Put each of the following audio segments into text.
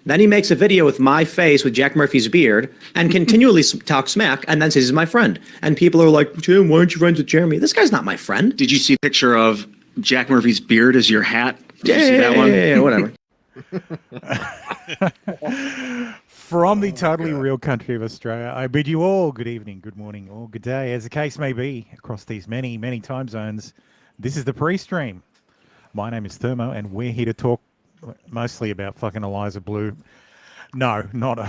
Then he makes a video with my face with Jack Murphy's beard and continually talks smack and then says he's my friend. And people are like, Jim, why aren't you friends with Jeremy? This guy's not my friend. Did you see a picture of Jack Murphy's beard as your hat? Did you see that one? Yeah, whatever. From the totally real country of Australia, I bid you all good evening, good morning, or good day, as the case may be, across these many, many time zones. This is the pre-stream. My name is Thermo, and we're here to talk mostly about fucking Eliza Blue. No, not a...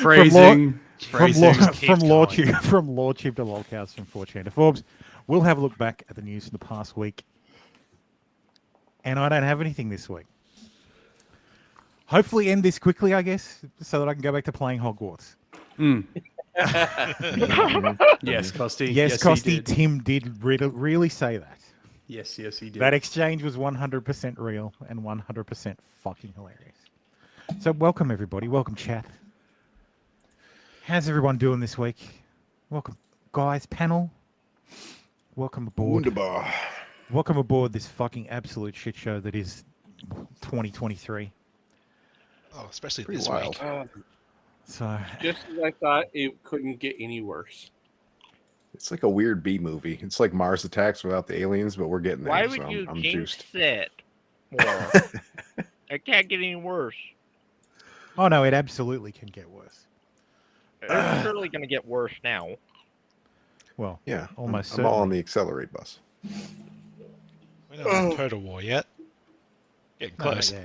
Phrasing. From Lawtube to Lolcows, from 4chan to Forbes. We'll have a look back at the news from the past week. And I don't have anything this week. Hopefully end this quickly, I guess, so that I can go back to playing Hogwarts. Yes, Costy. Yes, Costy, Tim did really say that. Yes, he did. That exchange was 100% real and 100% fucking hilarious. So welcome, everybody. Welcome, chat. How's everyone doing this week? Welcome, guys, panel. Welcome aboard. Wunderbar. Welcome aboard this fucking absolute shit show that is 2023. Oh, especially Pretty this wild. week. So Just as I thought, it couldn't get any worse. It's like a weird B movie. It's like Mars Attacks without the aliens, but we're getting there. Why would so you I'm jinx juiced. it? Well, it can't get any worse. oh no, it absolutely can get worse. It's surely going to get worse now. Well, Yeah, almost I'm all on certainly. the accelerate bus. We don't have Total War yet. Getting close. Yeah,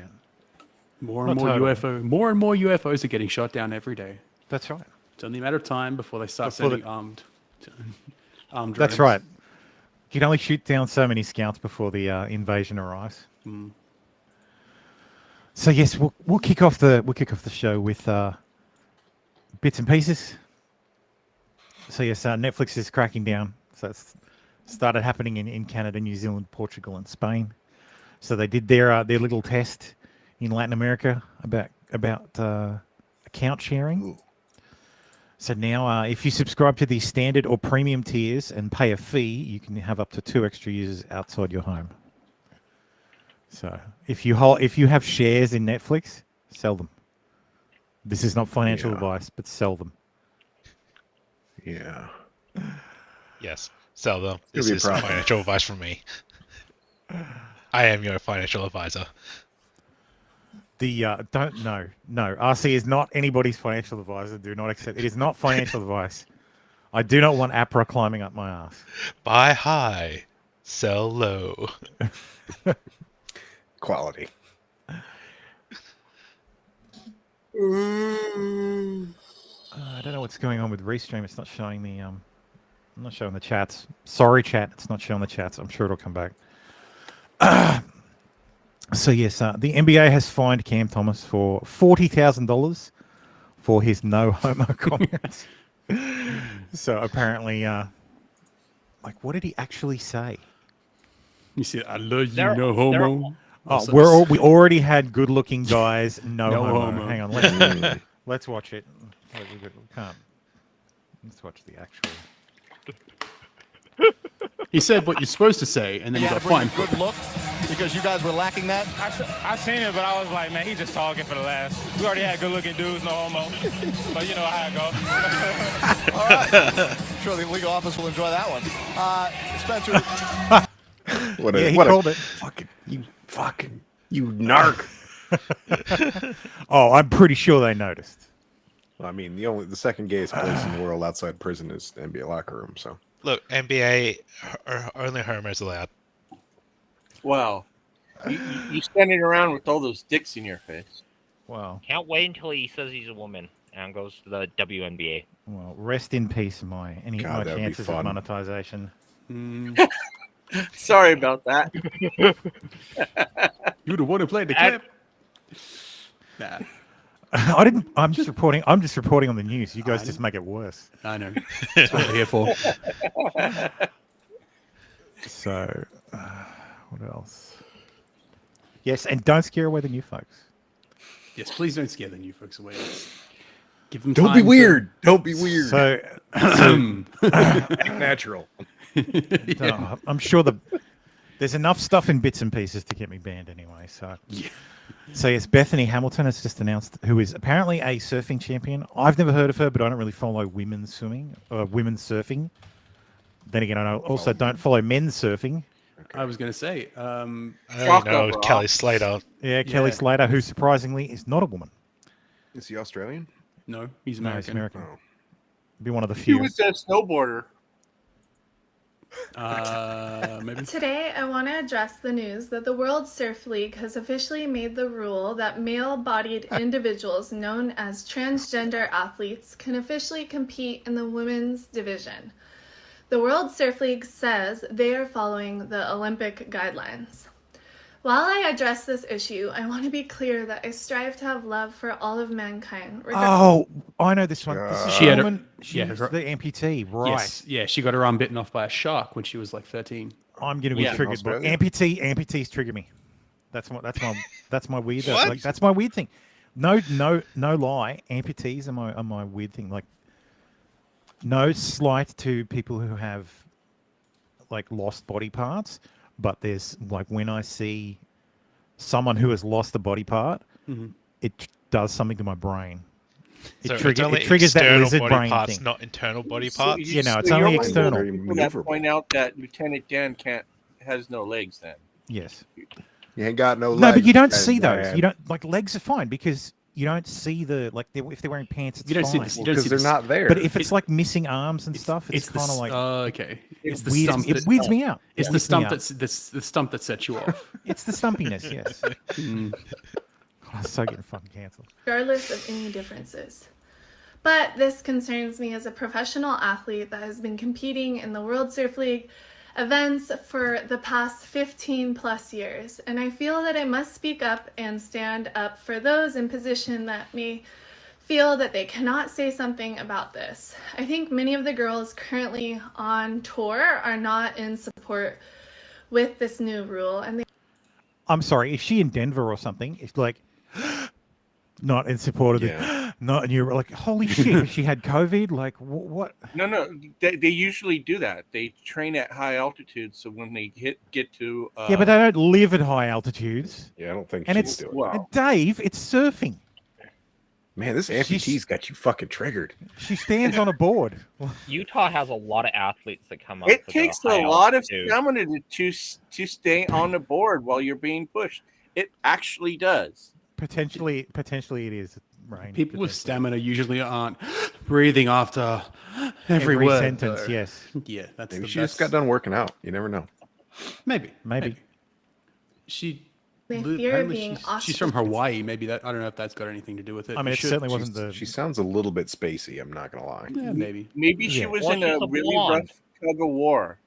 More Not and more totally. UFOs are getting shot down every day. that's right. It's only a matter of time before they start Before sending armed drones. That's right. You can only shoot down so many scouts before the invasion arrives. Mm. So yes, we'll kick off the show with bits and pieces. So yes, Netflix is cracking down. So it's started happening in Canada, New Zealand, Portugal, and Spain. So they did their little test in Latin America about account sharing. Ooh. So now, if you subscribe to the standard or premium tiers and pay a fee, you can have up to 2 extra users outside your home. So if you have shares in Netflix, sell them. This is not financial advice, but sell them. Yeah. Yes. Sell them. It'll This be a is problem. financial advice from me. I am your financial advisor. The no, RC is not anybody's financial advisor. Do not accept. It is not financial advice. I do not want APRA climbing up my ass. Buy high, sell low. Quality. I don't know what's going on with Restream. It's not showing the not showing the chats. Sorry, chat. It's not showing the chats. I'm sure it'll come back. So yes, the NBA has fined Cam Thomas for $40,000 for his no homo comments. So apparently, like, what did he actually say? You see, I love you, They're- no they're- homo. Oh, we already had good-looking guys. No, No homo. homo. Hang on, let's watch it. Wait, we can't. Let's watch the actual. He said what you're supposed to say, and then you got fined. Good looks because you guys were lacking that. I seen it, but I was like, man, he's just talking for the last. We already had good-looking dudes, no homo. But you know how it goes. All right. I'm sure the legal office will enjoy that one. Spencer. He called it. You narc. Oh, I'm pretty sure they noticed. I mean, the second gayest place in the world outside prison is the NBA locker room. So Look, NBA, only homos allowed. Wow. You standing around with all those dicks in your face. Wow. Can't wait until he says he's a woman and goes to the WNBA. Well, rest in peace, my God, that'd be chances of fun. monetization. Mm. Sorry about that. You the one who played the clip. Nah, I didn't. I'm just reporting. I'm just reporting on the news. You guys just make it worse. I know. That's what we're here for. So, what else? Yes, and don't scare away the new folks. Yes, please don't scare the new folks away. Give them don't time be to- weird. Don't be weird. So, Act natural. I'm sure There's enough stuff in bits and pieces to get me banned anyway. So yes, Bethany Hamilton has just announced, who is apparently a surfing champion. I've never heard of her, but I don't really follow women's swimming or women's surfing. Then again, I also don't follow men's surfing. I was going to say, I only know Kelly Slater. Yeah, Kelly Slater, who surprisingly is not a woman. Is he Australian? no, he's No, he's American. American. Be one of the He few. was a snowboarder. Maybe. Today, I want to address the news that the World Surf League has officially made the rule that male-bodied individuals known as transgender athletes can officially compete in the women's division. The World Surf League says they are following the Olympic guidelines. While I address this issue, I want to be clear that I strive to have love for all of mankind. Oh, I know this one. This is She had a- woman. She was the amputee, right? Yes, yeah, she got her arm bitten off by a shark when she was like 13. I'm going to be Yeah. triggered, but Australia? amputees trigger me. That's my weird. What? Like, that's my weird thing. No lie. Amputees are my weird thing. Like, no slight to people who have like lost body parts, but there's like when I see someone who has lost a body part, it does something to my brain. So It it's only triggers that external lizard body brain parts, thing. not internal body So parts. You know, it's so only you're one of the external. people that point out that Lieutenant Dan has no legs. Then Yes. You ain't got no legs. No, but you don't That see those. bad. You don't like legs are fine because you don't see the like if they're wearing pants. It's You don't see fine. this. You Well, don't 'cause see they're this- not there. But if it's like missing arms and stuff, it's the kind of s- like okay. It's the weirds, stump. it That, weirds me out. it's It the weirds me stump out. the stump that sets you off. It's the stumpiness. Yes. God, I'm so getting fucking cancelled. regardless of any differences. But this concerns me as a professional athlete that has been competing in the World Surf League events for the past 15 plus years, and I feel that I must speak up and stand up for those in position that may feel that they cannot say something about this. I think many of the girls currently on tour are not in support with this new rule, and they I'm sorry. Is she in Denver or something? It's like not in support of Yeah. not, and you're like, holy shit, she had COVID. Like what? no, they usually do that. They train at high altitude, so when they get to Yeah, but they don't live at high altitudes. Yeah, I don't think And she's it's doing it. well, And Dave, it's surfing. Man, this amputee's got you fucking triggered. She stands on a board. Utah has a lot of athletes that come up. it for the takes high a lot of altitude. stamina to stay on the board while you're being pushed. It actually does. Potentially it is rain. People with potentially. stamina usually aren't breathing after every Every word. sentence. though. Yes. Yeah, that's Maybe the she best. just got done working out. You never know. Maybe. Maybe. She. They li- fear apparently being she's from Hawaii. Maybe that I don't know if that's got anything to do with it. I mean, it Should- certainly wasn't the. She sounds a little bit spacey. I'm not gonna lie. Yeah, maybe. Maybe she Yeah. was Or in she's a a really blonde. rough tug of war.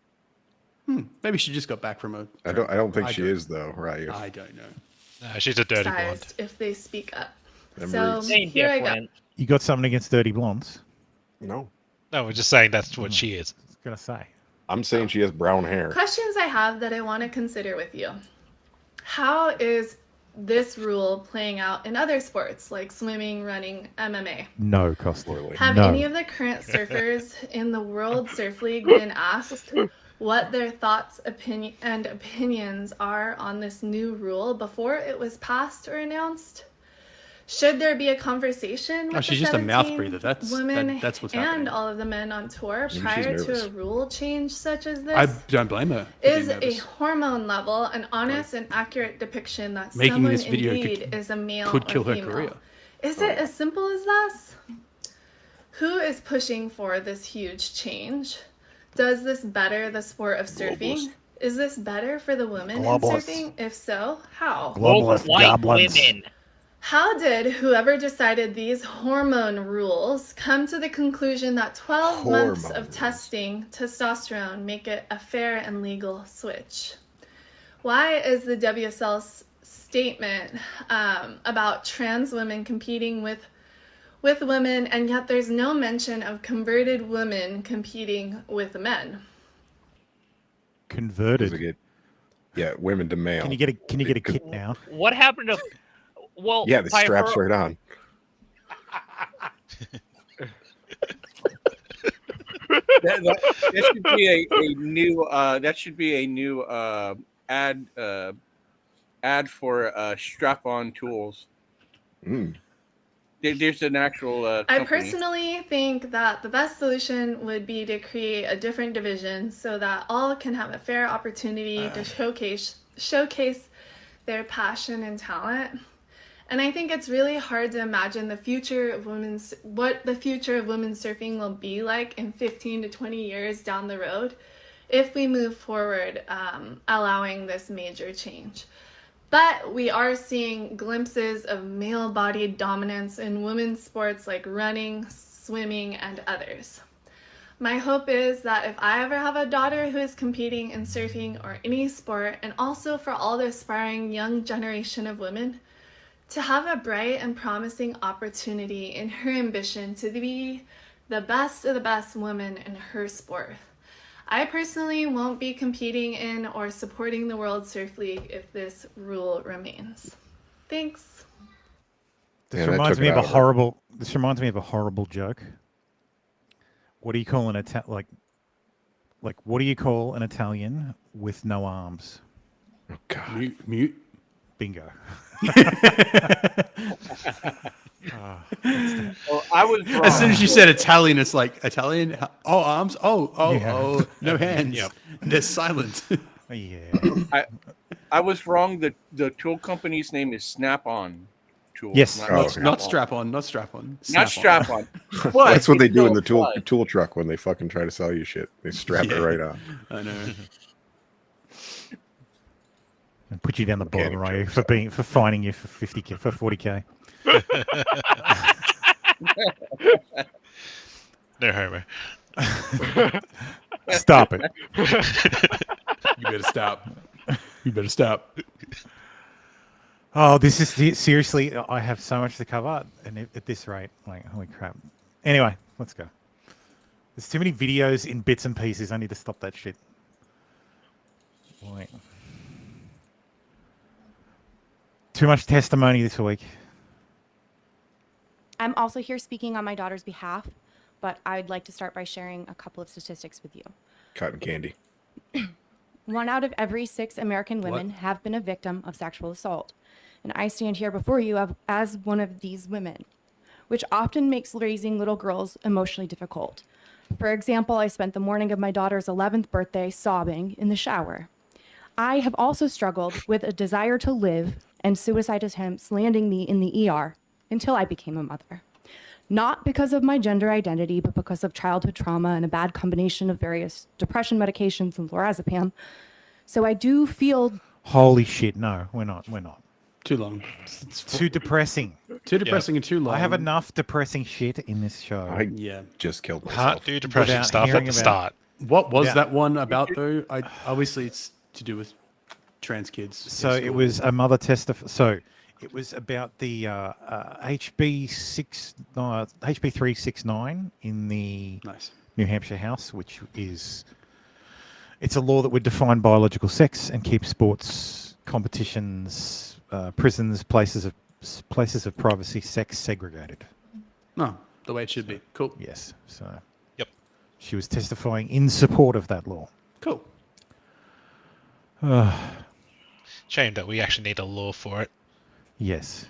Maybe she just got back from a. I don't think I she don't- is though, right? I don't know. No, she's a dirty blonde. sized if they speak up. Them So roots. Ain't here I go. different. You got something against dirty blondes? No, No, we're just saying that's what she is. I was gonna say. I'm saying she has brown hair. Questions I have that I want to consider with you. How is this rule playing out in other sports like swimming, running, MMA? No, Costa. Clearly. Have No. any of the current surfers in the World Surf League been asked what their thoughts and opinions are on this new rule before it was passed or announced? Should there be a conversation with she's the just a mouth 17 breather. That's what's and happening. all of the men on tour Maybe she's prior to nervous. a rule change such as this? I don't blame her. for Is being a nervous. hormone level an honest and accurate depiction that Making someone this video indeed is a male could kill or her female? career. Is it as simple as this? Who is pushing for this huge change? Does this better the sport of surfing? Is this better for the women Globalists. in surfing? If so, how? Globalist White goblins. women. How did whoever decided these hormone rules come to the conclusion that 12 months Hormone of rules. testing testosterone make it a fair and legal switch? Why is the WSL's statement about trans women competing with women, and yet there's no mention of converted women competing with men? Converted. Yeah, women to male. Can you get a kit now? What happened to? Well, Yeah, the by straps her- right on. That should be a new. That should be a new ad for strap-on tools. There's an actual I company. personally think that the best solution would be to create a different division so that all can have a fair opportunity to showcase their passion and talent. And I think it's really hard to imagine what the future of women's surfing will be like in 15 to 20 years down the road if we move forward allowing this major change. But we are seeing glimpses of male-bodied dominance in women's sports like running, swimming, and others. My hope is that if I ever have a daughter who is competing in surfing or any sport, and also for all the aspiring young generation of women, to have a bright and promising opportunity in her ambition to be the best of the best woman in her sport. I personally won't be competing in or supporting the World Surf League if this rule remains. Thanks. This reminds me of a horrible joke. What do you call an what do you call an Italian with no arms? Oh God. Mute. Bingo. Well, I was wrong. As soon as you said Italian, it's like Italian. Oh, arms. Oh, no hands. Yep. There's silence. Yeah. I was wrong. The tool company's name is Snap-on Tools. Yes. Not strap-on. Not strap-on. Not strap-on. That's what they do in the tool truck when they fucking try to sell you shit. They strap it right on. I know. And put you down the bottom, right? For fining you for 50k, for 40k. No homo. Stop it. You better stop. You better stop. Oh, this is seriously. I have so much to cover, and at this rate, like, holy crap. Anyway, let's go. There's too many videos in bits and pieces. I need to stop that shit. Wait. Too much testimony this week. I'm also here speaking on my daughter's behalf, but I'd like to start by sharing a couple of statistics with you. Cotton candy. 1 out of every 6 American women have been a victim of sexual assault. And I stand here before you as one of these women, which often makes raising little girls emotionally difficult. For example, I spent the morning of my daughter's 11th birthday sobbing in the shower. I have also struggled with a desire to live and suicide attempts landing me in the ER until I became a mother. Not because of my gender identity, but because of childhood trauma and a bad combination of various depression medications and lorazepam. So I do feel... Holy shit, no, we're not. Too long. It's too depressing. Too depressing and too long. I have enough depressing shit in this show. I just killed myself. Can't do depression stuff at the start. What was that one about, though? Obviously, it's to do with trans kids. So it was a mother So it was about the HB369 in the New Hampshire House, which is it's a law that would define biological sex and keep sports, competitions, prisons, places of privacy, sex segregated. No, the way it should be. Cool. Yes. So. Yep. She was testifying in support of that law. Cool. Shame that we actually need a law for it. Yes.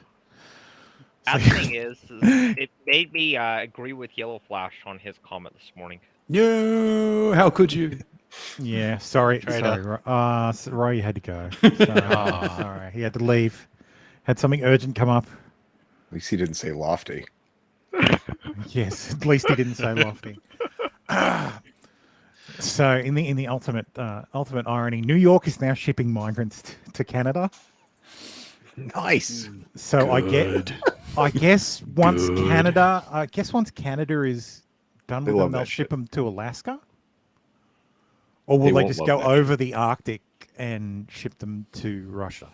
Bad thing is, it made me agree with Yellow Flash on his comment this morning. No, how could you? Yeah, sorry, Roy had to go. Sorry, he had to leave. Had something urgent come up. At least he didn't say lofty. Yes, at least he didn't say lofty. So, in the ultimate irony, New York is now shipping migrants to Canada. Nice. So Good. I guess once Canada is done with them, they'll ship them to Alaska. Or will they just go over the Arctic and ship them to Russia?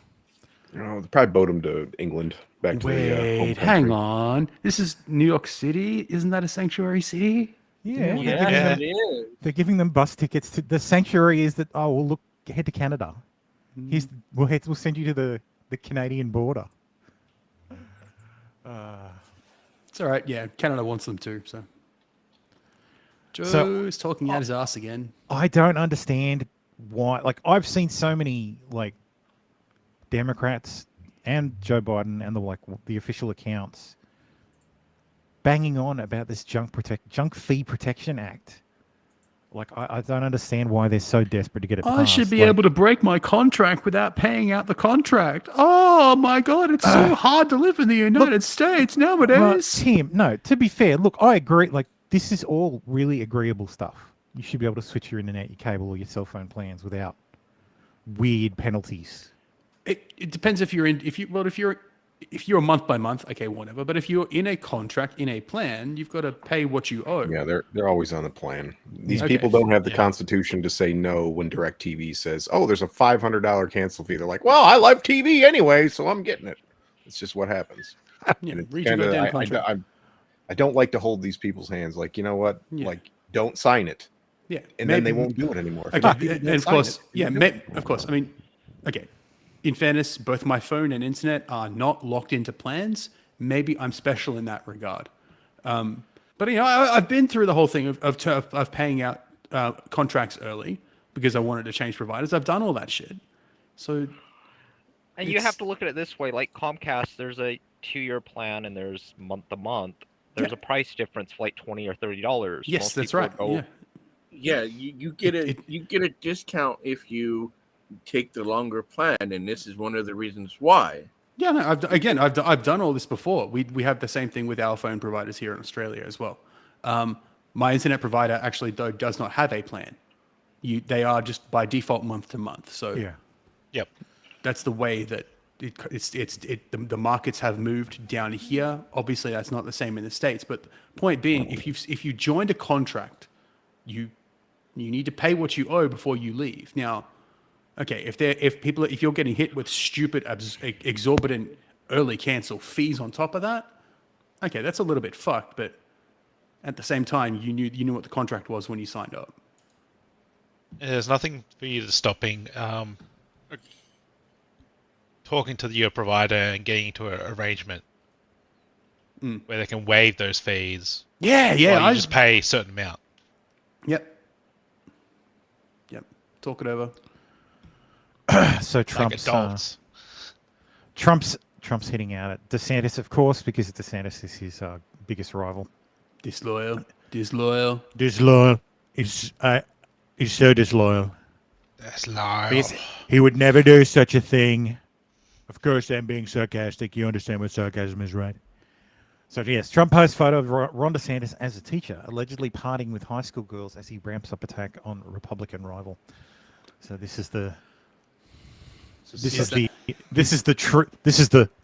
No, they'll probably boat them to England, back to the home country. Hang on. This is New York City. Isn't that a sanctuary city? Yeah, it is. They're giving them bus tickets to the sanctuary. Is that head to Canada? We'll send you to the Canadian border. It's all right. Yeah, Canada wants them too. So Joe's talking out his ass again. I don't understand why. Like I've seen so many like Democrats and Joe Biden and the official accounts banging on about this junk fee protection act. Like I don't understand why they're so desperate to get it passed. I should be able to break my contract without paying out the contract. Oh my God, it's so hard to live in the United States nowadays. Well, Tim, no, to be fair, look, I agree. Like this is all really agreeable stuff. You should be able to switch your internet, your cable, or your cell phone plans without weird penalties. It depends if you're if you're month by month, okay, whatever. But if you're in a contract, in a plan, you've got to pay what you owe. Yeah, they're always on the plan. These people don't have the Constitution to say no when DirecTV says, "Oh, there's a $500 cancel fee." They're like, "Well, I love TV anyway, so I'm getting it." It's just what happens. I don't like to hold these people's hands. Like, you know what? Yeah. Like, don't sign it. Yeah, and then they won't do it anymore. Okay, and of course, of course. I mean, okay. In fairness, both my phone and internet are not locked into plans. Maybe I'm special in that regard. But I've been through the whole thing of paying out contracts early because I wanted to change providers. I've done all that shit. So, and you have to look at it this way: like Comcast, there's a 2-year plan, and there's month to month. There's a price difference for like $20 or $30. Yes, Most that's people right. Yeah, you get a discount if you take the longer plan, and this is one of the reasons why. Yeah, no, I've done all this before. We have the same thing with our phone providers here in Australia as well. My internet provider actually does not have a plan. They are just by default month to month. So yep, that's the way that the markets have moved down here. Obviously, that's not the same in the States. But the point being, if you joined a contract, you need to pay what you owe before you leave. Now, okay, if you're getting hit with stupid, exorbitant early cancel fees on top of that, okay, that's a little bit fucked. But at the same time, you knew what the contract was when you signed up. There's nothing for you to stopping talking to your provider and getting into an arrangement where they can waive those fees. Yeah. I just pay a certain amount. Yep. Talk it over. So Trump's hitting out at DeSantis, of course, because DeSantis is his biggest rival. Disloyal. He's so disloyal. That's loyal. He would never do such a thing. Of course, I'm being sarcastic. You understand what sarcasm is, right? So yes, Trump posts photo of Ron DeSantis as a teacher, allegedly partying with high school girls as he ramps up attack on Republican rival. So this is the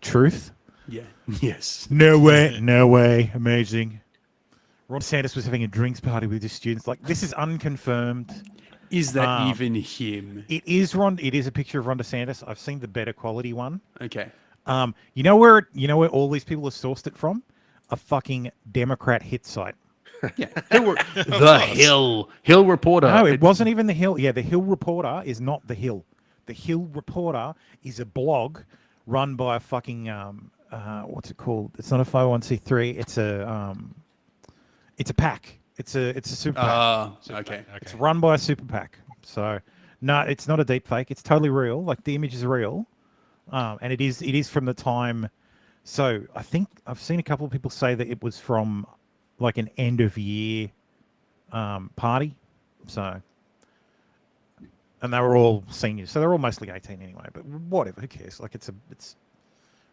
truth. Yeah. Yes. No way. Amazing. Ron DeSantis was having a drinks party with his students. Like, this is unconfirmed. Is that even him? It is Ron. It is a picture of Ron DeSantis. I've seen the better quality one. Okay. You know where all these people have sourced it from? A fucking Democrat hit site. Yeah. The Hill Reporter. No, it wasn't even the Hill. Yeah, the Hill Reporter is not the Hill. The Hill Reporter is a blog run by a fucking what's it called? It's not a 501c3. It's a PAC. It's a super PAC. Okay. It's run by a super PAC. So no, it's not a deep fake. It's totally real. Like, the image is real, and it is from the time. So I think I've seen a couple of people say that it was from like an end of year party. So. And they were all seniors, so they're all mostly 18 anyway. But whatever, who cares? Like, it's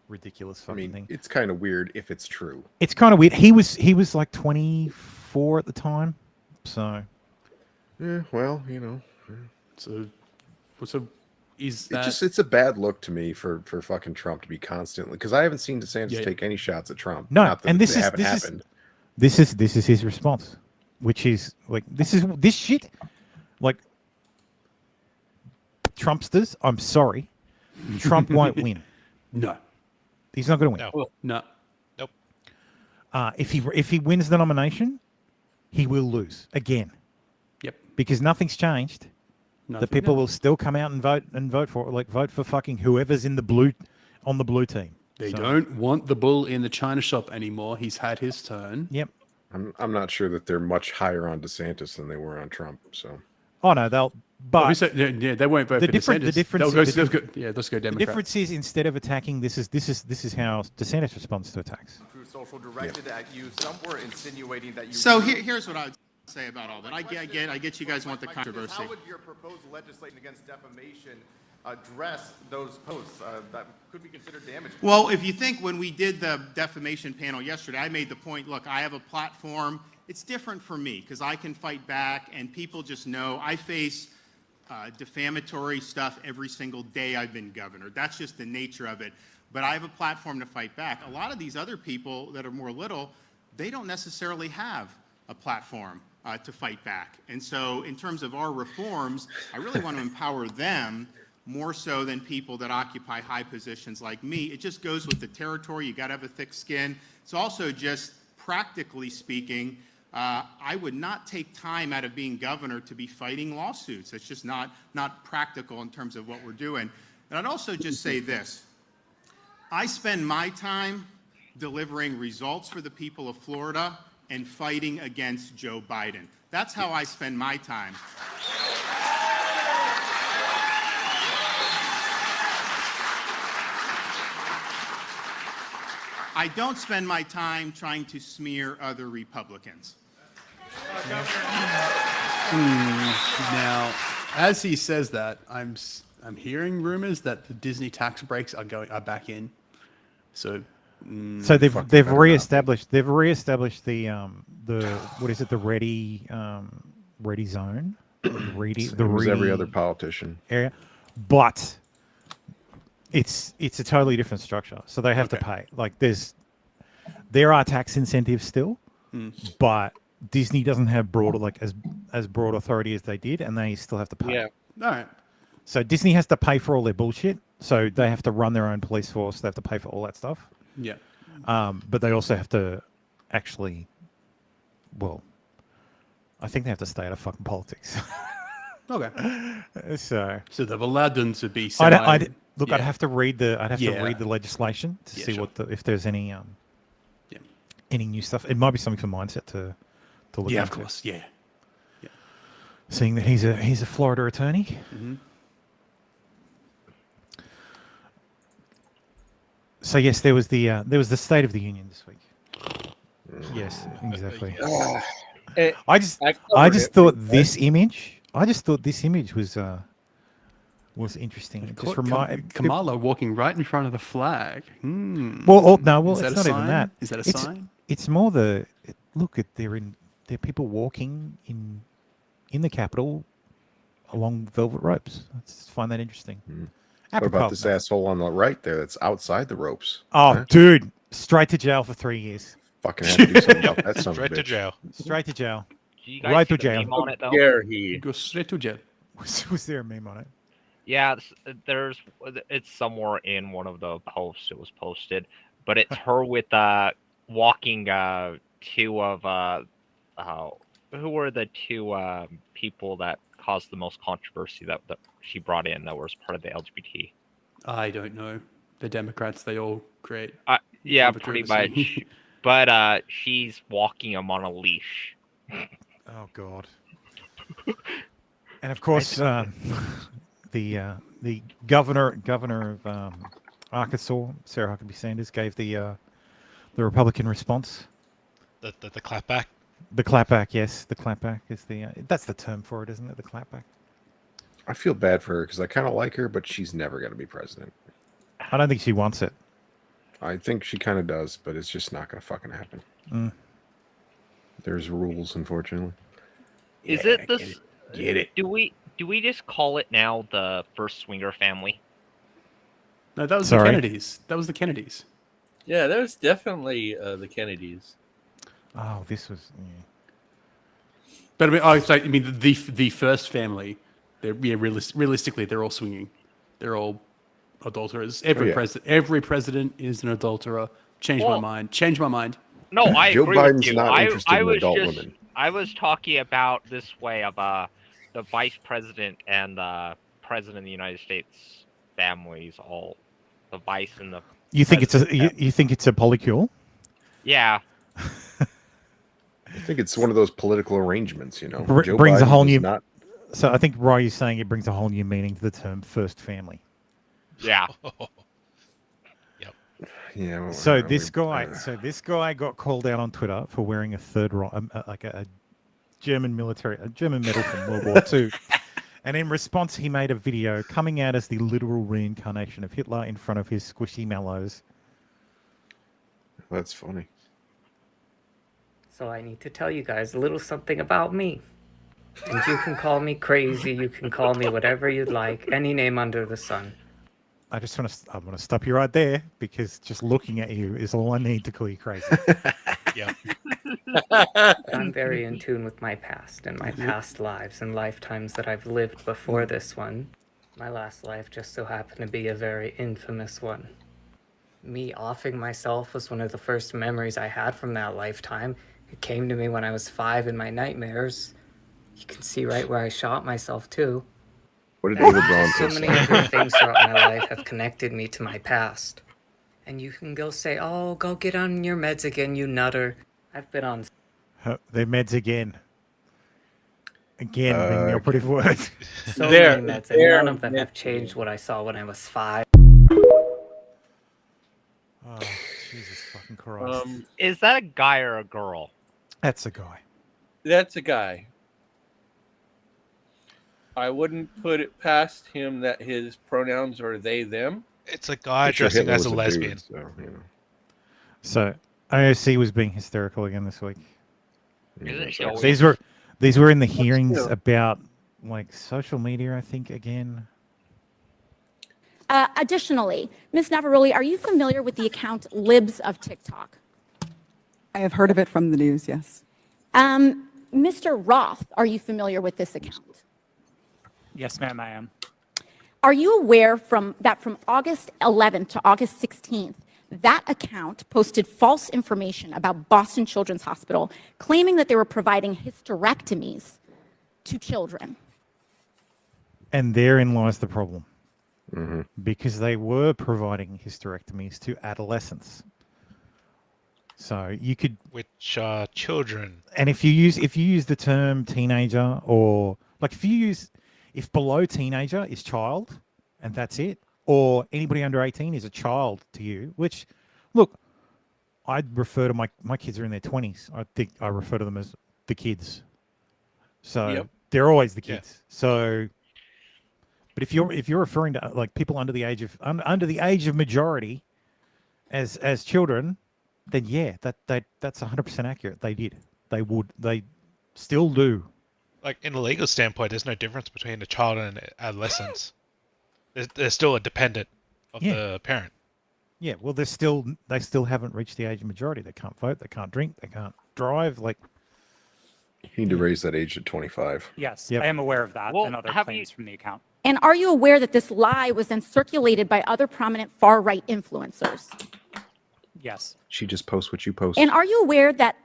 ridiculous fucking thing. It's kind of weird if it's true. It's kind of weird. He was like 24 at the time, so. Yeah, well, So is that? It's a bad look to me for fucking Trump to be constantly, because I haven't seen DeSantis take any shots at Trump. No, Not that and this is his response, which is like this shit, like. Trumpsters, I'm sorry. Trump won't win. No. He's not going to win. No. Nope. If he wins the nomination, he will lose again. Yep. Because nothing's changed. The people will still come out and vote for fucking whoever's on the blue team. They don't want the bull in the china shop anymore. He's had his turn. Yep. I'm not sure that they're much higher on DeSantis than they were on Trump. So. Oh no, But yeah, they won't vote the for different, the DeSantis. difference, They'll go the Democrat. difference is instead of attacking, this is how DeSantis responds to attacks. Social directed at you. Some were insinuating that you. So here's what I would say about all that. I get you guys want the controversy. How would your proposed legislation against defamation address those posts that could be considered damaging? Well, if you think when we did the defamation panel yesterday, I made the point, look, I have a platform. It's different for me because I can fight back, and people just know I face defamatory stuff every single day I've been governor. That's just the nature of it. But I have a platform to fight back. A lot of these other people that are more little, they don't necessarily have a platform to fight back. And so in terms of our reforms, I really want to empower them more so than people that occupy high positions like me. It just goes with the territory. You got to have a thick skin. It's also just practically speaking, I would not take time out of being governor to be fighting lawsuits. It's just not practical in terms of what we're doing. And I'd also just say this. I spend my time delivering results for the people of Florida and fighting against Joe Biden. That's how I spend my time. I don't spend my time trying to smear other Republicans. Now, as he says that, I'm hearing rumors that the Disney tax breaks are back in. So they've reestablished the what is it, the ready zone, every other politician area, but it's a totally different structure. So they have to pay. Like there are tax incentives still, but Disney doesn't have as broad authority as they did, and they still have to pay. Yeah. All right. So Disney has to pay for all their bullshit. So they have to run their own police force. They have to pay for all that stuff. Yeah. But they also have to actually, well, I think they have to stay out of fucking politics. Okay. So they've allowed them to be. I'd have to read the legislation to see if there's any new stuff. It might be something for Mindset to look into. Yeah, of course. Yeah. Seeing that he's a Florida attorney. Mm-hmm. So yes, there was the State of the Union this week. Yes, exactly. I just thought this image was interesting. It just Kamala walking right in front of the flag. Well, it's not even that. Is that a sign? It's more look at they're people walking in the Capitol along velvet ropes. I just find that interesting. What about this asshole on the right there that's outside the ropes? Oh, dude, straight to jail for 3 years. Fucking have to do something about that son of a Straight to bitch. jail. Straight to jail. Right to jail. On it, though? Go straight to jail. Was there a meme on it? Yeah, it's somewhere in one of the posts it was posted, but it's her with walking two of who were the two people that caused the most controversy that she brought in that was part of the LGBT. I don't know. The Democrats, they all create. Yeah, pretty much. But she's walking him on a leash. Oh God. And of course, the governor of Arkansas, Sarah Huckabee Sanders, gave the Republican response. The clapback. The clapback, yes, the clapback is that's the term for it, isn't it? The clapback. I feel bad for her because I kind of like her, but she's never going to be president. I don't think she wants it. I think she kind of does, but it's just not going to fucking happen. There's rules, unfortunately. Is it this? Get it? Do we just call it now the first swinger family? No, that was the Kennedys. That was the Kennedys. Yeah, that was definitely the Kennedys. Oh, this was. But I mean, the first family. Realistically, they're all swinging. They're all adulterers. Every president is an adulterer. Change my mind. No, I Joe agree Biden's with you. not interested in was adult just, women. I was talking about this way of the vice president and the president of the United States families, all the vice and the. You think it's a polycule? Yeah. I think it's one of those political arrangements, you know. Joe Brings Biden a whole does new. Not So I think Ryu's saying it brings a whole new meaning to the term first family. Yeah. Yeah. Well, So this guy got called out on Twitter for wearing a third like a German medal from World War II. And in response, he made a video coming out as the literal reincarnation of Hitler in front of his squishy mallows. That's funny. So I need to tell you guys a little something about me. And you can call me crazy, you can call me whatever you'd like, any name under the sun. I want to stop you right there because just looking at you is all I need to call you crazy. Yeah. I'm very in tune with my past and my past lives and lifetimes that I've lived before this one. My last life just so happened to be a very infamous one. Me offing myself was one of the first memories I had from that lifetime. It came to me when I was 5 in my nightmares. You can see right where I shot myself too. What did David Braun So say? many other things throughout my life have connected me to my past. And you can go say, oh, go get on your meds again, you nutter. I've been on... Their meds again. Again being the operative word. so many meds, and none of them have changed what I saw when I was 5. Oh, Jesus fucking Christ. Is that a guy or a girl? That's a guy. That's a guy. I wouldn't put it past him that his pronouns are they, them. It's a guy dressing as a lesbian. So IOC was being hysterical again this week. Isn't These were in the hearings about like social media, I think, again. Additionally, Ms. Navaroli, are you familiar with the account Libs of TikTok? I have heard of it from the news, yes. Mr. Roth, are you familiar with this account? Yes, ma'am, I am. Are you aware that from August 11th to August 16th, that account posted false information about Boston Children's Hospital, claiming that they were providing hysterectomies to children? And therein lies the problem. Because they were providing hysterectomies to adolescents. So you could, which are children. And if you use the term teenager, or like if below teenager is child, and that's it, or anybody under 18 is a child to you, which, look, I'd refer to my kids are in their 20s. I think I refer to them as the kids. So they're always the kids. So, but if you're referring to like people under the age of majority as children, then yeah, that's 100% accurate. They still do. Like in a legal standpoint, there's no difference between a child and adolescence. They're still a dependent of the parent. Yeah, well, they still haven't reached the age of majority. They can't vote. They can't drink. They can't drive. Like, you need to raise that age to 25. Yes, I am aware of that and other claims from the account. And are you aware that this lie was then circulated by other prominent far-right influencers? Yes. She just posts what you post. And are you aware that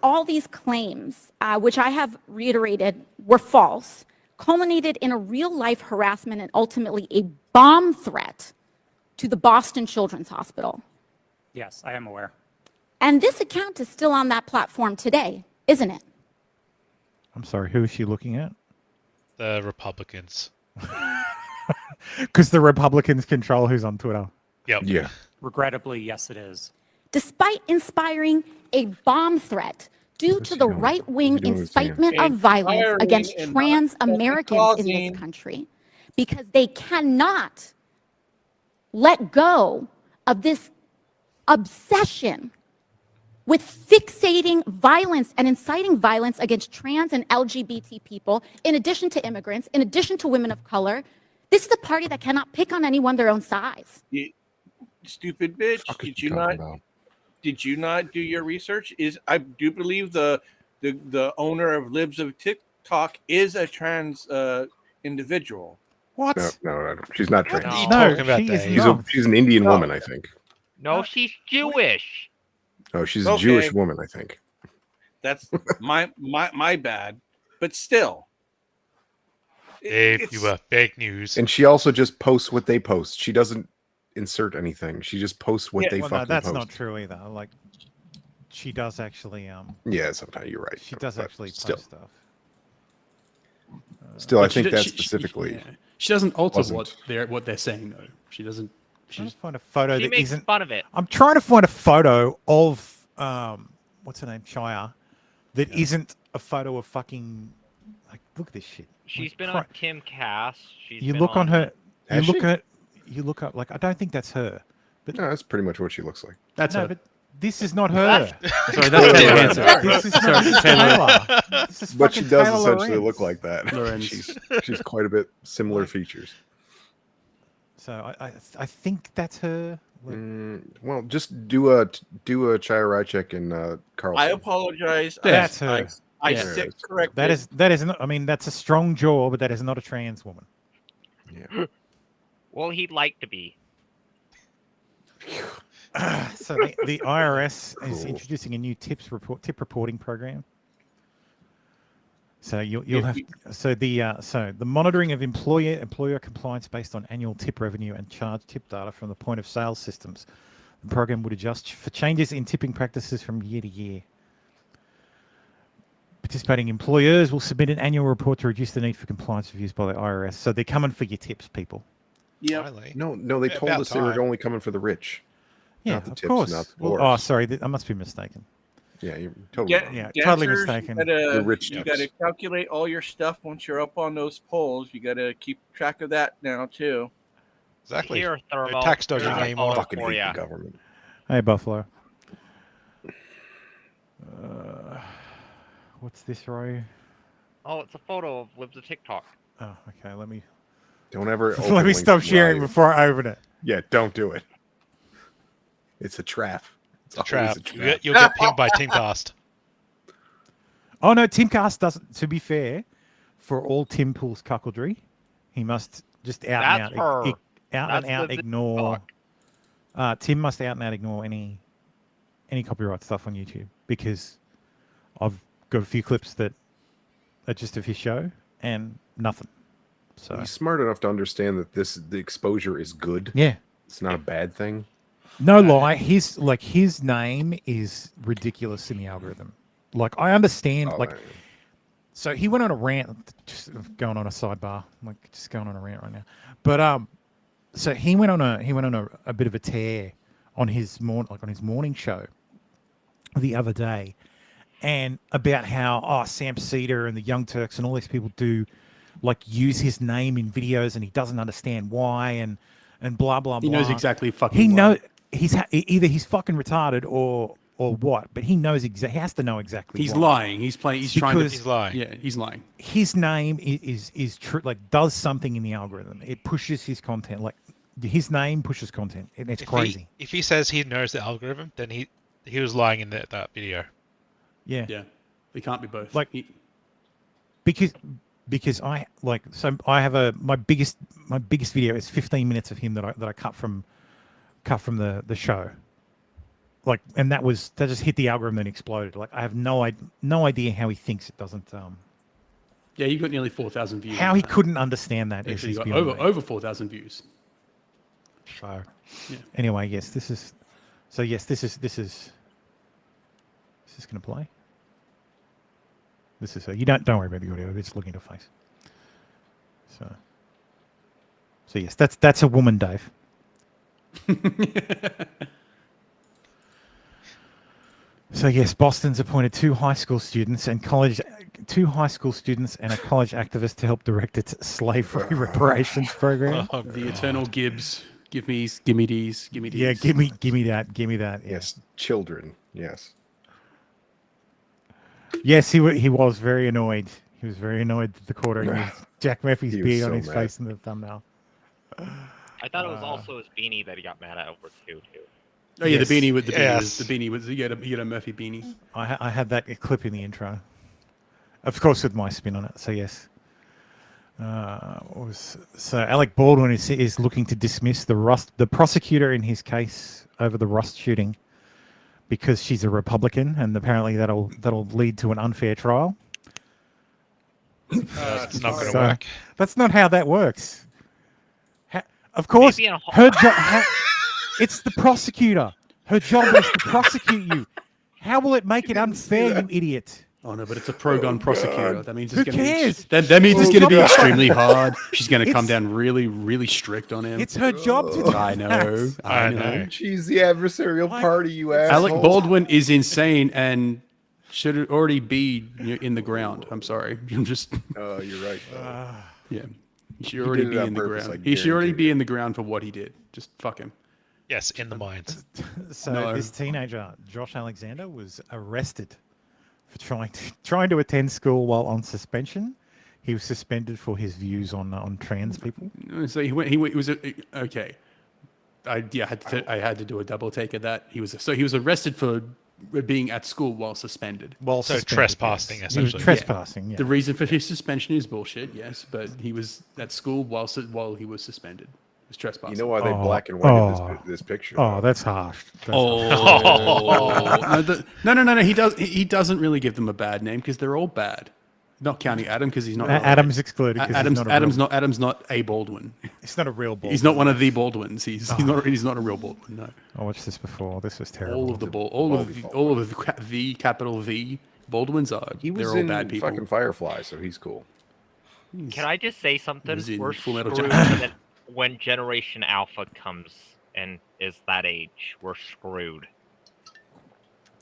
all these claims, which I have reiterated were false, culminated in a real-life harassment and ultimately a bomb threat to the Boston Children's Hospital? Yes, I am aware. And this account is still on that platform today, isn't it? I'm sorry, who is she looking at? The Republicans. Because the Republicans control who's on Twitter. Yep. Yeah. Regrettably, yes, it is. Despite inspiring a bomb threat due to the right-wing incitement of violence against trans Americans in this country, because they cannot let go of this obsession with fixating violence and inciting violence against trans and LGBT people, in addition to immigrants, in addition to women of color. This is a party that cannot pick on anyone their own size. You stupid bitch! Did you not do your research? I do believe the owner of Libs of TikTok is a trans individual. What? No, she's not trans. She's an Indian woman, I think. No, she's Jewish. Oh, she's a Jewish woman, I think. That's my bad. But still. Dave, you are fake news. And she also just posts what they post. She doesn't insert anything. She just posts what they fucking post. That's not true either. Like, she does actually. Yeah, sometimes you're right. She does actually still. post stuff. Still, I But think she- that she- specifically. She doesn't alter wasn't. what they're saying though. She doesn't. Trying She's to find a photo She that makes isn't. fun of it. I'm trying to find a photo of what's her name, Shire, that not a photo of fucking. Like, look at this shit. She's Like, been on Tim Cass. She's You been look on her. You Has look she? at. You look up. Like, I don't think that's her. But No, that's pretty much what she looks like. That's no, her. but this is not her. Sorry, that's Taylor Hanson. This is Sorry, not Taylor. This is But she fucking does Taylor essentially Lorenz. look like that. Lorenz. she's quite a bit similar features. So I think that's her. Well, just do a Chai check and Carl. I apologize. That's her. I Yeah. sit corrected. That is not. I mean, that's a strong jaw, but that is not a trans woman. Yeah. Well, he'd like to be. So the IRS is introducing a new tip reporting program. So you'll have so the monitoring of employer compliance based on annual tip revenue and charge tip data from the point of sale systems. The program would adjust for changes in tipping practices from year to year. Participating employers will submit an annual report to reduce the need for compliance reviews by the IRS. So they're coming for your tips, people. Yeah. No, they told us they were only coming for the rich. Yeah, not the of tips, course. not the Well, poor. oh, sorry, I must be mistaken. Yeah, you're totally wrong. Yeah, totally Dancers, mistaken. The rich You tips. got to calculate all your stuff once you're up on those polls. You got to keep track of that now too. Exactly. Here, Thermo. tax dodging here's a anymore. photo Fucking for hate ya. the government. Hey, Buffalo. What's this, Roy? Oh, it's a photo of Libs of TikTok. Oh, okay. Let me Don't ever. let open me links stop to sharing Ryan. before I open it. Yeah, don't do it. It's a trap. It's a always trap. You'll get pinged by Teamcast. Oh no, Timcast doesn't. To be fair, for all Tim Pool's cuckoldry, he must just out That's and out, her. out That's and out the ignore. Tim must out and out ignore any copyright stuff on YouTube because I've got a few clips that are just of his show and nothing. So He's smart enough to understand that the exposure is good. yeah, It's not a bad thing. no lie. His name is ridiculous in the algorithm. Like I understand. So he went on a rant. Just going on a sidebar. Just going on a rant right now. But so he went on a bit of a tear on his morning show the other day, and about how Sam Cedar and the Young Turks and all these people do use his name in videos, and he doesn't understand why, and blah blah blah. He knows exactly fucking. He why. knows either he's fucking retarded or what, but he knows exactly. He has to know exactly. He's why. lying. He's playing. He's trying to. Because- He's lying. Yeah, he's lying. His name is true. Does something in the algorithm. It pushes his content. His name pushes content, and it's crazy. If he says he knows the algorithm, then he was lying in that video. Yeah. Yeah, they can't be both. Because I have my biggest video is 15 minutes of him that I cut from the show. And that just hit the algorithm and exploded. I have no idea how he thinks it doesn't. Yeah, you got nearly 4,000 views. How he couldn't understand that Actually, is got beyond me. over 4,000 views. So, Yeah. anyway, yes, this is going to play. This is you don't worry about the audio. It's looking at her face. So yes, that's a woman, Dave. So yes, Boston's appointed two high school students and a college activist to help direct its slavery reparations program. The eternal Gibbs. Give me these. Give me these. Yeah, give me that. Yes, children. Yes. Yes, he was very annoyed. He was very annoyed that the quartering with Jack Murphy's He was beard so on his mad. face in the thumbnail. I thought it was also his beanie that he got mad at over too. Oh yeah, Yes. the beanie with the beanie. Yes. The beanie with you get a Murphy beanie. I had that clip in the intro, of course, with my spin on it. So yes. So Alec Baldwin is looking to dismiss the prosecutor in his case over the Rust shooting because she's a Republican, and apparently that'll lead to an unfair trial. It's not going to So, work. That's not how that works. Of course, Maybe in a her job. It's the prosecutor. Her job is to prosecute you. How will it make it unfair, you idiot? Oh no, but it's a pro-gun prosecutor. God. That means Who it's going to cares? be. That means it's going to be God. extremely hard. She's going to come It's- down really, really strict on him. It's her job to do I know. I know. She's the adversarial party, you asshole. Alec Baldwin is insane and should already be in the ground. I'm sorry. I'm just. Oh, you're right. Yeah. He should He already did it be on in the purpose, ground. I He should already guarantee be in the ground for what he did. Just fuck him. Yes, in the mines. So No. this teenager, Josh Alexander, was arrested for trying to attend school while on suspension. He was suspended for his views on trans people. So he went. He was okay. I had to do a double take of that. He was arrested for being at school while suspended. While So suspended, trespassing, yes. He was essentially. trespassing. Yeah. The reason for his suspension is bullshit. Yes, but he was at school while he was suspended. He was trespassing. You know why they black and white this picture? Oh, though? that's harsh. That's Oh no! He doesn't really give them a bad name because they're all bad. Not counting Adam because he's not. Adam's excluded. 'cause he's Adam's not a Baldwin. It's not a real Baldwin. He's not one of the Baldwins. He's not a real Baldwin. No. I watched this before. This was terrible. All of the capital V Baldwins are. He was they're all in bad people. fucking Firefly, so he's cool. Can I just say something? was in We're Full Metal screwed Jacket. when Generation Alpha comes and is that age. We're screwed.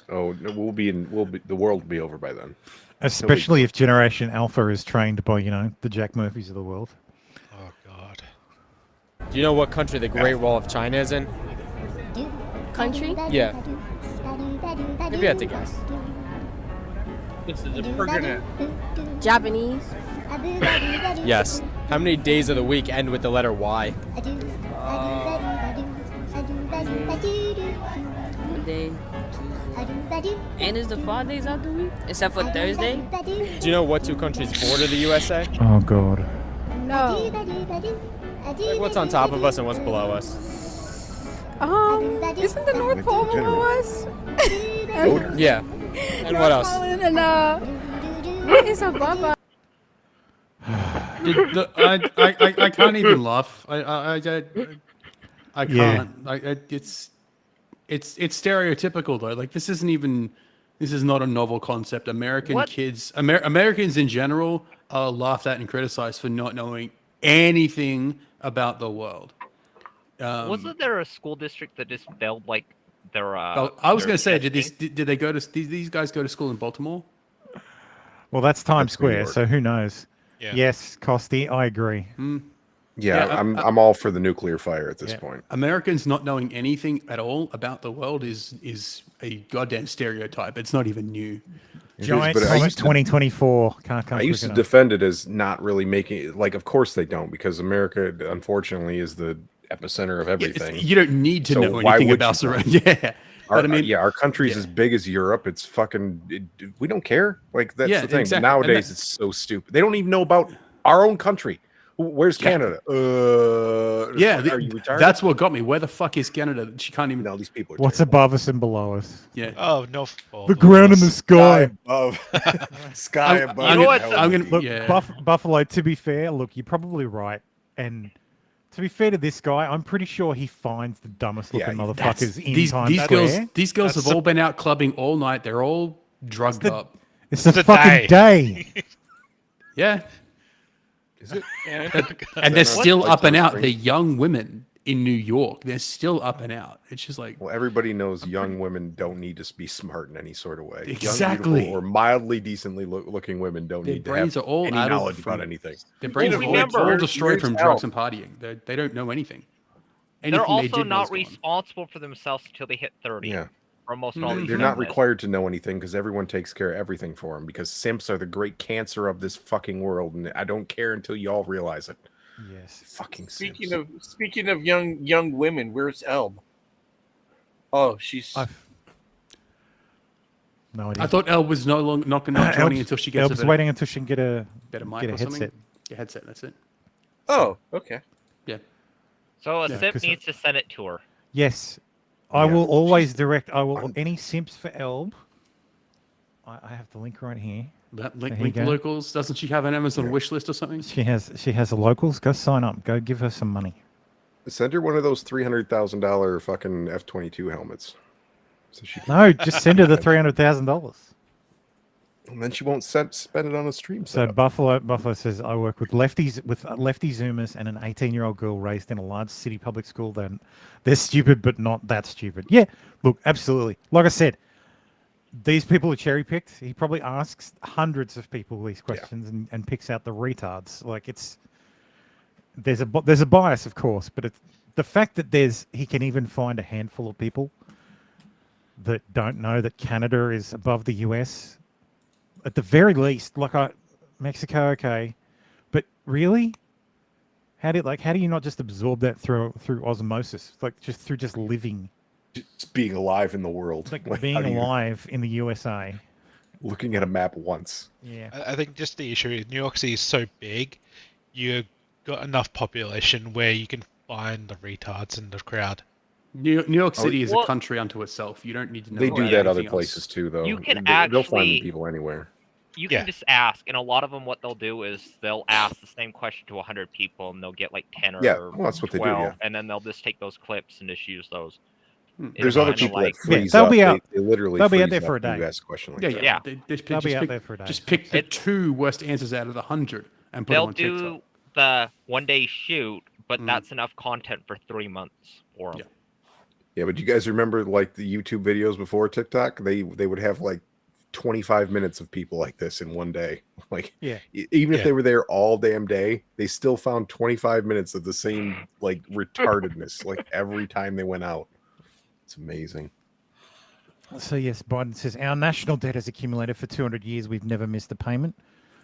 Oh, no, the world will be over by then. Especially if Generation Alpha is trained by, the Jack Murphys of the world. Oh God. Do you know what country the Great Wall of China is in? Country? Yeah. Maybe you have to guess. Japanese? Yes. How many days of the week end with the letter Y? Monday, Tuesday. And is the 5 days out the week? Except for Thursday? Do you know what two countries border the USA? Oh, God. No. Like what's on top of us and what's below us? Isn't the North Pole below us? Yeah. And what else? And it's above us. I can't even laugh. I can't. Yeah. It's stereotypical though. Like this is not a novel concept. Americans in general are laughed at and criticized for not knowing anything about the world. Wasn't there a school district that just failed like their? I was their going to say, testing? did they go to these guys go to school in Baltimore? Well, that's Times That's New Square, York. so who knows? Yeah. Yes, Costi, I agree. Yeah, I'm all for the nuclear fire at this point. Americans not knowing anything at all about the world is a goddamn stereotype. It's not even new. Giant but I Comet used to- 2024. Can't come I used to quick enough. defend it as not really making it. Like, of course they don't, because America, unfortunately, is the epicenter of everything. You don't need to So know why anything would about you? surround. Yeah. Our, But I mean, yeah, our country's as big as Europe. It's fucking. We don't care. Like that's Yeah, the thing. exactly. Nowadays, it's so stupid. They don't even know about our own country. Where's Canada? Yeah, are you retarded? that's what got me. Where the fuck is Canada? She can't even. No, these people. What's above us and below us? Yeah. Oh no. The ground and the sky. above. Sky above. I'm gonna. Look, Yeah. Buffalo, to be fair, look, you're probably right. And to be fair to this guy, I'm pretty sure he finds the dumbest looking motherfuckers in Times Square. These girls have all been out clubbing all night. They're all drugged up. It's a fucking day. Yeah. Is it? And they're still up and out. They're young women in New York. They're still up and out. It's just like. Well, everybody knows young women don't need to be smart in any sort of way. Exactly. Young, beautiful, or mildly decently looking women don't Their need to brains have are all any out knowledge of about anything. Their brains are all destroyed from Where's drugs Al? and partying. They don't know anything. They're Anything they also did not was gone. responsible for themselves until they hit 30. Yeah. For almost all these They're not feminists. required to know anything because everyone takes care of everything for them. Because simps are the great cancer of this fucking world, and I don't care until you all realize it. Yes. Fucking Speaking simps. of young women, where's Elb? Oh, she's. No idea. I thought Elle was not joining until she gets a Elb's better, waiting until she can get a better mic get a or something. headset. Yeah, headset. That's it. Oh, okay. Yeah. So a Yeah, simp 'cause needs to send it to her. Yes, I will always direct. I will any simps for Elb. I have the link right here. That There link you go. locals. Doesn't she have an Amazon wish list or something? She has a locals. Go sign up. Go give her some money. Send her one of those $300,000 fucking F-22 helmets. So she can... No, just send her the $300,000. And then she won't spend it on a stream. So Buffalo says, I work with lefty Zoomers and an 18-year-old girl raised in a large city public school. Then they're stupid, but not that stupid. Yeah, look, absolutely. Like I said, these people are cherry picked. He probably asks hundreds of people these questions and picks out the retards. Like there's a bias, of course, but it's the fact that he can even find a handful of people that don't know that Canada is above the US. At the very least, Mexico, okay, but really, how do you not just absorb that through osmosis, just through living, just being alive in the world, being alive in the USA, looking at a map once. Yeah, I think just the issue is New York City is so big, you got enough population where you can find the retards in the crowd. New York City is a country unto itself. You don't need to know. They do that other places too, though. You can they'll find people anywhere. You can just ask, and a lot of them, what they'll do is they'll ask the same question to 100 people, and they'll get like 10 or that's what 12, they do, yeah. and then they'll just take those clips and just use those. There's other people that freeze they'll up. be out. They literally they'll be out freeze there for a up when day. you ask a question like that. Yeah. They'll be out there for a day. Just pick the 2 worst answers out of the 100 and put them on TikTok. They'll do the one-day shoot, but that's enough content for 3 months for them. Yeah, but you guys remember like the YouTube videos before TikTok? They would have like 25 minutes of people like this in one day. Like, even if they were there all damn day, they still found 25 minutes of the same like retardedness like every time they went out. It's amazing. So yes, Biden says our national debt has accumulated for 200 years. We've never missed a payment.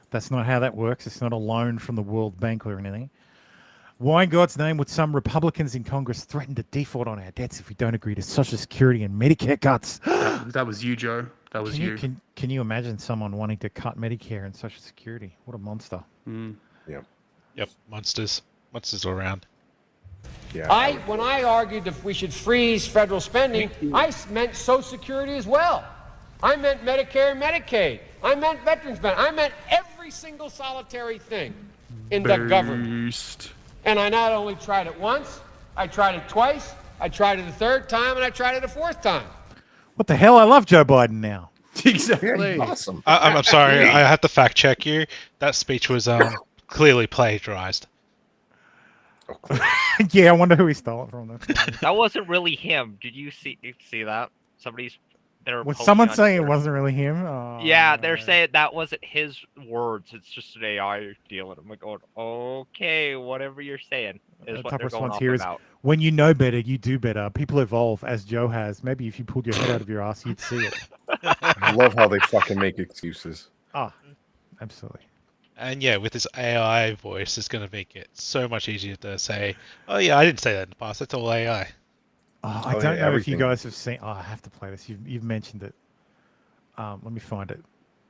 That's not how that works. It's not a loan from the World Bank or anything. Why in God's name would some Republicans in Congress threaten to default on our debts if we don't agree to Social Security and Medicare cuts? That was you, Joe. That was you. Can you imagine someone wanting to cut Medicare and Social Security? What a monster. Yep, monsters all around. Yeah. When I argued that we should freeze federal spending, I meant Social Security as well. I meant Medicare and Medicaid. I meant veterans benefits. I meant every single solitary thing in the government. And I not only tried it once, I tried it twice, I tried it a third time, and I tried it a fourth time. What the hell? I love Joe Biden now. Exactly. Awesome. I'm sorry. I have to fact check you. That speech was clearly plagiarized. Yeah, I wonder who he stole it from. That wasn't really him. Did you see that? Was someone saying it wasn't really him? Yeah, they're saying that wasn't his words. It's just an AI deal. And I'm like, okay, whatever you're saying is what top they're going response off here is, about. when you know better, you do better. People evolve, as Joe has. Maybe if you pulled your head out of your ass, you'd see it. I love how they fucking make excuses. Absolutely. And yeah, with this AI voice, it's going to make it so much easier to say, oh yeah, I didn't say that in the past. That's all AI. I don't know if you guys have seen. I have to play this. You've mentioned it. Let me find it.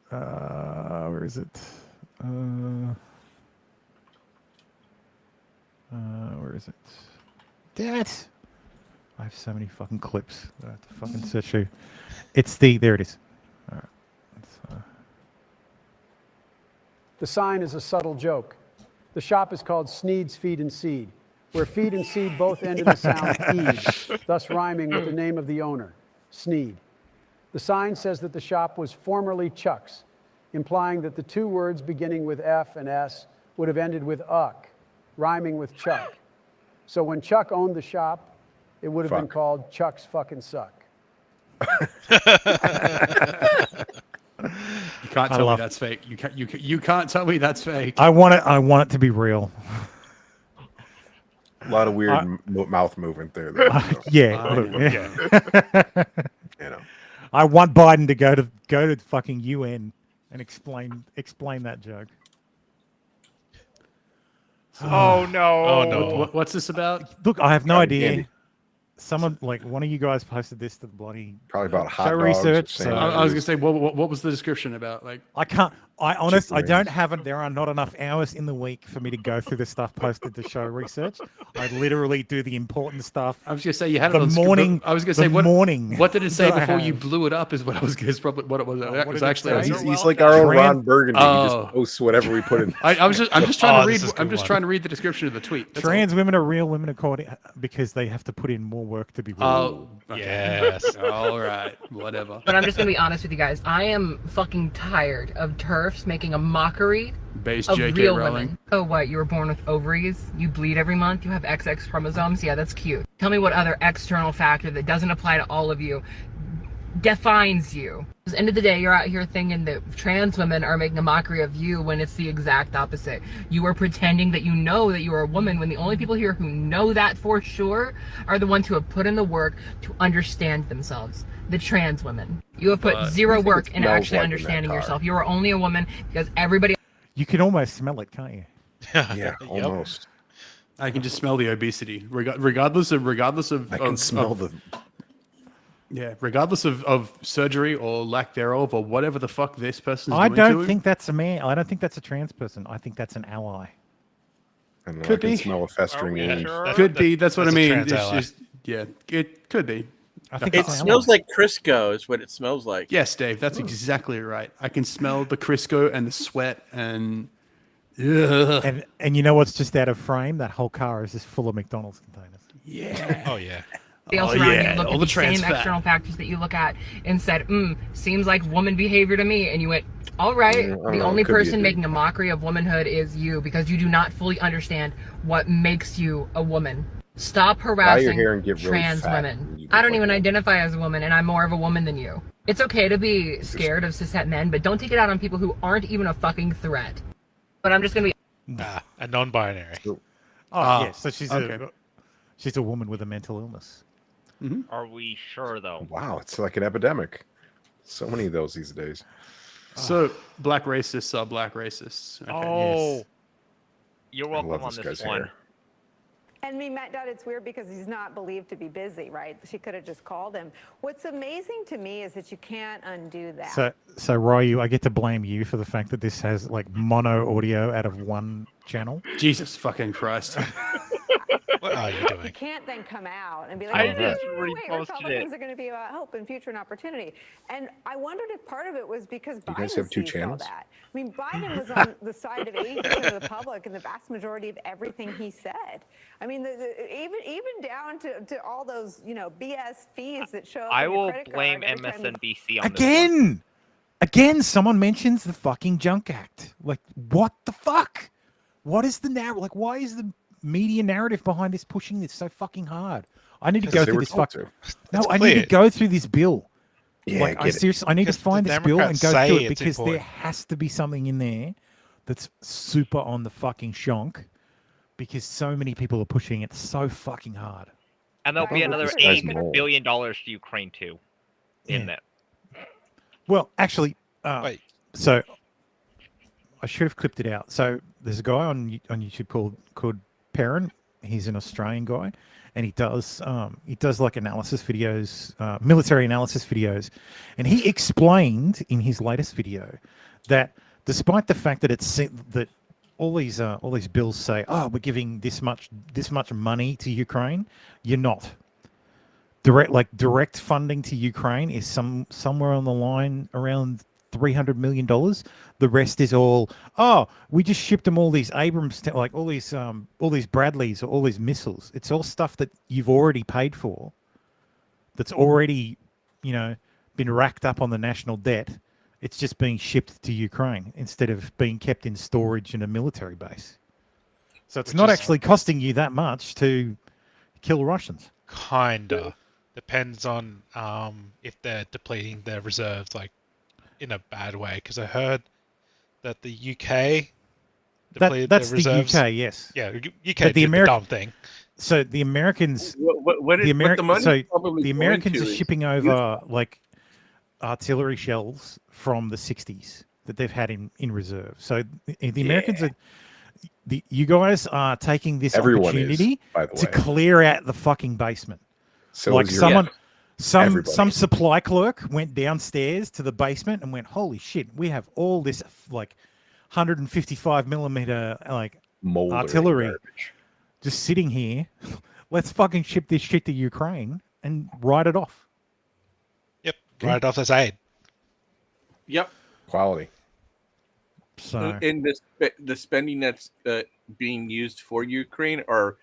Where is it? Where is it? Damn it! I have so many fucking clips that I have to fucking search through. There it is. All right. The sign is a subtle joke. The shop is called Sneed's Feed and Seed, where feed and seed both end in the sound eed, thus rhyming with the name of the owner, Sneed. The sign says that the shop was formerly Chuck's, implying that the 2 words beginning with F and S would have ended with uck, rhyming with Chuck. So when Chuck owned the shop, it would have been called Chuck's Fucking Suck. You can't tell me that's fake. You can't tell me that's fake. I want it to be real. A lot of weird mouth movement there. Yeah. You know. I want Biden to go to fucking UN and explain that joke. Oh no! Oh no! What's this about? Look, I have no idea. Someone one of you guys posted this to the bloody probably about hot show dogs research. I was gonna say, what was the description about? Like, I can't. I don't have it. There are not enough hours in the week for me to go through the stuff posted to show research. I literally do the important stuff. I was going to say you had the it on morning. I was going to say morning. What did it say that I before you have. blew it up? Is what I was. Is probably what it was. It was actually. He's like our own Ron Burgundy. He just posts whatever we put in. I'm just trying to read. I'm just trying to read the description of the tweet. That's Trans women are real women according because they have to put in more work to be real. Oh, okay. Yes. All right. Whatever. But I'm just gonna be honest with you guys. I am fucking tired of TERFs making a mockery Based of J.K. real Rowling. women. Oh, what? You were born with ovaries? You bleed every month? You have XX chromosomes? Yeah, that's cute. Tell me what other external factor that doesn't apply to all of you defines you. At the end of the day, you're out here thinking that trans women are making a mockery of you when it's the exact opposite. You are pretending that you know that you are a woman when the only people here who know that for sure are the ones who have put in the work to understand themselves. The trans women. You have put zero work into actually understanding yourself. You are only a woman because everybody. You can almost smell it, can't you? Yeah, almost. I can just smell the obesity, regardless of. I can smell the. Yeah, regardless of surgery or lack thereof or whatever the fuck this person is I doing to don't him. think that's a man. I don't think that's a trans person. I think that's an ally. I don't know, Could I can be. smell a festering wound. Sure? Could be. That's what I That's a mean. trans It's ally. just, yeah, it could be. I think It it's an smells ally. like Crisco is what it smells like. Yes, Dave, that's exactly right. I can smell the Crisco and the sweat and. Ugh. And you know what's just out of frame? That whole car is just full of McDonald's containers. Yeah. Oh yeah. else Oh, around yeah, you look all at the the trans same fat. external factors that you look at and said, seems like woman behavior to me. And you went, all right, I don't the know, only it could be a person dude. making a mockery of womanhood is you because you do not fully understand what makes you a woman. Stop Dye your harassing hair and get really trans fat women. when you I look don't like even that. identify as a woman, and I'm more of a woman than you. It's okay to be scared of cishet men, but don't take it out on people who aren't even a fucking threat. But I'm just gonna be. A non-binary. Oh, yeah. So she's a woman with a mental illness. Are we sure though? Wow, it's like an epidemic. So many of those these days. So black racists are black racists. Okay. Oh, you're I welcome love on this this guy's one. hair. And me, Matt Dodd, it's weird because he's not believed to be busy, right? She could have just called him. What's amazing to me is that you can't undo that. So Ryu, I get to blame you for the fact that this has like mono audio out of one channel. Jesus fucking Christ. What are you You doing? can't then come out and be I like, just wait, reposted Republicans it. are going to be about hope and future and opportunity. And I wondered if part of it was because You guys Biden have two seized all channels? that. I mean, Biden was on the side of 80% of the public in the vast majority of everything he said. I mean, even down to all those, BS fees that show up I on your will credit blame card every time you- MSNBC on this one. Again, someone mentions the fucking Junk Act. Like, what the fuck? What is the narrative? Like, why is the media narrative behind this pushing this so fucking hard? I need to go Because they through were this told fuck. to. No, It's I need to clear. go through this bill. Yeah, like, I get it. seriously, I need to Because find the this bill and Democrats go say through it it's because there important. has to be something in there that's super on the fucking shonk because so many people are pushing it so fucking hard. And there'll be Right. another This guy's $8 mold. billion to Ukraine too. In Yeah. that. Well, actually, Wait. so I should have clipped it out. So there's a guy on YouTube called Perrin. He's an Australian guy, and he does like analysis videos, military analysis videos, and he explained in his latest video that despite the fact that that all these bills say, oh, we're giving this much money to Ukraine, you're not. Direct funding to Ukraine is somewhere on the line around $300 million. The rest is all, we just shipped them all these Abrams, all these Bradleys or all these missiles. It's all stuff that you've already paid for. That's already, been racked up on the national debt. It's just being shipped to Ukraine instead of being kept in storage in a military base. So it's not actually costing you that much to kill Russians. Kinda. Depends on if they're depleting their reserves, like in a bad way. Because I heard that the UK depleted That's their reserves. the UK, yes. Yeah, UK But did the dumb thing. So the Americans, What the money Americans are shipping over like artillery shells from the 60s that they've had in reserve. So the Americans are. You guys are taking this Everyone opportunity is, by the to way. clear out the fucking basement. So like is your- someone, Some supply clerk went downstairs to the basement and went, "Holy shit, we have all this like 155 millimeter like Moldering artillery garbage. just sitting here. Let's fucking ship this shit to Ukraine and write it off." Yep, write it off as aid. Yep. Quality. So, and the spending that's being used for Ukraine are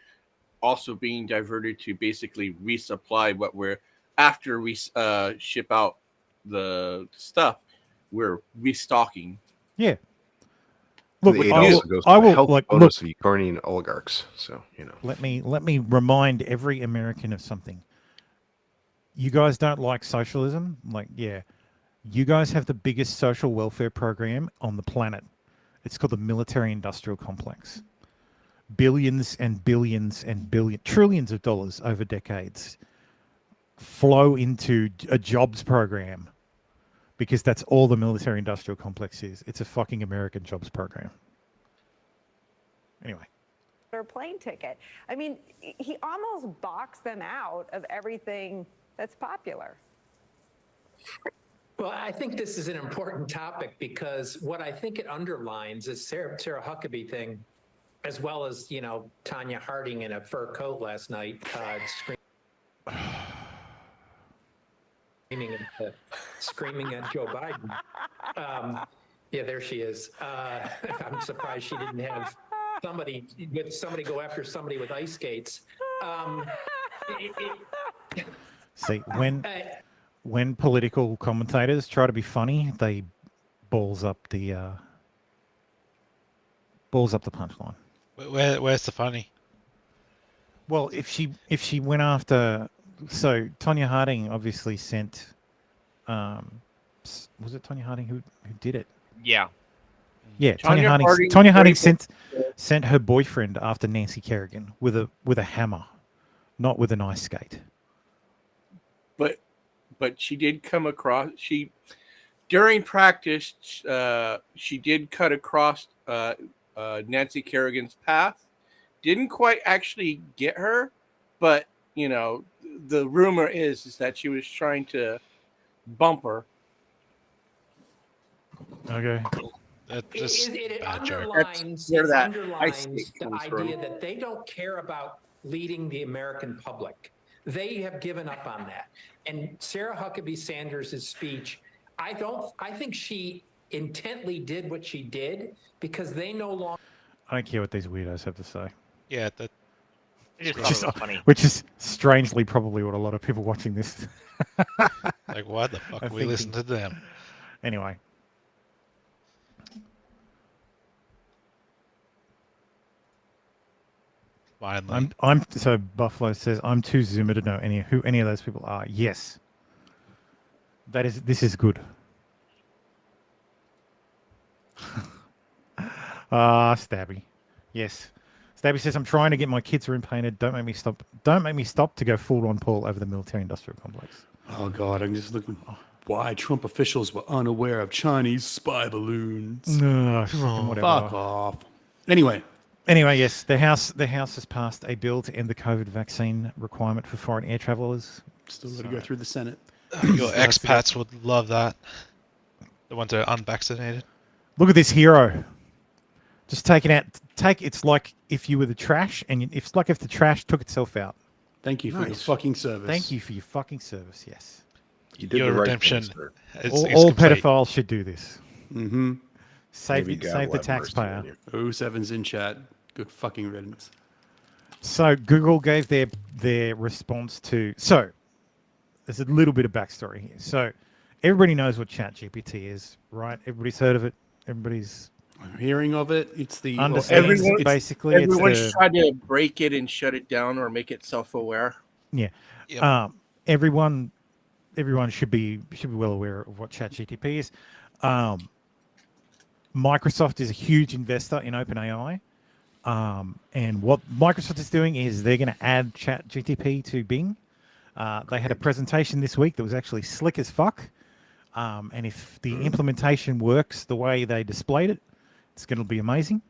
also being diverted to basically resupply what we're after we ship out the stuff, we're restocking. Yeah. Look, The aid I also will, goes I to will help like bonus look. of Ukrainian oligarchs. So Let me remind every American of something. You guys don't like socialism? Like, yeah. You guys have the biggest social welfare program on the planet. It's called the military-industrial complex. Billions and billions and trillions of dollars over decades flow into a jobs program because that's all the military-industrial complex is. It's a fucking American jobs program. Anyway. Their plane ticket. I mean, he almost boxed them out of everything that's popular. Well, I think this is an important topic because what I think it underlines is Sarah Huckabee thing, as well as, Tanya Harding in a fur coat last night screaming at Joe Biden. Yeah, there she is. I'm surprised she didn't have somebody go after somebody with ice skates. See, when political commentators try to be funny, they balls up the punchline. Where's the funny? Well, if she went after, so Tanya Harding obviously sent, was it Tanya Harding who did it? Yeah. Yeah, Tanya Harding sent her boyfriend after Nancy Kerrigan with a hammer, not with an ice skate. But she did come across. During practice, she did cut across Nancy Kerrigan's path. Didn't quite actually get her, but the rumor is that she was trying to bump her. Okay. It underlines the idea that they don't care about leading the American public. They have given up on that. And Sarah Huckabee Sanders' speech, I think she intently did what she did because they no longer. I don't care what these weirdos have to say. Yeah, which is strangely probably what a lot of people watching this. Like, why the fuck we listen to them? Anyway. Finally. So Buffalo says I'm too zoomer to know who any of those people are. Yes. This is good. Stabby. Yes. Stabby says I'm trying to get my kids room painted. Don't make me stop to go full Ron Paul over the military industrial complex. Oh God, I'm just looking why Trump officials were unaware of Chinese spy balloons. No, whatever. Fuck off. Anyway, yes, the House has passed a bill to end the COVID vaccine requirement for foreign air travelers. Still got to go through the Senate. Your expats would love that. The ones that are unvaccinated. Look at this hero. Just it's like if you were the trash, and it's like if the trash took itself out. Thank you for your fucking service. Thank you for your fucking service. Yes. You did your the right redemption. thing, all pedophiles should do this. Mm-hmm. Save the taxpayer. 07's in chat. Good fucking riddance. So Google gave their response to. So there's a little bit of backstory here. So everybody knows what ChatGPT is, right? Everybody's heard of it. Everybody's hearing of it. It's the basically. Everyone's tried to break it and shut it down or make it self-aware. Yeah. Yep. Everyone should be well aware of what ChatGPT is. Microsoft is a huge investor in OpenAI. And what Microsoft is doing is they're going to add ChatGPT to Bing. They had a presentation this week that was actually slick as fuck. And if the implementation works the way they displayed it, it's going to be amazing.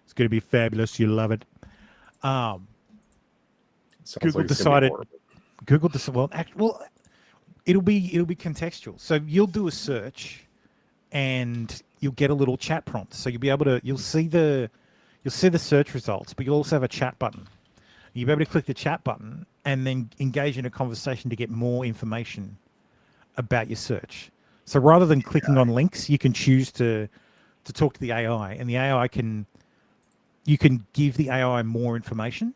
It's going to be fabulous. You'll love it. Google decided. it'll be contextual. So you'll do a search, and you'll get a little chat prompt. So you'll see the search results, but you'll also have a chat button. You'll be able to click the chat button and then engage in a conversation to get more information about your search. So rather than clicking on links, you can choose to talk to the AI, and the AI you can give the AI more information,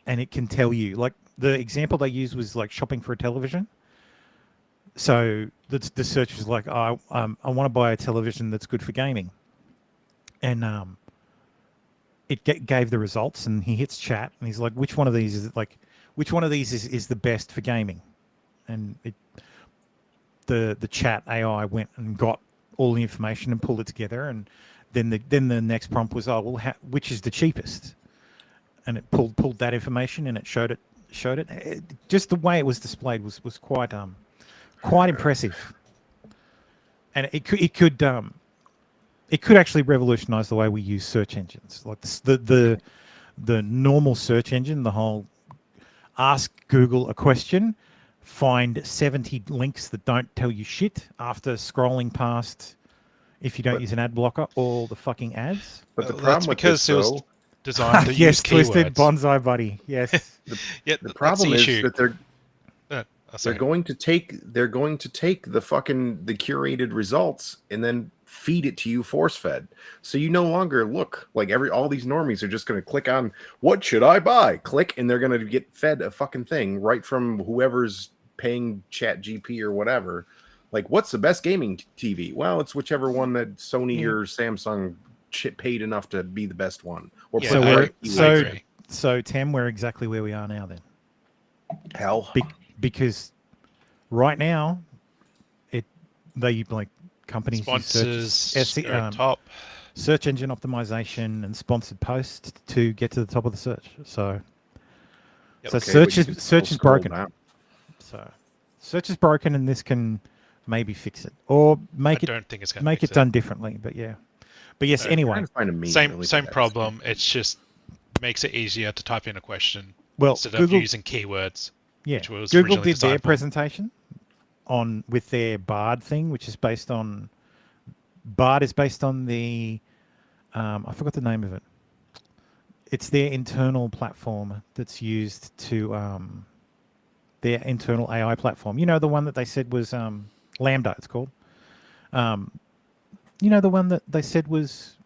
and it can tell you. Like the example they used was like shopping for a television. So the search was like, I want to buy a television that's good for gaming, and it gave the results, and he hits chat, and he's like, which one of these is the best for gaming? And the chat AI went and got all the information and pulled it together, and then the next prompt was, which is the cheapest? And it pulled that information, and it showed it. Just the way it was displayed was quite impressive, and it could actually revolutionize the way we use search engines. Like the normal search engine, the whole ask Google a question, find 70 links that don't tell you shit after scrolling past, if you don't use an ad blocker, all the fucking ads. But the problem with because this, it was designed to yes, use Twisted keywords. Bonsai Buddy. Yes. The problem is that they're sorry. going to take the curated results and then feed it to you force fed. So you no longer look like all these normies are just going to click on what should I buy? Click, and they're going to get fed a fucking thing right from whoever's paying Chat GP or whatever. Like, what's the best gaming TV? Well, it's whichever one that Sony or Samsung paid enough to be the best one. Or so Tim, we're exactly where we are now then. Hell. Because right now, they like companies sponsors use top search engine optimization and sponsored posts to get to the top of the search. So, search is broken. So, search is broken, and this can maybe fix it or make it done differently. But yeah, yes. Anyway, same problem. It's just makes it easier to type in a question instead Google, of using keywords. Yeah, which was Google did their presentation with their Bard thing, which is based on Bard is based on the I forgot the name of it. It's their internal platform that's used to their internal AI platform. You know, the one that they said was Lambda. It's called. You know, the one that they said was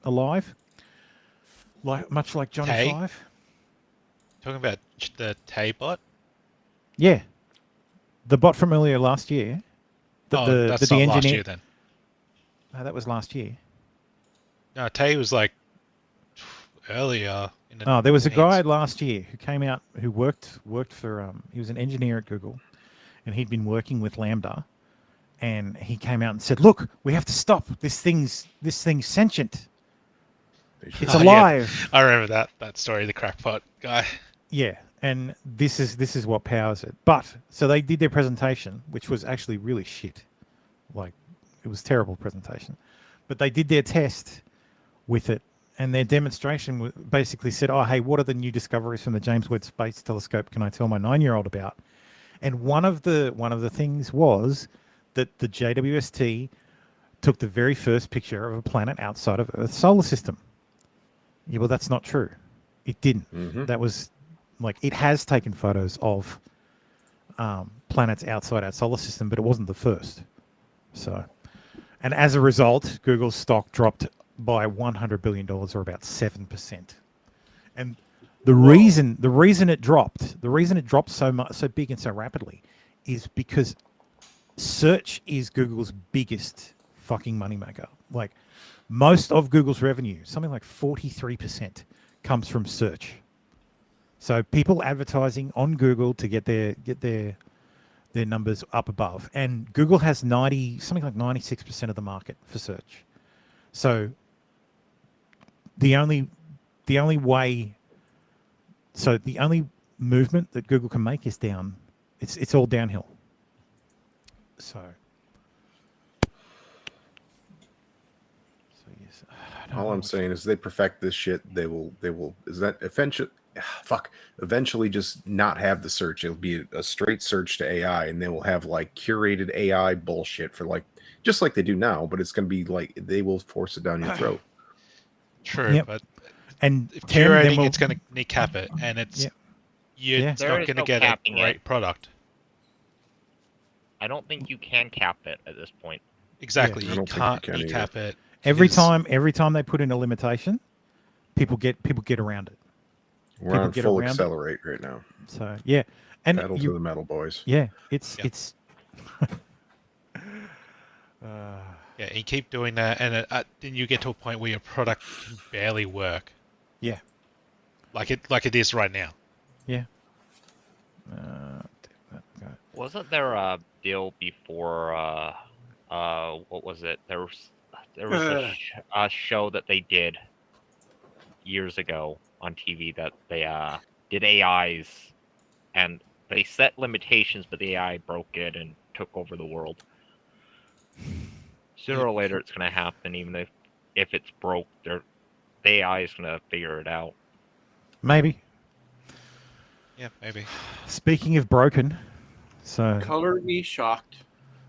alive, much like Johnny Five. Talking about the Tay bot. Yeah, the bot from earlier last year. That's not last year then. Oh, that was last year. No, Tay was like earlier. There was a guy last year who came out who worked for he was an engineer at Google, and he'd been working with Lambda, and he came out and said, "Look, we have to stop this thing's sentient. It's alive." Yeah. I remember that story, the crackpot guy. Yeah, and this is what powers it. But so they did their presentation, which was actually really shit. Like, it was a terrible presentation. But they did their test with it, and their demonstration basically said, "Oh, hey, what are the new discoveries from the James Webb Space Telescope? Can I tell my 9-year-old about?" And one of the things was that the JWST took the very first picture of a planet outside of Earth's solar system. Yeah, well, that's not true. It didn't. Mm-hmm. That was it has taken photos of planets outside our solar system, but it wasn't the first. So, and as a result, Google's stock dropped by $100 billion, or about 7%. And the reason it dropped so big and so rapidly, is because search is Google's biggest fucking moneymaker. Like, most of Google's revenue, something like 43%, comes from search. So people advertising on Google to get their numbers up above, and Google has something like 96% of the market for search. So the only movement that Google can make is down. It's all downhill. So yes. All I'm saying is they perfect this shit. They will. Is that eventually just not have the search. It'll be a straight search to AI, and then we'll have like curated AI bullshit for like just like they do now, but it's going to be like they will force it down your throat. True, but and if Tim, then curating, we'll- it's going to kneecap it, and it's you're Yeah. not There is going to no get a capping great it. product. I don't think you can cap it at this point. Exactly, I you don't think can't you can kneecap it. Every because- time they put in a limitation, people get around it. We're People on get full around it. accelerate right now. So yeah, and Pedal to the metal, boys. Yeah, it's Yeah, and you keep doing that, and then you get to a point where your product can barely work. Yeah. Like it is right now. Yeah. Wasn't there a deal before? What was it? There was a show that they did years ago on TV that they did AIs, and they set limitations, but the AI broke it and took over the world. Sooner or later, it's going to happen. Even if it's broke, the AI is going to figure it out. maybe. Yeah, maybe. Speaking of broken, so Color me shocked.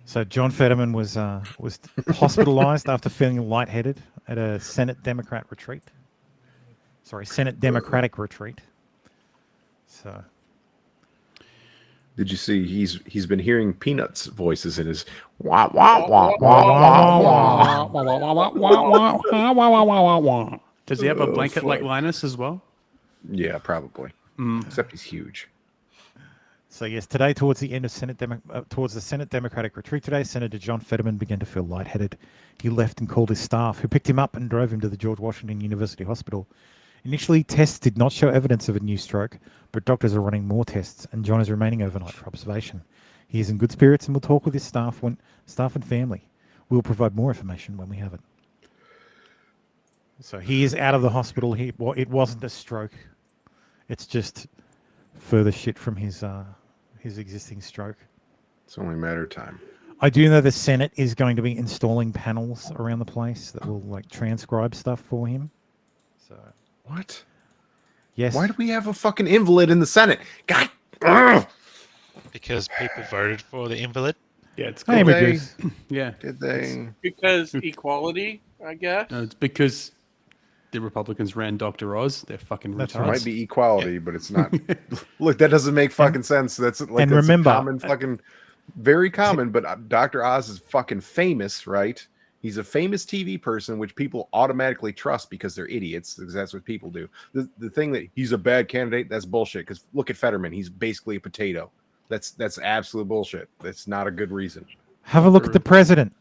So John Fetterman was hospitalized after feeling lightheaded at a Senate Democrat retreat. Sorry, Senate Democratic retreat. So Did you see he's been hearing Peanuts voices in his wah wah wah wah wah wah. Does he have a blanket like Linus as well? Yeah, probably. Except he's huge. So yes, today towards the end of towards the Senate Democratic retreat today, Senator John Fetterman began to feel lightheaded. He left and called his staff, who picked him up and drove him to the George Washington University Hospital. Initially, tests did not show evidence of a new stroke, but doctors are running more tests, and John is remaining overnight for observation. He is in good spirits and will talk with his staff and family. We will provide more information when we have it. So he is out of the hospital. It wasn't a stroke. It's just further shit from his existing stroke. It's only a matter of time. I do know the Senate is going to be installing panels around the place that will like transcribe stuff for him. So what? Yes. Why do we have a fucking invalid in the Senate? God. Ugh. Because people voted for the invalid. Yeah, it's Hey, cool. Magus. Yeah. Did they? Because equality, I guess. No, it's because the Republicans ran Dr. Oz. They're fucking That's retards. right. Might be equality, but it's not. Look, that doesn't make fucking sense. That's like and that's remember- a common fucking, very common. But Dr. Oz is fucking famous, right? He's a famous TV person, which people automatically trust because they're idiots. Because that's what people do. The thing that he's a bad candidate, that's bullshit. Because look at Fetterman, he's basically a potato. That's absolute bullshit. That's not a good reason. Have a look at the president.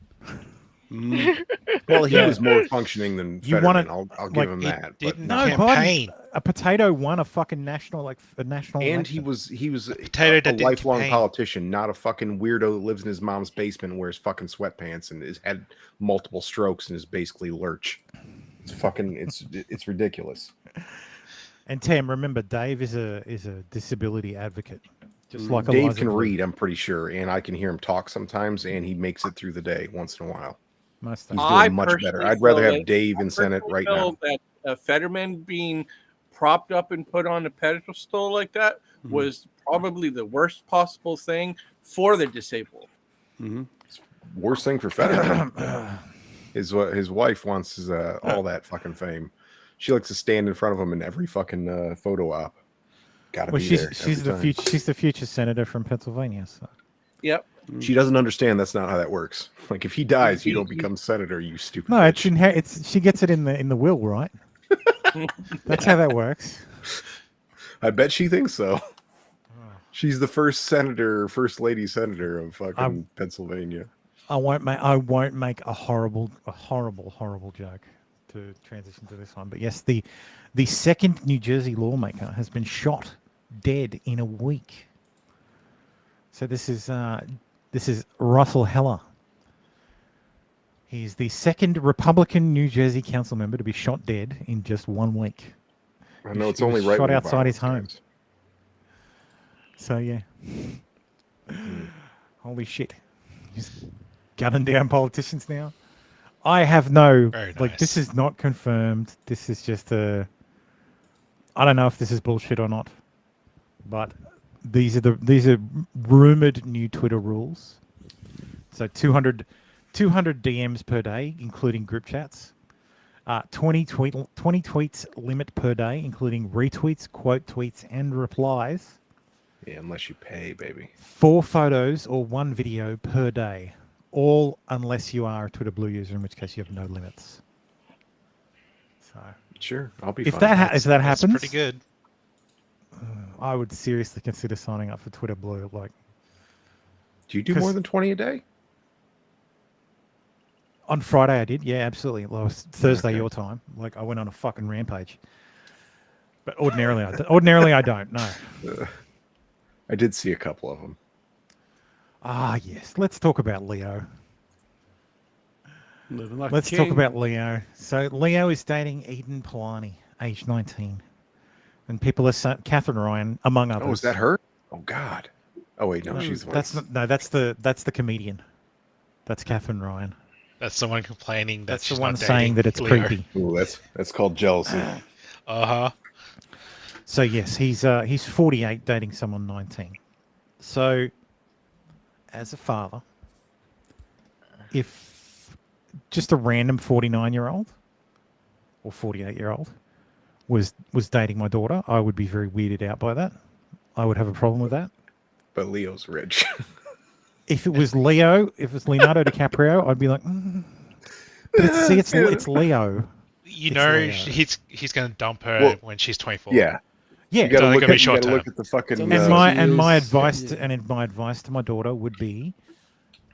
Well, he was more functioning than You Fetterman. want I'll give him that. But didn't No, campaign. Biden, a potato won a fucking national and election. he was potato a that didn't lifelong campaign. politician, not a fucking weirdo that lives in his mom's basement and wears fucking sweatpants and has had multiple strokes and is basically lurch. It's fucking it's ridiculous. And Tam, remember, Dave is a disability advocate, just like Dave Eliza can Blue. read, I'm pretty sure, and I can hear him talk sometimes, and he makes it through the day once in a while. Most He's times. doing much better. I'd rather have Dave in Senate right now. That Fetterman being propped up and put on a pedestal like that was probably the worst possible thing for the disabled. Worst thing for Fetterman. His wife wants all that fucking fame. She likes to stand in front of him in every fucking photo op. Gotta Well, be she's there. she's every the time. future. She's the future senator from Pennsylvania. So. Yep. She doesn't understand that's not how that works. Like if he dies, you don't become senator. You stupid. No, bitch. it's she gets it in the will, right? That's how that works. I bet she thinks so. She's the first lady senator of fucking Pennsylvania. I won't make a horrible joke to transition to this one. But yes, the second New Jersey lawmaker has been shot dead in a week. So this is Russell Heller. He's the second Republican New Jersey council member to be shot dead in just 1 week. I know it's He was only right. shot outside his home. So yeah, holy shit, he's gunning down politicians now. I have no Very like. This nice. is not confirmed. This is just a. I don't know if this is bullshit or not, but these are rumored new Twitter rules. So 200 DMs per day, including group chats. 20 tweets limit per day, including retweets, quote tweets, and replies. Yeah, unless you pay, baby. 4 photos or 1 video per day. All unless you are a Twitter Blue user, in which case you have no limits. So sure, I'll be. If fine. that happens, pretty good. I would seriously consider signing up for Twitter Blue. Like, do you do more than 20 a day? On Friday I did, yeah, absolutely. Well, it was Thursday your time. Like I went on a fucking rampage. But ordinarily I don't. No. I did see a couple of them. Ah, yes. Let's talk about Leo. Living like Let's a talk king. about Leo. So Leo is dating Eden Polani, age 19. And people are saying Catherine Ryan, among others. Oh, is that her? Oh God. Oh wait, no, she's the one. That's the comedian. That's Catherine Ryan. That's the one complaining that That's she's the one not saying dating that it's Leo. creepy. Ooh, that's called jealousy. So yes, he's 48 dating someone 19. So as a father, if just a random 49-year-old or 48-year-old was dating my daughter, I would be very weirded out by that. I would have a problem with that. But Leo's rich. If it was Leo, if it's Leonardo DiCaprio, I'd be like, But it's Leo. You It's know, Leo. he's going to dump her when she's 24. Yeah. Yeah, You gotta, So look, gonna be at, you short gotta look term. at the fucking. And my advice to my daughter would be,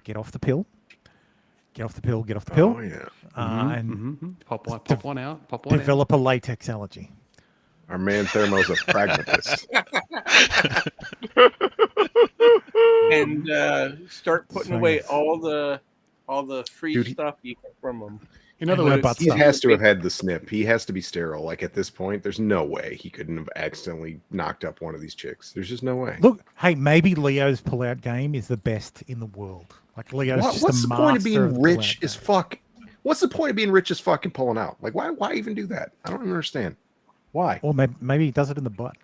get off the pill. Get off the pill. Get off the pill. Oh yeah. And Pop one out. develop a latex allergy. Our man Thermo's a pragmatist. And start putting So, away yes. all the free Dude, stuff you get from them. In other words, he has to have had the snip. He has to be sterile. Like at this point, there's no way he couldn't have accidentally knocked up one of these chicks. There's just no way. Look, hey, maybe Leo's pull-out game is the best in the world. Like Leo's just What's a the point of master being the rich pull-out as fuck? What's the point of being rich as fuck and pulling out? Like, why even do that? I don't even understand. Why? Or maybe he does it in the butt.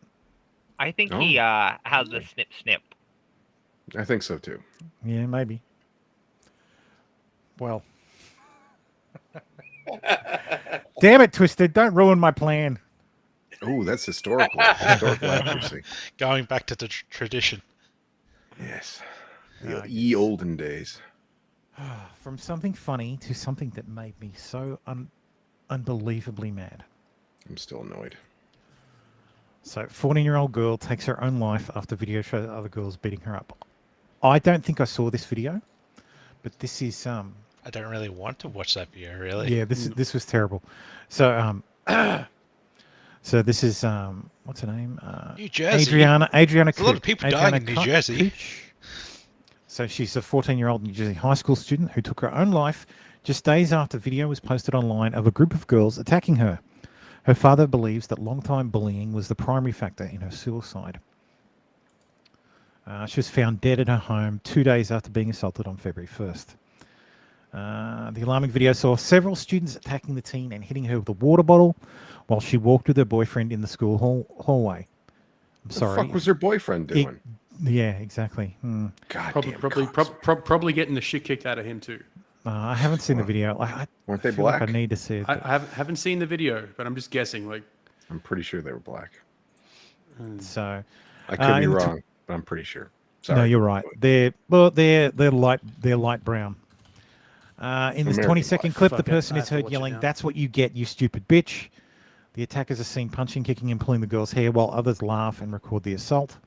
I think Oh. he has the snip. I think so too. Yeah, maybe. Well. Damn it, Twisted. Don't ruin my plan. Oh, that's historical accuracy. Going back to the tradition. Yes. The olden days. From something funny to something that made me so unbelievably mad. I'm still annoyed. So, 14-year-old girl takes her own life after video shows other girls beating her up. I don't think I saw this video, but this is I don't really want to watch that video, really. yeah, this was terrible. So so this is what's her name? New Jersey. Adriana There's a lot of people dying in New Cooch. Jersey. So she's a 14-year-old New Jersey high school student who took her own life just days after video was posted online of a group of girls attacking her. Her father believes that long-time bullying was the primary factor in her suicide. She was found dead at her home 2 days after being assaulted on February 1st. The alarming video saw several students attacking the teen and hitting her with a water bottle while she walked with her boyfriend in the school hallway. I'm sorry. What the fuck was her boyfriend doing? Yeah, exactly. God Probably getting the shit kicked out of him too. I haven't seen the video. Weren't they feel like black? I need to see it. I haven't seen the video, but I'm just guessing. Like, I'm pretty sure they were black. So I could be in the wrong, but I'm pretty sure. Sorry. No, you're right. They're light brown. In this American 20-second life. clip, the Fuck it, person I is have to heard watch it yelling, now. "That's what you get, you stupid bitch." The attackers are seen punching, kicking, and pulling the girl's hair while others laugh and record the assault.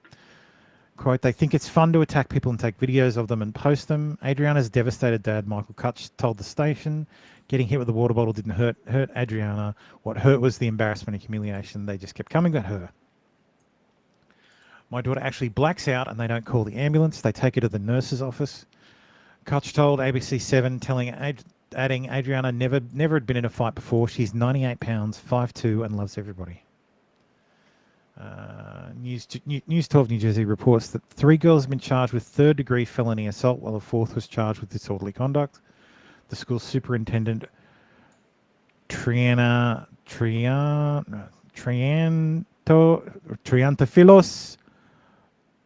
Quote, "They think it's fun to attack people and take videos of them and post them." Adriana's devastated dad, Michael Kutch, told the station, "Getting hit with a water bottle didn't hurt Adriana. What hurt was the embarrassment and humiliation. They just kept coming at her. My daughter actually blacks out and they don't call the ambulance. They take her to the nurse's office." Kutch told ABC7, adding Adriana never had been in a fight before. She's 98 pounds, 5'2", and loves everybody. News 12 New Jersey reports that 3 girls have been charged with third-degree felony assault, while a 4th was charged with disorderly conduct. The school superintendent, Trianto, Triantophilos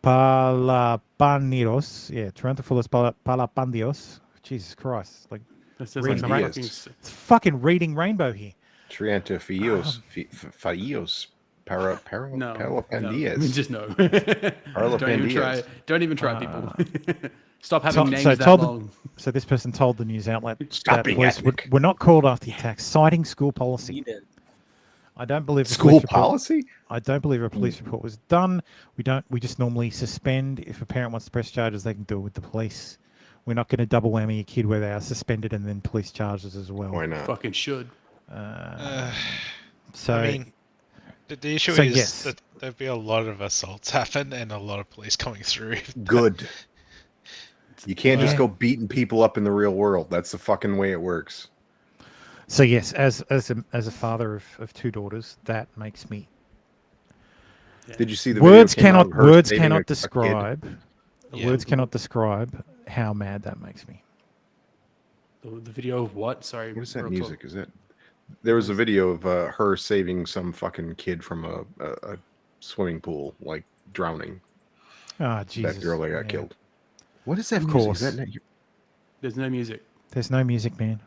palapaniros. Yeah, Triantophilos palapandios. Jesus Christ. Like, That sounds like some fucking... it's fucking reading rainbow here. Triantophilos. Parapandias. Just no. Parapandias. Don't even try, people. Stop having names that long. So this person told the news outlet Stop that being police ethnic. were not called after the attack, citing school policy. I don't believe School policy. I don't believe a police report was done. We just normally suspend. If a parent wants to press charges, they can do it with the police. We're not going to double whammy a kid where they are suspended and then police charges as well. Why not? Fucking should. So I mean, the issue is that there'd be a lot of assaults happen and a lot of police coming through. Good. You can't just go beating people up in the real world. That's the fucking way it works. So yes, as a father of two daughters, that makes me. Did you see the words video cannot a describe. kid? Words cannot describe how mad that makes me. The video of what? Sorry. What is that music? Is that? There was a video of her saving some fucking kid from a swimming pool, like drowning. Ah, Jesus. That girl that got killed. What is that? Of music? course. Is that There's no music. There's no music, man.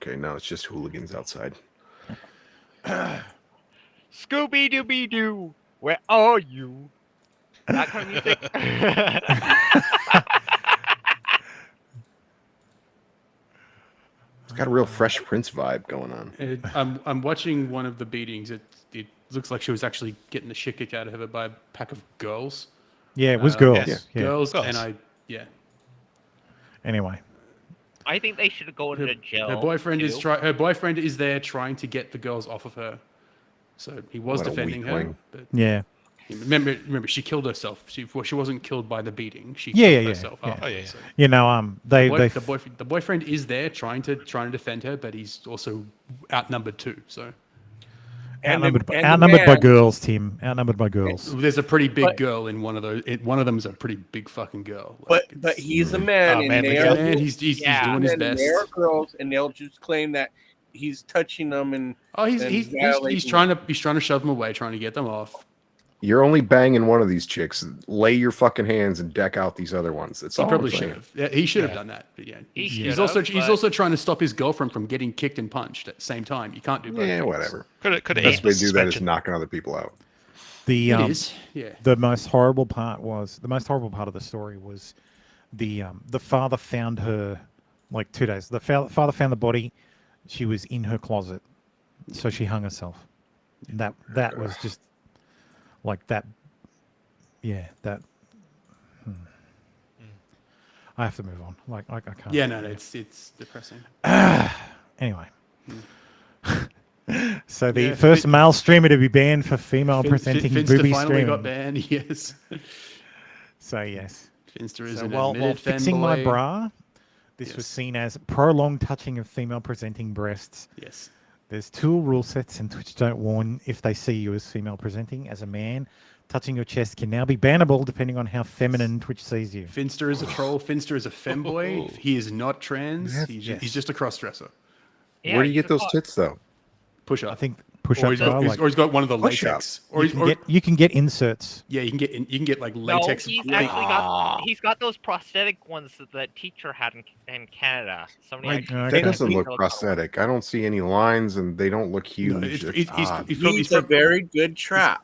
Okay, now it's just hooligans outside. Scooby Dooby Doo, where are you? That kind of music. It's got a real Fresh Prince vibe going on. I'm watching one of the beatings. It looks like she was actually getting the shit kicked out of her by a pack of girls. Yeah, it was girls. Yes, Yeah. girls, and Anyway. I think they should go into jail. Her boyfriend too. her boyfriend is there trying to get the girls off of her. So he was What a defending her. weakling. But Yeah. remember, she killed herself. She wasn't killed by the beating. She Yeah, killed yeah, herself. yeah. after. Oh, yeah. So You know, the boyfriend is there trying to defend her, but he's also outnumbered too. So Outnumbered by girls, Tim. Outnumbered by girls. there's a pretty big girl in one of those. One of them is a pretty big fucking girl. But he's a man, and he's doing his best. They're girls, and they'll just claim that he's touching them and he's trying to shove them away, trying to get them off. You're only banging one of these chicks. Lay your fucking hands and deck out these other ones. That's all. He probably I'm saying. should have. Yeah, he should have done that. But yeah, he's also trying to stop his girlfriend from getting kicked and punched at the same time. You can't do both. Yeah, things. whatever. Could The best way to do that is knocking other people out. The most horrible part of the story was the father found her like 2 days. The father found the body. She was in her closet, so she hung herself. And that was just like that. Yeah, that. I have to move on. Like I can't. Yeah, no, it's depressing. Anyway. So the first male streamer to be banned for female presenting Finster booby finally streaming. got banned. Yes. So yes. Finster is So an while admitted fixing my fanboy. bra, this was seen as prolonged touching of female presenting breasts. Yes. There's 2 rule sets, and Twitch don't warn if they see you as female presenting. As a man, touching your chest can now be bannable depending on how feminine Twitch sees you. Finster is a troll. Finster is a femboy. He is not trans. He's just a cross-dresser. Yeah, where do you get those tits though? Push up. I think push-up. Or he's got one of the Push-up. latex. Or You can get inserts. Yeah, you can get like latex. No, he's got those prosthetic ones that teacher had in Canada. Somebody That doesn't look prosthetic. I don't see any lines, and they don't look huge. He's a very good trap.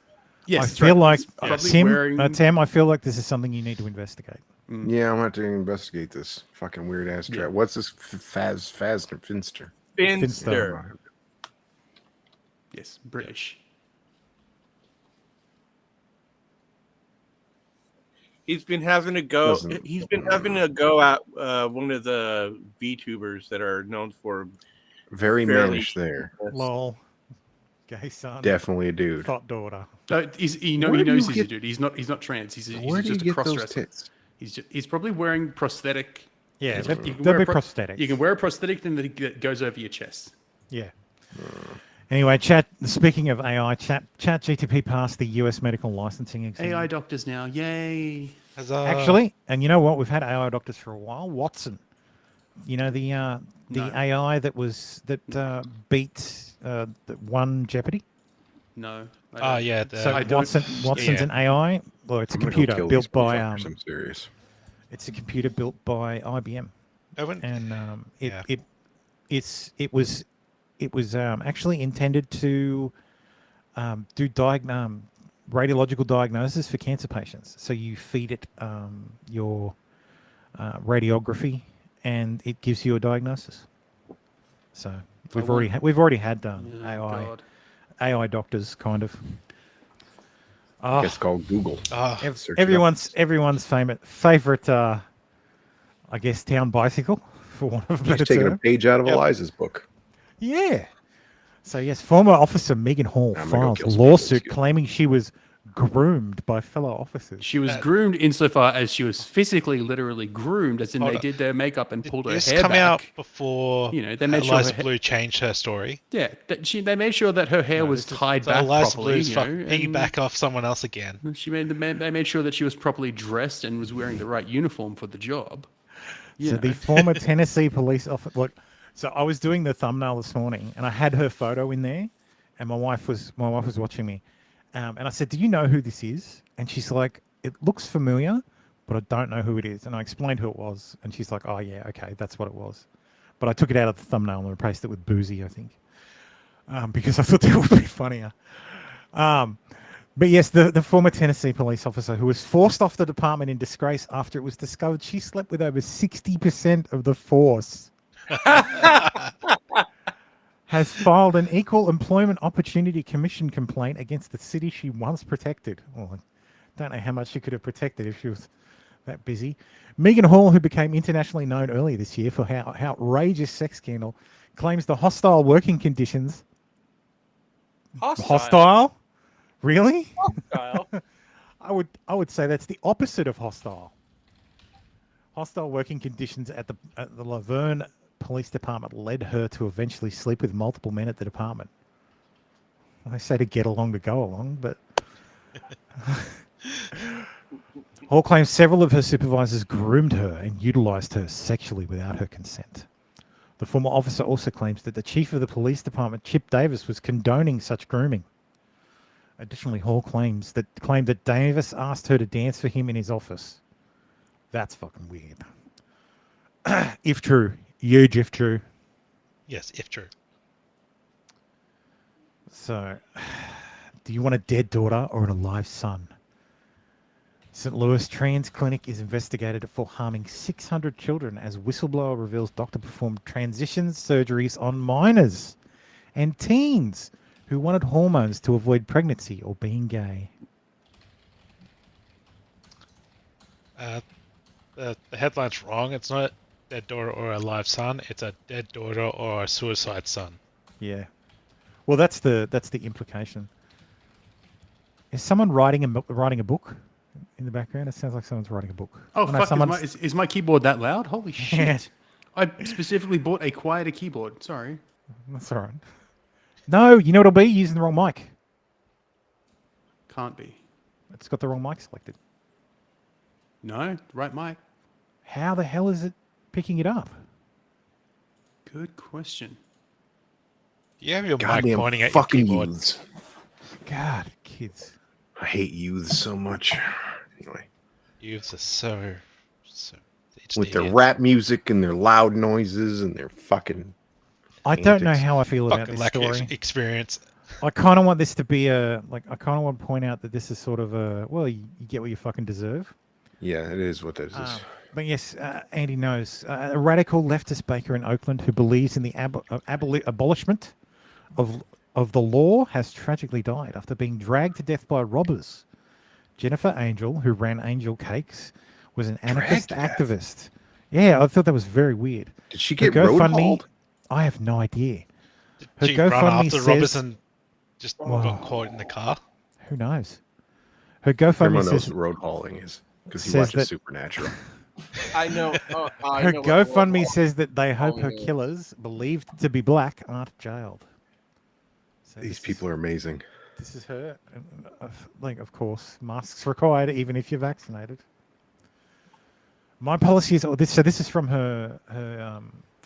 I feel like Tim, I feel like this is something you need to investigate. Yeah, I'm gonna have to investigate this fucking weird ass trap. What's this Finster? Finster. Yes, British. He's been having a go. He's been having a go at one of the VTubers that are known for very mannish there. Lol. Gay son. Definitely a dude. Thought daughter. He knows he's a dude. He's not trans. He's Where do you just a get those cross-dresser. tits? He's probably wearing prosthetic. Yeah, you can they'll wear be a prosthetics. You can wear a prosthetic thing that goes over your chest. Yeah. Anyway, speaking of AI, Chat GTP passed the US medical licensing exam. AI doctors now, yay! Actually, and you know what? We've had AI doctors for a while. Watson, you know the AI that beat that won Jeopardy. No. Yeah. So Watson's an AI. Well, it's a computer built by. I'm serious. It's a computer built by IBM, and it was actually intended to do radiological diagnosis for cancer patients. So you feed it your radiography, and it gives you a diagnosis. So we've already had AI doctors kind of. I guess it's called Google. Everyone's favorite, I guess, town bicycle, for one of a better Just taking term. a page out of Eliza's book. Yeah. So yes, former officer Megan Hall files a lawsuit claiming she was groomed by fellow officers. She was groomed insofar as she was physically, literally groomed, as in they did their makeup and pulled her hair back. This come out before they made Eliza sure Blue changed her story. Yeah, they made sure that her hair was tied back Eliza properly. Blue's piggyback off someone else again. They made sure that she was properly dressed and was wearing the right uniform for the job. So the former Tennessee police officer. Look, so I was doing the thumbnail this morning, and I had her photo in there, and my wife was watching me, and I said, "Do you know who this is?" And she's like, "It looks familiar, but I don't know who it is." And I explained who it was, and she's like, "Oh yeah, okay, that's what it was." But I took it out of the thumbnail and replaced it with Boozy, I think, because I thought that would be funnier. But yes, the former Tennessee police officer who was forced off the department in disgrace after it was discovered she slept with over 60% of the force has filed an Equal Employment Opportunity Commission complaint against the city she once protected. Well, I don't know how much she could have protected if she was that busy. Megan Hall, who became internationally known earlier this year for her outrageous sex scandal, claims the hostile working conditions... Hostile? Really? Hostile. I would say that's the opposite of hostile. Hostile working conditions at the Laverne Police Department led her to eventually sleep with multiple men at the department. I say to get along to go along, but Hall claims several of her supervisors groomed her and utilized her sexually without her consent. The former officer also claims that the chief of the police department, Chip Davis, was condoning such grooming. Additionally, Hall claimed that Davis asked her to dance for him in his office. That's fucking weird. If true. Huge if true. Yes, if true. So, do you want a dead daughter or an alive son? St. Louis Trans Clinic is investigated for harming 600 children as whistleblower reveals doctor performed transition surgeries on minors and teens who wanted hormones to avoid pregnancy or being gay. The headline's wrong. It's not a dead daughter or a live son. It's a dead daughter or a suicide son. Yeah. Well, that's the implication. Is someone writing a book in the background? It sounds like someone's writing a book. Oh, fuck, is my keyboard that loud? Holy shit. I specifically bought a quieter keyboard. Sorry. That's all right. No, you know what it'll be? Using the wrong mic. Can't be. It's got the wrong mic selected. No, right mic. How the hell is it picking it up? Good question. You have your Goddamn mic pointing at fucking your keyboard. youths. God, kids. I hate youths so much. Anyway. Youths are so With their rap music and their loud noises and their fucking I don't know how I feel about fucking this lack story. of experience. I kind of want this to be I kind of want to point out that this is sort of you get what you fucking deserve. Yeah, it is what this is. But yes, Andy knows. A radical leftist baker in Oakland who believes in the abolishment of the law has tragically died after being dragged to death by robbers. Jennifer Angel, who ran Angel Cakes, was an anarchist activist. Yeah, I thought that was very weird. Did she get road-hauled? I have no idea. Her Did she run GoFundMe after says, robbers and just got caught in the car? Who knows? Her GoFundMe Everyone knows says what road hauling is because he says watches that- Supernatural. I know. I her know what GoFundMe road says that they hope her is. killers, believed to be black, aren't jailed. So These people are amazing. This is her. Of course, masks required even if you're vaccinated. My policy is this is from her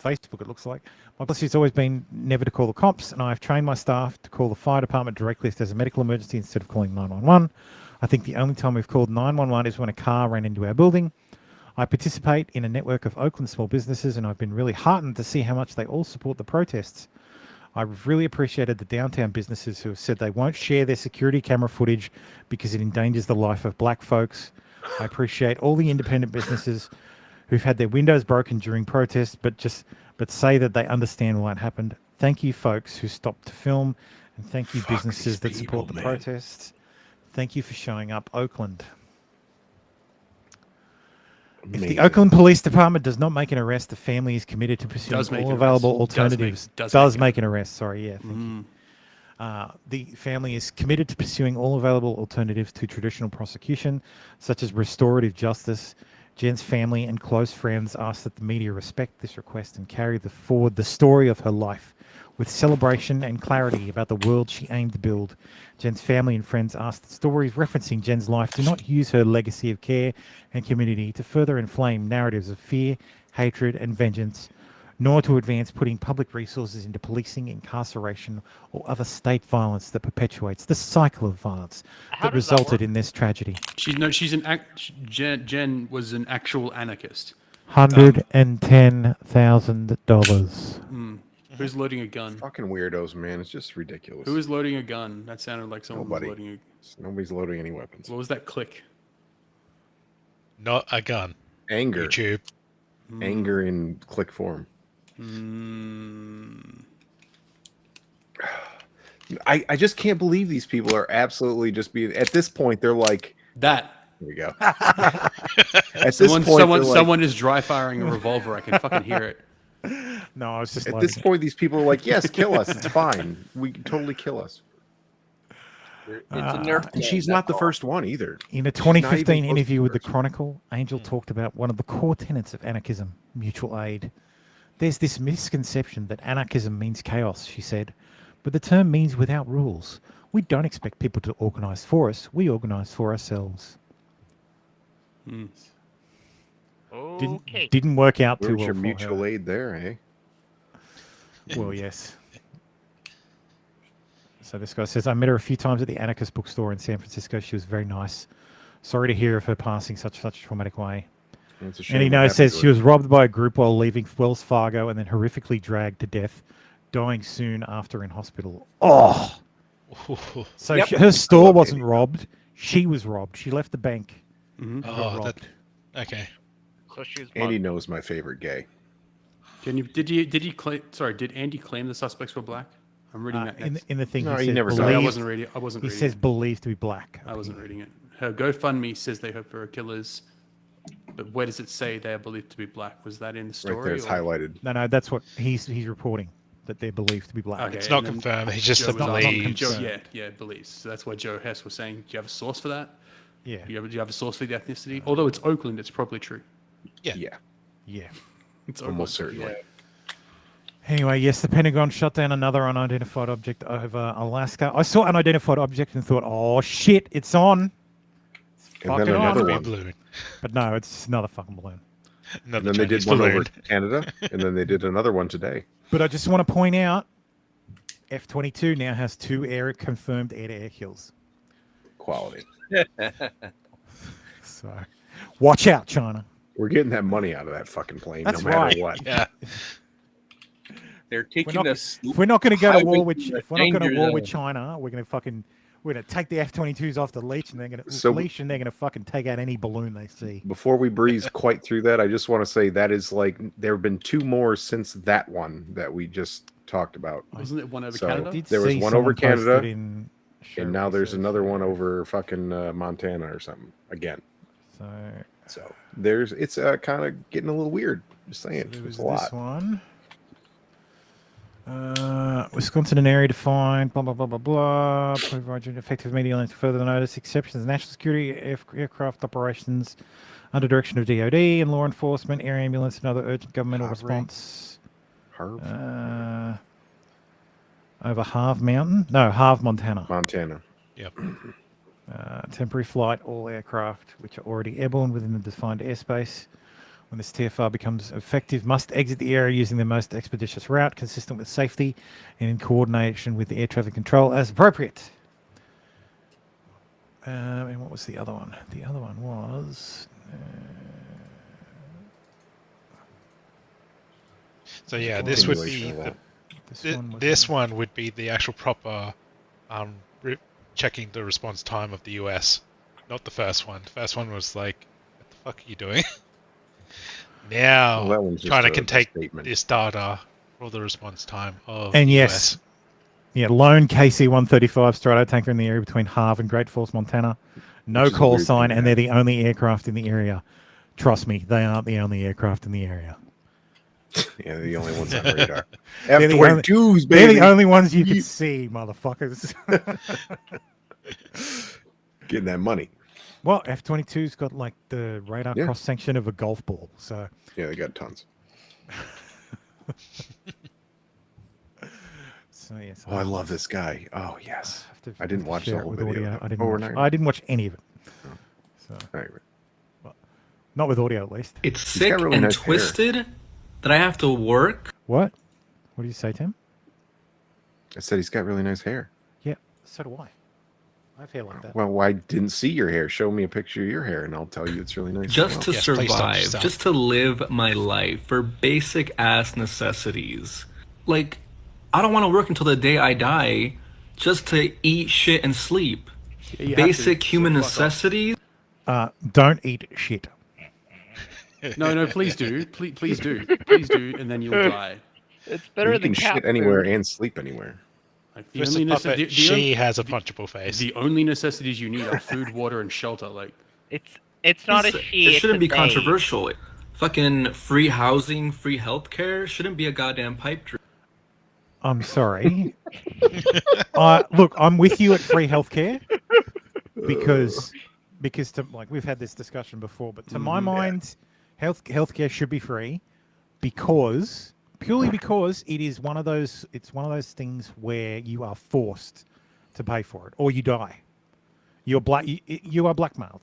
Facebook, it looks like. My policy has always been never to call the cops, and I've trained my staff to call the fire department directly if there's a medical emergency instead of calling 911. I think the only time we've called 911 is when a car ran into our building. I participate in a network of Oakland small businesses, and I've been really heartened to see how much they all support the protests. I've really appreciated the downtown businesses who have said they won't share their security camera footage because it endangers the life of black folks. I appreciate all the independent businesses who've had their windows broken during protests, but say that they understand why it happened. Thank you, folks who stopped to film, and thank you, businesses that support the protests. Thank you for showing up, Oakland. If the Oakland Police Department does not make an arrest, the family is committed to pursuing all available alternatives. Does make an arrest. Sorry, yeah. Thank you. The family is committed to pursuing all available alternatives to traditional prosecution, such as restorative justice. Jen's family and close friends ask that the media respect this request and carry forward the story of her life with celebration and clarity about the world she aimed to build. Jen's family and friends ask that stories referencing Jen's life do not use her legacy of care and community to further inflame narratives of fear, hatred, and vengeance, nor to advance putting public resources into policing, incarceration, or other state violence that perpetuates the cycle of violence that resulted in this tragedy. Jen was an actual anarchist. $110,000. Who's loading a gun? Fucking weirdos, man. It's just ridiculous. Who is loading a gun? That sounded like someone was loading a... Nobody's loading any weapons. What was that click? Not a gun. Anger. YouTube. Anger in click form. I just can't believe these people are absolutely just being... At this point, they're like... That. There we go. At this point, someone is dry firing a revolver. I can fucking hear it. No, I was just at this point, these people are like, yes, kill us. It's fine. We can totally kill us. And she's not the first one either. In a 2015 interview with the Chronicle, Angel talked about one of the core tenets of anarchism, mutual aid. There's this misconception that anarchism means chaos, she said, but the term means without rules. We don't expect people to organize for us. We organize for ourselves. Didn't work out too well. Your for mutual her. aid there, eh? Well, yes. So this guy says, I met her a few times at the anarchist bookstore in San Francisco. She was very nice. Sorry to hear of her passing such a traumatic way. And he says she was robbed by a group while leaving Wells Fargo and then horrifically dragged to death, dying soon after in hospital. Oh! So her store wasn't robbed. She was robbed. She left the bank. Robbed. Okay. So she's Andy knows my favorite gay. Did he claim? Sorry, did Andy claim the suspects were black? I'm reading that next. In the thing. No, he never said said. I wasn't reading. He says believed to be black. I wasn't reading it. Her GoFundMe says they hope for killers, but where does it say they are believed to be black? Was that in the story? Right there, it's highlighted. No, that's what he's reporting, that they're believed to be black. Okay, it's not confirmed. He just said believes. Yeah, believes. So that's why Joe Hess was saying. Do you have a source for that? Yeah. Do you have a source for the ethnicity? Although it's Oakland, it's probably true. Yeah. It's almost certainly. Yeah. Anyway, yes, the Pentagon shot down another unidentified object over Alaska. I saw unidentified object and thought, oh shit, it's on. It's And then another one. Balloon. But no, it's just another fucking balloon. And then they did one over Canada, and then they did another one today. But I just want to point out, F-22 now has 2 confirmed air-to-air kills. Quality. So, watch out, China. We're getting that money out of that fucking plane, That's no matter right. what. Yeah. They're taking us. If we're not going to go to war with, highway if we're not going to danger war with zone. China, we're going to take the F-22s off the leash, and they're going to fucking take out any balloon they see. Before we breeze quite through that, I just want to say that is like there have been 2 more since that one that we just talked about. Wasn't it one over Canada? There was one over Canada, and now there's another one over fucking Montana or something again. So it's kind of getting a little weird. Just saying, There was it's a lot. this one. Wisconsin, an area defined, blah, blah, blah, blah, blah. Provide effective media link to further notice exceptions. National security aircraft operations under direction of DOD and law enforcement, air ambulance, and other urgent governmental response. Over Harve Mountain? No, Harve, Montana. Montana. Yep. Temporary flight, all aircraft which are already airborne within the defined airspace when this TFR becomes effective, must exit the area using the most expeditious route, consistent with safety and in coordination with the air traffic control as appropriate. And what was the other one? The other one was... So yeah, this would be this one would be the actual proper checking the response time of the US, not the first one. The first one was like, what the fuck are you doing? Now China can take this data for the response time of and the yes, US. Yeah, lone KC-135 Strato tanker in the area between Harv and Great Falls, Montana. No call sign, and they're the only aircraft in the area. Trust me, they aren't the only aircraft in the area. Yeah, they're the only ones on radar. They're the only- F-22s, They're baby. the only ones you can see, motherfuckers. Getting that money. Well, F-22's got like the radar Yeah. cross section of a golf ball, so Yeah, they got tons. so yes. Oh, I love this guy. Oh yes. I didn't watch the share it whole with video. audio. though. I didn't watch any of it. So, Right. well, not with audio, at least. It's sick really and nice hair. twisted that I have to work. What? What do you say, Tim? I said he's got really nice hair. Yeah, so do I. I have hair like that. Well, I didn't see your hair. Show me a picture of your hair, and I'll tell you it's really nice. Just as to well. survive, just to live my life for basic ass necessities. Like, I don't want to work until the day I die just to eat, shit, and sleep. Yeah, you have Basic to, human so fuck off. necessities. Don't eat shit. No, please do. Please do. Please do, and then you'll die. It's better You than can cat shit anywhere food. and sleep anywhere. Like, Twisted Puppet, she has a punchable face. The only necessities you need are food, water, and shelter. Like It's not a she. It it's shouldn't a be they. controversial. Fucking free housing, free healthcare shouldn't be a goddamn pipe dream. I'm sorry. Look, I'm with you at free healthcare because to, like we've had this discussion before, but to my mind, healthcare should be free purely because it is one of those things where you are forced to pay for it or you die. You are blackmailed.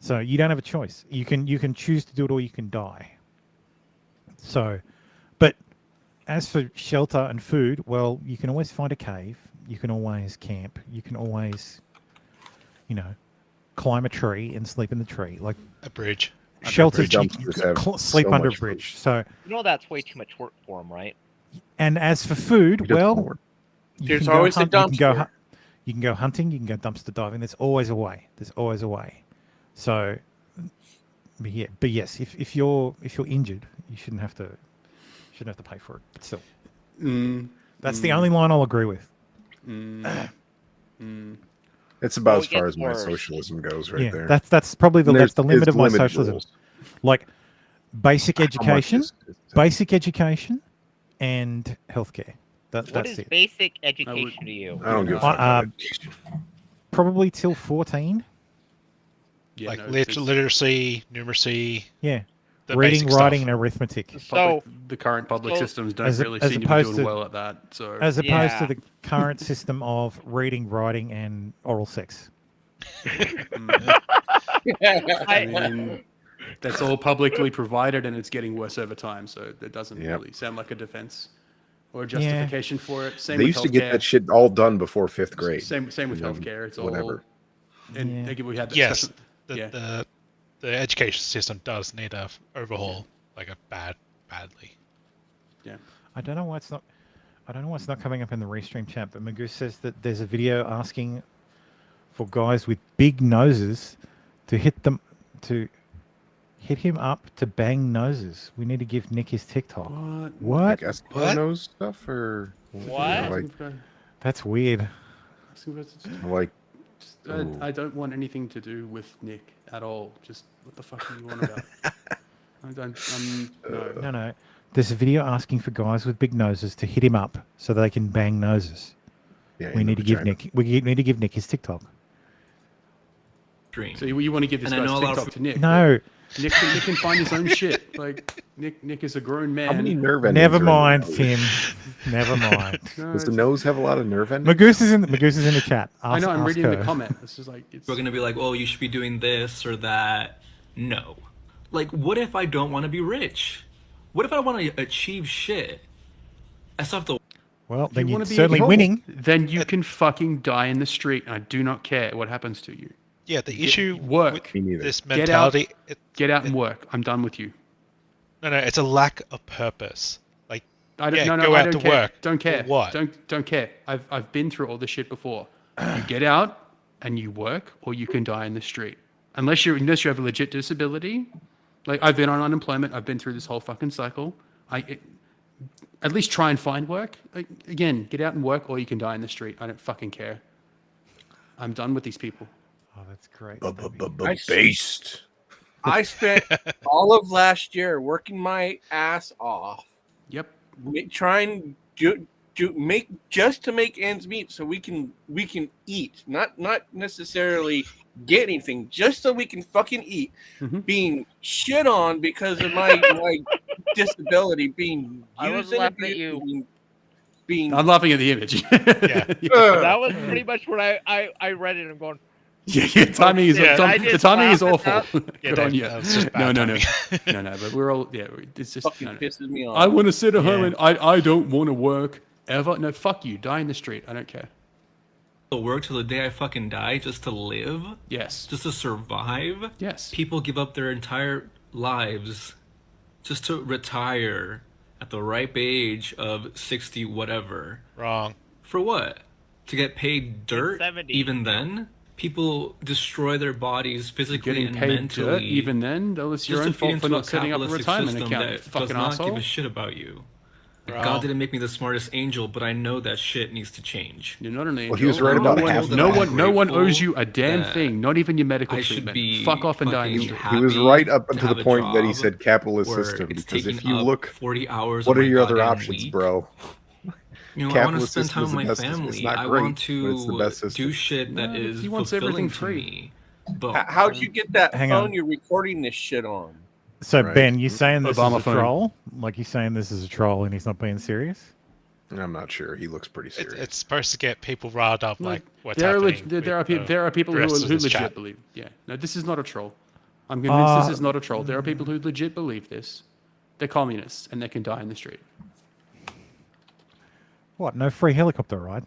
So you don't have a choice. You can choose to do it or you can die. So, but as for shelter and food, well, you can always find a cave. You can always camp. You can always, climb a tree and sleep in the tree. Like a bridge. Shelter, Dumpsters have sleep so under a much bridge. So, That's way too much work for them, right? and as for food, well, There's always a dumpster. You can go hunting. You can go dumpster diving. There's always a way. So, but yes, if you're injured, you shouldn't have to pay for it. But still, that's the only line I'll agree with. It's about as far as my socialism goes, right there. That's probably And that's the limit there's of my limited socialism. rules. Like basic education, is- and healthcare. What That's is it. basic education to you? I don't give a fuck about education. Probably till 14. Yeah, like no, literacy, numeracy. Yeah. The Reading, basic writing, stuff. and arithmetic. the current public systems don't really seem to be opposed doing well at that. So as opposed to the current system of reading, writing, and oral sex. I mean, that's all publicly provided, and it's getting worse over time. So that doesn't really sound like a defense or a justification for it. Same They with used to get healthcare. that shit all done before 5th grade. Same with And then healthcare. It's whatever. all. And again, we had that Yes, discussion- the education system does need a overhaul, like a badly. Yeah. I don't know why it's not coming up in the restream chat, but Magoo says that there's a video asking for guys with big noses to hit him up to bang noses. We need to give Nick his TikTok. What? Like Eskimo nose stuff or What? Like, That's weird. like I don't want anything to do with Nick at all. Just what the fuck are you on about? No. No. There's a video asking for guys with big noses to hit him up so they can bang noses. Yeah, we in the need to give vagina. Nick. We need to give Nick his TikTok. So you want to give this And I guy's know a lot of TikTok to Nick? No. Nick can find his own shit. Like Nick is a grown man. How many nerve endings? Never are in the mind, nose? Tim. Never mind. Does the nose have a lot of nerve endings? Magoose is in the chat. I know. I'm Ask reading her. the comment. It's just like We're gonna be like, oh, you should be doing this or that. No, Like, what if I don't want to be rich? What if I want to achieve shit? I still have to. Well, then wanna you're be certainly a troll, winning. Then you can fucking die in the street. And I do not care what happens to you. Yeah, the issue work. with this Get out, mentality. get out and work. I'm done with you. No, it's a lack of purpose. Like, I don't, yeah, no, go I out don't to care. work. Don't care. For what? Don't care. I've been through all this shit before. You get out and you work, or you can die in the street. Unless you have a legit disability. Like, I've been on unemployment. I've been through this whole fucking cycle. At least try and find work. Like, again, get out and work, or you can die in the street. I don't fucking care. I'm done with these people. Oh, that's great. Based. I spent all of last year working my ass off. Yep. Trying to make just to make ends meet, so we can eat, not necessarily get anything, just so we can fucking eat. Being shit on because of my disability, being I was used and laughing at abused, you. I'm laughing at the image. That was pretty much what I read it and I'm going. Yeah, timing is the timing is awful. Yeah, Good on you. No, but we're all it's just fucking pisses me off. I want to sit at home and I don't want to work ever. No, fuck you. Die in the street. I don't care. To work till the day I fucking die just to live? Yes. Just to survive? Yes. People give up their entire lives just to retire at the ripe age of 60 whatever. Wrong. For what? To get paid dirt? Even then? People destroy their bodies physically Getting and paid mentally. dirt even then? That was your just own to feed fault for into not a setting up a capitalistic retirement system account, you that fucking does not asshole. give a shit about you. Like, Wrong. God didn't make me the smartest angel, but I know that shit needs to change. You're not an angel. Well, he was right about half of no that. one owes you a damn that thing. Not even your medical I should treatment. be Fuck off and die in the fucking street. He was happy right up to until have the a point that he job said capitalist where system. it's Because if taking you up look, 40 hours what of are my your other goddamn options, week. bro? You know, I want to Capitalist spend time system with is my the best system. It's family. not I great, want but it's the best to system. do shit that is he wants fulfilling everything to free. me. But How'd you get that Hang phone on. you're recording this shit on? So Right. Ben, you saying this Obama is a phone. troll? Like you saying this is a troll and he's not being serious? I'm not sure. He looks pretty serious. It's supposed to get people riled up, like what's there happening. are people who rest of this legit chat. believe. Yeah, no, this is not a troll. I'm convinced this is not a troll. There are people who legit believe this. They're communists and they can die in the street. What? No free helicopter ride?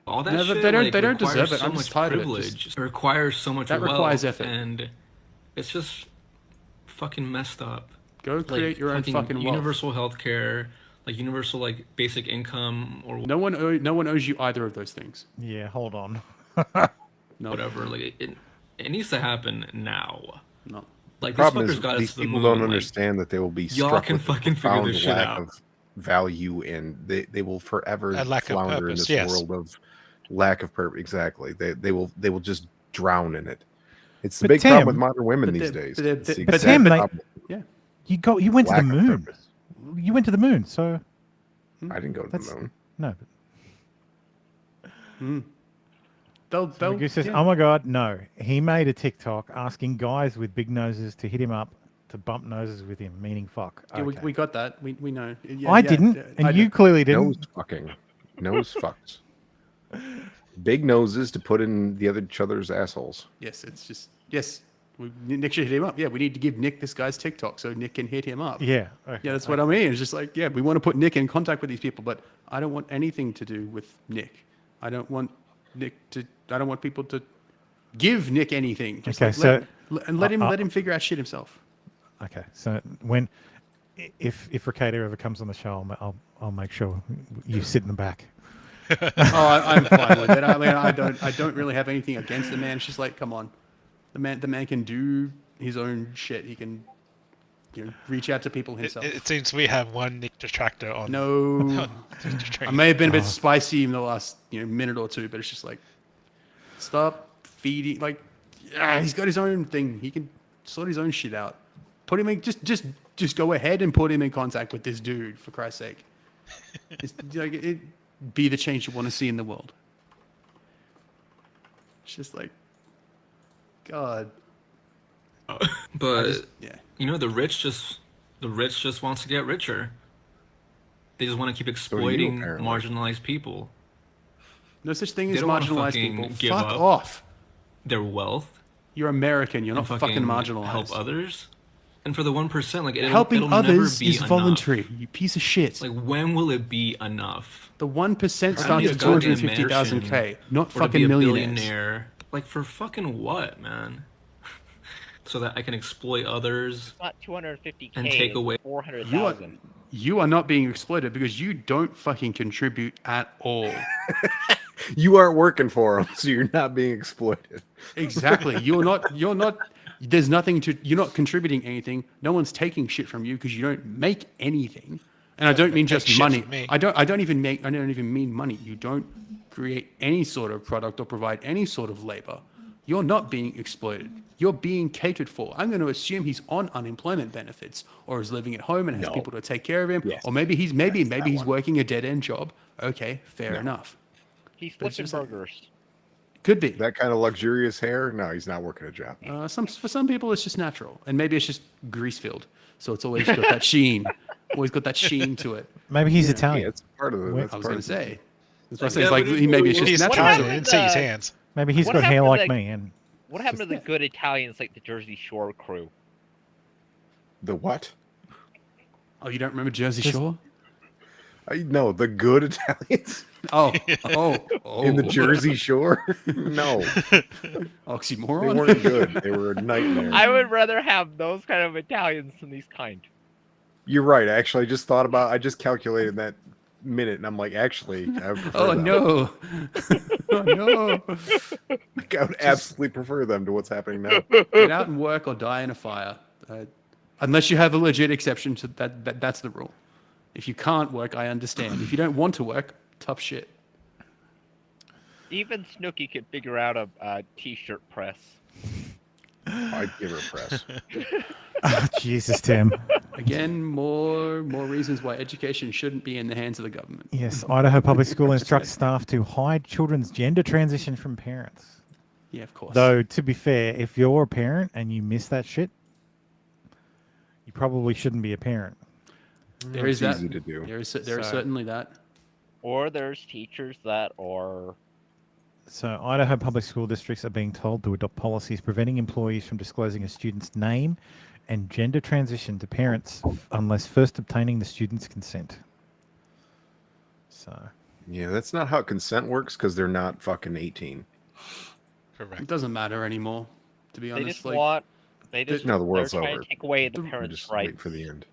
all that No, but shit they don't- like, they don't requires deserve it. so I'm much just tired of it. privilege. It requires so much That wealth, requires effort. and it's just fucking messed up. Go create your own fucking wealth. universal healthcare, like universal like basic income or No one owes you either of those things. Yeah, hold on. No. whatever. Like it needs to happen now. No. Like The problem this is fucker's got us these to the people moon. don't like, understand that they will be y'all struck can with a fucking figure profound this shit lack out. of value, and they will forever A lack of flounder in purpose, this yes. world of lack of purpose. Exactly. They will just drown in it. It's the But big problem with Tim- modern women but these they- days. but they- It's the but exact Tim, mate, problem. Yeah. You went to the Lack of moon. purpose. You went to the moon, so I didn't go to That's- the moon. no. They'll Magoo says, yeah. "Oh my God, no!" He made a TikTok asking guys with big noses to hit him up to bump noses with him, meaning fuck. Yeah, Okay. we got that. We know. Yeah, I yeah, didn't, yeah, and I you did. clearly didn't. Nose fucking. Nose fucks. Big noses to put in the other each other's assholes. Yes, it's just yes. Nick should hit him up. Yeah, we need to give Nick this guy's TikTok so Nick can hit him up. Yeah. Yeah, that's what I mean. It's just like, yeah, we want to put Nick in contact with these people, but I don't want anything to do with Nick. I don't want people to give Nick anything. Just Okay, like, so let him figure out shit himself. Okay, so if Ricada ever comes on the show, I'll make sure you sit in the back. I'm fine with it. I mean, I don't really have anything against the man. It's just like, come on, the man can do his own shit. He can, reach out to people himself. It seems we have one Nick detractor on. No, I may have been a bit spicy in the last minute or two, but it's just like, stop feeding. Like, yeah, he's got his own thing. He can sort his own shit out. Put him in. Just go ahead and put him in contact with this dude, for Christ's sake. It's like be the change you want to see in the world. It's just like, God. But yeah. The rich just wants to get richer. They just want to keep do you, exploiting apparently. marginalized people. No such thing They as don't wanna marginalized fucking people. give Fuck up off. Their wealth. You're American. You're not and fucking marginalized. Help others. And for the 1%, like helping it'll others never be is enough. voluntary. You piece of shit. Like, when will it be enough? The 1% starts I need a at goddamn 250,000K, mansion not or to fucking be a millionaires. billionaire. Like, for fucking what, man? So that I can exploit others Not 250K. and take it's away 400,000. You are not being exploited because you don't fucking contribute at all. You aren't working for them, so you're not being exploited. Exactly. You're not. There's nothing to. You're not contributing anything. No one's taking shit from you because you don't make anything. And I don't mean just money. I don't even mean money. You don't create any sort of product or provide any sort of labor. You're not being exploited. You're being catered for. I'm going to assume he's on unemployment benefits or is living at home and has people to take care of him. Yes. Or maybe he's working a dead end job. Okay, fair enough. He's flipping burgers. Could be that kind of luxurious hair. No, he's not working a job. For some people, it's just natural, and maybe it's just grease filled, so it's always got that sheen. Always got that sheen to it. Maybe he's Italian. Yeah, it's part of the. I was going to say. That's what I say. It's like maybe it's just natural. Didn't see his hands. Maybe he's got hair like me. And what happened to the good Italians like the Jersey Shore crew? The what? Oh, you don't remember Jersey Shore? No, the good Italians. Oh. In the Jersey Shore? No. Oxymoron. They weren't good. They were a nightmare. I would rather have those kind of Italians than these kind. You're right. Actually, I just calculated that minute, and I'm like, actually, I would prefer them. No. Oh no. I would absolutely prefer them to what's happening now. Get out and work or die in a fire. Unless you have a legit exception to that's the rule. If you can't work, I understand. If you don't want to work, tough shit. Even Snooki could figure out a t-shirt press. I'd give her a press. Oh, Jesus, Tim. Again, more reasons why education shouldn't be in the hands of the government. Yes, Idaho Public School instructs staff to hide children's gender transition from parents. Yeah, of course. Though, to be fair, if you're a parent and you miss that shit, you probably shouldn't be a parent. There is that. Easy to do. There is certainly that. Or there's teachers that are... So Idaho public school districts are being told to adopt policies preventing employees from disclosing a student's name and gender transition to parents unless first obtaining the student's consent. So. Yeah, that's not how consent works because they're not fucking 18. Correct. It doesn't matter anymore, to be honest. The world's they're trying over. to take away the parents' Just rights. wait for the end.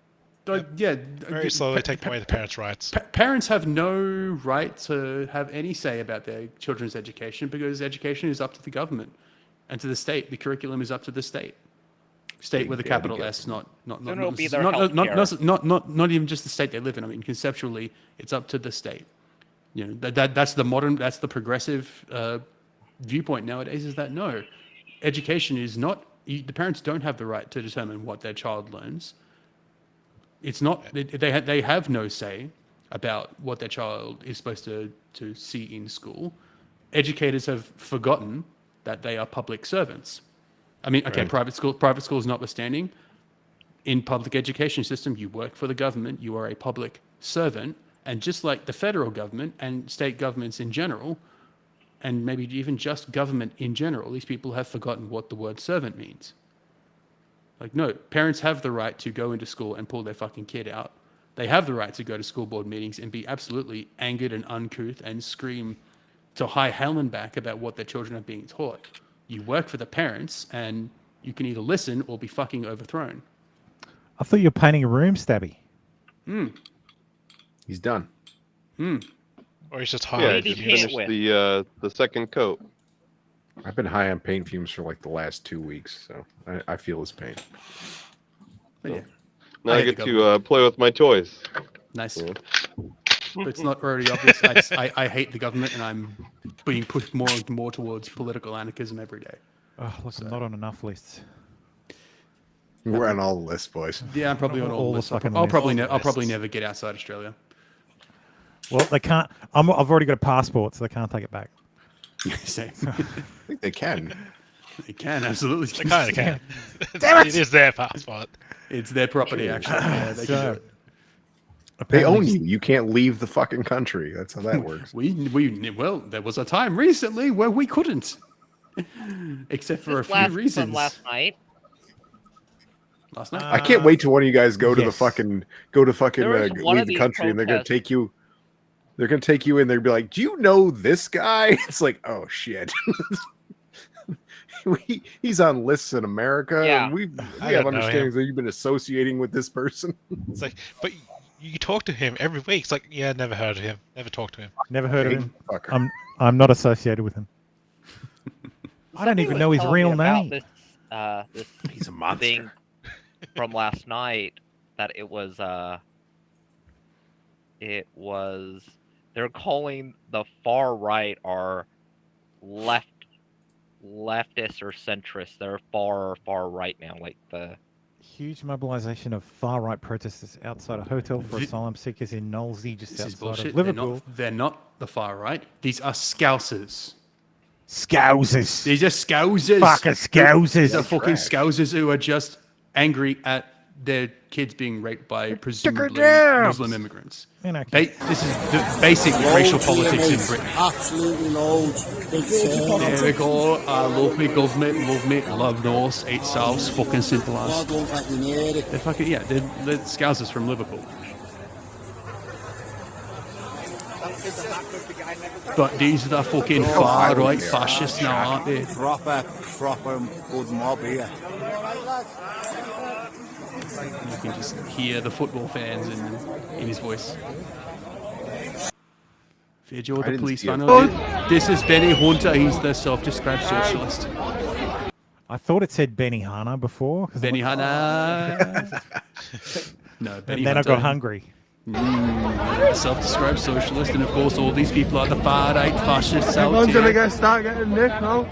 Yeah, very slowly taking away the parents' rights. Parents have no right to have any say about their children's education because education is up to the government and to the state. The curriculum is up to the state. State with a capital S, not even just the state they live in. I mean, conceptually, it's up to the state. You know, that's the progressive viewpoint nowadays. Is that no, education is not. The parents don't have the right to determine what their child learns. It's not. They have no say about what their child is supposed to see in school. Educators have forgotten that they are public servants. I mean, okay, private schools notwithstanding, in public education system, you work for the government, you are a public servant, and just like the federal government and state governments in general, and maybe even just government in general, these people have forgotten what the word servant means. Like, no, parents have the right to go into school and pull their fucking kid out. They have the right to go to school board meetings and be absolutely angered and uncouth and scream to high hell and back about what their children are being taught. You work for the parents and you can either listen or be fucking overthrown. I thought you were painting a room, Stabby. He's done. Or he's just Yeah, high. I just finished the second coat. I've been high on paint fumes for like the last 2 weeks, so I feel his pain. Yeah. Now I get to play with my toys. Nice. Yeah. But it's not already obvious. I hate the government and I'm being pushed more and more towards political anarchism every day. Oh, look, I'm not on enough lists. We're on all the lists, boys. Yeah, I'm probably on all the lists. I'll probably never get outside Australia. Well, they can't. I've already got a passport, so they can't take it back. Same. I think they can. They can, absolutely. They kind of can. Damn It is their passport. It's their property, actually. Yeah, they can do it. They own you. You can't leave the fucking country. That's how that works. Well, there was a time recently where we couldn't, except for a few reasons. From last night. last night. I can't wait till one of you guys go to yes. the fucking leave the country, and they're gonna take you. They're gonna take you in. They're gonna be like, "Do you know this guy?" It's like, oh shit. He's on lists in America. Yeah. And we I have don't know understandings that you've been associating with this person. It's like, but you talk to him every week. It's like, yeah, never heard of him. Never talked to him. Never heard of him. Fucker. I'm not associated with him. I don't even know his real name. This He's a monster. thing from last night that they're calling the far right are leftist or centrist. They're far right now, like the Huge mobilization of far-right protesters outside a hotel for asylum seekers in Knowlesy, just This is outside bullshit. of Liverpool. They're not the far right. These are scousers. Scousers. These are scousers. Fucking scousers. These are fucking scousers who are just angry at their kids being raped by presumably Muslim immigrants. This is the basic racial politics in Britain. Absolutely loads. There we go. Love me government, love me, love Norse, eat sauce, fucking simple as. They're fucking, yeah, they're scousers from Liverpool. But these are the fucking far right fascists now, aren't they? Proper good mob here. You can just hear the football fans in his voice. Fair Joe, the police fan. This is Benny Hunter. He's the self-described socialist. I thought it said Benny Hanna before. Benny Hanna. No, Benny and then Hunter. I got hungry. Self-described socialist, and of course all these people are the far-right fascists out Everyone's gonna here. start getting nicked now.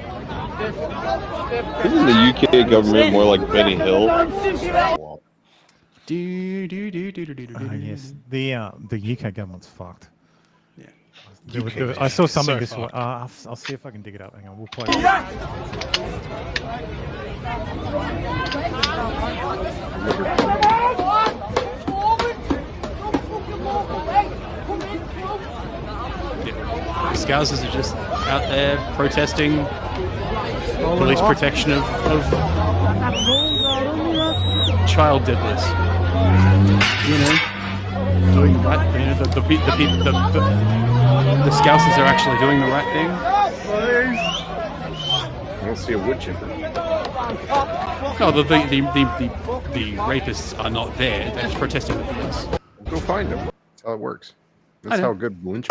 Isn't the UK government more like Benny Hill? Yes, the UK government's fucked. Yeah. I saw something So this way. fucked. I'll see if I can dig it up. Hang on, we'll play. The Scousers are just out there protesting police protection of child diddlers. You know, doing the right thing. The Scousers are actually doing the right thing. I don't see a wood chipper. No, the rapists are not there. They're just protesting the police. Go find them. That's how it works. I That's know. how good lynch.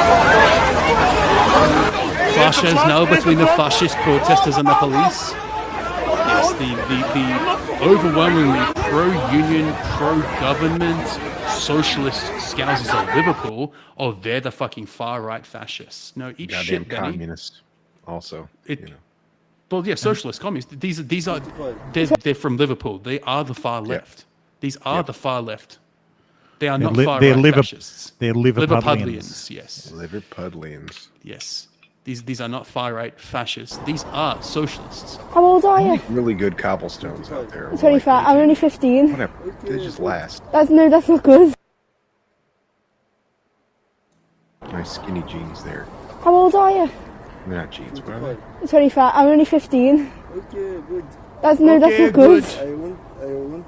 Clashes now between the fascist protesters and the police. Yes, the overwhelmingly pro-union, pro-government, socialist Scousers of Liverpool, oh, they're the fucking far-right fascists. No, eat Goddamn shit, Benny. communists. Also, Well, yeah, socialist communists. These are they're from Liverpool. They are the far left. These are the far left. They are not far-right fascists. They're Liverpudlians. Yes. Liverpudlians. Yes. These are not far-right fascists. These are socialists. How old are you? Really good cobblestones out there. 25. I'm only 15. Whatever. They just last. That's not good. Nice skinny jeans there. How old are you? They're not jeans, but are they? 25. I'm only 15. Okay, good. That's not good. I want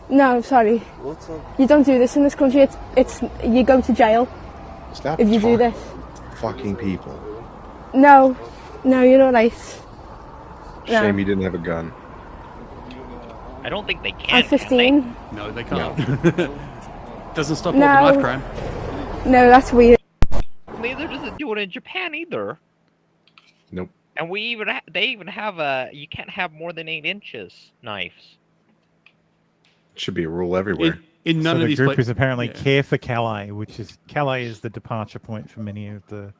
No, sorry. What's up? You don't do this in this country. It's you go to jail Stop if you do talking. this. Fucking people. No, you're not nice. No. Shame you didn't have a gun. I don't think they can. I'm 15. No, they can't. Doesn't stop No. all the knife crime. No, that's weird. Neither does it do it in Japan either. Nope. And they even have you can't have more than 8 inches knives. Should be a rule everywhere. In none so of the these group places. is apparently Care for Calais, which is Calais is the departure point for many of the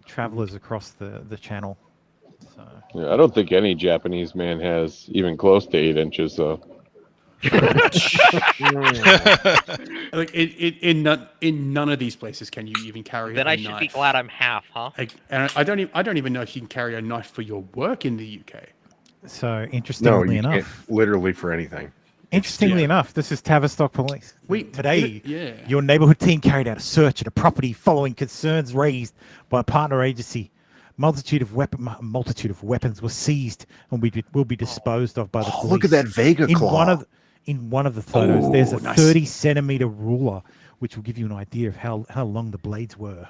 travellers across the channel. So. Yeah, I don't think any Japanese man has even close to 8 inches, though. Like in none of these places can you even carry Then a I knife. should be glad I'm half, huh? And I don't even know if you can carry a knife for your work in the UK. So No, interestingly you enough, can't. Literally for anything. Interestingly enough, this is Tavistock Police. Today, yeah. your neighbourhood team carried out a search at a property following concerns raised by a partner agency, multitude of weapons were seized and will be disposed of by the police. Look at that Vega claw. In one of the photos, there's a nice. 30-centimeter ruler, which will give you an idea of how long the blades were.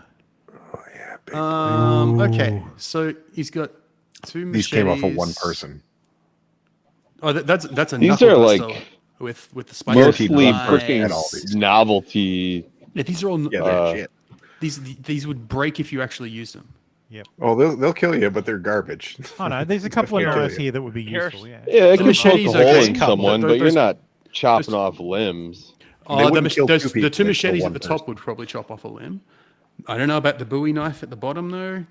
Oh yeah. Okay, so he's got two machetes. These came off of one person. Oh, that's a These knuckle are duster like with the spikes. mostly at all freaking these. novelty. Yeah, these are all. Shit. These would break if you actually use them. Yep. Oh, they'll kill you, but they're garbage. Oh no, there's a couple of knives here that would be useful. Yeah. Yeah, it The can poke machetes a are hole good. in someone, but you're Those- not chopping off limbs. wouldn't kill two the people, two they'd kill machetes at one the top would probably chop off a limb. I don't know about the Bowie knife at the bottom though.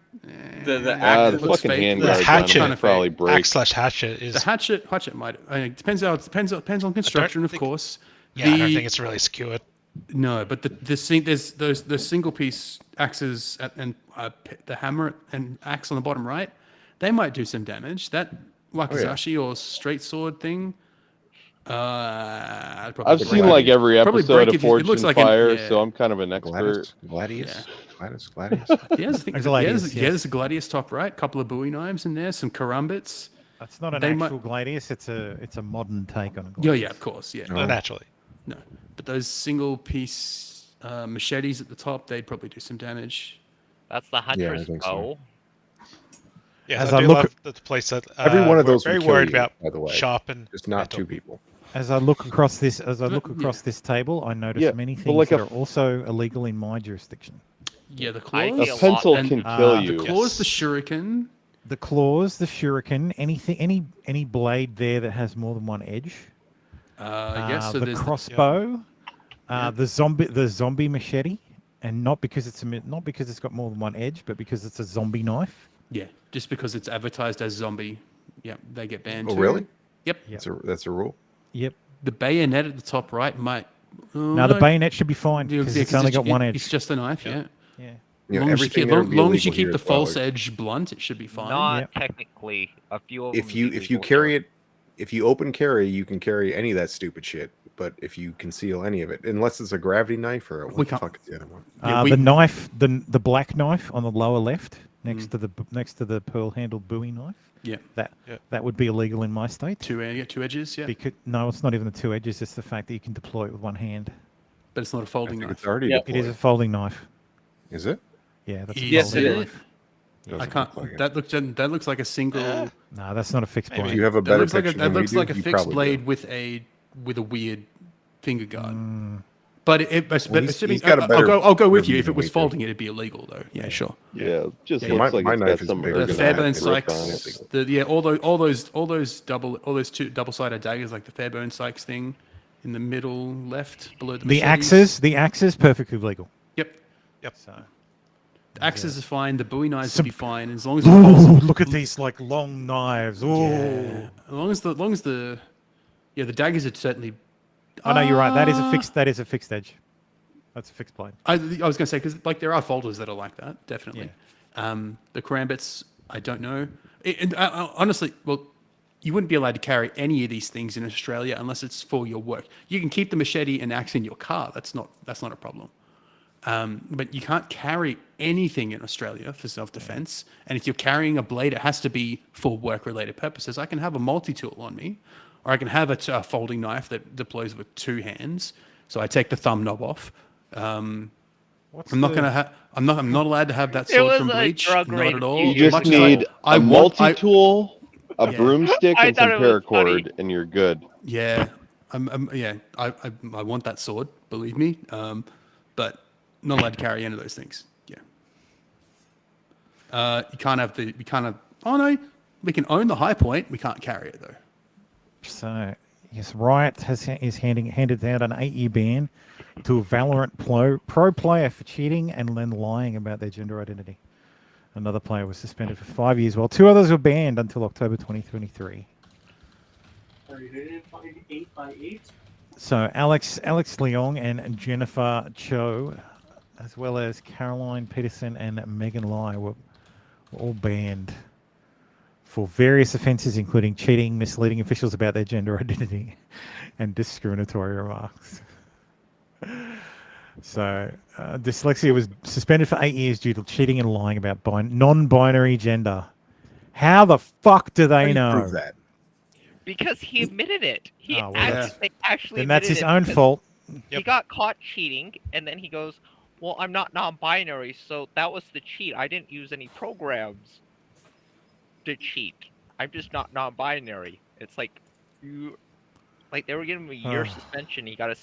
The Ah, the looks fucking fake. handguards hatchet on it probably break. Axe/hatchet is. The hatchet might. It depends on construction, of course. Yeah, I don't think it's really secured. No, but there's those single piece axes and the hammer and axe on the bottom right. They might do some damage. That wakizashi or straight sword thing. I've seen like every episode of Forged in Fire, so I'm kind of an expert. Gladius. Yeah, there's a Gladius top right. Couple of Bowie knives in there. Some karambits. That's not an actual Gladius. It's a modern take on a Yeah, Gladius. yeah, of course, yeah. Not naturally. No, but those single piece machetes at the top, they'd probably do some damage. That's the hunter's bow. Yeah, As I I do look love at- the place that Every one of we're those very would kill worried you, about by the way. sharp and Just not metal. two people. As I look across this, this table, I notice many but things like that a- are also illegal in my jurisdiction. Yeah, the I claws. see A pencil lot- can kill you. The claws, the shuriken. The claws, the shuriken, any blade there that has more than one edge. Yes, so the there's crossbow, the zombie machete, and not because it's got more than one edge, but because it's a zombie knife. Yeah, just because it's advertised as zombie, yeah, they get banned. Oh, too. really? Yep. That's a rule. Yep. The bayonet at the top right might. Now the bayonet should be fine because it's only got one edge. It's just a knife, yeah. Yeah. You know, Long as you everything keep, there would be long as you illegal keep here the as well. false edge blunt, it should be fine. Not technically. A few of If them you illegal, carry it, if you open carry, you can carry any of that stupid shit. But if you conceal any of it, unless it's a gravity knife or what the fuck is the other one? The knife, the black knife on the lower left, next to the pearl handled Bowie knife. Yeah. That would be illegal in my state. Two edges, yeah. No, it's not even the two edges. It's the fact that you can deploy it with one hand. But it's not a folding knife. It's already It is a folding knife. Is it? Yeah, that's a Yes, folding it knife. is. I can't. That looks like a single. No, that's not a fixed blade. If you have a That better looks like a, picture that than we looks do, like a you fixed probably blade do. with a weird finger guard. But assuming he's got a better I'll go with you. review If it than was we do. folding, it'd be illegal though. Yeah, sure. Yeah, just Yeah, looks my like knife it's got is some bigger The than ergonomic that. Fairbairn grip on it. Sykes, all those two double-sided daggers, like the Fairbairn Sykes thing, in the middle left below the machetes. The axes, perfectly legal. Yep. So. The axes are fine. The Bowie knives would be fine as long as. Ooh, look at these like long knives. Ooh. Yeah. As long as the daggers are certainly. Oh no, you're right. That is a fixed edge. That's a fixed blade. I was going to say because like there are folders that are like that, definitely. The karambits, I don't know. Honestly, well, you wouldn't be allowed to carry any of these things in Australia unless it's for your work. You can keep the machete and axe in your car. That's not a problem. But you can't carry anything in Australia for self-defense. And if you're carrying a blade, it has to be for work-related purposes. I can have a multi-tool on me, or I can have a folding knife that deploys with two hands. So I take the thumb knob off. I'm not allowed to have that sword from Bleach. Not at all. You just need a multi-tool, a broomstick, and some paracord, and you're good. Yeah, I want that sword. Believe me, but not allowed to carry any of those things. Yeah. You can't have the. We can't have. Oh no, we can own the high point. We can't carry it though. So yes, Riot is handed out an 8-year ban to a Valorant pro player for cheating and then lying about their gender identity. Another player was suspended for 5 years, while 2 others were banned until October 2023. Sorry, they didn't find 8x8. So Alex Leong and Jennifer Cho, as well as Caroline Peterson and Megan Lai, were all banned for various offences, including cheating, misleading officials about their gender identity, and discriminatory remarks. So, dyslexia was suspended for 8 years due to cheating and lying about non-binary gender. How the fuck do they know? Prove that? Because he admitted it. He Oh, well, actually then that's admitted his it own because fault. He got caught cheating, and then he goes, "Well, I'm not non-binary, so that was the cheat. I didn't use any programs to cheat. I'm just not non-binary." It's like they were giving him a year suspension. He got a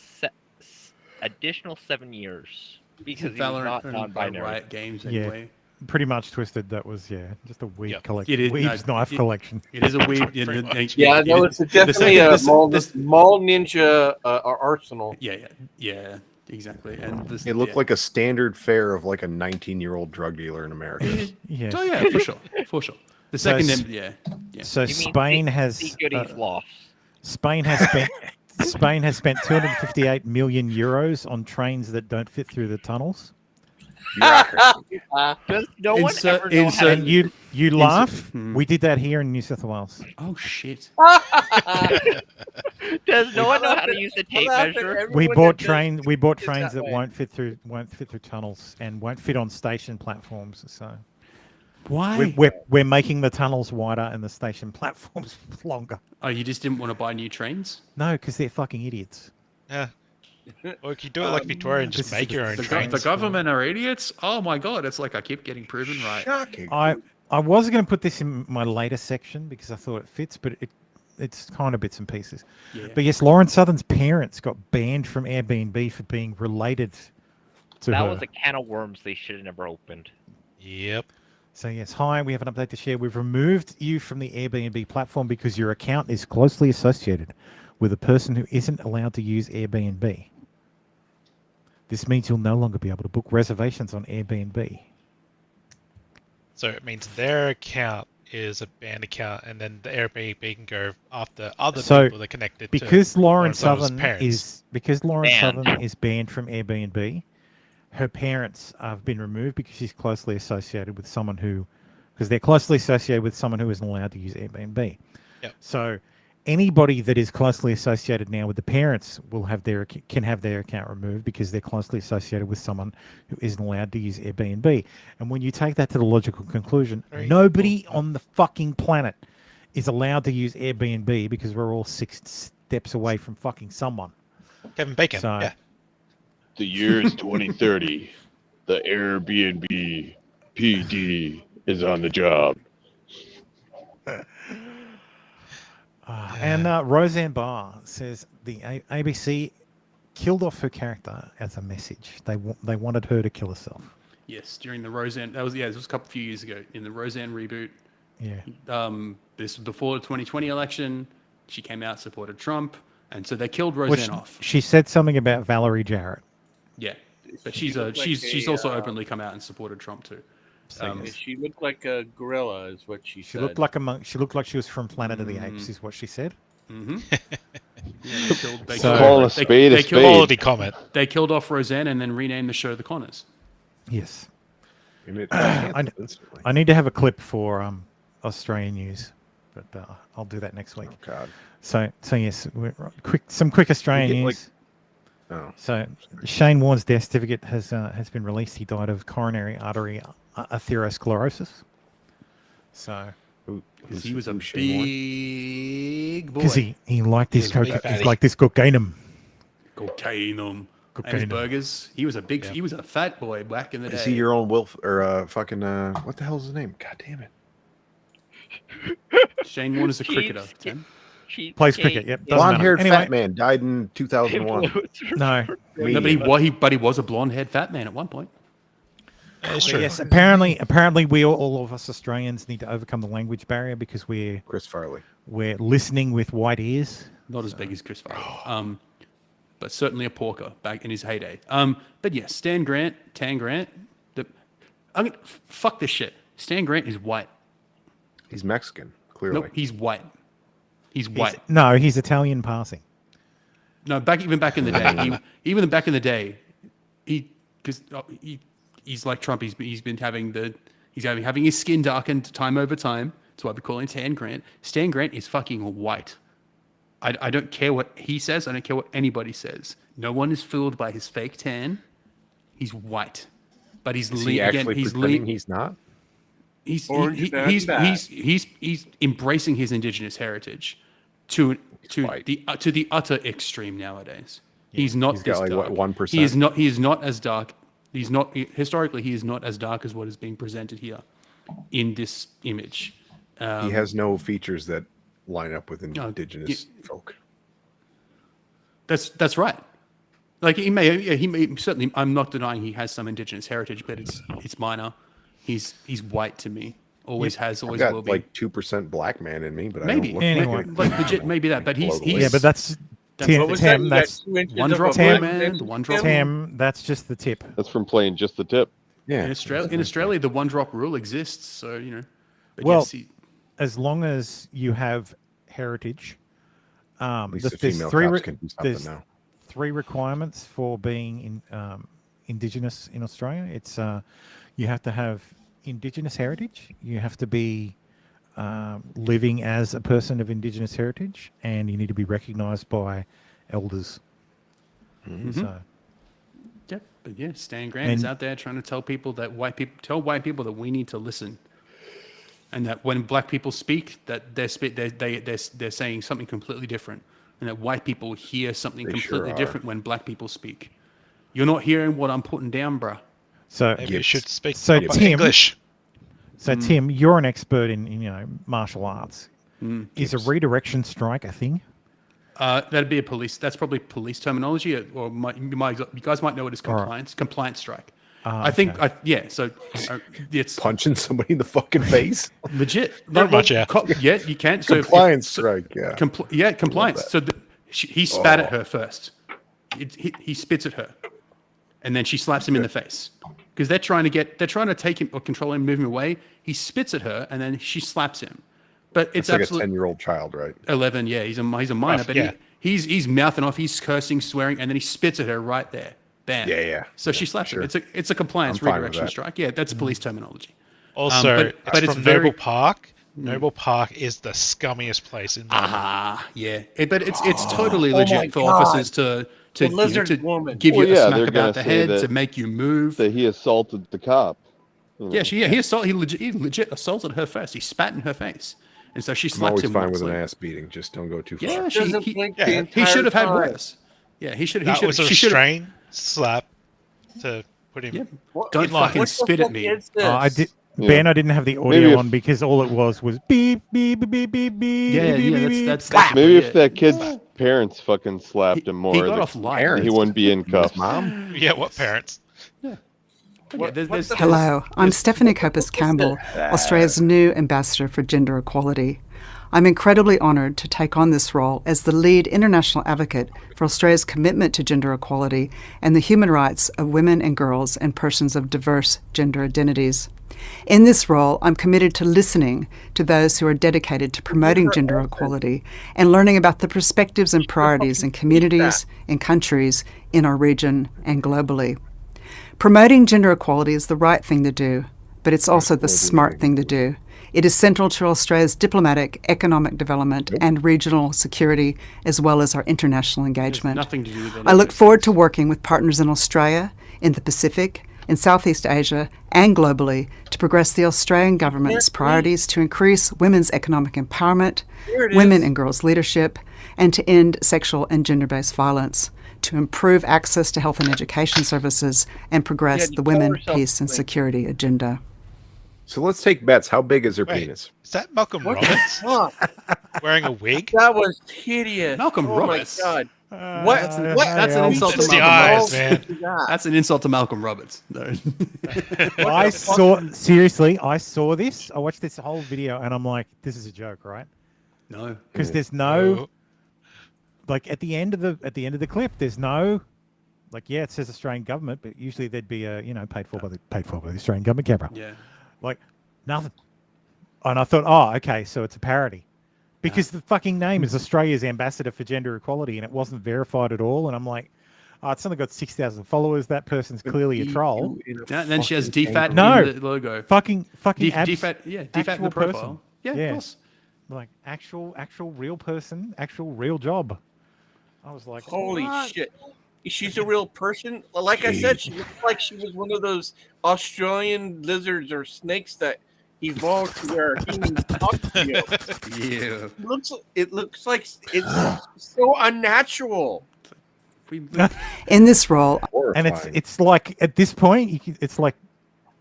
additional 7 years because he was not non-binary. Riot Games anyway. Yeah, pretty much Twisted. That was just a weed collection. It is Weed's knife collection. It is a weed. Yeah, no, it's definitely a mall ninja arsenal. Yeah, exactly. And It looked like a standard fare of like a 19-year-old drug dealer in America. Yes. Oh yeah, for sure. The So second, So You mean Spain see has Goody's lost. Spain has spent 258 million euros on trains that don't fit through the tunnels. Does no one ever know how to And you laugh? We did that here in New South Wales. Oh shit! Does no one know how to use the tape measure? We bought trains that won't fit through tunnels and won't fit on station platforms. So why? We're making the tunnels wider and the station platforms longer. Oh, you just didn't want to buy new trains? No, because they're fucking idiots. Yeah. Or you could do it like Victoria and just make your own trains. The government are idiots? Oh my god, it's like I keep getting proven right. Shocking. I was going to put this in my later section because I thought it fits, but it's kind of bits and pieces. Yeah. But yes, Lauren Southern's parents got banned from Airbnb for being related to That her. was a can of worms they should have never opened. Yep. So yes, hi, we have an update to share. We've removed you from the Airbnb platform because your account is closely associated with a person who isn't allowed to use Airbnb. This means you'll no longer be able to book reservations on Airbnb. So it means their account is a banned account, and then the Airbnb can go after other people that are connected because to Lauren Southern's Southern parents. Southern is banned from Airbnb. Her parents have been removed because she's closely associated with someone because they're closely associated with someone who isn't allowed to use Airbnb. Yep. So anybody that is closely associated now with the parents can have their account removed because they're closely associated with someone who isn't allowed to use Airbnb. And when you take that to the logical conclusion, nobody on the fucking planet is allowed to use Airbnb because we're all 6 steps away from fucking someone. Kevin Bacon. So, yeah. The year is 2030. The Airbnb PD is on the job. And Roseanne Barr says the ABC killed off her character as a message. They wanted her to kill herself. Yes, during the Roseanne, this was a few years ago in the Roseanne reboot. Yeah. This was before the 2020 election. She came out, supported Trump, and so they killed Roseanne off. She said something about Valerie Jarrett. Yeah, but she's also openly come out and supported Trump too. She looked like a gorilla, is what she said. She looked like a monk. She looked like she was from Planet of the Apes, is what she said. Mm-hmm. Quality comment. They killed off Roseanne and then renamed the show The Connors. Yes. I need to have a clip for Australian news, but I'll do that next week. Oh, God. So yes, some quick Australian news. So Shane Warne's death certificate has been released. He died of coronary artery atherosclerosis. So he was a big boy. because he liked this cocaine. Cocaine. And his burgers. He was a fat boy back in the day. Is he your own Wolf or fucking what the hell's his name? God damn it. Shane Warne is a cricketer. Plays cricket. Yep. Blonde-haired fat man died in 2001. No, but he was a blonde-haired fat man at one point. Yes, apparently we all of us Australians need to overcome the language barrier because we're Chris Farley. We're listening with white ears. Not as big as Chris Farley. But certainly a porker back in his heyday. But yes, Stan Grant. Fuck this shit. Stan Grant is white. He's Mexican, clearly. Nope, he's white. He's white. He's Italian passing. No, even back in the day, he's like Trump. He's been having his skin darkened time over time. That's why we call him Stan Grant. Stan Grant is fucking white. I don't care what he says. I don't care what anybody says. No one is fooled by his fake tan. He's white, but he's Is he actually pretending he's not? He's embracing his indigenous heritage to the utter extreme nowadays. Yeah. He's not He's this got, like, dark. what, 1%? He is not as dark. He's not historically. He is not as dark as what is being presented here in this image. He has no features that line up with indigenous folk. That's right. Like he may certainly. I'm not denying he has some indigenous heritage, but it's minor. He's white to me. Always has. Always I've got will be. like 2% black man in me, but maybe I don't look anyway. like legit. Maybe that, but he's yeah, but that's what was Tim. that? That's one drop. One drop. Tim. That's just the tip. That's from playing just the tip. Yeah. In Australia, the one drop rule exists. So But well, yes, as long as you have heritage, At least the there's female three cops can do something there's now. 3 requirements for being indigenous in Australia. It's you have to have indigenous heritage. You have to be living as a person of indigenous heritage, and you need to be recognised by elders. Mm-hmm. So, yeah, but yeah, Stan Grant is out there trying to tell white people that we need to listen, and that when black people speak, that they're saying something completely different, and that white people hear something completely different when black people speak. You're not hearing what I'm putting down, bruh. So maybe you should speak Tim, English. So Tim, you're an expert in martial arts. Is a redirection strike a thing? That'd be that's probably police terminology, or you guys might know it as compliance strike. I think, so it's punching somebody in the fucking face. Legit. Not much, yeah. Yeah, you can. So compliance strike, yeah. Compliance. So he spat at her first. He spits at her, and then she slaps him in the face because they're trying to take him or control him, move him away. He spits at her, and then she slaps him. But it's like absolutely a 10-year-old child, right? 11, yeah. He's a minor, but he's mouthing off, he's cursing, swearing, and then he spits at her right there. Bam. Yeah. So she slaps him. It's a compliance redirection strike. Yeah, that's police terminology. Also, but it's from Noble Park. Noble Park is the scummiest place in the world. Yeah. But it's totally legit for officers to give you a smack about the head to make you move. That he assaulted the cop. Yeah, he legit assaulted her first. He spat in her face. And so she slaps him. I'm always fine with an ass beating. Just don't go too far. Yeah, he should have had worse. Yeah, he should have. That was a restraint slap to put him. Yeah. Don't fucking spit at me. I did. Ben, I didn't have the audio on because all it was beep, beep, beep, beep, beep, beep. Yeah, that's maybe if that kid's parents fucking slapped him more, he got off light. He wouldn't be in cuffs. Mom? Yeah, what parents? Yeah. Hello, I'm Stephanie Copus Campbell, Australia's new ambassador for gender equality. I'm incredibly honoured to take on this role as the lead international advocate for Australia's commitment to gender equality and the human rights of women and girls and persons of diverse gender identities. In this role, I'm committed to listening to those who are dedicated to promoting gender equality and learning about the perspectives and priorities in communities and countries in our region and globally. Promoting gender equality is the right thing to do, but it's also the smart thing to do. It is central to Australia's diplomatic, economic development and regional security, as well as our international engagement. Nothing to do with I look forward to working with partners in Australia, in the Pacific, in Southeast Asia, and globally to progress the Australian government's priorities to increase women's economic empowerment, women and girls' leadership, and to end sexual and gender-based violence, to improve access to health and education services, and progress the women, peace, and security agenda. So let's take bets. How big is her penis? Is that Malcolm Roberts wearing a wig? That was hideous. Malcolm Roberts. Oh my God. That's an insult to Malcolm Roberts. Man. That's an insult to Malcolm Roberts. No. I saw this. I watched this whole video and I'm like, this is a joke, right? No. Because there's no like at the end of the clip, there's no it says Australian government, but usually there'd be a paid for by the Australian government camera. Yeah. Like nothing. And I thought, oh, okay, so it's a parody. Because the fucking name is Australia's Ambassador for Gender Equality and it wasn't verified at all. And I'm like, oh, it's only got 6,000 followers. That person's clearly a troll. And then she has DFAT in the logo. Fucking DFAT in the profile. Person. Yeah, of course. Like actual real person, actual real job. I was like, holy what? shit. she's a real person. Like I said, she looks like she was one of those Australian lizards or snakes that evolved to where humans talk to you. Yeah. It looks like it's so unnatural. In this role, and it's like at this point, it's like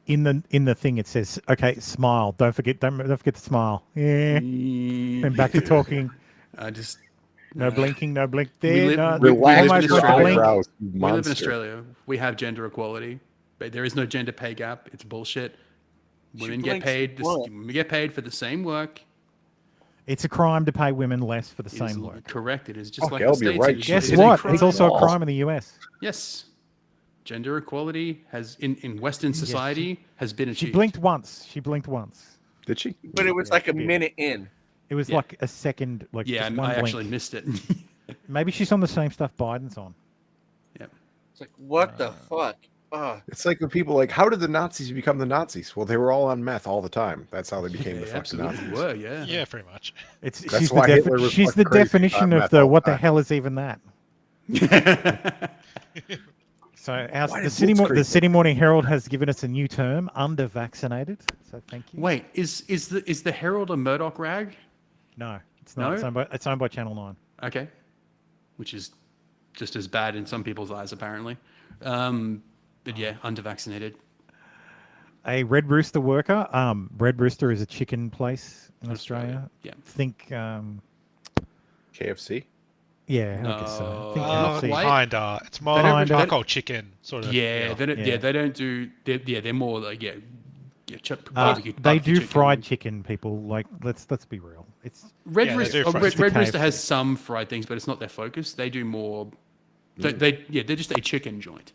in the thing it says, okay, smile. Don't forget to smile. Yeah. And back to talking. No blinking, no blink. There, We no, live almost went to blink. We live in Australia. We have gender equality, but there is no gender pay gap. It's bullshit. Women get paid. We get paid for the same work. It's a crime to pay women less for the same work. Correct. It is just like I'll the be States. right. Guess what? It's also a crime in the US. Yes. Gender equality has in Western society has been achieved. She blinked once. Did she? But it was like a minute in. It was like a second. Like yeah, just one I blink. actually missed it. Maybe she's on the same stuff Biden's on. Yep. It's like, what the fuck? It's like when people like, how did the Nazis become the Nazis? Well, they were all on meth all the time. That's how they became the fucking Nazis. Were, yeah. Yeah, pretty much. That's why Hitler was she's fucking the crazy definition about of meth all the what the time. hell is even that? So Why the did Blitzkrieg- City Morning Herald has given us a new term, under-vaccinated. So thank you. Wait, is the Herald a Murdoch rag? No, it's not. No? It's owned by Channel 9. Okay. Which is just as bad in some people's eyes, apparently. But yeah, under-vaccinated. A Red Rooster worker. Red Rooster is a chicken place in Australia. Yeah. Think KFC. Yeah, I guess so. Think Oh, KFC. kinda. It's more Kinda. charcoal chicken sort of. Yeah, deal. they don't do. They're more like barbecue they do chicken. fried chicken. People like let's be real. It's Red Rooster. Red chicken. Rooster has some fried things, but it's not their focus. They do more. They're just a chicken joint.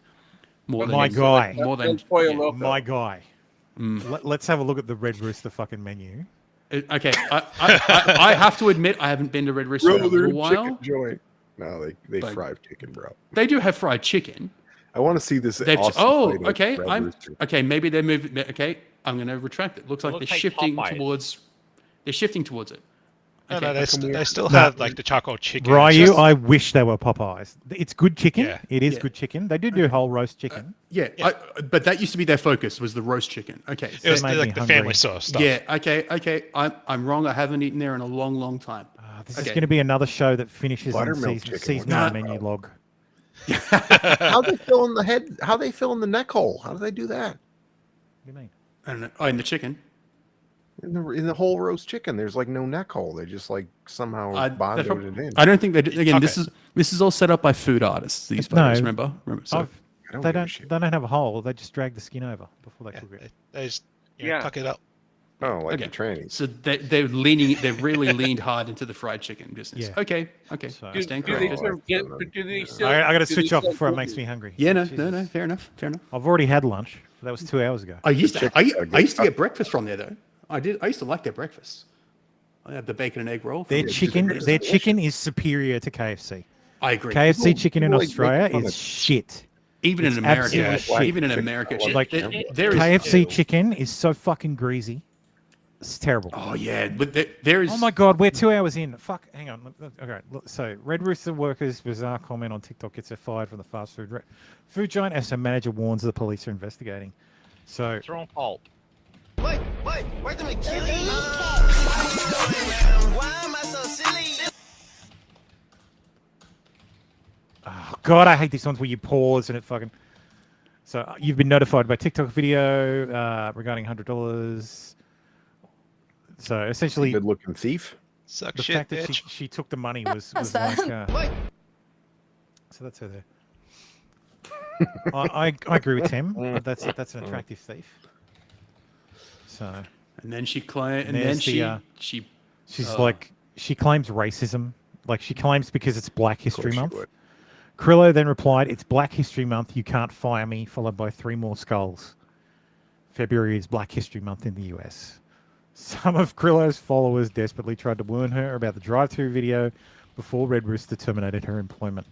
More than My guy. More than My guy. Let's have a look at the Red Rooster fucking menu. Okay, I have to admit I haven't been to Red Rooster in a little while. Chicken joint. No, they fry chicken, bro. They do have fried chicken. I want to see this. They've awesome plate of okay. Red Rooster. Okay. Maybe they're moving. Okay, I'm going to retract it. Looks like they're shifting Popeyes. towards. They're shifting towards it. No, they still No. have like the charcoal chicken. Ryu, It's just- I wish they were Popeyes. It's good chicken. Yeah. It is good chicken. They do whole roast chicken. But that used to be their focus was the roast chicken. Okay, It was made like me the hungry. family sauce stuff. Yeah. Okay. I'm wrong. I haven't eaten there in a long time. This is going to be another show that finishes on Buttermilk season chicken 9 was menu good. log. How they fill in the head? How they fill in the neck hole? How do they do that? What do you mean? I don't know. Oh, in the chicken. In the whole roast chicken, there's like no neck hole. They just like somehow bonded it in. I don't think they do. Again, this is all set up by food artists. These photos, No, remember? So They don't have a hole. They just drag the skin over before they cook it. They just tuck it up. Oh, like Okay. the trannies. So they've really leaned hard into the fried chicken business. Yeah. Okay. So- I stand Do they corrected. still get? Do they still? I got to do switch they off still before it cook makes me hungry. Yeah, no, Jesus. fair enough. I've already had lunch. That was 2 hours ago. I used to get breakfast from there though. I used to like their breakfast. I had the bacon and egg roll. Their chicken is superior to KFC. I agree. KFC chicken in people like Australia making fun is of- shit. Even in It's America, absolutely shit. even in America, Like there is KFC chicken is so fucking greasy. It's terrible. Oh yeah, but there is. Oh my god, we're 2 hours in. Fuck, hang on. Okay, look, so Red Rooster workers' bizarre comment on TikTok gets her fired from the fast food food giant as her manager warns the police are investigating. So It's your own fault. Wait, do we kill you? Why am I so silly? oh god, I hate these ones where you pause and it fucking. So you've been notified by TikTok video regarding $100. So essentially, Good looking thief. Suck the shit, fact that bitch. she took the money was That's like. that. So that's her there. I agree with Tim. But that's an attractive thief. So And then she claimed, and then there's she's like she claims racism. Like she claims because it's Black History Month. Krillo then replied, "It's Black History Month. You can't fire me." Followed by 3 more skulls. February is Black History Month in the US. Some of Krillo's followers desperately tried to warn her about the drive-through video before Red Rooster terminated her employment.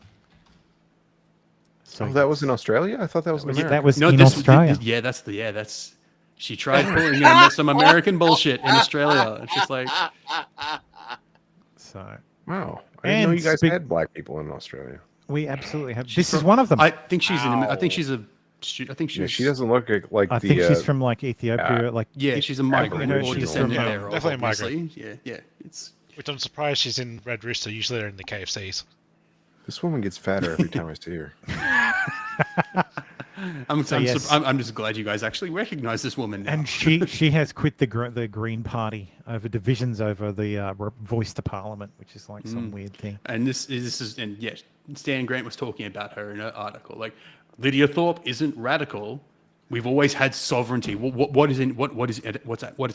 So that was in Australia? I thought that was in America. That was in Australia. That's. She tried pulling some American bullshit in Australia. It's just like. So wow, I didn't know And you guys speak- had black people in Australia. We absolutely have. This is one of them. I think she's I think she's a. I think she's. Yeah, she doesn't look like I think she's from like Ethiopia. Like yeah, she's a migrant or she's descendant from, there. definitely a obviously. migrant. Yeah. It's. Which I'm surprised she's in Red Rooster. Usually they're in the KFCs. This woman gets fatter every time I see her. I'm just glad you guys actually recognize this woman now. And she has quit the Green Party over divisions over the voice to Parliament, which is like some weird thing. And this is and yes, Stan Grant was talking about her in an article. Like Lydia Thorpe isn't radical. We've always had sovereignty. What is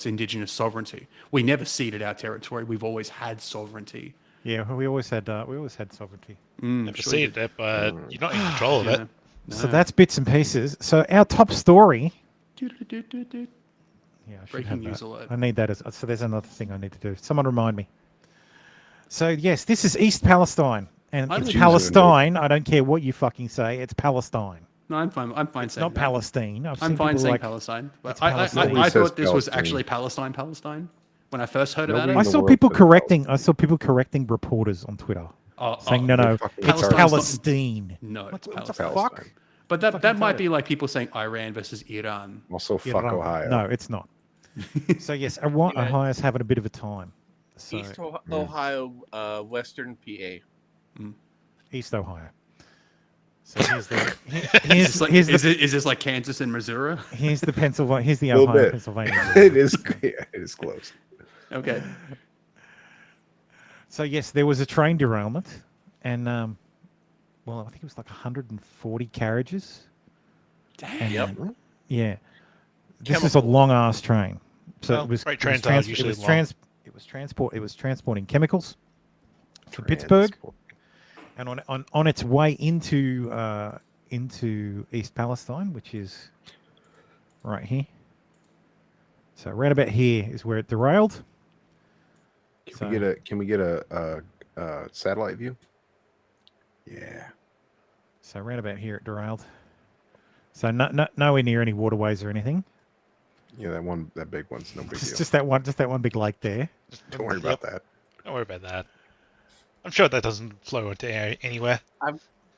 indigenous sovereignty? We never ceded our territory. We've always had sovereignty. Yeah, we always had sovereignty. Never ceded it, but you're not in control of it. So that's bits and pieces. So our top story. Yeah, I should Breaking have news that. alert. I need that. So there's another thing I need to do. Someone remind me. So yes, this is East Palestine, and it's Palestine. I don't care what you fucking say. It's Palestine. No, I'm fine. I'm fine It's saying not that. Palestine. I'm fine saying Palestine. But I thought this was actually Palestine when I first heard about it. I saw people correcting. I saw people correcting reporters on Twitter saying no, it's Palestine. No, it's what the Palestine. fuck? But that might be like people saying Iran versus Iran. Also, fuck Ohio. No, it's not. So yes, Ohio's having a bit of a time. So, East Ohio, Western PA. East Ohio. So here's the. Is this like Kansas and Missouri? Here's the Pennsylvania. Here's the Ohio, Pennsylvania. It is close. Okay. So yes, there was a train derailment, and well, I think it was like 140 carriages. Damn. Yeah. This is a long ass train. So Well, it was freight trains are usually long. It was transporting chemicals from Pittsburgh, and on its way into East Palestine, which is right here. So right about here is where it derailed. Can we get a satellite view? Yeah. So right about here it derailed. So nowhere near any waterways or anything. Yeah, that big one's no big deal. Just that one big lake there. Don't worry about that. Don't worry about that. I'm sure that doesn't flow into anywhere.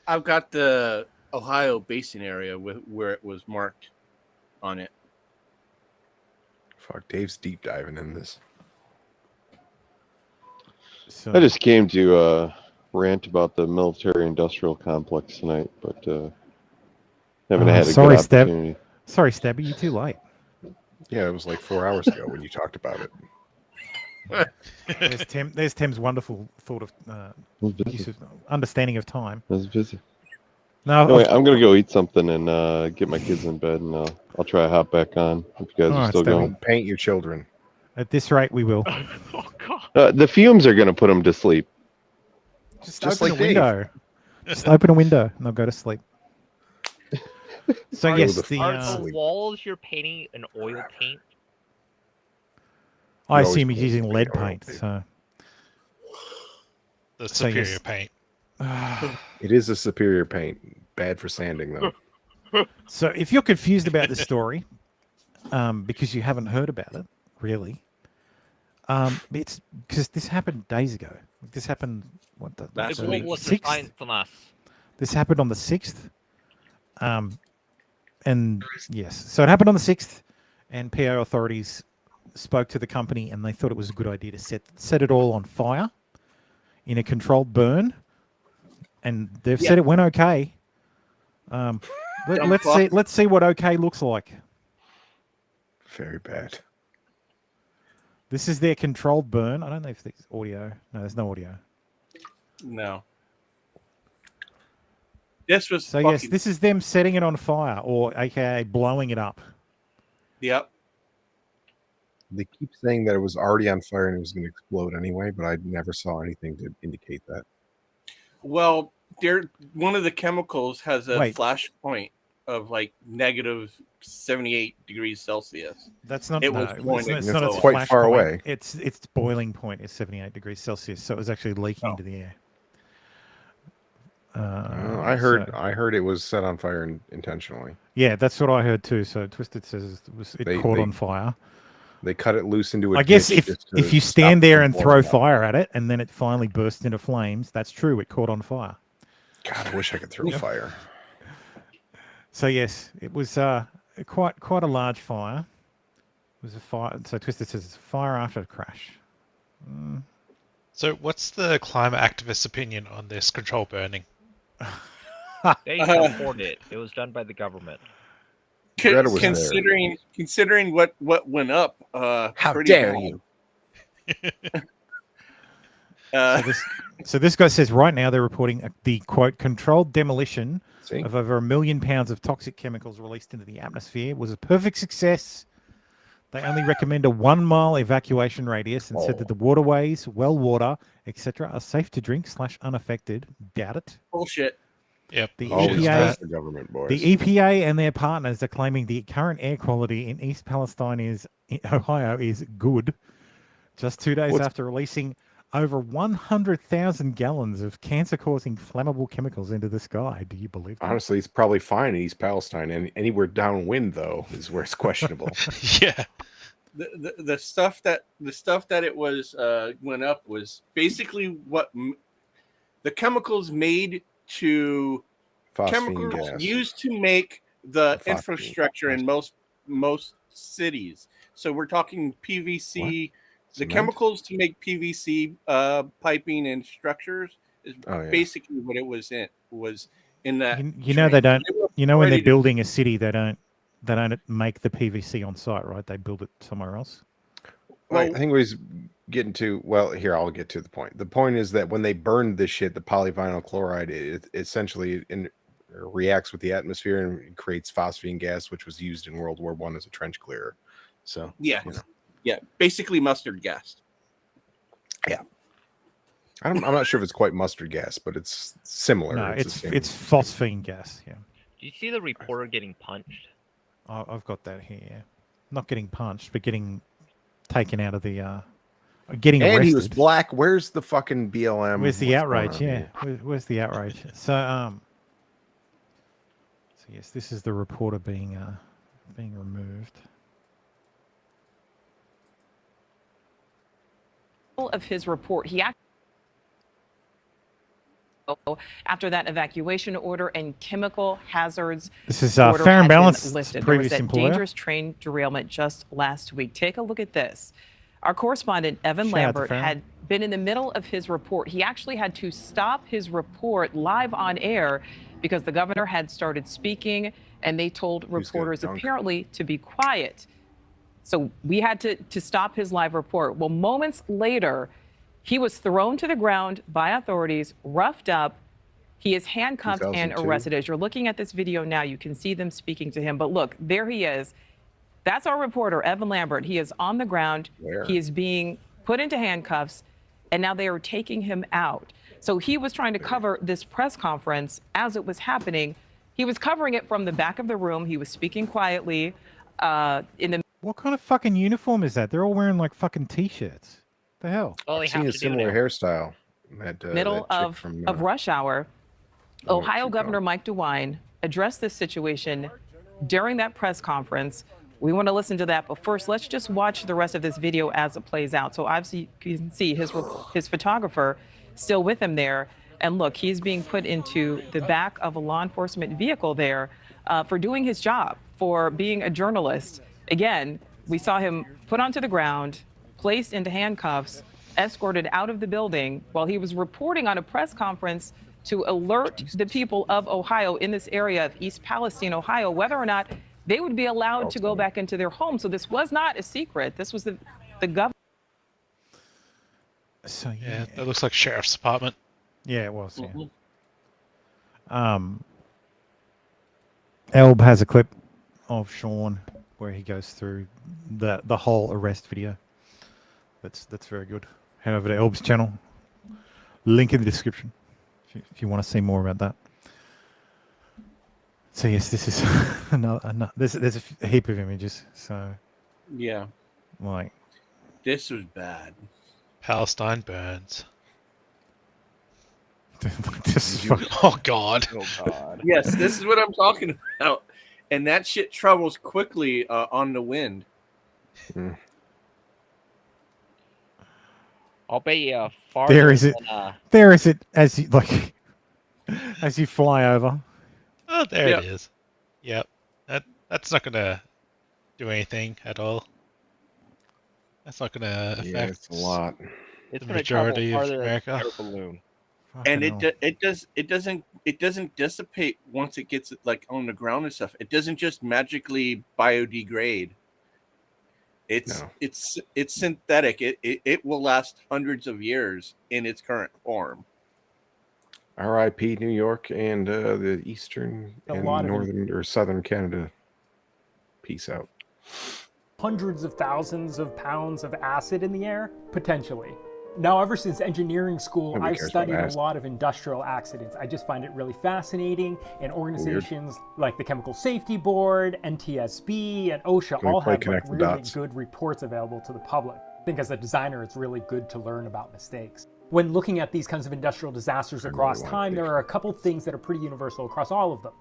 I've got the Ohio basin area where it was marked on it. Fuck, Dave's deep diving in this. So, I just came to rant about the military-industrial complex tonight, but haven't had a good opportunity. Sorry, Stabby, you too late. Yeah, it was like 4 hours ago when you talked about it. There's Tim's wonderful thought of use of understanding of time. I was busy. No, anyway, I'm gonna go eat something and get my kids in bed, and I'll try to hop back on if you guys are still going. Paint your children. At this rate, we will. The fumes are gonna put them to sleep. Just open a window. Just open a window, and they'll go to sleep. So yes, Are the walls you're painting an oil paint? I assume he's using lead paint. So the superior paint. It is a superior paint. Bad for sanding, though. So if you're confused about the story, because you haven't heard about it, really, it's because this happened days ago. This happened What's the 6th? science on us? This happened on the 6th. And yes, so it happened on the 6th, and PO authorities spoke to the company, and they thought it was a good idea to set it all on fire in a controlled burn, and they've said it went okay. Let's see what okay looks like. Very bad. This is their controlled burn. I don't know if there's audio. No, there's no audio. No. This was so yes, this is them setting it on fire, or aka blowing it up. Yep. They keep saying that it was already on fire and it was going to explode anyway, but I never saw anything to indicate that. Well, one of the chemicals has a flash point of like negative 78 degrees Celsius. That's not. It no, was it's not quite far point. away. Its boiling point is 78 degrees Celsius, so it was actually leaking into the air. I heard it was set on fire intentionally. Yeah, that's what I heard too. So Twisted says it caught on fire. They cut it loose into a. I guess ditch if you stand there and throw fire at it, and then it finally bursts into flames, that's true. It caught on fire. God, I wish I could throw fire. So yes, it was quite a large fire. It was a fire. So Twisted says it's a fire after a crash. So what's the climate activist opinion on this control burning? They support it. It was done by the government. Greta was considering what went up. How pretty dare bad. you? So this guy says right now they're reporting the quote controlled demolition of over 1 million pounds of toxic chemicals released into the atmosphere was a perfect success. They only recommend a 1 mile evacuation radius and said that the waterways, well water, etc., are safe to drink / unaffected. Doubt it. Bullshit. Yep. The Always EPA, trust the government, boys. the EPA and their partners are claiming the current air quality in East Palestine Ohio is good. Just 2 days after releasing over 100,000 gallons of cancer-causing flammable chemicals into the sky. Do you believe that? Honestly, it's probably fine in East Palestine, and anywhere downwind though is where it's questionable. Yeah. The stuff that it was went up was basically what the chemicals made to Phosphine chemicals gas. used to make the Phosphine. infrastructure in most cities. So we're talking PVC. The Cement? chemicals to make PVC piping and structures is basically what it was in that. You know they don't. You know when they're ready to- building a city, they don't make the PVC on site, right? They build it somewhere else. I think we was getting to. Well, here I'll get to the point. The point is that when they burned this shit, the polyvinyl chloride, it essentially reacts with the atmosphere and creates phosphine gas, which was used in World War I as a trench clearer. So Yeah, basically mustard gas. Yeah. I'm not sure if it's quite mustard gas, but it's similar. No, the same. it's phosphine gas. Yeah. Do you see the reporter getting punched? I've got that here. Yeah. Not getting punched, but getting taken out of the. Getting and arrested. he was black. Where's the fucking BLM? Where's the What's outrage? going on Yeah. here? Where's the outrage? So yes, this is the reporter being removed. Of his report, he actually after that evacuation order and chemical hazards. This is order Fair and had been Balanced, lifted. There previous was that employer. dangerous train derailment just last week. Take a look at this. Our correspondent Evan Shout out to Lambert Fair. had been in the middle of his report. He actually had to stop his report live on air because the governor had started speaking, and they told reporters apparently to be quiet. So we had to stop his live report. Well, moments later, he was thrown to the ground by authorities, roughed up. He is handcuffed and 2002. arrested. As you're looking at this video now, you can see them speaking to him. But look, there he is. That's our reporter, Evan Lambert. He is on the ground. Where? He is being put into handcuffs, and now they are taking him out. So he was trying to cover this press conference as it was happening. He was covering it from the back of the room. He was speaking quietly in the What kind of fucking uniform is that? They're all wearing like fucking t-shirts. The hell? Well, I've seen a similar hairstyle. That, middle that chick of, from, of rush hour. Oh, Ohio keep Governor going. Mike DeWine addressed this situation during that press conference. We want to listen to that, but first, let's just watch the rest of this video as it plays out. So obviously, you can see his photographer still with him there. And look, he's being put into the back of a law enforcement vehicle there for doing his job, for being a journalist. Again, we saw him put onto the ground, placed into handcuffs, escorted out of the building while he was reporting on a press conference to alert the people of Ohio in this area of East Palestine, Ohio, whether or not they would be allowed to go back into their home. So this was not a secret. This was the government. So Yeah, that looks like sheriff's department. Yeah, it was. Yeah. Elb has a clip of Sean where he goes through the whole arrest video. That's very good. Head over to Elb's channel. Link in the description if you want to see more about that. So yes, this is another. There's a heap of images. So Yeah, like this was bad. Palestine burns. this is fucking, Oh God. Oh God. Yes, this is what I'm talking about. And that shit travels quickly on the wind. I'll bet you farther there is it. than, There is it. As you, like, As you fly over. Oh, there Yep. it is. Yep. That's not gonna do anything at all. That's not gonna affect Yeah, it's a lot. It's the going to travel majority of farther than America. an air balloon. And Fucking hell. it doesn't dissipate once it gets like on the ground and stuff. It doesn't just magically biodegrade. It's synthetic. It will last hundreds of years in its current form. R.I.P. New York and the eastern A and lot of northern or southern Canada. Peace out. Hundreds of thousands of pounds of acid in the air? Potentially. Now, ever since engineering school, Nobody I've cares about studied a acid. lot of industrial accidents. I just find it really fascinating, and organizations like the Chemical Safety Board, NTSB, and OSHA Can we all play have Connect the really Dots? good reports available to the public. I think as a designer, it's really good to learn about mistakes. When looking at these kinds of industrial disasters across time, there are a couple things that are pretty universal across all of them.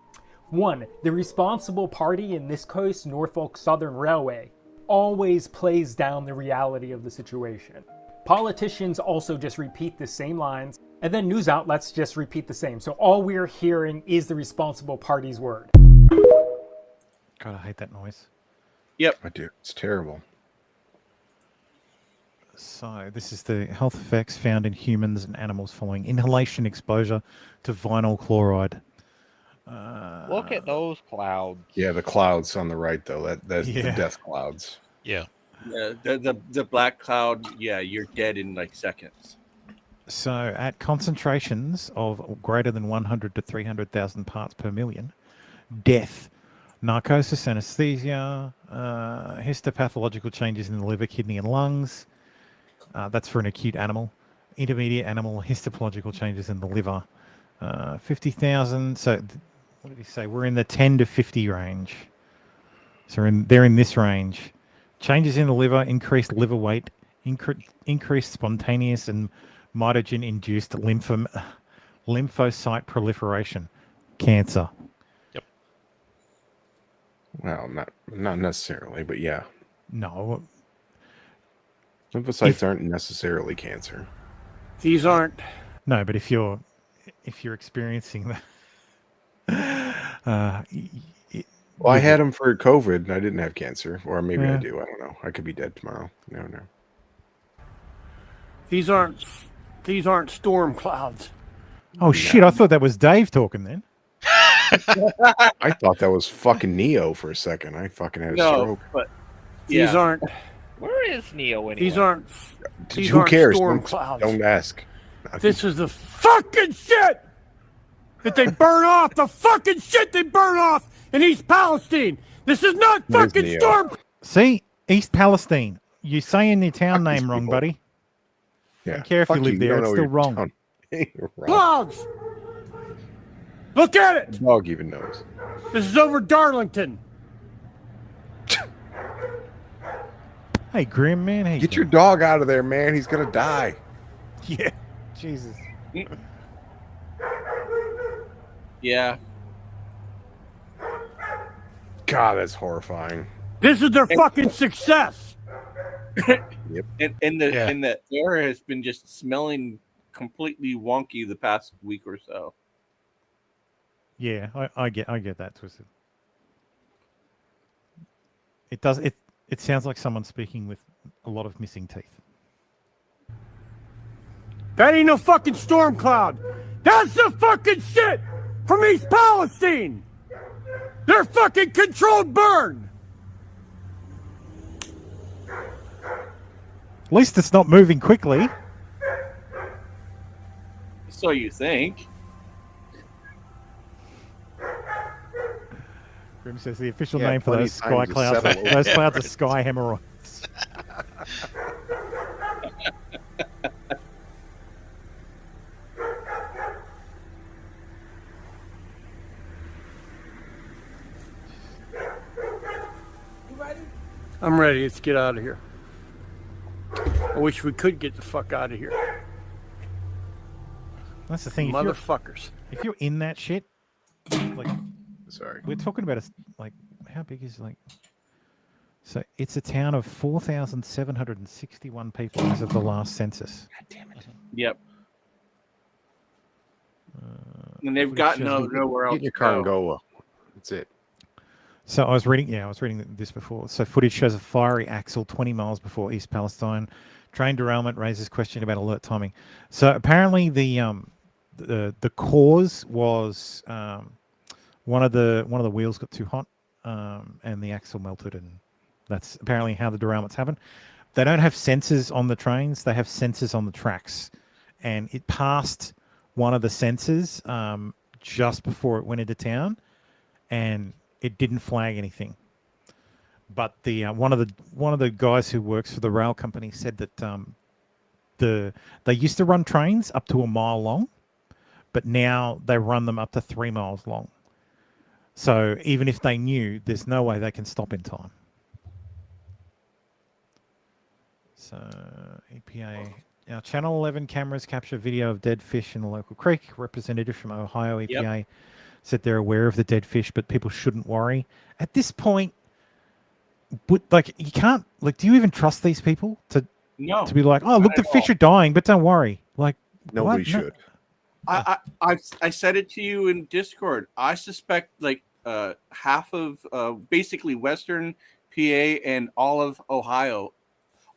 One, the responsible party, in this case, Norfolk Southern Railway, always plays down the reality of the situation. Politicians also just repeat the same lines, and then news outlets just repeat the same. So all we're hearing is the responsible party's word. God, I hate that noise. Yep. I do. It's terrible. So this is the health effects found in humans and animals following inhalation exposure to vinyl chloride. Look at those clouds. Yeah, the clouds on the right though. That's the Yeah. death clouds. Yeah. Yeah, the black cloud. Yeah, you're dead in like seconds. So at concentrations of greater than 100 to 300,000 parts per million, death, narcosis, anesthesia, histopathological changes in the liver, kidney, and lungs. That's for an acute animal. Intermediate animal, histological changes in the liver. 50,000. So what did he say? We're in the 10 to 50 range. So they're in this range. Changes in the liver, increased liver weight, increased spontaneous and mitogen-induced lymphocyte proliferation, cancer. Yep. Well, not necessarily, but yeah. No. Lymphocytes aren't necessarily cancer. These aren't. No, but if you're experiencing that, Well, I had them for COVID and I didn't have cancer, or maybe I Yeah. do. I don't know. I could be dead tomorrow. No. These aren't storm clouds. Oh shit! I thought that was Dave talking then. I thought that was fucking Neo for a second. I fucking had a stroke. But these yeah. aren't. Where is Neo anyway? These aren't. These Who aren't cares? storm Don't, clouds. don't ask. This is the fucking shit that they burn off. The fucking shit they burn off in East Palestine. This is not Where's fucking Neo? storm. See, East Palestine. You're saying your town name wrong, buddy. Yeah. Don't care if you Fuck live you there; don't it's know still your wrong. town. You're wrong. Clouds. Look at it. The dog even knows. This is over Darlington. Hey, Grim man, hey, Get your dog out of there, man. He's gonna die. Yeah, Jesus. Yeah. God, that's horrifying. This is their fucking success. Yep. And the air has been just smelling completely wonky the past week or so. Yeah, I get that twisted. It does. It sounds like someone speaking with a lot of missing teeth. That ain't no fucking storm cloud. That's the fucking shit from East Palestine. They're fucking controlled burn. At least it's not moving quickly. So you think. Grim says the official Yeah, name for plenty those of time sky to clouds. settle. Those clouds are sky hemorrhoids. I'm ready. Let's get out of here. I wish we could get the fuck out of here. That's the thing. Motherfuckers. If you're in that shit, like, sorry, we're talking about like how big is like. So it's a town of 4,761 people as of the last census. God damn it. Yep. And they've got nowhere else. Get in your car and go. That's it. So I was reading this before. So footage shows a fiery axle 20 miles before East Palestine. Train derailment raises question about alert timing. So apparently the cause was one of the wheels got too hot and the axle melted, and that's apparently how the derailments happen. They don't have sensors on the trains; they have sensors on the tracks, and it passed one of the sensors just before it went into town, and it didn't flag anything. But the one of the guys who works for the rail company said that they used to run trains up to 1 mile long, but now they run them up to 3 miles long. So even if they knew, there's no way they can stop in time. So EPA. Now, Channel 11 cameras capture video of dead fish in the local creek. Representative from Ohio EPA said they're aware of the dead fish, but people shouldn't worry. At this point, you can't, do you even trust these people to be like, oh, look, the fish are dying, but don't worry. Like, nobody should. I said it to you in Discord. I suspect half of basically Western PA and all of Ohio,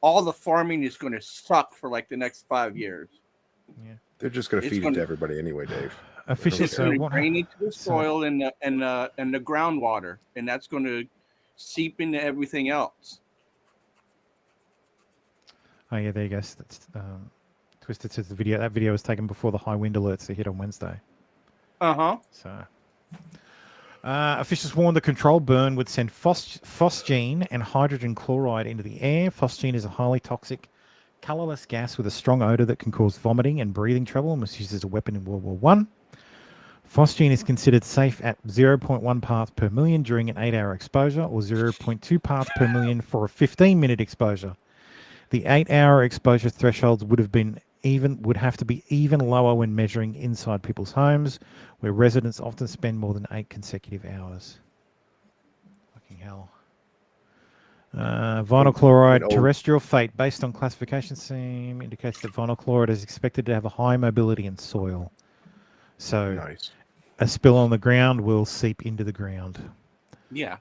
all the farming is going to suck for the next 5 years. Yeah, they're just going to feed it to everybody anyway, Dave. It's going to drain into the soil and the groundwater, and that's going to seep into everything else. Oh yeah, there you go. That's Twisted says that video was taken before the high wind alerts that hit on Wednesday. So officials warned the control burn would send phosgene and hydrogen chloride into the air. Phosgene is a highly toxic, colorless gas with a strong odor that can cause vomiting and breathing trouble and was used as a weapon in World War I. Phosgene is considered safe at 0.1 parts per million during an 8-hour exposure, or 0.2 parts per million for a 15-minute exposure. The 8-hour exposure thresholds would have to be even lower when measuring inside people's homes, where residents often spend more than 8 consecutive hours. Fucking hell. Vinyl chloride terrestrial fate based on classification scheme indicates that vinyl chloride is expected to have a high mobility in soil. So nice. A spill on the ground will seep into the ground. Yeah.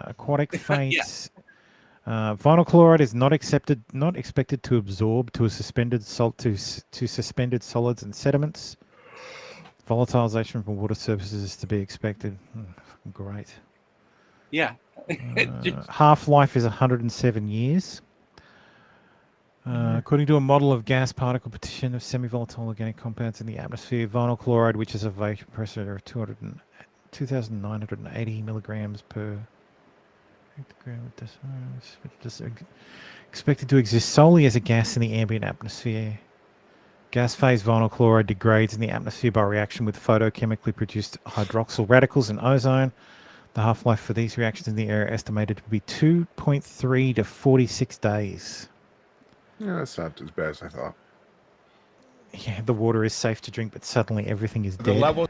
Aquatic fates. Vinyl chloride is not expected to absorb to suspended solids and sediments. Volatilization from water surfaces is to be expected. Great. Yeah. Half-life is 107 years. According to a model of gas particle partition of semi-volatile organic compounds in the atmosphere, vinyl chloride, which is a vapor pressure of 2,980 milligrams per expected to exist solely as a gas in the ambient atmosphere. Gas phase vinyl chloride degrades in the atmosphere by reaction with photochemically produced hydroxyl radicals and ozone. The half-life for these reactions in the air estimated to be 2.3 to 46 days. Yeah, that's not as bad as I thought. Yeah, the water is safe to drink, but suddenly everything is dead.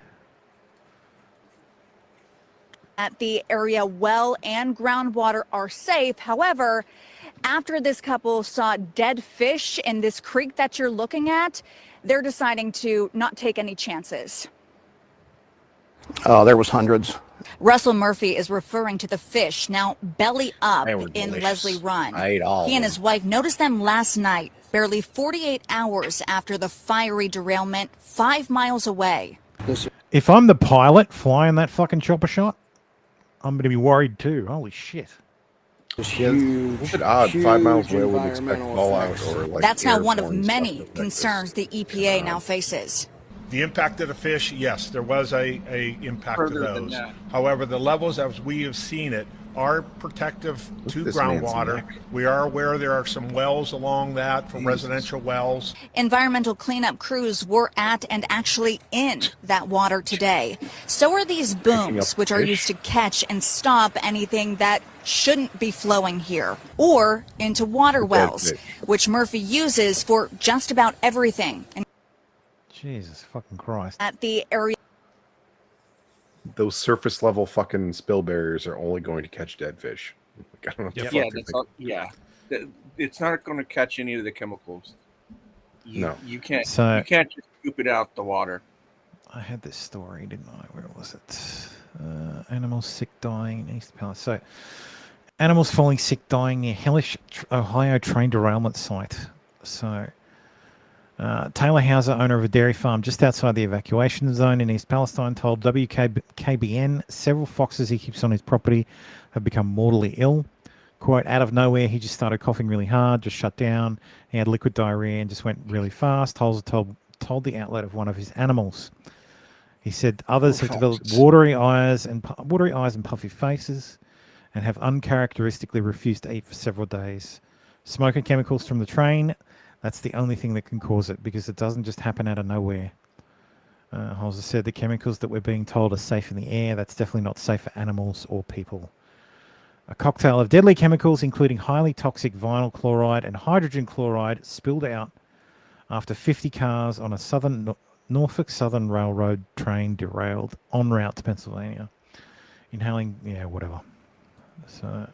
At the area, well and groundwater are safe. However, after this couple saw dead fish in this creek that you're looking at, they're deciding to not take any chances. There was hundreds. Russell Murphy is referring to the fish now belly up in delicious. Leslie Run. I ate all He of and them. his wife noticed them last night, barely 48 hours after the fiery derailment 5 miles away. If I'm the pilot flying that fucking chopper shot, I'm going to be worried too. Holy shit. It's odd. 5 miles away would expect fallout or That's now one of many concerns the EPA now faces. The impact of the fish, yes, there was a impact Further of than those. that. However, the levels as we have seen it are protective to this man's groundwater. neck. We are aware there are some wells along that for residential wells. Environmental cleanup crews were at and actually in that water today. So are these booms, which are used to catch and stop anything that shouldn't be flowing here, or into water wells, which Murphy uses for just about everything. And Jesus fucking Christ. at the area. Those surface level fucking spill barriers are only going to catch dead fish. Like, I don't know what the fuck Yeah, you're that's thinking. all, yeah. It's not going to catch any of the chemicals. No. You can't. So- You can't just scoop it out the water. I had this story, didn't I? Where was it? Animals sick, dying in East Palace. So, animals falling sick, dying near hellish Ohio train derailment site. So, Taylor Hauser, owner of a dairy farm just outside the evacuation zone in East Palestine, told WKBN several foxes he keeps on his property have become mortally ill. Quote, out of nowhere, he just started coughing really hard, just shut down. He had liquid diarrhea and just went really fast. Hauser told the outlet of one of his animals. He said others have developed watery eyes and puffy faces and have uncharacteristically refused to eat for several days. Smoke and chemicals from the train, that's the only thing that can cause it because it doesn't just happen out of nowhere. Hauser said the chemicals that we're being told are safe in the air. That's definitely not safe for animals or people. A cocktail of deadly chemicals, including highly toxic vinyl chloride and hydrogen chloride, spilled out after 50 cars on a Norfolk Southern Railroad train derailed en route to Pennsylvania. Inhaling, whatever. So,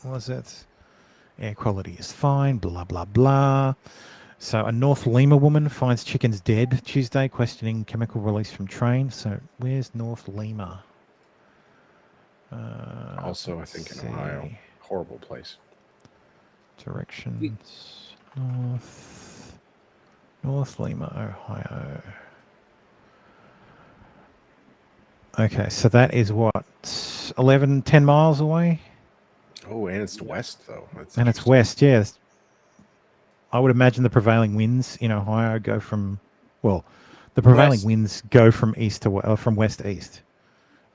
what was it? Air quality is fine, blah, blah, blah. So, a North Lima woman finds chickens dead Tuesday, questioning chemical release from train. So, where's North Lima? Also, I think in Ohio. Horrible place. Directions. North Lima, Ohio. Okay, so that is what? 10 miles away? Oh, and it's west, though. And it's west, yes. I would imagine the prevailing winds in Ohio go from, the prevailing winds go from from west to east,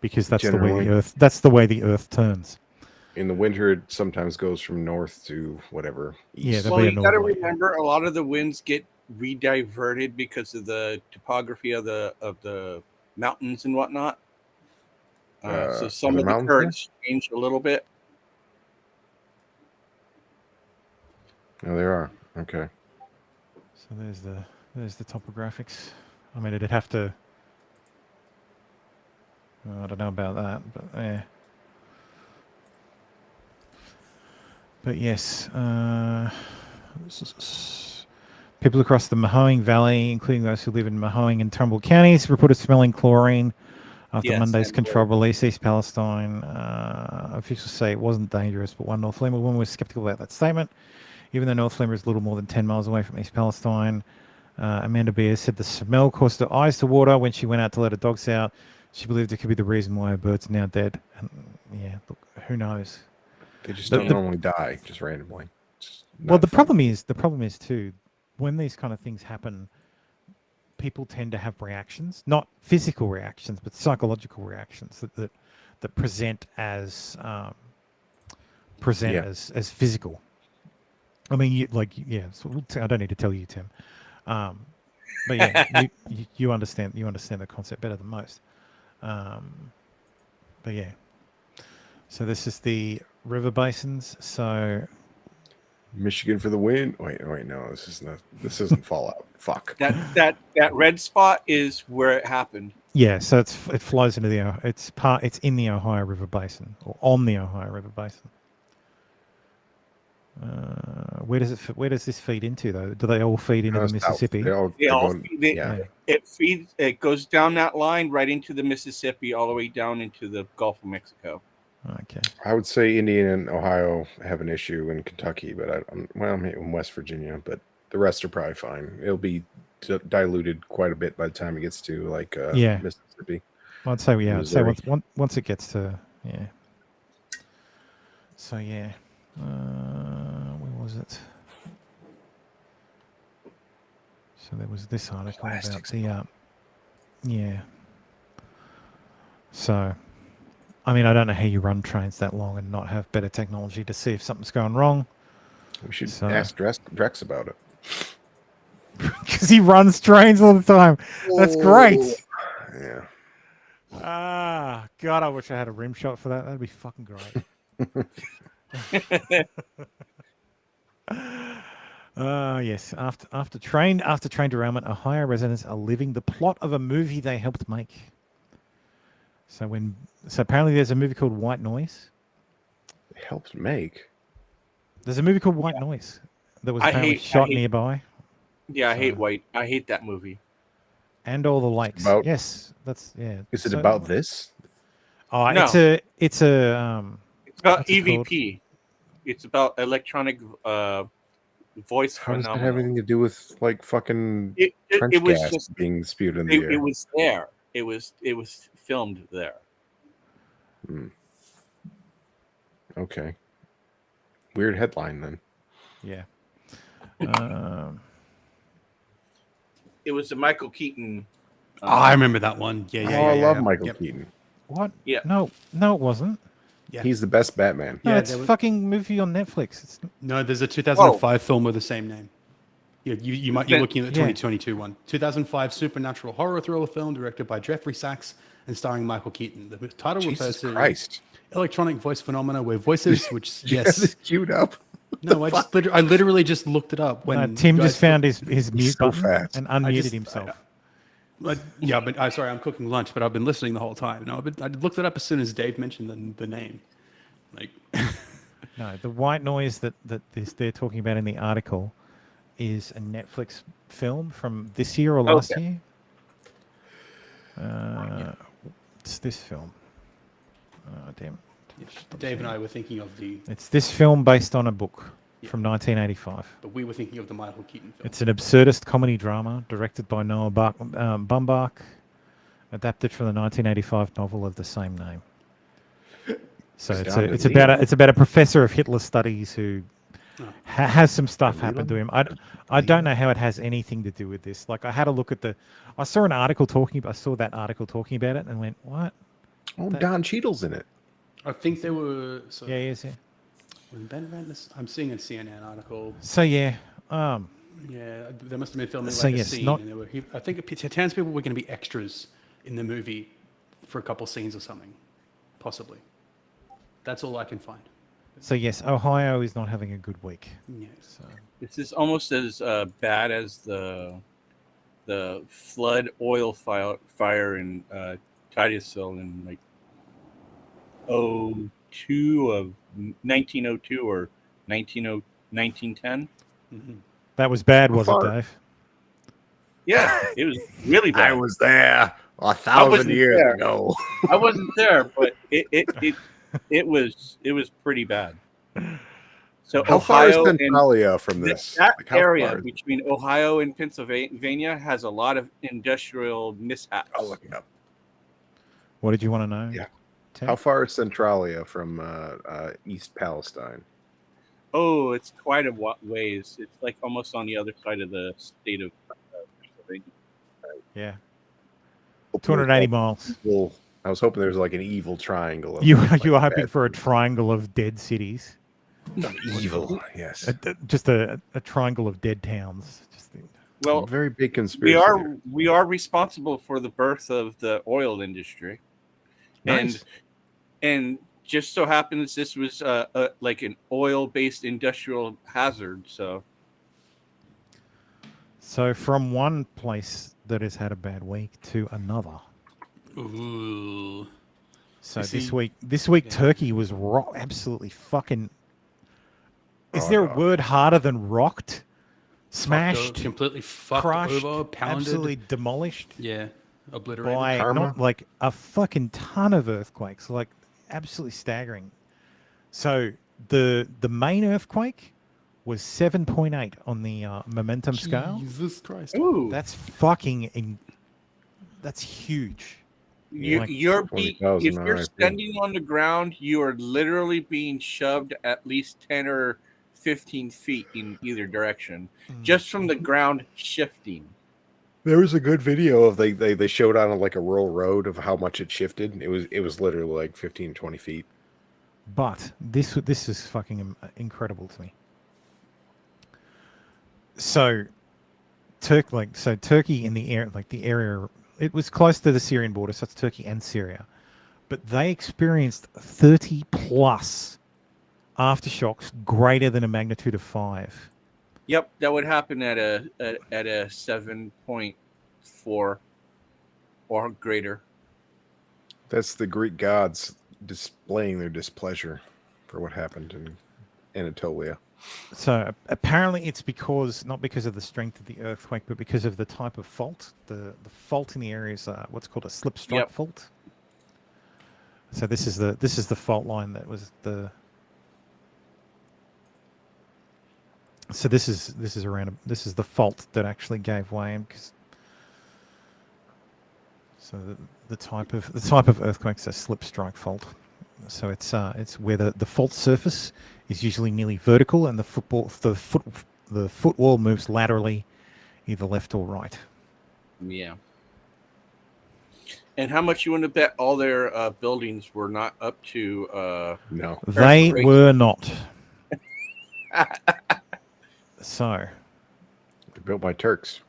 because that's the way the Earth turns. In the winter, it sometimes goes from north to whatever. East. Yeah, well, you got to remember, a lot of the winds get rediverted because of the topography of the mountains and whatnot. So some of the currents change a little bit. Oh, there are. Okay. So there's the topographics. I mean, it'd have to. I don't know about that, but yeah. But yes, people across the Mahoning Valley, including those who live in Mahoning and Trumbull counties, reported smelling chlorine after Monday's controlled release. East Palestine officials say it wasn't dangerous, but one North Lima woman was skeptical about that statement. Even though North Lima is a little more than 10 miles away from East Palestine, Amanda Beer said the smell caused her eyes to water when she went out to let her dogs out. She believed it could be the reason why her bird's are now dead. And yeah, look, who knows? They just don't normally die just randomly. Well, the problem is too, when these kind of things happen, people tend to have reactions, not physical reactions, but psychological reactions that present as as physical. I mean, so I don't need to tell you, Tim, but yeah, you understand the concept better than most. But yeah, so this is the river basins. So Michigan for the win. Wait, no, this isn't Fallout. Fuck. That red spot is where it happened. Yeah, so it flows into it's in the Ohio River Basin, or on the Ohio River Basin. Where does this feed into though? Do they all feed into the Mississippi? It goes down that line right into the Mississippi, all the way down into the Gulf of Mexico. Okay. I would say Indiana and Ohio have an issue, in Kentucky, but I'm in West Virginia, but the rest are probably fine. It'll be diluted quite a bit by the time it gets to Mississippi. I'd say once it gets to So yeah, where was it? So there was this article about the So, I mean, I don't know how you run trains that long and not have better technology to see if something's going wrong. We should ask Drex about it. Because he runs trains all the time. That's great. Yeah. God, I wish I had a rim shot for that. That'd be fucking great. Yes. After train derailment, Ohio residents are living the plot of a movie they helped make. So apparently there's a movie called White Noise. They helped make. There's a movie called White Noise that was apparently shot nearby. Yeah, I hate that movie. And all the lakes. About, yes, that's yeah. Is it about this? Oh, No. it's about It's EVP. It's about electronic voice How does that phenomena. have anything to do with like fucking trench it was gas just being spewed in the air? It was there. It was filmed there. Okay. Weird headline then. Yeah. It was the Michael Keaton. I remember that one. Yeah. I love Michael Keaton. What? Yeah. No, it wasn't. Yeah. He's the best Batman. No, it's a fucking movie on Netflix. It's... No, there's a 2005 film with the same name. You're looking at the 2022 one. 2005 supernatural horror thriller film directed by Jeffrey Sachs and starring Michael Keaton. The title refers to Christ. electronic voice phenomena where voices, which You have this queued up. No, I literally just looked it up when Tim you just guys- found his mute so button fast. and unmuted himself. But I'm sorry, I'm cooking lunch, but I've been listening the whole time. No, I looked it up as soon as Dave mentioned the name. Like, No, the white noise that they're talking about in the article is a Netflix film from this year or last year. It's this film. Oh, damn. Dave and I were thinking of the. It's this film based on a book from 1985. But we were thinking of the Michael Keaton film. It's an absurdist comedy drama directed by Noah Baumbach, adapted from the 1985 novel of the same name. So it's about a professor of Hitler studies who has some stuff happen to him. I don't know how it has anything to do with this. Like I had a look at I saw that article talking about it and went, what? Oh, Don Cheadle's in it. I think they were. So Yeah, he is, yeah. When Ben ran this, I'm seeing a CNN article. So yeah, Yeah, they must have been filming So like a yes, scene, not- and I think it turns people were going to be extras in the movie for a couple scenes or something, possibly. That's all I can find. So yes, Ohio is not having a good week. Yes. So. This is almost as bad as the flood oil fire in Titusville in like 1902 or 1910. Mm-hmm. That was bad, was it, Dave? Yeah, it was really bad. I was there 1,000 years ago. I wasn't there, but it was pretty bad. So How far is Ohio Centralia from this? That Like, how area far is it? between Ohio and Pennsylvania has a lot of industrial mishaps. I'll look it up. What did you want to know? Yeah. Tim? How far is Centralia from East Palestine? Oh, it's quite a ways. It's like almost on the other side of the state of Pennsylvania. Yeah. 280 miles. Well, I was hoping there was like an evil triangle. Of You like were hoping bad- for a triangle of dead cities. evil. Yes. Just a triangle of dead towns. Well, very big conspiracy. We are responsible for the birth of the oil industry, Nice. and just so happens this was like an oil-based industrial hazard. So from one place that has had a bad week to another. Ooh. So You see- this week Turkey was absolutely fucking. Is there a word harder than rocked? Smashed, completely fucked crushed, over, pounded, absolutely demolished. Yeah, obliterated. By Karma. not like a fucking ton of earthquakes, like absolutely staggering. So the main earthquake was 7.8 on the momentum scale. Jesus Christ! Ooh, That's fucking. That's huge. If 20,000 you're RIP. standing on the ground, you are literally being shoved at least 10 or 15 feet in either direction, just from the ground shifting. There was a good video of they showed on like a rural road of how much it shifted. It was literally like 15, 20 feet. But this is fucking incredible to me. So, Turkey in the area, it was close to the Syrian border, so it's Turkey and Syria, but they experienced 30 plus aftershocks greater than a magnitude of 5. Yep, that would happen at a 7.4 or greater. That's the Greek gods displaying their displeasure for what happened. And Anatolia. So apparently it's not because of the strength of the earthquake, but because of the type of fault. The fault in the area is what's called a slip strike fault. So this is the fault line that was the. So this is the fault that actually gave way, because. So the type of earthquake is a slip strike fault. So it's where the fault surface is usually nearly vertical, and the footwall moves laterally, either left or right. Yeah. And how much you want to bet all their buildings were not up to? No, they were not. So, built by Turks.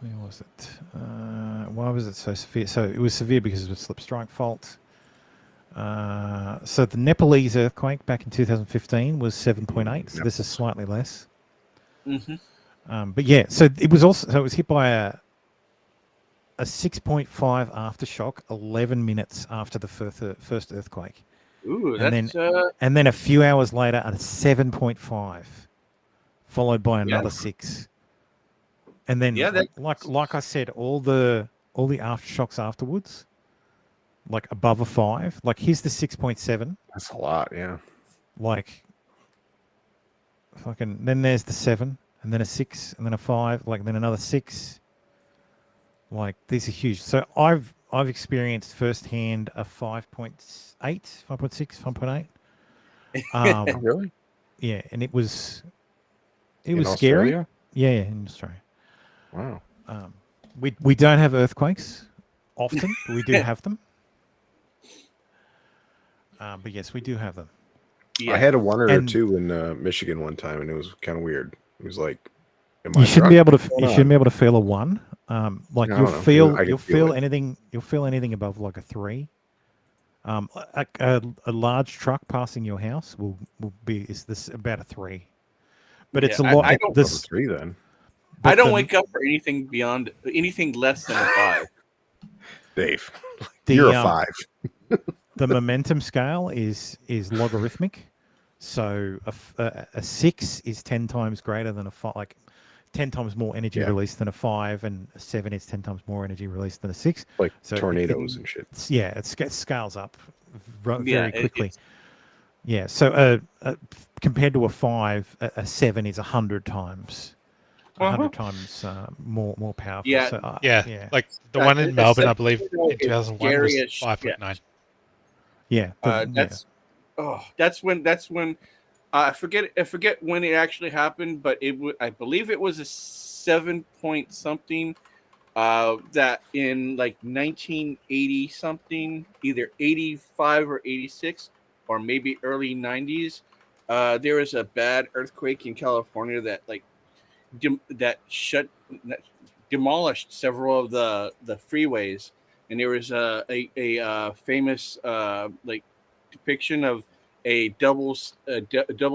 Where was it? Why was it so severe? So it was severe because of a slip strike fault. So the Nepalese earthquake back in 2015 was 7.8. So this is slightly less. Mm-hmm. But yeah, so it was hit by a 6.5 aftershock 11 minutes after the first earthquake. Ooh, and then a few hours later a 7.5, followed by another 6. And then, like I said, all the aftershocks afterwards, like above a 5. Like here's the 6.7. That's a lot, yeah. Like, fucking. Then there's the 7, and then a 6, and then a 5. Like then another 6. Like these are huge. So I've experienced firsthand a 5.8, 5.6, 5.8. Really? Yeah, and it was In scary. Australia? Yeah, in Australia. Wow. We don't have earthquakes often, but we do have them. But yes, we do have them. Yeah. I had a 1 or 2 in Michigan one time, and it was kind of weird. It was like, you shouldn't be able to feel a 1. Like you'll feel anything above like a 3. A large truck passing your house will be about a 3. But it's a lot. I don't this 3 then. I don't wake up for anything less than a 5. Dave, you're a 5. The momentum scale is logarithmic, so a 6 is 10 times greater than a 5. Like 10 times more energy released than a 5, and a 7 is 10 times more energy released than a 6. Like tornadoes and shit. Yeah, it scales up very quickly. Yeah, so compared to a 5, a 7 is 100 times. 100 times more powerful. Yeah, So, like the one in Melbourne, I believe, in 2001 was 5.9. Yeah, that's when I forget when it actually happened, but I believe it was a 7 point something. That in like 1980 something, either 85 or 86, or maybe early 90s, there was a bad earthquake in California that demolished several of the freeways, and there was a famous depiction of a double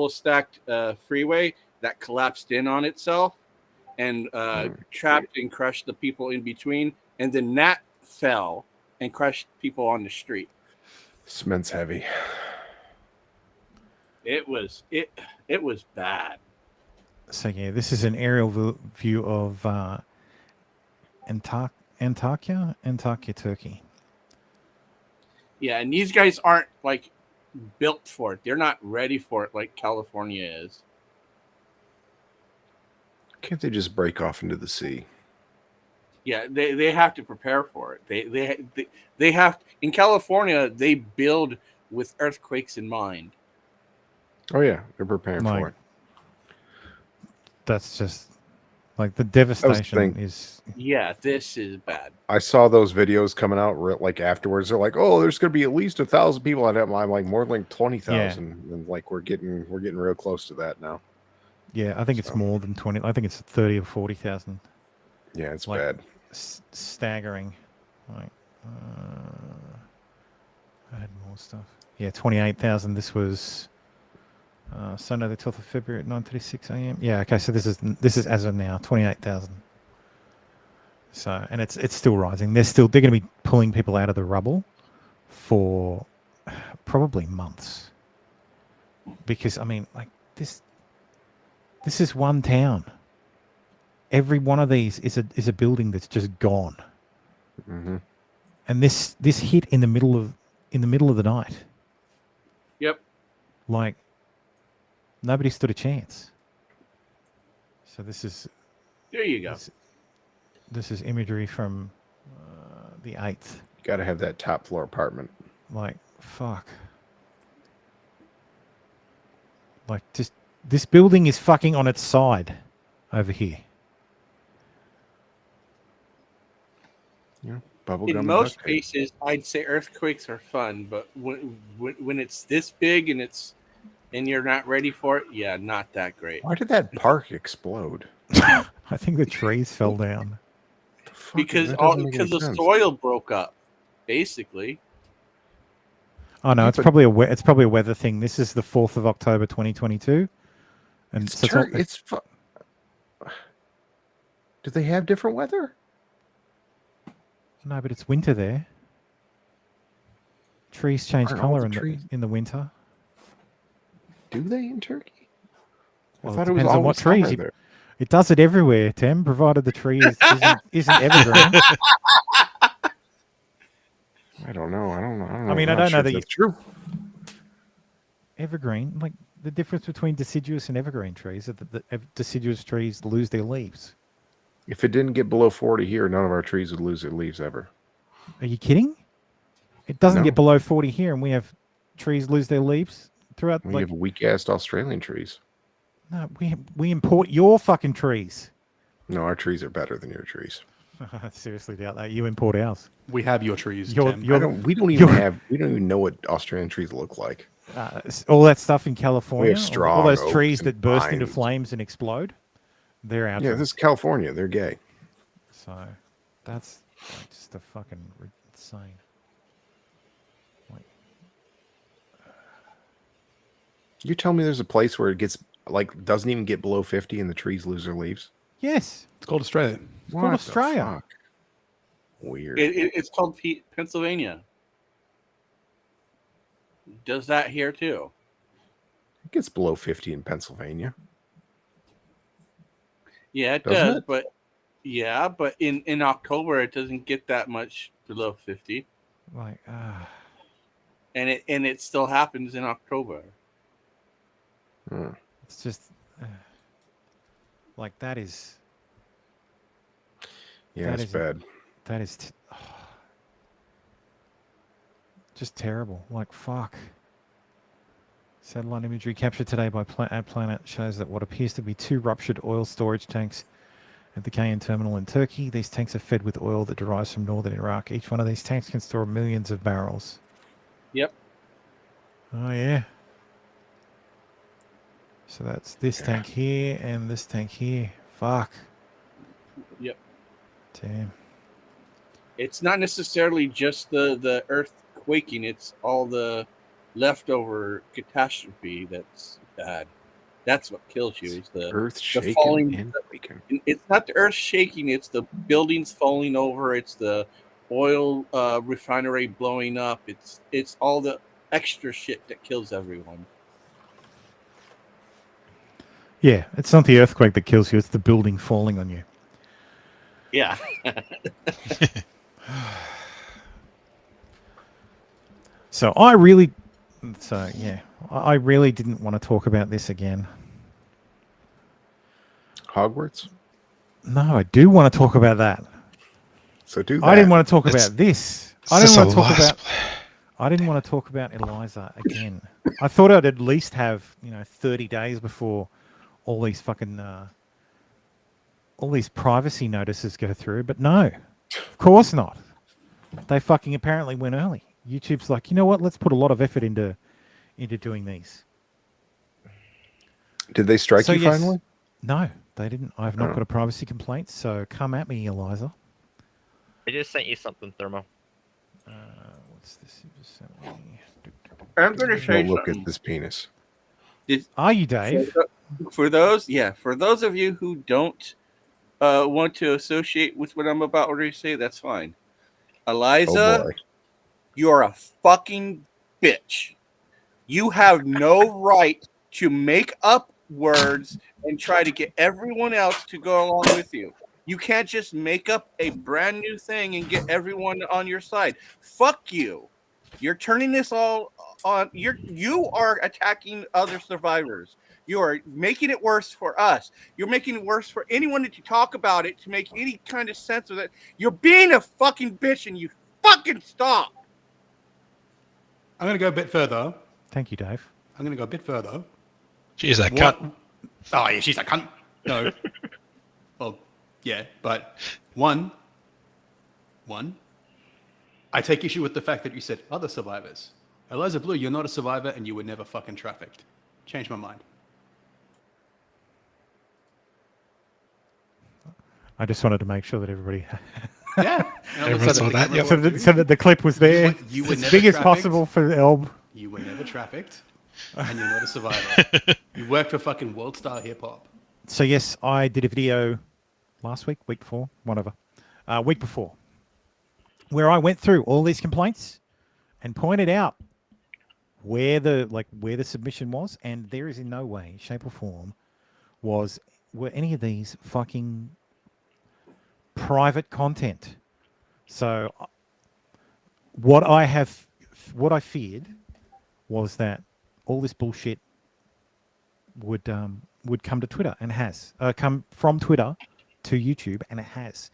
stacked freeway that collapsed in on itself and trapped and crushed the people in between, and then that fell and crushed people on the street. Cement's heavy. It was bad. So yeah, this is an aerial view of Antakya, Turkey. Yeah, and these guys aren't like built for it. They're not ready for it like California is. Can't they just break off into the sea? Yeah, they have to prepare for it. They have in California. They build with earthquakes in mind. Oh yeah, they're preparing for it. That's just like the devastation is. Yeah, this is bad. I saw those videos coming out like afterwards. They're like, "Oh, there's going to be at least 1,000 people." I'm like, more like 20,000, and like we're getting real close to that now. Yeah, I think it's more than 20. I think it's 30 or 40,000. Yeah, it's like, bad. Staggering. Like, I had more stuff. Yeah, 28,000. This was Sunday the 12th of February at 9:36 a.m. Yeah, okay. So this is as of now 28,000. So, and it's still rising. They're going to be pulling people out of the rubble for probably months, because I mean, like this is one town. Every one of these is a building that's just gone. Mm-hmm. And this hit in the middle of the night. Yep. Like nobody stood a chance. So this is. There you go. This is imagery from the 8th. Got to have that top floor apartment. Like fuck. Like just this building is fucking on its side over here. Yeah. In most cases, I'd say earthquakes are fun, but when it's this big and you're not ready for it, yeah, not that great. Why did that park explode? I think the trees fell down. Because the soil broke up, basically. Oh no, it's probably a weather thing. This is the 4th of October 2022, and do they have different weather? No, but it's winter there. Trees change color in the winter. Do they in Turkey? Well, it depends on what trees. It does it everywhere, Tim, provided the tree isn't evergreen. I don't know. I mean, I don't know that that's true. Evergreen, like the difference between deciduous and evergreen trees, is that the deciduous trees lose their leaves. If it didn't get below 40 here, none of our trees would lose their leaves ever. Are you kidding? It doesn't get below 40 here, and we have trees lose their leaves throughout. We have weak-ass Australian trees. No, we import your fucking trees. No, our trees are better than your trees. I seriously doubt that. You import ours. We have your trees. We don't even know what Australian trees look like. All that stuff in California. We have straw, all those trees oaks that and burst into pines. flames and explode. They're out. Yeah, this is California. They're gay. So that's just a fucking insane. You tell me there's a place where it gets doesn't even get below 50 and the trees lose their leaves? Yes. It's called Australia. It's called Australia. Weird. It's called Pennsylvania. Does that here too? It gets below 50 in Pennsylvania. Yeah, it Doesn't does, it? but in October it doesn't get that much below 50. Like and it still happens in October. It's just like that is. Yeah, it's bad. That is just terrible. Like fuck. Satellite imagery captured today by Planet shows that what appears to be 2 ruptured oil storage tanks at the KN terminal in Turkey. These tanks are fed with oil that derives from northern Iraq. Each one of these tanks can store millions of barrels. Yep. Oh yeah. So that's this tank here and this tank here. Fuck. Yep. Damn. It's not necessarily just the earth quaking, it's all the leftover catastrophe that's bad. That's what kills you. Is the earth shaking falling and quaking. It's not the earth shaking, it's the buildings falling over, it's the oil refinery blowing up, it's all the extra shit that kills everyone. Yeah, it's not the earthquake that kills you, it's the building falling on you. Yeah. I really didn't want to talk about this again. Hogwarts? No, I do want to talk about that. So do that. I didn't want to talk about this. I didn't want to talk about Elissa again. I thought I'd at least have 30 days before all these fucking all these privacy notices go through, but no, of course not. They fucking apparently went early. YouTube's like, you know what? Let's put a lot of effort into doing these. Did they strike you finally? No, they didn't. I've not got a privacy complaint, so come at me, Elissa. I just sent you something, Thermo. What's this you just sent me? I'm going to show you look something. at this penis. Are you, Dave? For those of you who don't want to associate with what I'm about to say, that's fine. Eliza, you're a fucking bitch. You have no right to make up words and try to get everyone else to go along with you. You can't just make up a brand new thing and get everyone on your side. Fuck you. You're turning this all on. You are attacking other survivors. You are making it worse for us. You're making it worse for anyone that you talk about it to make any kind of sense of it. You're being a fucking bitch, and you fucking stop. I'm going to go a bit further. Thank you, Dave. I'm going to go a bit further. She's that cunt. Oh, yeah, she's that cunt. No. Well, yeah, but one, I take issue with the fact that you said other survivors. Eliza Blue, you're not a survivor and you were never fucking trafficked. Change my mind. I just wanted to make sure that everybody... Yeah. Everyone saw that, yep. So that the clip was there. You were as never big as trafficked. possible for Elb. You were never trafficked and you're not a survivor. You worked for fucking World Star Hip Hop. So yes, I did a video last week, week before, whatever, week before, where I went through all these complaints and pointed out where the submission was, and there is in no way, shape, or form were any of these fucking private content. So what I feared was that all this bullshit would come to Twitter, and has come from Twitter to YouTube, and it has.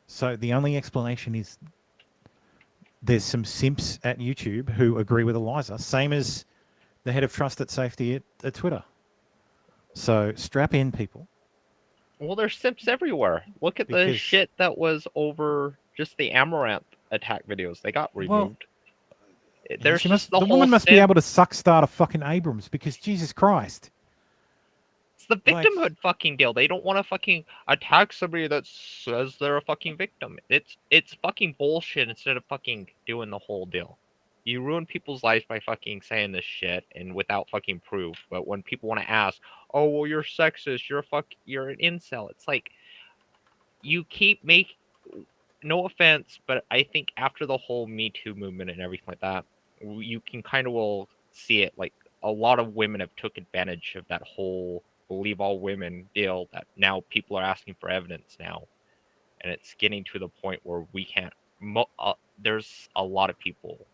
So the only explanation is there's some simps at YouTube who agree with Eliza, same as the head of trusted safety at Twitter. So strap in, people. Well, there's simps everywhere. Look at the shit that was over just the Amaranth attack videos. They got removed. There's the woman must be able to suck start a fucking Abrams, because Jesus Christ. It's the victimhood fucking deal. They don't want to fucking attack somebody that says they're a fucking victim. It's fucking bullshit instead of fucking doing the whole deal. You ruin people's lives by fucking saying this shit and without fucking proof. But when people want to ask, oh, well, you're sexist, you're an incel. It's like, you keep making, no offense, but I think after the whole Me Too movement and everything like that, you can kind of will see it. Like, a lot of women have took advantage of that whole believe all women deal, that now people are asking for evidence now, and it's getting to the point where we can't there's a lot of people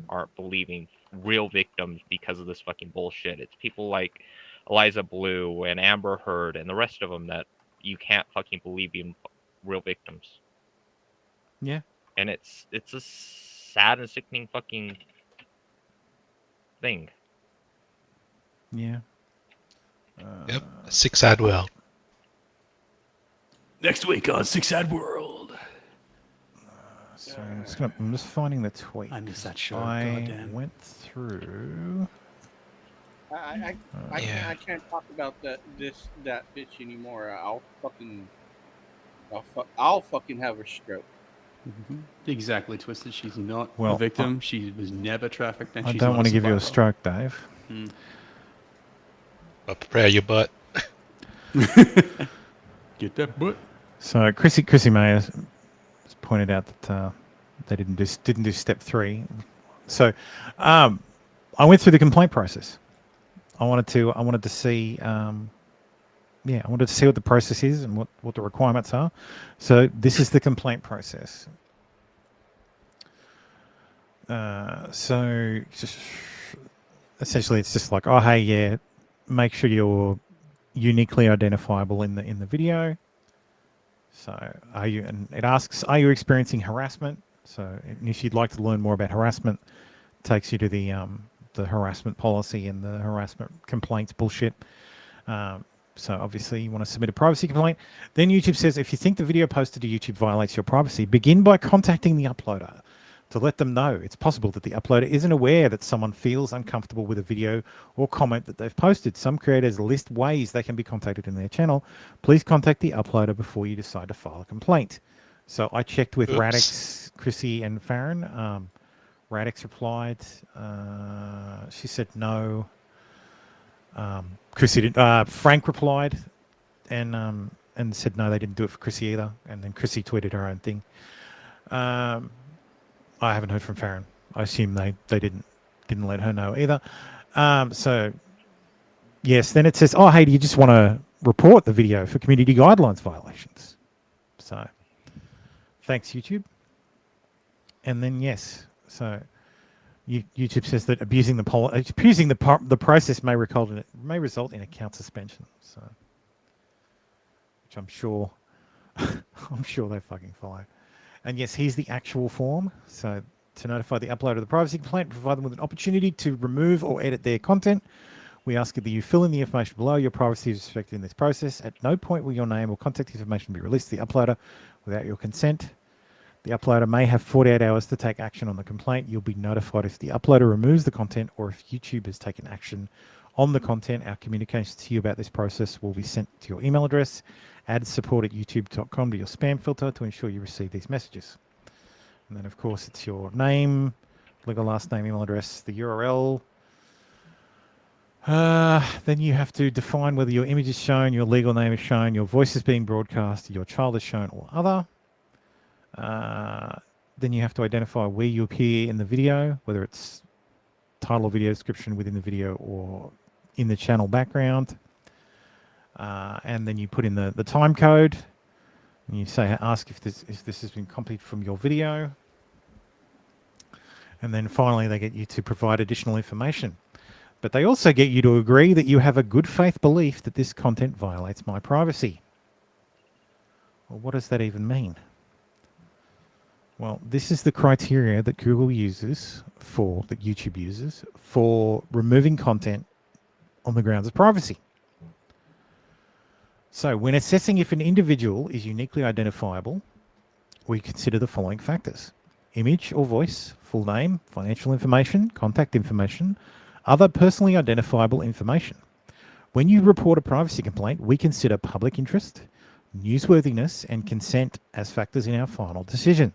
aren't believing real victims because of this fucking bullshit. It's people like Eliza Blue and Amber Heard and the rest of them that you can't fucking believe being real victims. Yeah. And it's a sad and sickening fucking thing. Yeah. Yep. Sick Sad World. Next week on Sick Sad World. So I'm just finding the tweet. I missed that show. I Goddamn. went through. I can't talk about that bitch anymore. I'll fucking have a stroke. Exactly, Twisted. She's not Well, a victim. She was never trafficked, and I she's don't not want to give you a survivor. stroke, Dave. But prepare your butt. Get that butt. So Chrissy Mayer has pointed out that they didn't do step 3. So I went through the complaint process. I wanted to see I wanted to see what the process is and what the requirements are. So this is the complaint process. So just, essentially it's just like, oh hey, yeah, make sure you're uniquely identifiable in the video. So and it asks, are you experiencing harassment? So if you'd like to learn more about harassment, it takes you to the harassment policy and the harassment complaints bullshit. So obviously you want to submit a privacy complaint. Then YouTube says, if you think the video posted to YouTube violates your privacy, begin by contacting the uploader to let them know it's possible that the uploader isn't aware that someone feels uncomfortable with a video or comment that they've posted. Some creators list ways they can be contacted in their channel. Please contact the uploader before you decide to file a complaint. So I checked with Radix, Chrissy, and Farron. Radix replied. She said no. Chrissy did. Frank replied, and said no, they didn't do it for Chrissy either. And then Chrissy tweeted her own thing. I haven't heard from Farron. I assume they didn't let her know either. So yes, then it says, oh, hey, do you just want to report the video for community guidelines violations? So thanks, YouTube. And then, yes, so YouTube says that abusing the process may result in account suspension. So, which I'm sure they fucking follow. And yes, here's the actual form. So to notify the uploader of the privacy complaint, provide them with an opportunity to remove or edit their content. We ask that you fill in the information below. Your privacy is respected in this process. At no point will your name or contact information be released to the uploader without your consent. The uploader may have 48 hours to take action on the complaint. You'll be notified if the uploader removes the content or if YouTube has taken action on the content. Our communications to you about this process will be sent to your email address. Add support@youtube.com to your spam filter to ensure you receive these messages. And then, of course, it's your name, legal last name, email address, the URL. Then you have to define whether your image is shown, your legal name is shown, your voice is being broadcast, your child is shown, or other. Then you have to identify where you appear in the video, whether it's title or video description within the video or in the channel background. And then you put in the time code, and you say, ask if this has been copied from your video. And then finally, they get you to provide additional information. But they also get you to agree that you have a good faith belief that this content violates my privacy. Well, what does that even mean? Well, this is the criteria that Google uses that YouTube uses for removing content on the grounds of privacy. So when assessing if an individual is uniquely identifiable, we consider the following factors: image or voice, full name, financial information, contact information, other personally identifiable information. When you report a privacy complaint, we consider public interest, newsworthiness, and consent as factors in our final decision,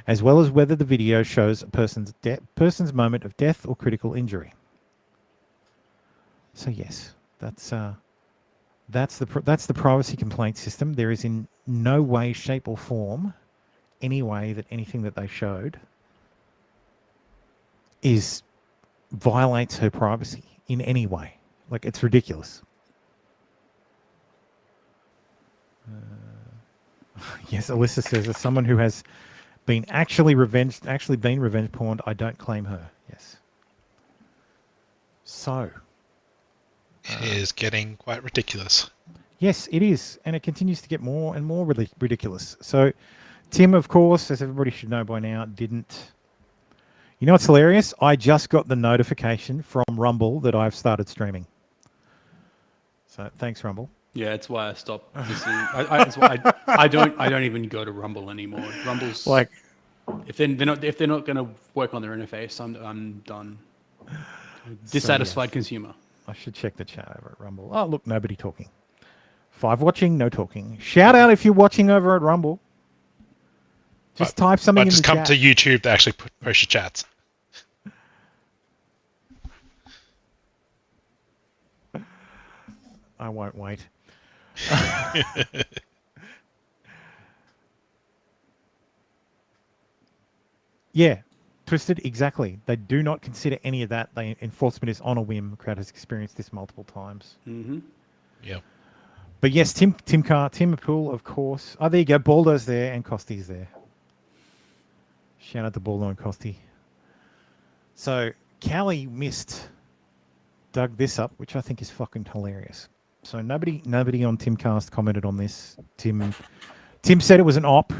as well as whether the video shows a person's moment of death or critical injury. So yes, that's the privacy complaint system. There is in no way, shape, or form any way that anything that they showed violates her privacy in any way. Like, it's ridiculous. Yes, Elissa says, as someone who has been actually revenge porned, I don't claim her. Yes. So. It is getting quite ridiculous. Yes, it is. And it continues to get more and more ridiculous. So Tim, of course, as everybody should know by now, didn't. You know what's hilarious? I just got the notification from Rumble that I've started streaming. So thanks, Rumble. Yeah, that's why I stopped listening. I don't even go to Rumble anymore. Rumble's like, if they're not going to work on their interface, I'm done. Dissatisfied consumer. I should check the chat over at Rumble. Oh, look, nobody talking. 5 watching, no talking. Shout out if you're watching over at Rumble. Just type something in the chat. Just come to YouTube to actually post your chats. I won't wait. Yeah, Twisted, exactly. They do not consider any of that. Enforcement is on a whim. Crowd has experienced this multiple times. Mm-hmm. Yeah. But yes, Tim Pool, of course. Oh, there you go. Baldo's there and Costy's there. Shout out to Baldo and Costy. So Callie dug this up, which I think is fucking hilarious. So nobody on Timcast commented on this. Tim said it was an op.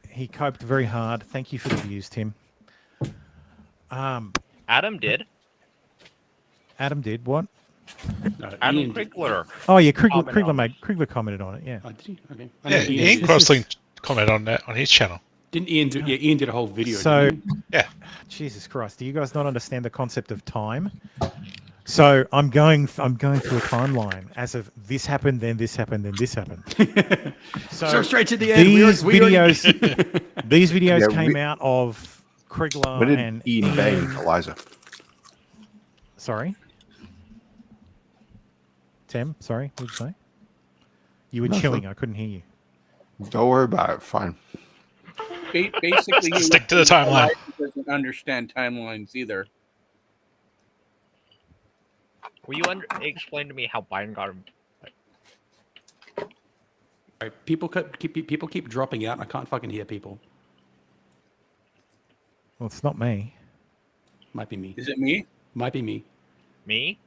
He coped very hard. Thank you for the views, Tim. Adam did. Adam did what? No, Adam Krigler. Oh yeah, Krigler commented on it. Yeah. Oh, did he? Okay. Yeah, Ian Crossley commented on that on his channel. Didn't Ian do? Yeah, Ian did a whole video. So yeah. Jesus Christ, do you guys not understand the concept of time? So I'm going through a timeline as of this happened, then this happened, then this happened. So straight to the end. These videos came out of Krigler and Ian bang Eliza. Sorry, Tim. Sorry, what did you say? You were chewing. I couldn't hear you. Don't worry about it. Fine. Basically, stick to the timeline. He doesn't understand timelines either. Will you explain to me how Biden got him? Right, people keep dropping out. I can't fucking hear people. Well, it's not me. Might be me. Is it me? Might be me. Me?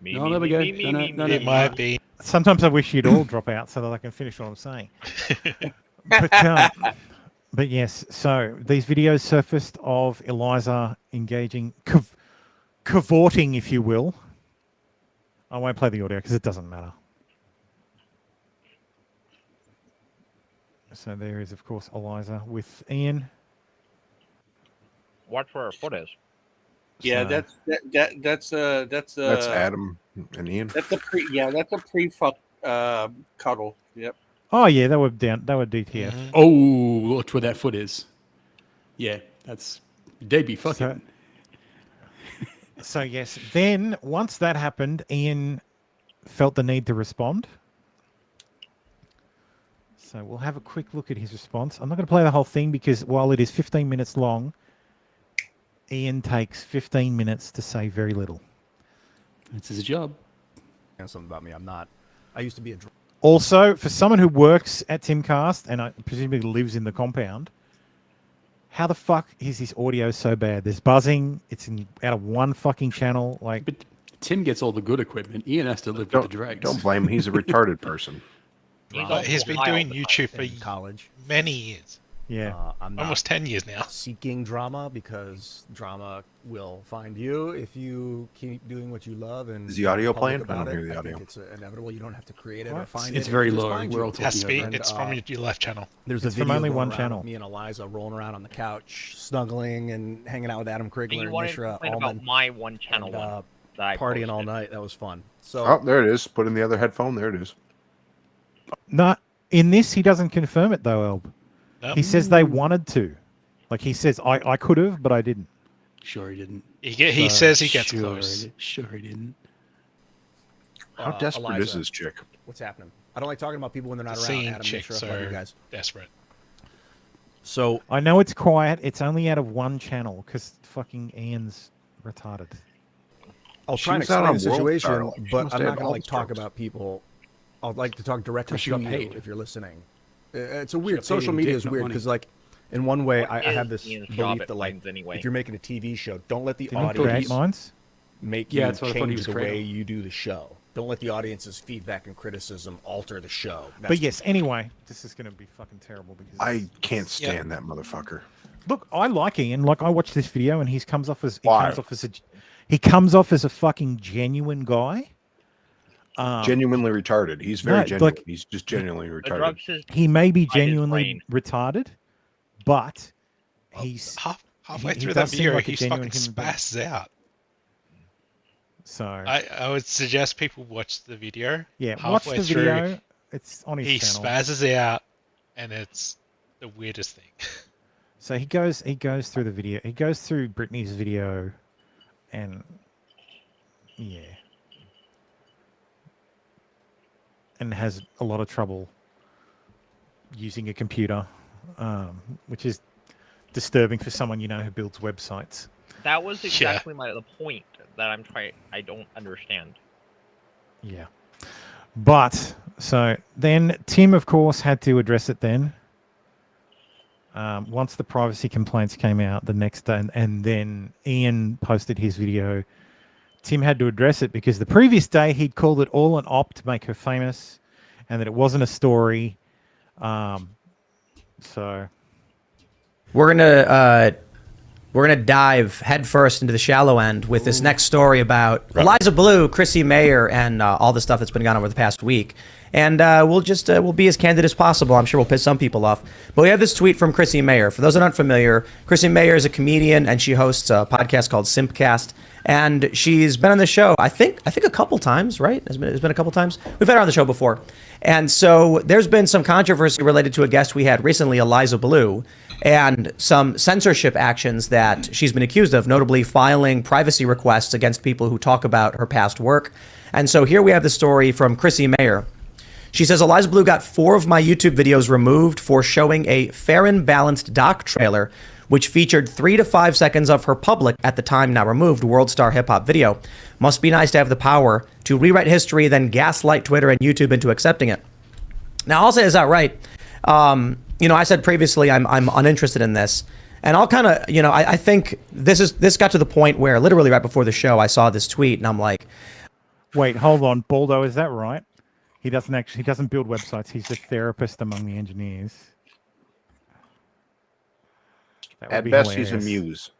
No, there we go. No, It might be. Sometimes I wish you'd all drop out so that I can finish what I'm saying. But yes, so these videos surfaced of Eliza engaging, cavorting, if you will. I won't play the audio because it doesn't matter. So there is, of course, Eliza with Ian. Watch where our foot is. Yeah, That's Adam and Ian. That's a pre-fuck cuddle. Yep. Oh yeah, they were DTF. Mm-hmm. Oh, look where that foot is. Yeah, they'd be fucking. So yes, then once that happened, Ian felt the need to respond. So we'll have a quick look at his response. I'm not going to play the whole thing because while it is 15 minutes long, Ian takes 15 minutes to say very little. It's his job. Something about me. I'm not. I used to be a. Also, for someone who works at Timcast and I presumably lives in the compound, how the fuck is his audio so bad? There's buzzing. It's out of one fucking channel. But Tim gets all the good equipment. Ian has to live with the dregs. Don't blame him. He's a retarded person. He's been doing YouTube for college many years. Yeah, I'm not almost 10 years now. Seeking drama because drama will find you if you keep doing what you love. And is the audio playing? About I don't hear the I audio. think it's inevitable. You don't have to create it or find it's it. very It just low. finds We're you. all talking It's from your left channel. There's a It's video from only going one around channel. of me and Eliza rolling around on the couch, snuggling and hanging out with Adam Krigler You and wanted to Mishra complain about Allman. my one channel and, one that I partying all posted. night. That was fun. So Oh, there it is. Put in the other headphone. There it is. No, in this he doesn't confirm it though, Elb. Nope. He says they wanted to. Like he says, I could have, but I didn't. Sure he didn't. He says he gets close. Sure he didn't. How desperate is Eliza, this chick? What's happening? I don't like talking about people when they're not around. Seeing Adam, chicks Mishra, love you are guys. desperate. So I know it's quiet. It's only out of one channel because fucking Ian's retarded. I'll try and She was out explain on the situation, World Star. She but must I'm have not going to all like the talk stars. about people. I'd like to talk directly 'Cause she to got you paid. if you're listening. It's a weird. got paid Social in media dick, is not weird money. because, like, in one way, What I is have this Ian's job belief at that, like, Plains anyway? if you're making a TV show, don't let the Didn't he create audience mines? make Yeah, you that's what I thought he change was the way creating. you do the show. Don't let the audience's feedback and criticism alter the show. But yes, anyway, this is going to be fucking terrible because I can't stand that motherfucker. look, I like Ian. Like I watched this video and he comes off as Why? he comes off as a fucking genuine guy. Genuinely retarded. He's very no, genuine. like- He's just genuinely The retarded. drugs is He may be inside his genuinely brain. retarded, but he's Halfway he through does that seem video, like a he genuine fucking human being. spazzes out. So I would suggest people watch the video. yeah, watch Halfway the through, video. It's on his he channel. spazzes out, and it's the weirdest thing. So he goes through the video. He goes through Britney's video, and yeah, and has a lot of trouble using a computer, which is disturbing for someone who builds websites. That was exactly the point that I'm trying. I don't understand. Yeah, but so then Tim, of course, had to address it. Then once the privacy complaints came out the next day, and then Ian posted his video, Tim had to address it because the previous day he'd called it all an op to make her famous, and that it wasn't a story. So we're gonna dive headfirst into the shallow end with this next story about Eliza Blue, Chrissy Mayer, and all the stuff that's been going on over the past week. And we'll be as candid as possible. I'm sure we'll piss some people off. But we have this tweet from Chrissy Mayer. For those that aren't familiar, Chrissy Mayer is a comedian and she hosts a podcast called Simpcast. And she's been on the show, I think a couple times, right? It's been a couple times. We've had her on the show before. And so there's been some controversy related to a guest we had recently, Eliza Blue, and some censorship actions that she's been accused of, notably filing privacy requests against people who talk about her past work. And so here we have the story from Chrissy Mayer. She says, Eliza Blue got 4 of my YouTube videos removed for showing a fair and balanced doc trailer which featured 3 to 5 seconds of her public, at the time now removed, World Star Hip Hop video. Must be nice to have the power to rewrite history, then gaslight Twitter and YouTube into accepting it. Now, I'll say this outright. I said previously I'm uninterested in this. And I'll kind of, I think this got to the point where literally right before the show, I saw this tweet and I'm like, wait, hold on, Baldo, is that right? He doesn't build websites. He's a therapist among the engineers. At best, he's a muse.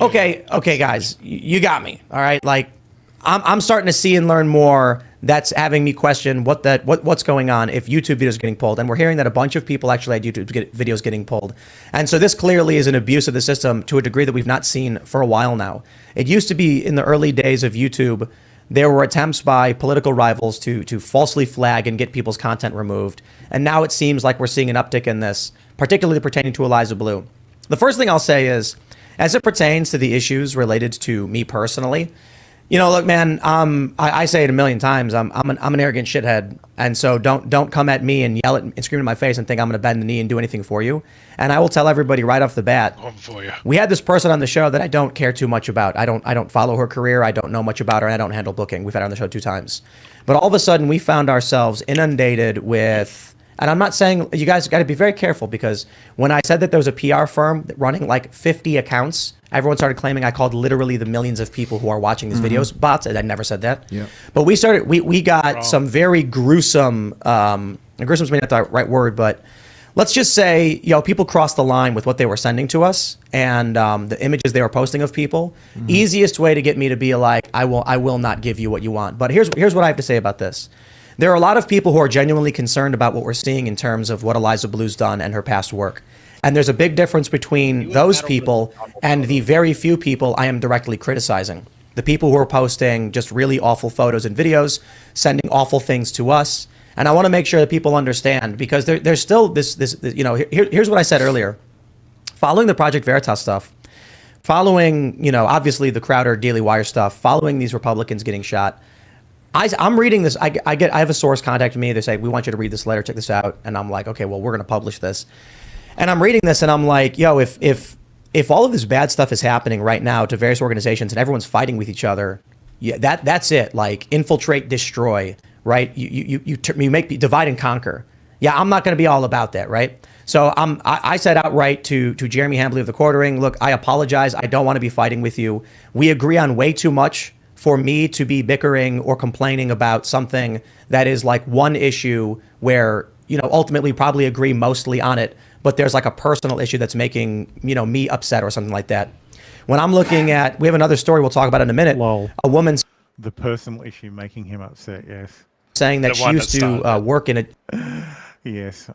Okay, guys, you got me. All right, like I'm starting to see and learn more. That's having me question what's going on if YouTube videos are getting pulled, and we're hearing that a bunch of people actually had YouTube videos getting pulled, and so this clearly is an abuse of the system to a degree that we've not seen for a while now. It used to be in the early days of YouTube, there were attempts by political rivals to falsely flag and get people's content removed, and now it seems like we're seeing an uptick in this, particularly pertaining to Eliza Blue. The first thing I'll say is, as it pertains to the issues related to me personally, look, man, I say it a million times. I'm an arrogant shithead, and so don't come at me and yell at and scream in my face and think I'm going to bend the knee and do anything for you. And I will tell everybody right off the bat, we had this person on the show that I don't care too much about. I don't follow her career. I don't know much about her, and I don't handle booking. We've had her on the show 2 times, but all of a sudden we found ourselves inundated with. And I'm not saying, you guys got to be very careful, because when I said that there was a PR firm running like 50 accounts, everyone started claiming I called literally the millions of people who are watching these videos bots. And I never said that. Yeah. But we got some very gruesome, gruesome may not the right word, but let's just say, people crossed the line with what they were sending to us and the images they were posting of people. Easiest way to get me to be like, I will not give you what you want. But here's what I have to say about this. There are a lot of people who are genuinely concerned about what we're seeing in terms of what Eliza Blue's done and her past work. And there's a big difference between those people and the very few people I am directly criticizing. The people who are posting just really awful photos and videos, sending awful things to us. And I want to make sure that people understand, because there's still this here's what I said earlier. Following the Project Veritas stuff, following, obviously the Crowder Daily Wire stuff, following these Republicans getting shot, I'm reading this. I have a source contact me. They say, we want you to read this letter, check this out. And I'm like, okay, well, we're going to publish this. And I'm reading this and I'm like, yo, if all of this bad stuff is happening right now to various organizations and everyone's fighting with each other, yeah, that's it. Like, infiltrate, destroy, right? You make divide and conquer. Yeah, I'm not going to be all about that, right? So I said outright to Jeremy Hambley of the Quartering, look, I apologize. I don't want to be fighting with you. We agree on way too much for me to be bickering or complaining about something that is like one issue where, ultimately probably agree mostly on it, but there's like a personal issue that's making, me upset or something like that. When I'm looking at, we have another story we'll talk about in a minute. Lol. A woman's the personal issue making him upset, yes. Saying that she used to work in a... Yes,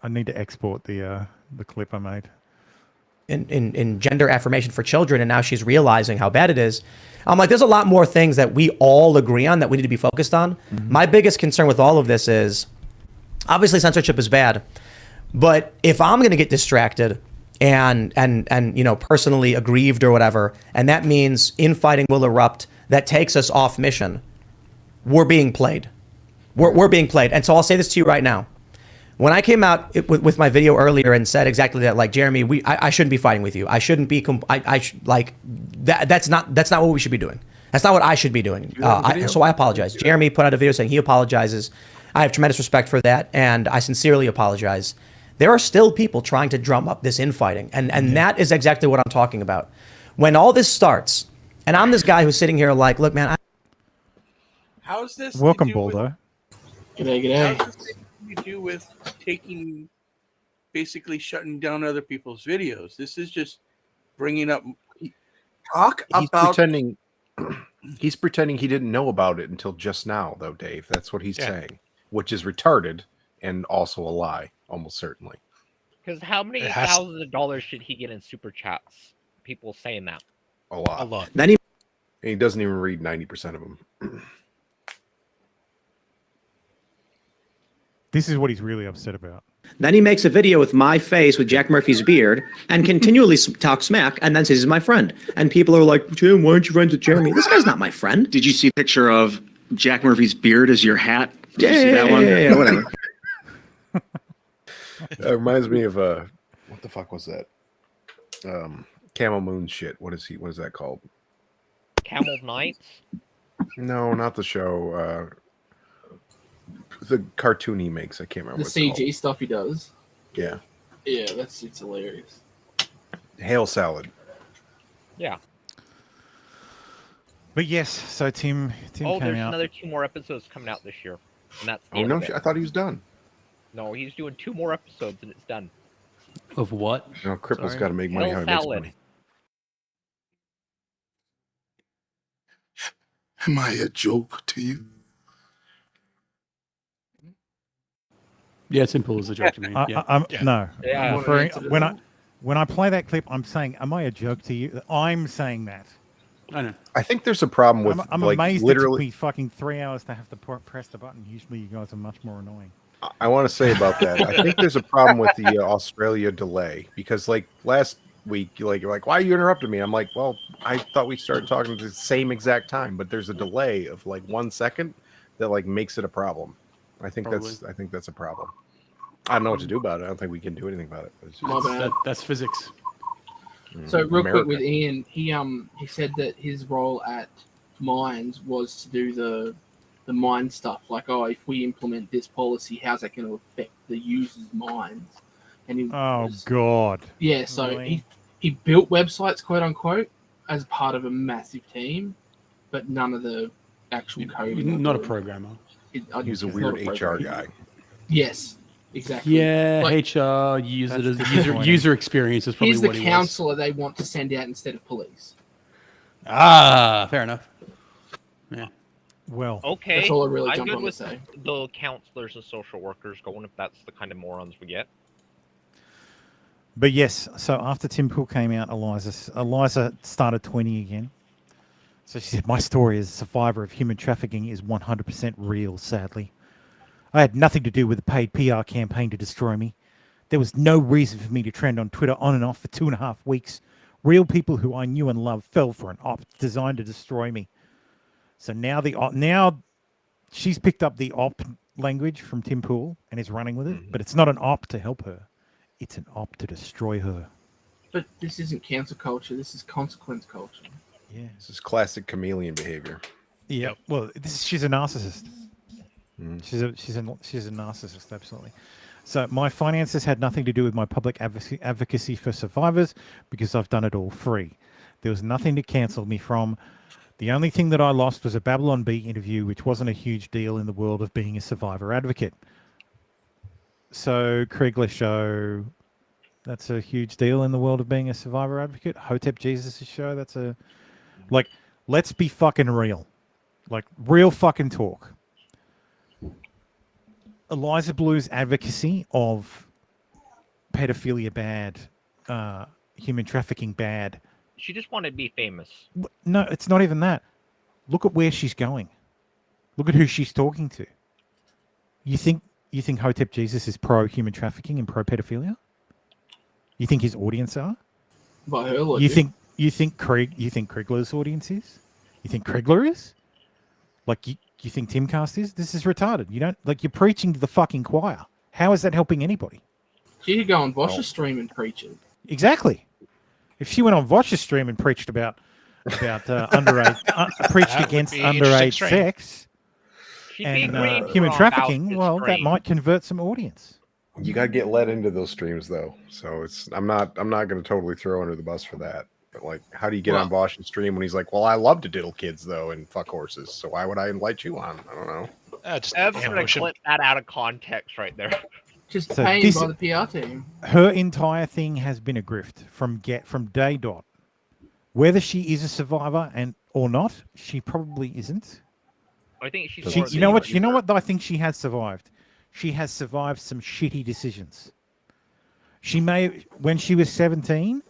I need to export the clip I made. In gender affirmation for children, and now she's realizing how bad it is. I'm like, there's a lot more things that we all agree on that we need to be focused on. My biggest concern with all of this is, obviously censorship is bad, but if I'm going to get distracted and personally aggrieved or whatever, and that means infighting will erupt that takes us off mission, we're being played. We're being played. And so I'll say this to you right now. When I came out with my video earlier and said exactly that, like, Jeremy, I shouldn't be fighting with you. I shouldn't be, that's not what we should be doing. That's not what I should be doing. So I apologize. Jeremy put out a video saying he apologizes. I have tremendous respect for that, and I sincerely apologize. There are still people trying to drum up this infighting, and that is exactly what I'm talking about. When all this starts, and I'm this guy who's sitting here like, look, man. How's this? Welcome, Baldo. G'day. How's this to do with basically shutting down other people's videos? This is just bringing up he's pretending he didn't know about it until just now, though, Dave. That's what he's saying, which is retarded and also a lie, almost certainly. Because how many thousands of dollars should he get in super chats? People saying that. A lot. A lot. Then he doesn't even read 90% of them. This is what he's really upset about. Then he makes a video with my face with Jack Murphy's beard and continually talks smack and then says he's my friend. And people are like, Jim, why aren't you friends with Jeremy? This guy's not my friend. Did you see a picture of Jack Murphy's beard as your hat? Did you see that one? Yeah, whatever. It reminds me of what the fuck was that? Camel Moon shit. What is he? What is that called? Camel Knights? No, not the show. The cartoon he makes. I can't remember. The CG stuff he does. Yeah. Yeah, it's hilarious. Hail salad. Yeah. But yes, so Tim Oh, came there's out. another 2 more episodes coming out this year, and that's the Oh end no! of it. I thought he was done. No, he's doing 2 more episodes and it's done. Of what? No, Cripple's got to make money. Hail How he makes salad. money. Am I a joke to you? Yeah, simple as a joke to me. Yeah. No. Yeah. I'm referring, when I play that clip, I'm saying, "Am I a joke to you?" I'm saying that. I know. I think there's a problem with I'm like amazed literally. it took me fucking 3 hours to have to press the button. Usually, you guys are much more annoying. I want to say about that. I think there's a problem with the Australia delay because, like last week, you're like, "Why are you interrupting me?" I'm like, "Well, I thought we started talking at the same exact time, but there's a delay of like 1 second that like makes it a problem." I think that's a problem. I don't know what to do about it. I don't think we can do anything about it. But it's just, My bad. That's physics. So real America. quick with Ian, he said that his role at Mines was to do the mine stuff. Like, oh, if we implement this policy, how's that going to affect the users' minds? And he God. yeah, so Really? he built websites, quote unquote, as part of a massive team, but none of the actual coding. Not a programmer. He's a weird HR guy. Yes, exactly. Yeah, Like, HR user experience is probably he's the what he counselor they want to send out instead of police. was. Fair enough. Yeah. Well, Okay. That's all I really I'm jumped good on to with say. the counselors and social workers going if that's the kind of morons we get. But yes, so after Tim Pool came out, Eliza started tweeting again. So she said, "My story as a survivor of human trafficking is 100% real, sadly. I had nothing to do with a paid PR campaign to destroy me. There was no reason for me to trend on Twitter on and off for 2.5 weeks. Real people who I knew and loved fell for an op designed to destroy me." So now she's picked up the op language from Tim Pool and is running with it, but it's not an op to help her. It's an op to destroy her. But this isn't cancel culture. This is consequence culture. Yeah. This is classic chameleon behavior. Yeah. Well, she's a narcissist. She's a narcissist, absolutely. So my finances had nothing to do with my public advocacy for survivors because I've done it all free. There was nothing to cancel me from. The only thing that I lost was a Babylon Bee interview, which wasn't a huge deal in the world of being a survivor advocate. So Kriegler show, that's a huge deal in the world of being a survivor advocate. Hotep Jesus' show, that's a, like, let's be fucking real. Like, real fucking talk. Eliza Blue's advocacy of pedophilia bad, human trafficking bad. She just wanted to be famous. No, it's not even that. Look at where she's going. Look at who she's talking to. You think Hotep Jesus is pro human trafficking and pro pedophilia? You think his audience are? By her logic. You think Kriegler's audience is? You think Kriegler is? Like you think Timcast is? This is retarded. You don't like you're preaching to the fucking choir. How is that helping anybody? She could go on Vosh's stream and preach it. Exactly. If she went on Vosh's stream and preached about underage, preached against underage sex and human trafficking, well, that might convert some audience. You got to get let into those streams though, so I'm not going to totally throw under the bus for that. But like, how do you get on Bosch's stream when he's like, "Well, I love to diddle kids though and fuck horses, so why would I invite you on?" I don't know. I'm gonna clip that out of context right there. Just So paid this- by the PR team. Her entire thing has been a grift from day dot. Whether she is a survivor or not, she probably isn't. I think she's. You know what? I think she has survived. She has survived some shitty decisions. When she was 17,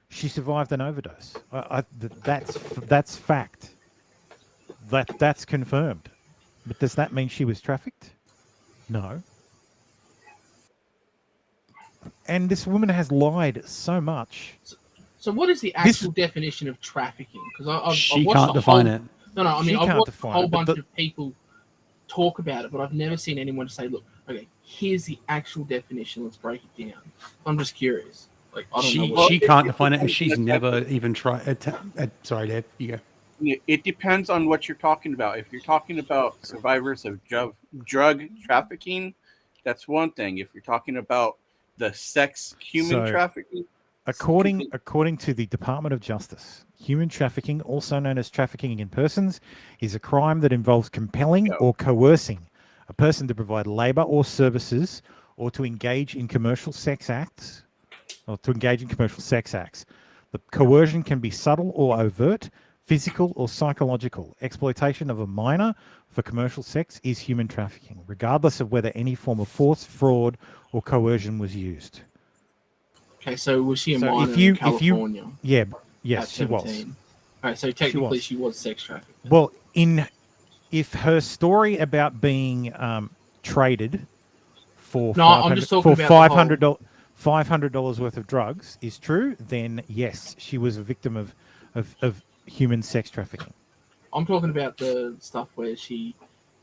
she survived an overdose. That's fact. That's confirmed. But does that mean she was trafficked? No. And this woman has lied so much. So what is the actual definition of trafficking? Because She I've watched can't define it. No, I mean, She I've can't watched a define whole it, but bunch of people talk about it, but I've never seen anyone say, "Look, okay, here's the actual definition. Let's break it down." I'm just curious. Like I don't know. What She can't define it, and she's never even tried. Sorry, Dave. You go. It depends on what you're talking about. If you're talking about survivors of drug trafficking, that's one thing. If you're talking about the human trafficking, according to the Department of Justice, human trafficking, also known as trafficking in persons, is a crime that involves compelling or coercing a person to provide labor or services or to engage in commercial sex acts. The coercion can be subtle or overt, physical or psychological. Exploitation of a minor for commercial sex is human trafficking, regardless of whether any form of force, fraud, or coercion was used. Okay, so was she a minor in California? Yes, she was. All right, so technically she was sex trafficked. Well, if her story about being traded for $500 worth of drugs is true, then yes, she was a victim of human sex trafficking. I'm talking about the stuff where she,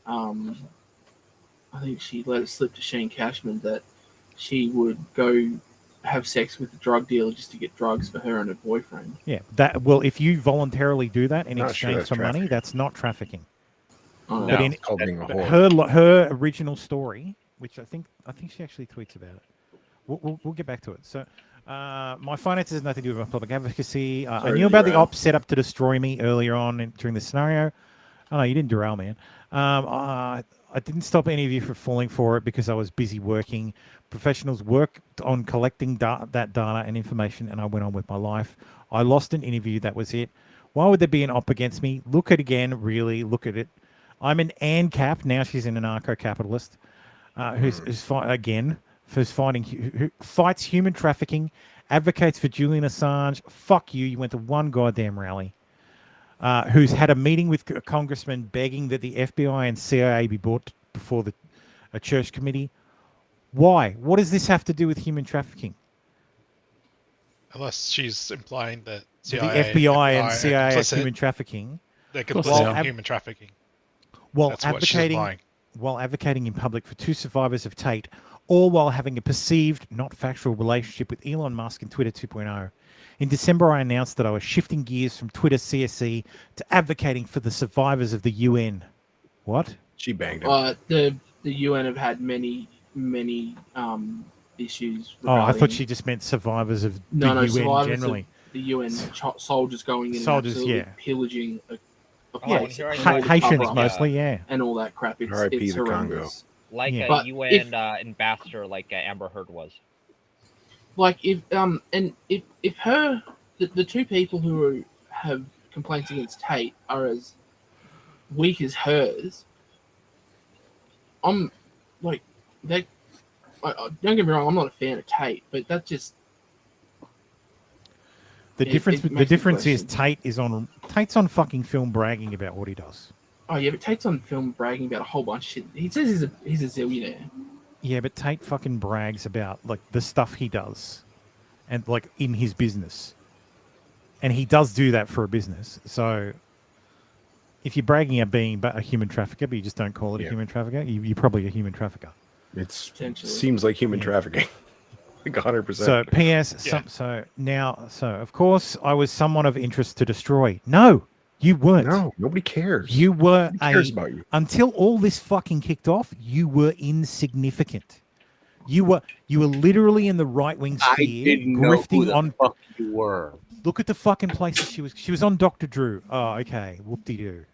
I think she let it slip to Shane Cashman that she would go have sex with the drug dealer just to get drugs for her and her boyfriend. Yeah, if you voluntarily do that in exchange for money, that's not trafficking. No, but it's called being a whore. Her original story, which I think she actually tweets about it. We'll get back to it. So, my finances has nothing to do with my public advocacy. I knew about the ops set up to destroy me earlier on during the scenario. Oh no, you didn't derail me. I didn't stop any of you from falling for it because I was busy working. Professionals worked on collecting that data and information, and I went on with my life. I lost an interview. That was it. Why would there be an op against me? Look at it again. Really, look at it. I'm an ANCAP. Now she's an anarcho-capitalist who fights human trafficking, advocates for Julian Assange. Fuck you. You went to one goddamn rally. Who's had a meeting with a congressman begging that the FBI and CIA be brought before a church committee. Why? What does this have to do with human trafficking? Unless she's implying that the FBI and CIA are human trafficking. They're complicit in human trafficking. While advocating in public for two survivors of Tate, all while having a perceived, not factual relationship with Elon Musk and Twitter 2.0. In December, I announced that I was shifting gears from Twitter CSE to advocating for the survivors of the UN. What? She banged him. The UN have had many issues. I thought she just meant survivors of the UN generally. The UN soldiers going in and absolutely pillaging a place. Haitians mostly, and all that crap. It's horrendous. Like a UN ambassador, like Amber Heard was. Like if her the two people who have complaints against Tate are as weak as hers, I'm like they. Don't get me wrong, I'm not a fan of Tate, but that just the difference is Tate's on fucking film bragging about what he does. Oh yeah, but Tate's on film bragging about a whole bunch of shit. He says he's a zillionaire. Yeah, but Tate fucking brags about like the stuff he does, and like in his business, and he does do that for a business. So, if you're bragging about being a human trafficker, but you just don't call it a human trafficker, you're probably a human trafficker. It seems like human trafficking, like 100%. So, P.S. So of course, I was someone of interest to destroy. No. You weren't. No, nobody cares. You were nobody cares about you. Until all this fucking kicked off, you were insignificant. You were literally in the right wing sphere, grifting on. Fuck you were. Look at the fucking places she was. She was on Dr. Drew. Oh, okay. Whoop-de-doo.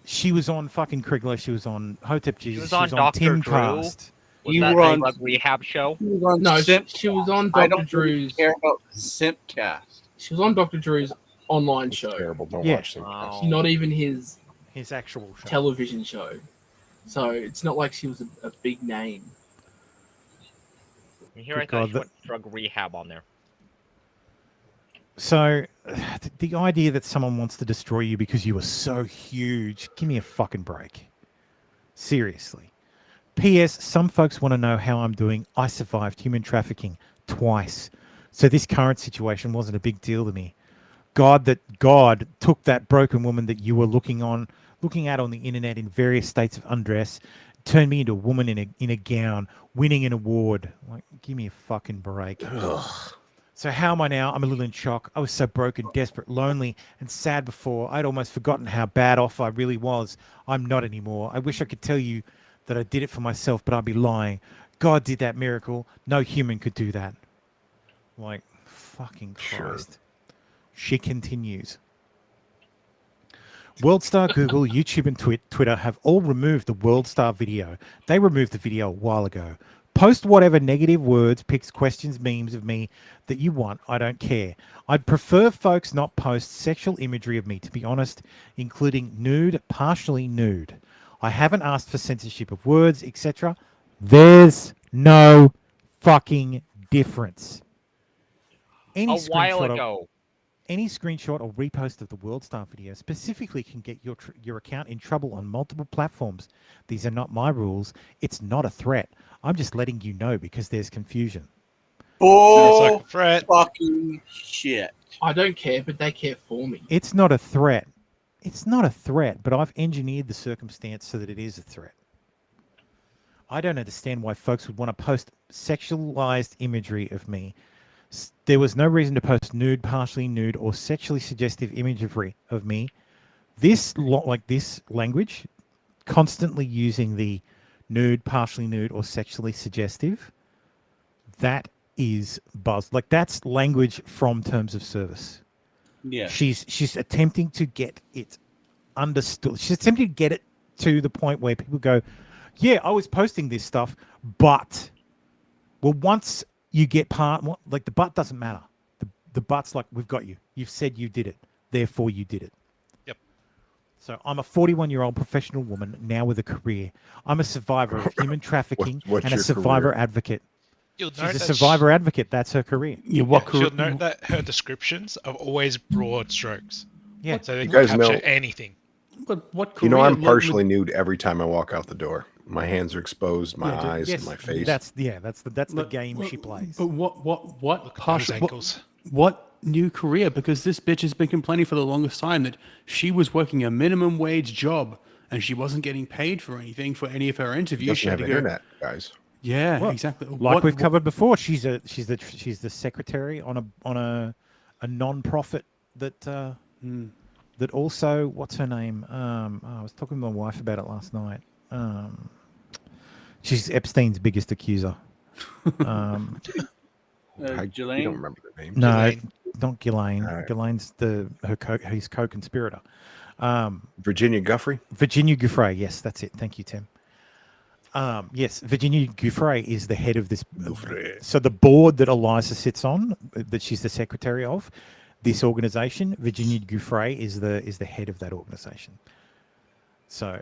She was on fucking Krigler. She was on Hotep Jesus. She was on Dr. Drew. Timcast. Was that a drug rehab show? No, she was on Dr. Drew's. Care about Simpcast. She was on Dr. Drew's online show. Terrible. Don't watch Simpcast. Not even his actual show. Television show. So it's not like she was a big name. Here I thought she went drug rehab on there. So, the idea that someone wants to destroy you because you are so huge, give me a fucking break. Seriously. P.S. Some folks want to know how I'm doing. I survived human trafficking twice. So this current situation wasn't a big deal to me. God took that broken woman that you were looking at on the internet in various states of undress, turned me into a woman in a gown, winning an award. Like, give me a fucking break. Ugh. So how am I now? I'm a little in shock. I was so broken, desperate, lonely, and sad before. I'd almost forgotten how bad off I really was. I'm not anymore. I wish I could tell you that I did it for myself, but I'd be lying. God did that miracle. No human could do that. Like, fucking Christ. She continues. WorldStar, Google, YouTube, and Twitter have all removed the WorldStar video. They removed the video a while ago. Post whatever negative words, pics, questions, memes of me that you want. I don't care. I'd prefer folks not post sexual imagery of me, to be honest, including nude, partially nude. I haven't asked for censorship of words, etc. There's no fucking difference. Any screenshot or repost of the WorldStar video specifically can get your account in trouble on multiple platforms. These are not my rules. It's not a threat. I'm just letting you know because there's confusion. Bull fucking shit. I don't care, but they care for me. It's not a threat. It's not a threat, but I've engineered the circumstance so that it is a threat. I don't understand why folks would want to post sexualized imagery of me. There was no reason to post nude, partially nude, or sexually suggestive imagery of me. This language, constantly using the nude, partially nude, or sexually suggestive, that is buzz. Like, that's language from terms of service. Yeah. She's attempting to get it understood. She's attempting to get it to the point where people go, yeah, I was posting this stuff, but, well, once you get like, the but doesn't matter. The but's like, we've got you. You've said you did it. Therefore, you did it. Yep. So I'm a 41-year-old professional woman now with a career. I'm a survivor of human trafficking what's and a your survivor career? advocate. You'll She's note a that survivor advocate. That's her career. You'll note that her descriptions are always broad strokes. Yeah. So they You can guys capture know- anything. But what You know, career I'm partially nude every time I walk out the door. My hands are exposed, my eyes, yes, and my face. That's the game she plays. But what partial ankles. what new career? Because this bitch has been complaining for the longest time that she was working a minimum wage job and she wasn't getting paid for anything for any of her interviews. She Doesn't had have to go. internet, guys. Yeah, Well, exactly. Like we've covered before, she's the secretary on a non-profit that that also, what's her name? I was talking to my wife about it last night. She's Epstein's biggest accuser. Ghislaine? You don't remember the name? No, Ghislaine. not Ghislaine. All right. Ghislaine's his co-conspirator. Virginia Giuffre? Virginia Giuffre, yes, that's it. Thank you, Tim. Yes, Virginia Giuffre is the head of this. So the board that Elissa sits on, that she's the secretary of, this organization, Virginia Giuffre is the head of that organization. So,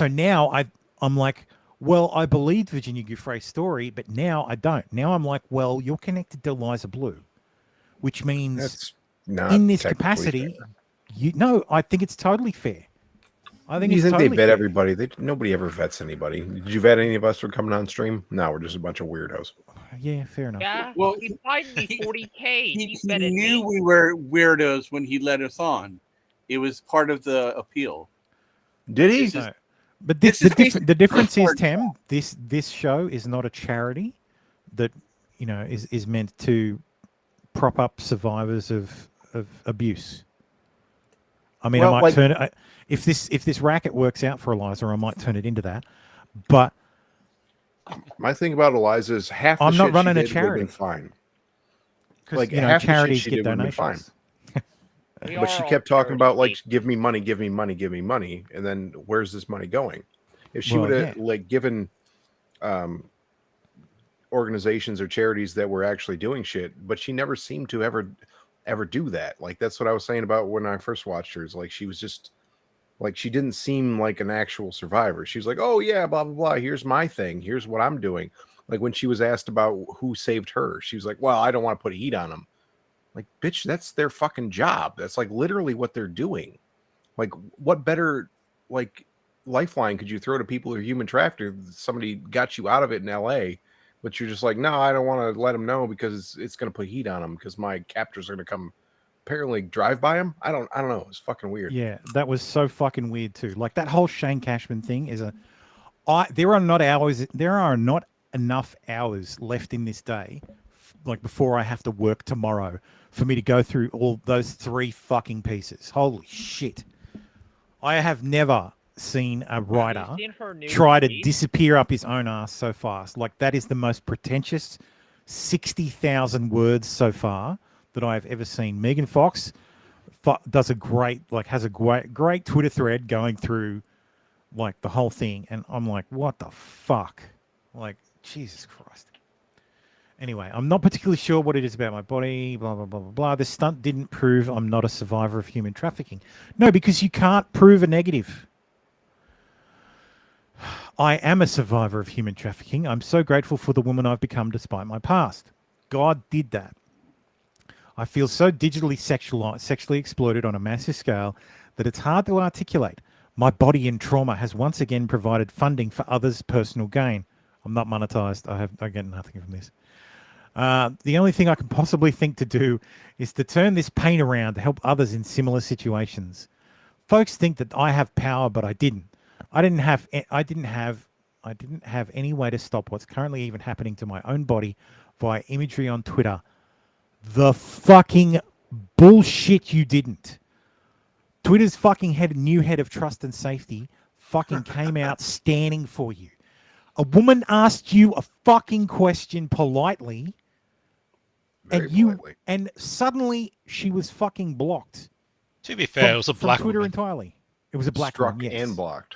now I'm like, well, I believed Virginia Giuffre's story, but now I don't. Now I'm like, well, you're connected to Eliza Blue, which means That's not in this technically capacity, fair. I think it's totally fair. I think You it's think totally they vet fair. everybody? Nobody ever vets anybody. Did you vet any of us for coming on stream? No, we're just a bunch of weirdos. Yeah, fair enough. Yeah, Well, he fined me 40K. He betted knew me. we were weirdos when he let us on. It was part of the appeal. Did he? This is- But this the is difference is, hard. Tim, this show is not a charity that is meant to prop up survivors of abuse. I mean, Well, I might turn it if this racket works out for Eliza, I might turn it into that. But My thing about Eliza is half the I'm not shit running she a did would've been charity. fine. 'Cause, Like you know, half the shit charities she get did would've been fine. donations. But she kept talking about like, give me money, give me money, give me money, and then where's this money going? If she Well, would have like given organizations or charities that were actually doing shit, but she never seemed to ever do that. Like that's what I was saying about when I first watched her. Is like she was just like she didn't seem like an actual survivor. She was like, oh yeah, blah blah blah. Here's my thing. Here's what I'm doing. Like when she was asked about who saved her, she was like, well, I don't want to put heat on them. Like, bitch, that's their fucking job. That's like literally what they're doing. Like, what better like lifeline could you throw to people who are human trafficked? Somebody got you out of it in LA, but you're just like, no, I don't want to let them know because it's going to put heat on them because my captors are going to come apparently drive by them. I don't know. It's fucking weird. Yeah, that was so fucking weird too. Like that whole Shane Cashman thing is there are not enough hours left in this day like before I have to work tomorrow for me to go through all those 3 fucking pieces. Holy shit. I have never seen a writer try to disappear up his own ass so fast. Like, that is the most pretentious 60,000 words so far that I've ever seen. Megan Fox does a great, like, has a great Twitter thread going through, like, the whole thing. And I'm like, what the fuck? Like, Jesus Christ. Anyway, I'm not particularly sure what it is about my body, blah, blah, blah, blah, blah. This stunt didn't prove I'm not a survivor of human trafficking. No, because you can't prove a negative. I am a survivor of human trafficking. I'm so grateful for the woman I've become despite my past. God did that. I feel so digitally sexually exploited on a massive scale that it's hard to articulate. My body and trauma has once again provided funding for others' personal gain. I'm not monetized. I get nothing from this. The only thing I can possibly think to do is to turn this pain around to help others in similar situations. Folks think that I have power, but I didn't. I didn't have any way to stop what's currently even happening to my own body via imagery on Twitter. The fucking bullshit you didn't. Twitter's fucking new head of trust and safety fucking came out standing for you. A woman asked you a fucking question politely, and suddenly she was fucking blocked. To be fair, it was a black Twitter woman. Entirely. It was a black Struck woman, yes. and blocked.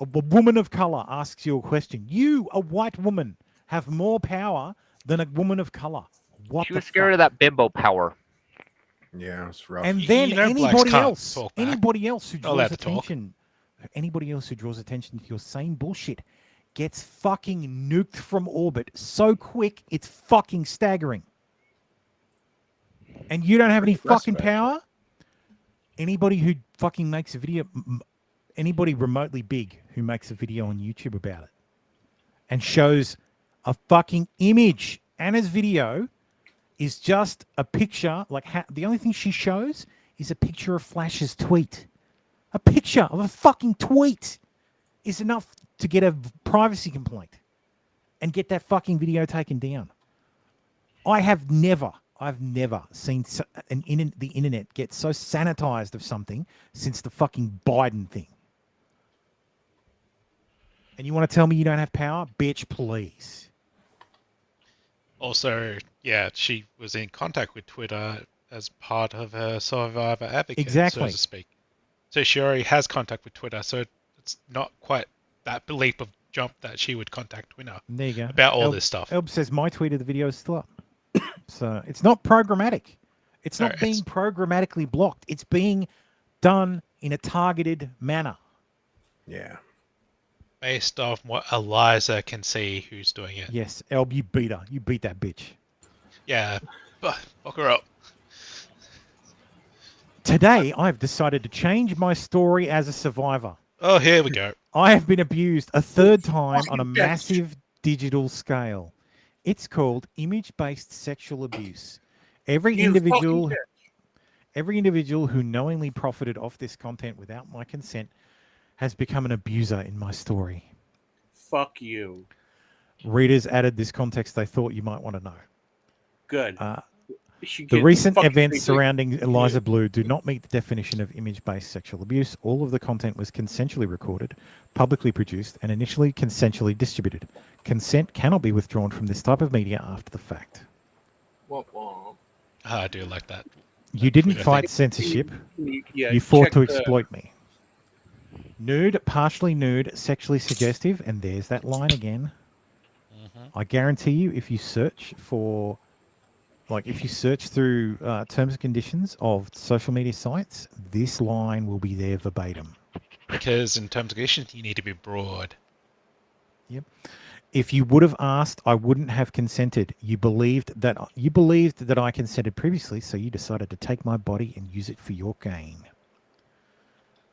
A woman of color asks you a question. You, a white woman, have more power than a woman of color. What She was scared of that bimbo power. Yeah, it's rough. And then anybody else who allowed draws to talk. anybody else who draws attention to your same bullshit gets fucking nuked from orbit so quick it's fucking staggering. And you don't have any fucking power? Anybody who fucking makes a video, anybody remotely big who makes a video on YouTube about it and shows a fucking image, Anna's video is just a picture, like the only thing she shows is a picture of Flash's tweet. A picture of a fucking tweet is enough to get a privacy complaint and get that fucking video taken down. I've never seen the internet get so sanitized of something since the fucking Biden thing. And you want to tell me you don't have power? Bitch, please. Also, yeah, she was in contact with Twitter as part of her survivor advocate, Exactly. so to speak. So she already has contact with Twitter, so it's not quite that leap of jump that she would contact Twitter There you go. about all this stuff. Elb says my tweet of the video is still up. So it's not programmatic. It's not being programmatically blocked. It's being done in a targeted manner. Yeah. Based off what Eliza can see who's doing it. Yes, Elb, you beat her. You beat that bitch. Yeah, fuck her up. Today, I've decided to change my story as a survivor. Oh, here we go. I have been abused a third time on a massive digital scale. It's called image-based sexual abuse. Every individual who knowingly profited off this content without my consent has become an abuser in my story. Fuck you. Readers added this context they thought you might want to know. Good. The recent events surrounding Eliza Blue do not meet the definition of image-based sexual abuse. All of the content was consensually recorded, publicly produced, and initially consensually distributed. Consent cannot be withdrawn from this type of media after the fact. I do like that. You didn't fight censorship. Yeah, You fought check to the- exploit me. Nude, partially nude, sexually suggestive, and there's that line again. I guarantee you, if you search for, if you search through terms and conditions of social media sites, this line will be there verbatim. Because in terms of conditions, you need to be broad. Yep. If you would have asked, I wouldn't have consented. You believed that I consented previously, so you decided to take my body and use it for your gain.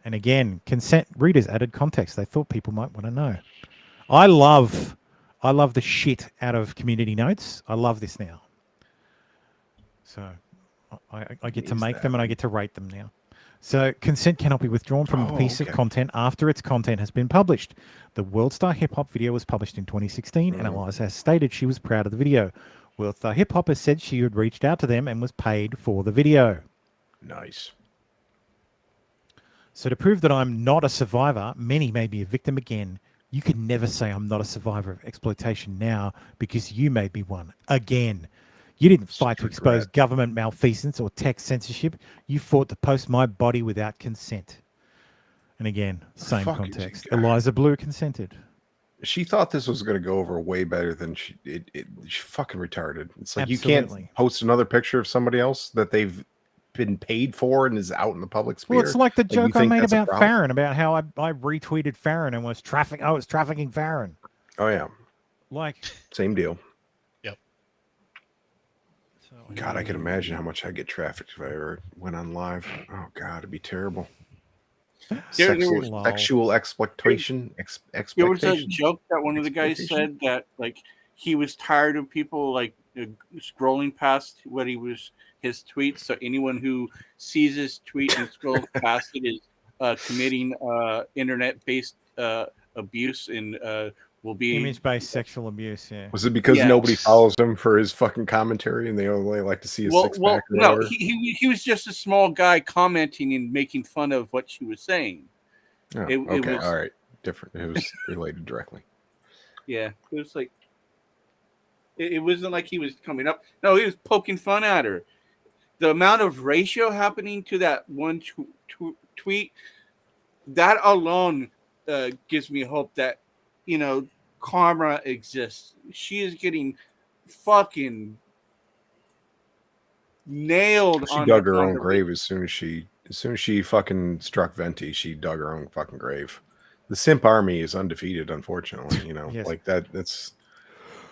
And again, consent. Readers added context they thought people might want to know. I love the shit out of community notes. I love this now. So I get to make them and I get to rate them now. So consent cannot be withdrawn from a piece of content after its content has been published. The World Star Hip Hop video was published in 2016 and Eliza has stated she was proud of the video. With Hip Hop has said she had reached out to them and was paid for the video. Nice. So to prove that I'm not a survivor, many may be a victim again. You can never say I'm not a survivor of exploitation now because you may be one again. You didn't fight to expose government malfeasance or tech censorship. You fought to post my body without consent. And again, same context. Eliza Blue consented. She thought this was going to go over way better than she's fucking retarded. It's like Absolutely. You can't post another picture of somebody else that they've been paid for and is out in the public sphere. Well, it's like the you joke I think made that's a about problem? Farron, about how I retweeted Farron and was trafficking Farron. Oh yeah, like same deal. Yep. God, I can imagine how much I get trafficked if I ever went on live. Oh God, it'd be terrible. Sexual exploitation. There was a Expectation. joke that one of the guys said that like he was tired of people like scrolling past what his tweets. So anyone who sees his tweet and scrolls past it is committing internet-based abuse and will be image-based sexual abuse. Yeah. Was it because nobody follows him for his fucking commentary and they only like to see his six pack? No, he was just a small guy commenting and making fun of what she was saying. Oh, It okay, was- all right, different. It was related directly. Yeah, it was like it wasn't like he was coming up. No, he was poking fun at her. The amount of ratio happening to that one tweet, that alone gives me hope that karma exists. She is getting fucking nailed. She dug her own grave as soon as she fucking struck Venti. She dug her own fucking grave. The simp army is undefeated, unfortunately. Yes. Like that. That's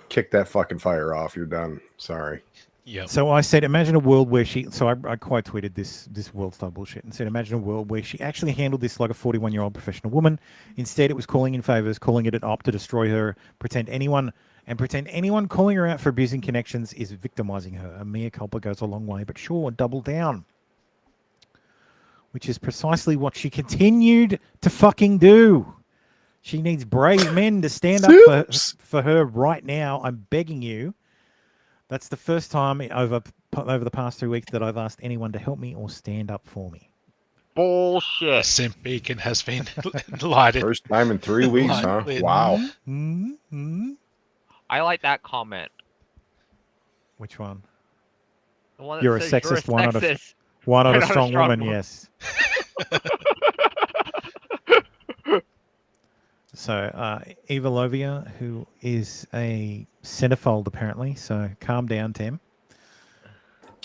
kick that fucking fire off. You're done. Sorry. Yeah. So I said, imagine a world where she. So I quite tweeted this world style bullshit and said, imagine a world where she actually handled this like a 41-year-old professional woman. Instead, it was calling in favors, calling it an op to destroy her, pretend anyone calling her out for abusing connections is victimizing her. A mea culpa goes a long way, but sure, double down. Which is precisely what she continued to fucking do. She needs brave men to stand up for her right now. I'm begging you. That's the first time over the past 3 weeks that I've asked anyone to help me or stand up for me. Bullshit. Simp beacon has been lighted. First time in 3 weeks, huh? Lit. Wow. Mm-hmm. I like that comment. Which one? The one that You're a says sexist. You're a sexist. Why not You're a strong woman? Yes. So, Eva Lovia, who is a centerfold, apparently. So, calm down, Tim.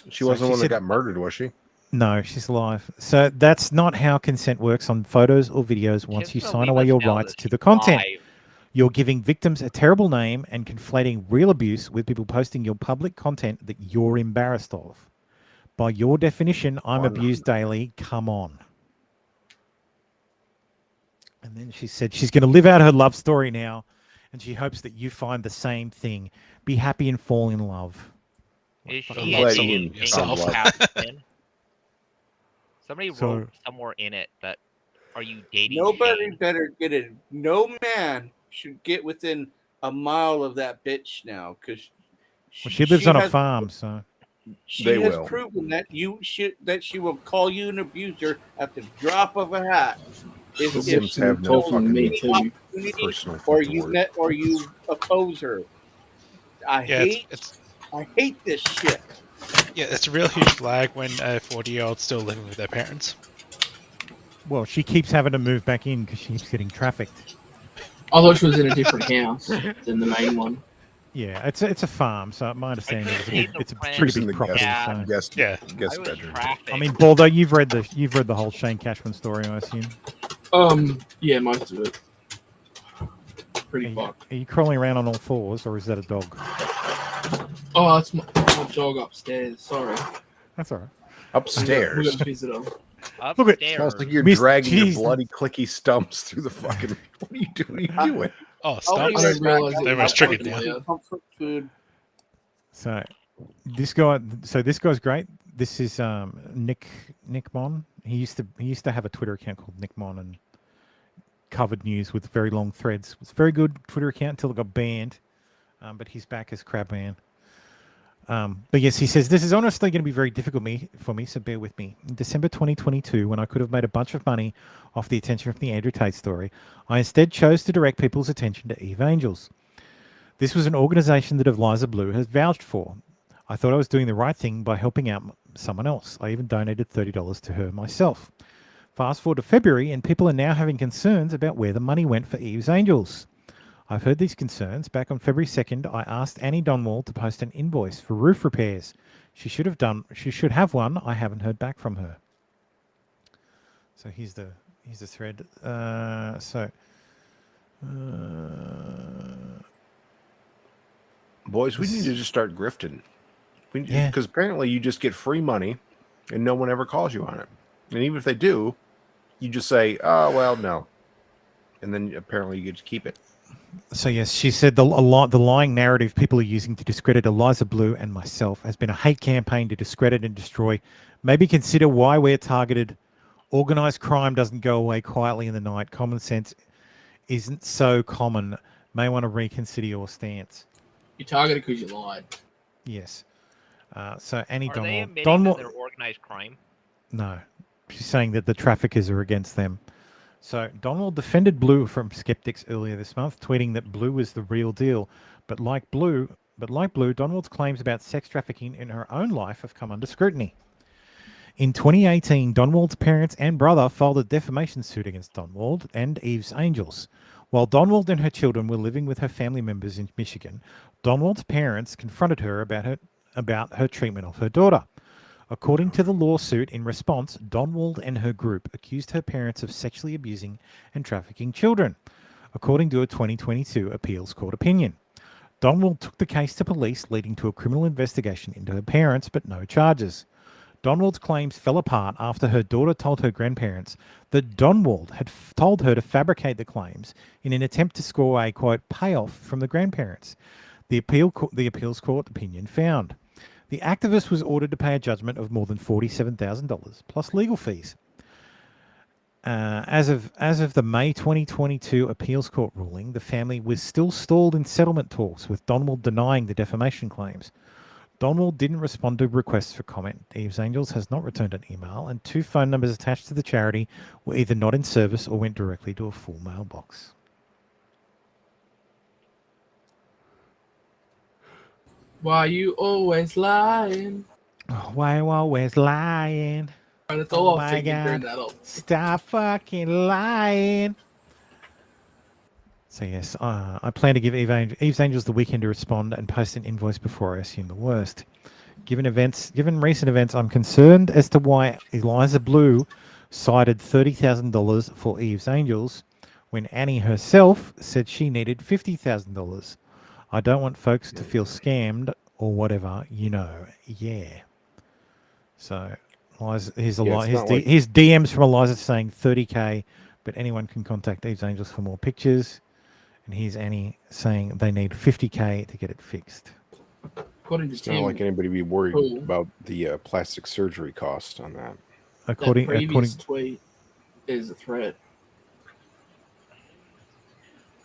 She wasn't the one that got murdered, was she? No, she's alive. So, that's not how consent works on photos or videos once you sign away your rights to the content. You're giving victims a terrible name and conflating real abuse with people posting your public content that you're embarrassed of. By your definition, I'm abused daily. Come on. And then she said she's going to live out her love story now, and she hopes that you find the same thing. Be happy and fall in love. Is I'm she glad dating you yourself. Somebody So- wrote somewhere in it that, are you dating Nobody Shane? better get it. No man should get within a mile of that bitch now, because Well, she lives on a farm, so she They has will. proven that she will call you an abuser at the drop of a hat. If Sims she have no told fucking me any opportunity, personal or fucking you word. met, or you oppose her. I hate this shit. Yeah, it's a real huge flag when a 40-year-old's still living with their parents. well, she keeps having to move back in because she keeps getting trafficked. I thought she was in a different house than the main one. Yeah, it's a farm, so my understanding is it's a friend. pretty She's in big the property. guest, So. guest, guest I was bedroom. trafficked. I mean, Baldo, you've read the whole Shane Cashman story, I assume. Yeah, most of it. Pretty fucked. Are you crawling around on all fours, or is that a dog? Oh, that's my dog upstairs. Sorry. That's all right. Upstairs. We got a visitor. Look at Smells like you're Miss dragging your Cheese. bloody clicky stumps through the fucking. What are you doing? What are you doing? Oh, I stumps. didn't realize They it were was triggered fucking now. loud. Comfort food. So this guy's great. This is Nick Mon. He used to have a Twitter account called Nick Mon and covered news with very long threads. It was a very good Twitter account until it got banned. But he's back as Crabman. But yes, he says, this is honestly going to be very difficult for me, so bear with me. In December 2022, when I could have made a bunch of money off the attention from the Andrew Tate story, I instead chose to direct people's attention to Eve Angels. This was an organisation that Eliza Blue has vouched for. I thought I was doing the right thing by helping out someone else. I even donated $30 to her myself. Fast forward to February, and people are now having concerns about where the money went for Eve's Angels. I've heard these concerns. Back on February 2nd, I asked Annie Donwald to post an invoice for roof repairs. She should have one. I haven't heard back from her. So here's the thread. Boys, we need to just start grifting. Yeah. Because apparently you just get free money and no one ever calls you on it. And even if they do, you just say, oh, well, no. And then apparently you get to keep it. So yes, she said the lying narrative people are using to discredit Eliza Blue and myself has been a hate campaign to discredit and destroy. Maybe consider why we're targeted. Organised crime doesn't go away quietly in the night. Common sense isn't so common. May want to reconsider your stance. You targeted because you lied. Yes. So Annie Are they Donwald. admitting that they're organized crime? No, she's saying that the traffickers are against them. So Donald defended Blue from skeptics earlier this month, tweeting that Blue was the real deal. But like Blue, Donald's claims about sex trafficking in her own life have come under scrutiny. In 2018, Donwald's parents and brother filed a defamation suit against Donwald and Eve's Angels. While Donwald and her children were living with her family members in Michigan, Donwald's parents confronted her about her treatment of her daughter. According to the lawsuit, in response, Donwald and her group accused her parents of sexually abusing and trafficking children, according to a 2022 appeals court opinion. Donwald took the case to police, leading to a criminal investigation into her parents, but no charges. Donwald's claims fell apart after her daughter told her grandparents that Donwald had told her to fabricate the claims in an attempt to score a, quote, payoff from the grandparents. The appeals court opinion found. The activist was ordered to pay a judgment of more than $47,000 plus legal fees. As of the May 2022 appeals court ruling, the family was still stalled in settlement talks, with Donwald denying the defamation claims. Donwald didn't respond to requests for comment. Eve's Angels has not returned an email, and 2 phone numbers attached to the charity were either not in service or went directly to a full mailbox. Why you always lying? Oh, why you always lying? And it's all my thinking during God. that up. Stop fucking lying. So yes, I plan to give Eve's Angels the weekend to respond and post an invoice before I assume the worst. Given recent events, I'm concerned as to why Eliza Blue cited $30,000 for Eve's Angels when Annie herself said she needed $50,000. I don't want folks to feel scammed or whatever, yeah. So here's here's DMs from Eliza saying $30K, but anyone can contact Eve's Angels for more pictures. And here's Annie saying they need $50K to get it fixed. According to It's not like anybody be worried about the plastic surgery cost on that. That previous tweet is a threat.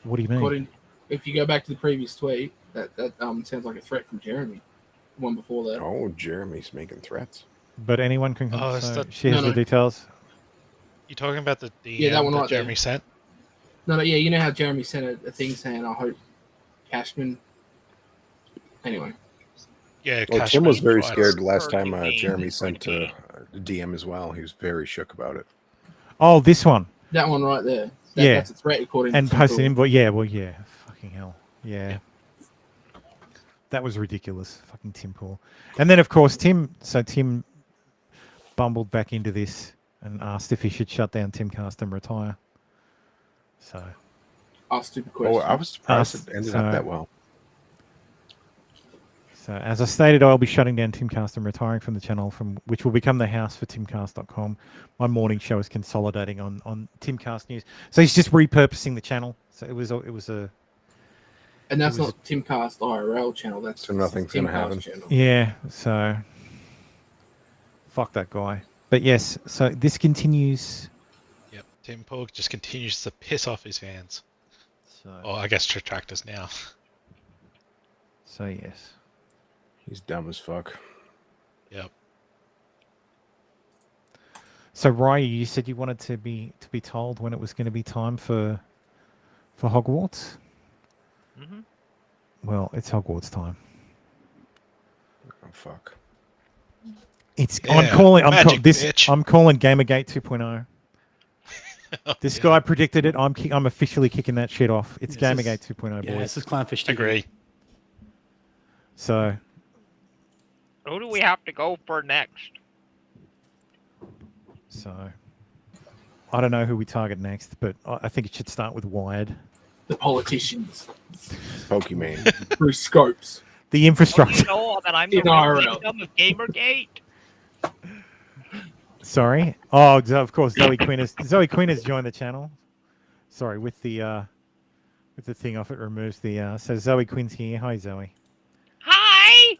What do you mean? If you go back to the previous tweet, that sounds like a threat from Jeremy. The one before that. Oh, Jeremy's making threats. But anyone can. She has the details. You talking about the that one right Jeremy there. sent? No, yeah, you know how Jeremy sent a thing saying, "I hope Cashman." Anyway. Yeah, well, Tim was very scared last time Jeremy sent a DM as well. He was very shook about it. Oh, this one. That one right there. That's a threat according and to post an invoice. Yeah, well, yeah. Fucking hell. Yeah. That was ridiculous. Fucking Tim Pool. And then, of course, Tim bumbled back into this and asked if he should shut down Timcast and retire. So. Stupid question. Oh, I was surprised it ended up that well. So, as I stated, I'll be shutting down Timcast and retiring from the channel, which will become the house for timcast.com. My morning show is consolidating on Timcast News. So he's just repurposing the channel. So it was a. And that's not Timcast IRL channel. That's so nothing's going to happen. Channel. Yeah. So. Fuck that guy. But yes. So this continues. Yep. Tim Pool just continues to piss off his fans. So. Or I guess detractors now. So yes. He's dumb as fuck. Yep. So Ryan, you said you wanted to be told when it was going to be time for Hogwarts. Mm-hmm. Well, it's Hogwarts time. Oh fuck! It's Yeah, I'm calling magic, bitch. I'm calling Gamergate 2.0. This guy predicted it. I'm officially kicking that shit off. It's Gamergate 2.0, Yeah, boys. this is Clownfish TV. Agree. So Who do we have to go for next? I don't know who we target next, but I think it should start with Wired. The politicians. Pokemon. Bruce Scopes. The infrastructure. You know that I'm the In IRL. victim of Gamergate. Sorry. Oh, of course, Zoe Quinn has joined the channel. Sorry, with the thing off, it removes the. So Zoe Quinn's here. Hi, Zoe. Hi.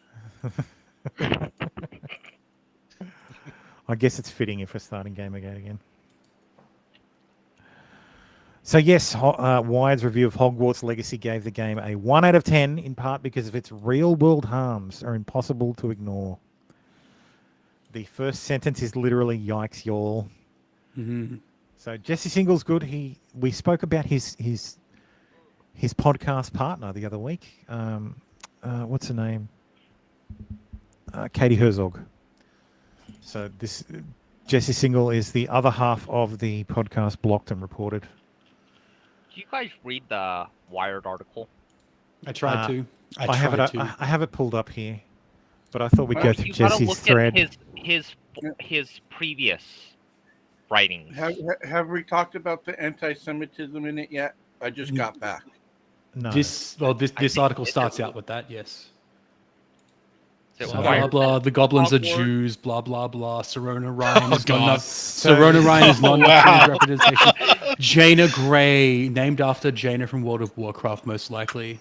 I guess it's fitting if we're starting Gamergate again. So yes, Wired's review of Hogwarts Legacy gave the game a 1 out of 10, in part because of its real-world harms are impossible to ignore. The first sentence is literally "Yikes, y'all." Mm-hmm. So Jesse Single's good. We spoke about his podcast partner the other week. What's her name? Katie Herzog. So this Jesse Single is the other half of the podcast Blocked and Reported. Do you guys read the Wired article? I tried to. I have it pulled up here, but I thought we'd go through Jesse's thread. At his previous writings. Have we talked about the anti-Semitism in it yet? I just got back. No. This article starts out with that. Yes. So Blah blah blah. The goblins are Jews. Blah blah blah. Serona Ryan is not enough. So- Serona Ryan is not enough Wow. representation. Jaina Gray, named after Jaina from World of Warcraft, most likely.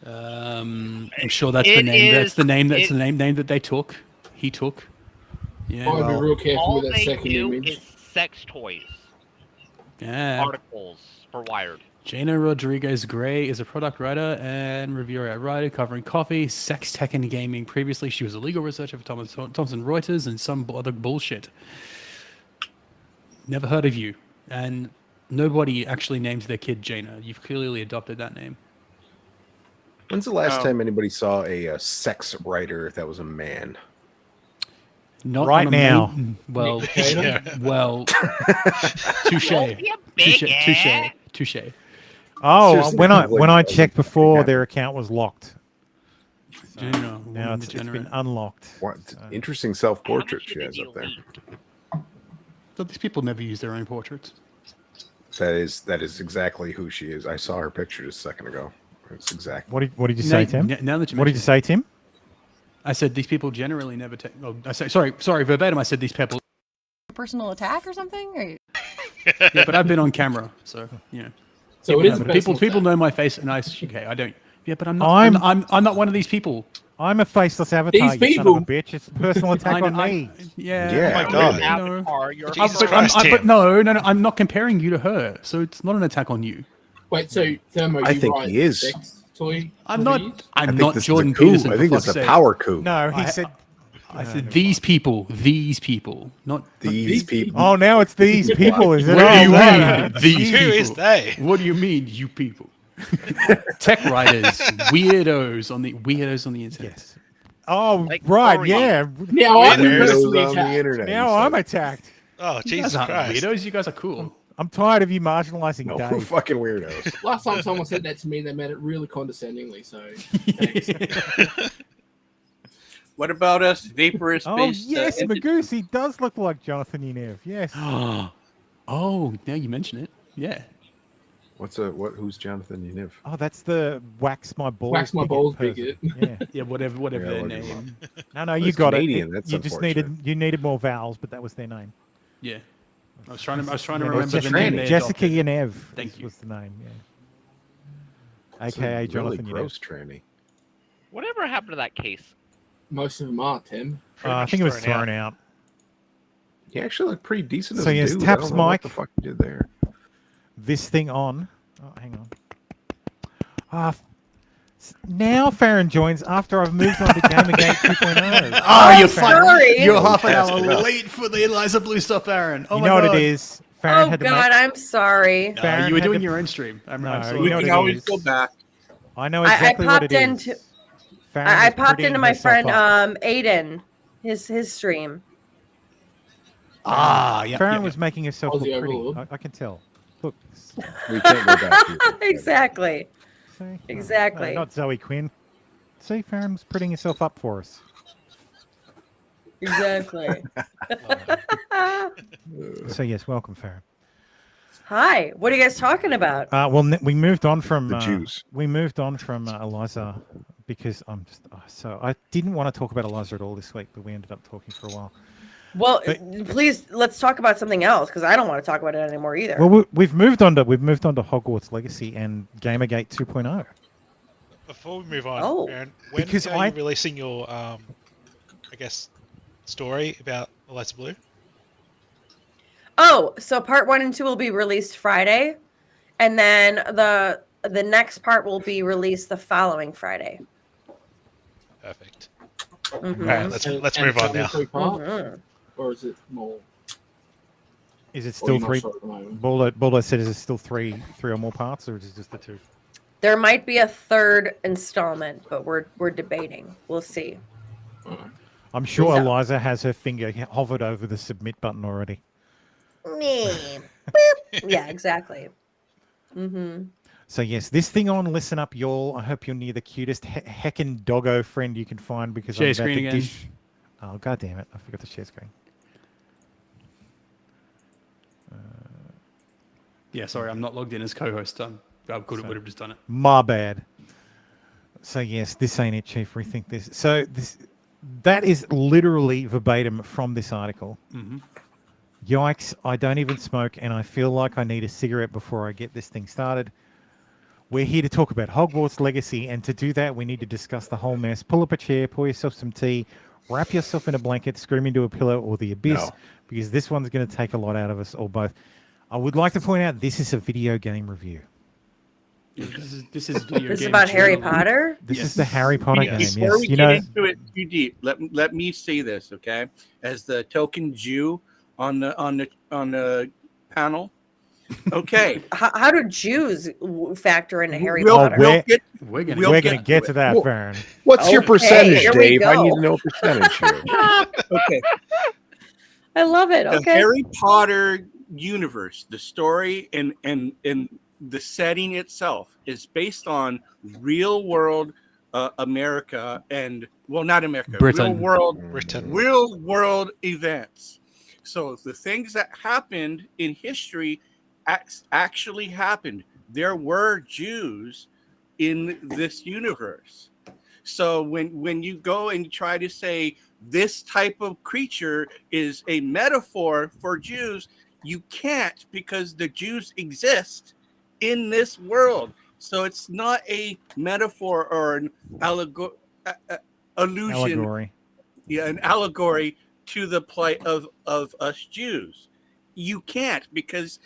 I'm sure that's the name. That's the name. That's the name that they took. He took. Yeah. I'll be real careful all with that they second do image. is sex toys Yeah. articles for Wired. Jaina Rodriguez Gray is a product writer and reviewer at Writer covering coffee, sex tech, and gaming. Previously, she was a legal researcher for Thomson Reuters and some other bullshit. Never heard of you. And nobody actually named their kid Jaina. You've clearly adopted that name. When's the last time anybody saw a sex writer that was a man? Not Right on a now. Well, Yeah. well, touche. Touche. Oh, Seriously, when I like, checked before, their account was locked. Jaina, Now it's been unlocked. What interesting self-portrait she has up there. But these people never use their own portraits. That is exactly who she is. I saw her picture just a second ago. It's exactly. What did you say, Tim? Now that you What did you say, Tim? I said these people generally never take. Oh, I say sorry, verbatim. I said these people. Personal attack or something? Or... Yeah, but I've been on camera, so yeah. So it is a people know my face, and okay, I don't. Yeah, but I'm not. I'm not one of these people. I'm a faceless avatar. These you son of a people- bitch. It's a personal attack on me. Yeah. Oh my God. Jesus Christ, Tim. But no, I'm not comparing you to her, so it's not an attack on you. Wait, so Thermo, I you think write he is. sex toy? I'm not. reviews? I I'm think not this Jordan is a coup. Peterson. I think for it's a fuck's sake. power coup. No, he said. I said these people, not These people. Oh, now it's these people, is it? What do you Oh, mean? These Who people. is they? What do you mean, you people? Tech writers, weirdos on the internet. Yes. Oh, Like right, furry. yeah. Now I'm Weirdos personally on the attacked. internet. Now I'm attacked. Oh, You Jesus guys aren't Christ. weirdos. You guys are cool. I'm tired of you marginalizing No, we're Dave. fucking weirdos. Last time someone said that to me, they meant it really condescendingly. So, thanks. What about us vaporous Oh, based? yes, Magoose, he does look like Jonathan Unev. Yes. Oh, now you mention it. Yeah. Who's Jonathan Univ? Oh, that's the Wax My Balls Wax My Bigot Balls person. Bigot. Yeah. Yeah, whatever Yeah, their whatever. name. No, you It's got Canadian, it. that's You just unfortunate. needed more vowels, but that was their name. Yeah. I was trying to Yeah, remember the name they Jessica adopted. Unev. Thank you. Was the name, yeah. It's a AKA really Jonathan Unev. gross tranny. Whatever happened to that case? Most of them are, Tim. I think it was thrown out. He actually looked pretty decent. So as a yes, dude. I taps don't know what mic. the fuck he did there? This thing on. Oh, hang on. Now Farron joins after I've moved on to Gamergate 2.0. Oh, you're sorry. You're half an hour late for the Eliza Blue stuff, Aaron. Oh You my know God. what it is? Farron Oh had to God, I'm sorry. No, Farron you were had doing to- your own stream. I'm sorry. you know what We can it always is. go back. I know exactly what it popped is. into. Farron I was popped prettying into my herself friend up. Aiden, his stream. Yeah. Farron was making herself Aussie look pretty. Overlord. I can tell. Look. We can't go back to it. Exactly. See? Exactly. No, not Zoe Quinn. See, Farron was prettying herself up for us. Exactly. So yes, welcome, Farron. Hi. What are you guys talking about? Well, we moved on from The Jews. We moved on from Eliza because I'm just so I didn't want to talk about Eliza at all this week, but we ended up talking for a while. Well, But- please let's talk about something else because I don't want to talk about it anymore either. Well, we've moved on to Hogwarts Legacy and Gamergate 2.0. Before we move on, Aaron, when Because are you releasing your, I guess, story about Eliza Blue? Oh, so part 1 and 2 will be released Friday, and then the next part will be released the following Friday. Perfect. Mhm. All right, let's move on now. Mhm. Or is it more? Is it Or still you're not three? sure at the moment? Baldo said, is it still three or more parts, or is it just the 2? There might be a third installment, but we're debating. We'll see. I'm sure So- Eliza has her finger hovered over the submit button already. Me. Boop. Yeah, exactly. Mm-hmm. So yes, this thing on Listen Up, y'all. I hope you're near the cutest heckin' doggo friend you can find because Share I'm about screen to again. dish. Oh god damn it! I forgot to share screen. Yeah, sorry, I'm not logged in as co-host. I would have just done it. My bad. So yes, this ain't it, Chief. Rethink this. So that is literally verbatim from this article. Mm-hmm. Yikes! I don't even smoke, and I feel like I need a cigarette before I get this thing started. We're here to talk about Hogwarts Legacy, and to do that, we need to discuss the whole mess. Pull up a chair, pour yourself some tea, wrap yourself in a blanket, scream into a pillow or the abyss, because this one's going to take a lot out of us, or both. I would like to point out this is a video game review. This is This is about Harry Potter. This is the Harry Potter game. Before Yes, we you get know. into it too deep, let me say this, okay? As the token Jew on the panel, okay. How do Jews factor into Harry We'll- Potter? we'll get- We're we'll going to get get to to it. that, Well, Farron. What's your Okay, percentage, here we Dave? I go. need to know percentage here. Okay. I love it. The Okay. Harry Potter universe, the story and the setting itself is based on real world America and not America, Britain. real world events. So the things that happened in history actually happened. There were Jews in this universe. So when you go and try to say this type of creature is a metaphor for Jews, you can't, because the Jews exist in this world. So it's not a metaphor or an allusion. Allegory. Yeah, an allegory to the plight of us Jews. You can't, because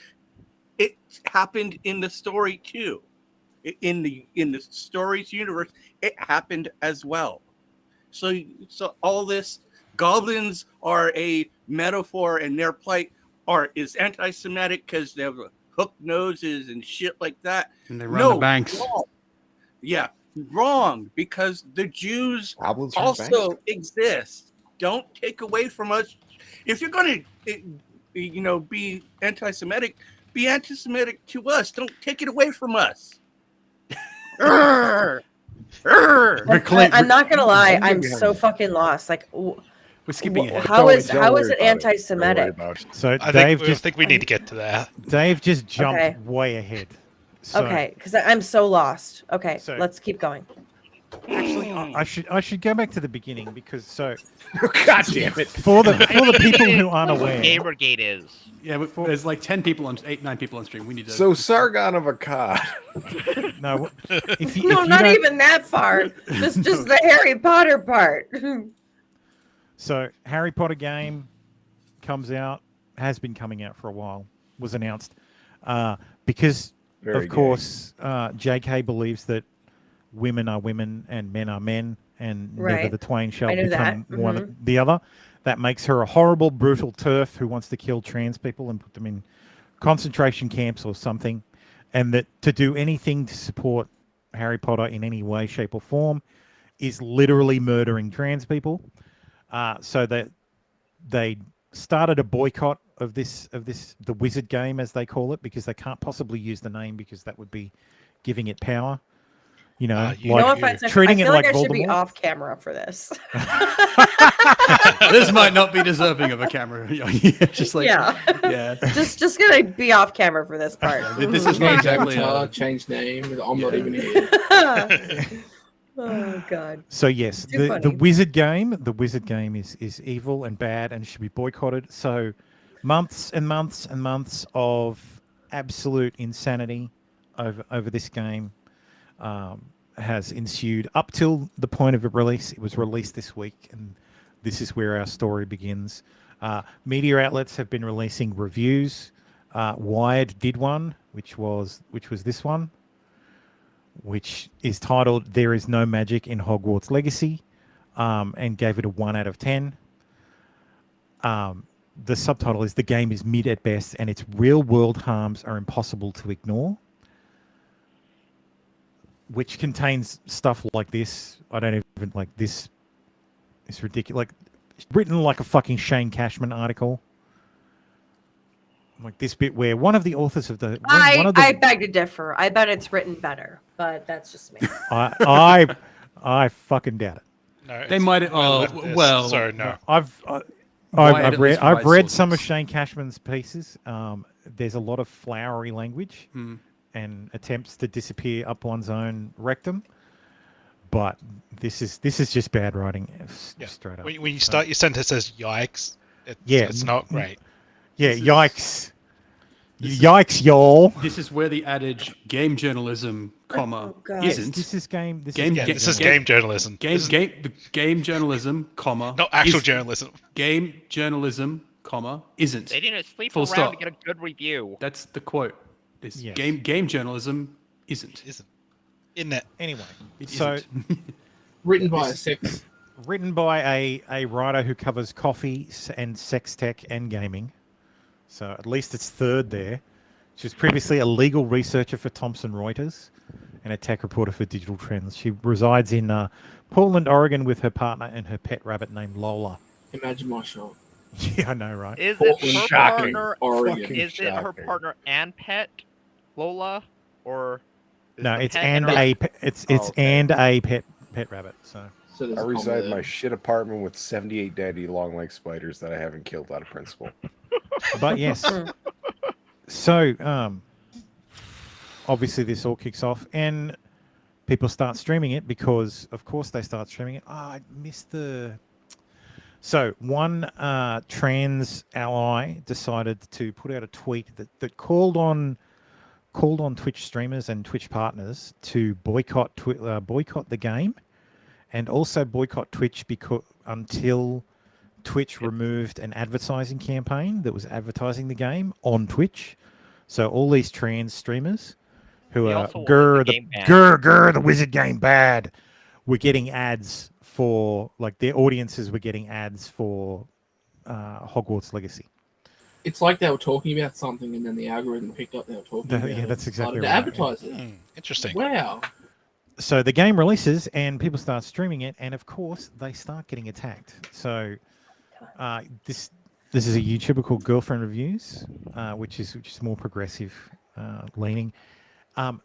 it happened in the story too. In the story's universe, it happened as well. So all this goblins are a metaphor, and their plight is anti-Semitic because they have hooked noses and shit like that. And they run the banks. Wrong. Yeah, wrong, because the Jews Goblins run also banks? exist. Don't take away from us. If you're going to, be anti-Semitic, be anti-Semitic to us. Don't take it away from us. I'm not gonna lie. I'm so fucking lost. Like, we're skipping ahead. how is Don't worry it about it. anti-Semitic? So I Dave think we need to get to that. Dave just jumped Okay. way ahead. So, Okay, because I'm so lost. Okay, So- let's keep going. Actually, I should go back to the beginning because God damn it. for the people who aren't What aware. Gamergate is. Yeah, there's like 9 people on stream. We need to. So Sargon of Akkad. No, if No, you not don't- even that far. Just the Harry Potter part. So Harry Potter game comes out, has been coming out for a while, was announced because Very of course JK believes that women are women and men are men, and never Right. the twain shall I knew become that. one Mhm. the other. That makes her a horrible, brutal TERF who wants to kill trans people and put them in concentration camps or something, and that to do anything to support Harry Potter in any way, shape, or form is literally murdering trans people. So that they started a boycott of the wizard game, as they call it, because they can't possibly use the name because that would be giving it power. You know, No offense. treating I feel it like I should be Voldemort. off camera for this. This might not be deserving of a camera. Just like yeah. just gonna be off camera for this part. This is not exactly change name. I'm not even here. Oh God. So yes, Too the funny. wizard game is evil and bad and should be boycotted. So months and months and months of absolute insanity over this game has ensued up till the point of a release. It was released this week, and this is where our story begins. Media outlets have been releasing reviews. Wired did one, which was this one, which is titled "There is no magic in Hogwarts Legacy," and gave it a 1 out of 10. The subtitle is "The game is mid at best, and its real-world harms are impossible to ignore," which contains stuff like this. I don't even like this. It's ridiculous. Like, written like a fucking Shane Cashman article. Like this bit where one of the authors of the I beg to differ. I bet it's written better, but that's just me. I fucking doubt it. No, They might. Well, sorry, no. I've read some of Shane Cashman's pieces. There's a lot of flowery language and attempts to disappear up one's own rectum. But this is just bad writing, straight up. When you start your sentence as "yikes," it's not great. Yeah, yikes. Yikes, y'all. This is where the adage "game journalism, isn't." This is game journalism. Game journalism, not actual journalism. Game journalism, isn't. They didn't sleep Full around stop. to get a good review. That's the quote. This Yes. game journalism isn't. In that anyway. It So isn't. Written by written by a writer who covers coffee and sex tech and gaming. So at least it's third there. She was previously a legal researcher for Thomson Reuters and a tech reporter for Digital Trends. She resides in Portland, Oregon with her partner and her pet rabbit named Lola. Imagine my show. Yeah, I know, right? Is it her Shocking. partner? Oregon. Is it her partner and pet, Lola, or? is No, the it's pet and her- a and a pet rabbit. So I reside in my shit apartment with 78 daddy long leg spiders that I haven't killed out of principle. But yes. So obviously this all kicks off and people start streaming it because of course they start streaming it. I missed the So one trans ally decided to put out a tweet that called on Twitch streamers and Twitch partners to boycott the game, and also boycott Twitch until Twitch removed an advertising campaign that was advertising the game on Twitch. So all these trans streamers who are the wizard game bad, were getting ads for, like, their audiences were getting ads for Hogwarts Legacy. It's like they were talking about something, and then the algorithm picked up they were talking about it. Yeah, that's exactly To right. advertise it. Interesting. Wow. So the game releases and people start streaming it, and of course they start getting attacked. So this is a YouTuber called Girlfriend Reviews, which is more progressive leaning.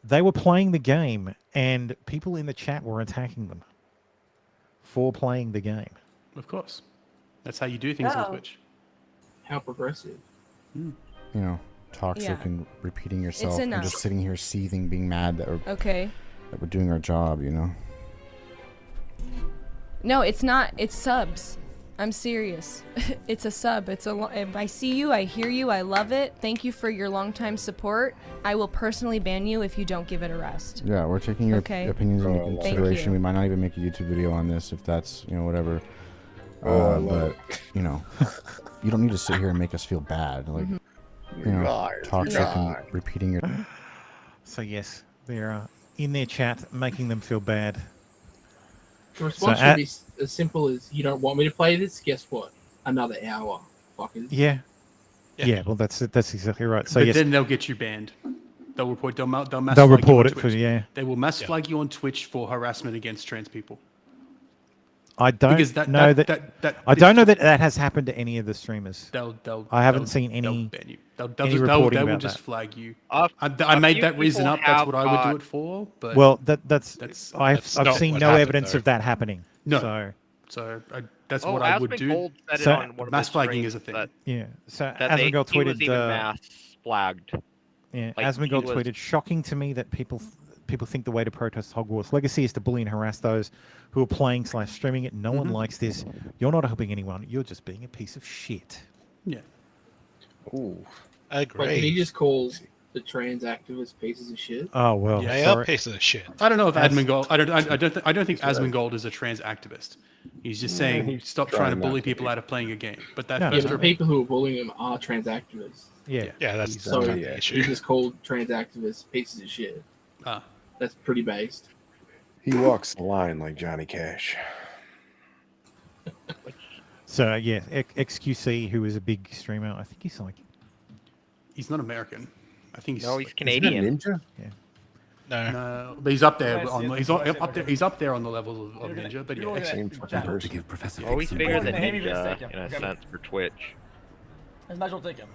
They were playing the game, and people in the chat were attacking them for playing the game. Of course, that's how you do things on Twitch. How progressive. You know, toxic Yeah. and repeating yourself and enough. just sitting here seething, being mad that Okay. we're doing our job, you know? No, it's not. It's subs. I'm serious. It's a sub. If I see you, I hear you, I love it. Thank you for your longtime support. I will personally ban you if you don't give it a rest. Yeah, we're taking your Okay. opinions into Thank consideration. you. We might not even make a YouTube video on this if that's, whatever. I love But, you don't need to sit here and make us feel bad. Like, toxic and repeating your... So yes, they're in their chat, making them feel bad. The response should be as simple as, you don't want me to play this? Guess what? Another hour, fuckers. Yeah. Well, that's exactly right. So but yes, then they'll get you banned. They'll report. They'll mass they'll flag report you it on for Twitch. They will mass flag you on Twitch for harassment against trans people. I don't Because know I don't know that has happened to any of the streamers. I haven't seen any. Ban you. Any reporting they will about just that. flag you. A I made few that reason people up. That's have what I would do got- it for. But Well, that's I've not seen what no happened, evidence though. of that happening. No. So that's Oh, what I would Asmongold do. said it So- on one of Mass his flagging streams is a thing. that- Yeah. So that Asmongold he was tweeted. even mass flagged. Yeah, Like, Asmongold he was- tweeted, "Shocking to me that people think the way to protest Hogwarts Legacy is to bully and harass those who are playing / streaming it. No one likes this. You're not helping anyone. You're just being a piece of shit." Yeah. Ooh. I agree. Wait, can he just call the trans activists pieces of shit? Oh well, They sorry. are pieces of shit. I don't know if Asmongold. I don't think Asmongold is a trans activist. He's just saying he's stop trying trying to not bully to people be. out of playing a game. But that No, Yeah, first but the people who are bullying him are trans activists. Yeah. Yeah, that's So the he issue. just called trans activists pieces of shit. Ah. That's pretty based. He walks the line like Johnny Cash. So yeah, XQC, who is a big streamer, I think he's like. He's not American. I think he's. No, he's Isn't Canadian. that Ninja? Yeah. No. But he's up there. He's up there on the level of Ninja. But yeah, Same fucking person. Give Professor Oh, he's Fix bigger some than credit. Ninja in a sense for Twitch. As much will take him.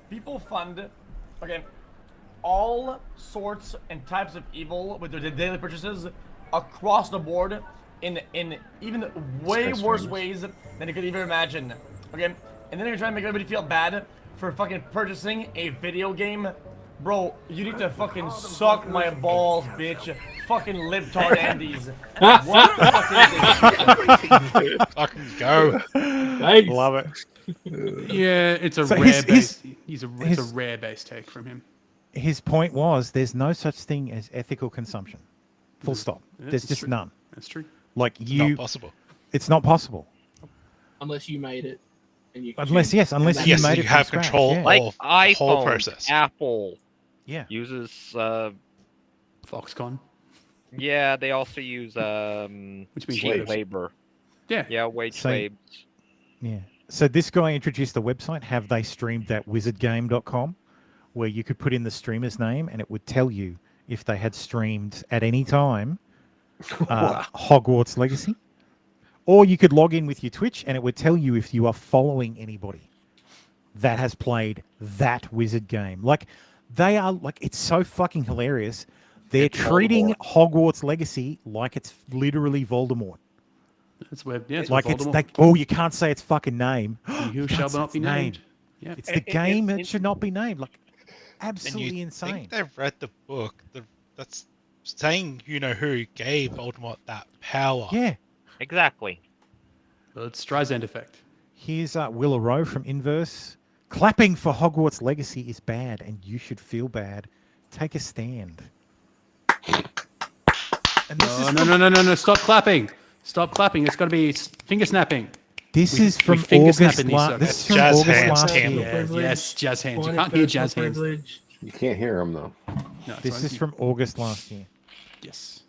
People fund, all sorts and types of evil with their daily purchases across the board in even way worse ways than you could even imagine. Okay, and then they're trying to make everybody feel bad for fucking purchasing a video game. Bro, you need to fucking suck my balls, bitch. Fucking libtard Andes. What the fuck is this? Fucking go. Nice. Love it. yeah, it's a So rare his- base. It's a rare base take from him. His point was, there's no such thing as ethical consumption. Full stop. Yeah, There's that's just true. none. That's true. Like you, Not possible. it's not possible. Unless you made it. And you can Unless change it. unless And you Yes, made you it from have scratch, control yeah. Like of the whole iPhone, process. Apple Yeah. uses. Foxconn. Yeah, they also use Which means cheap waves. labor. Yeah. Yeah, wage So- slaves. Yeah. So this guy introduced the website. Have they streamed that wizardgame.com, where you could put in the streamer's name and it would tell you if they had streamed at any time Hogwarts Legacy. Or you could log in with your Twitch and it would tell you if you are following anybody that has played that wizard game. Like, they are, like, it's so fucking hilarious. They're It's treating Hogwarts Legacy like it's literally Voldemort. That's where. Yeah, it's Like, where it's Voldemort- like, oh, you can't say its fucking name. He who That's shall not its be name. named. Yeah. It's the game that should not be named. Like, absolutely and you insane. think they've read the book. That's saying who gave Voldemort that power. Yeah. Exactly. Well, it's Streisand effect. Here's Willow Rowe from Inverse. Clapping for Hogwarts Legacy is bad, and you should feel bad. Take a stand. And this is from- No! Stop clapping! Stop clapping! It's got to be finger snapping. This We- is we from finger snap August in these last. This is circles. from Jazz August hands, last Tim. year. Yes, jazz hands. You can't hear jazz hands. You can't hear him though. No, This is from August last year. Yes.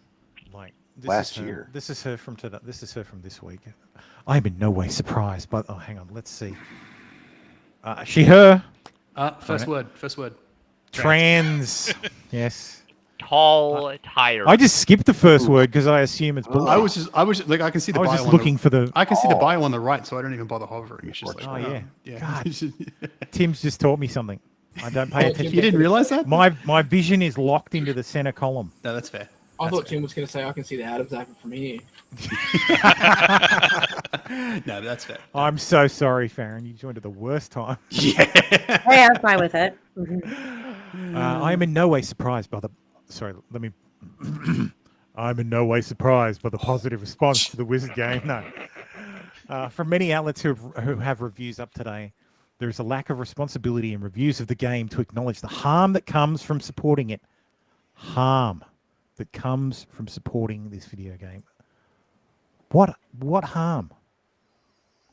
Like this Last is her, year. This is her from today. This is her from this week. I'm in no way surprised, but oh, hang on. Let's see. She, her. First word. First word. Trans. Yes. Tall, tired. I just skipped the first word because I assume it's bullshit. I was like, I can see the I was bio just on looking for the. I can see the bio on the right, so I don't even bother hovering. It's just like, Oh yeah. yeah. God. Tim's just taught me something. I don't pay attention. You didn't realize that? My vision is locked into the center column. No, that's fair. I thought Tim was going to say I can see the Adam's apple from here. No, that's fair. I'm so sorry, Farron. You joined at the worst time. Yeah. Hey, I'm fine with it. I am in no way surprised by the. Sorry, let me. I'm in no way surprised by the positive response to the Wizard game. No. From many outlets who have reviews up today, there is a lack of responsibility in reviews of the game to acknowledge the harm that comes from supporting it. Harm that comes from supporting this video game. What harm?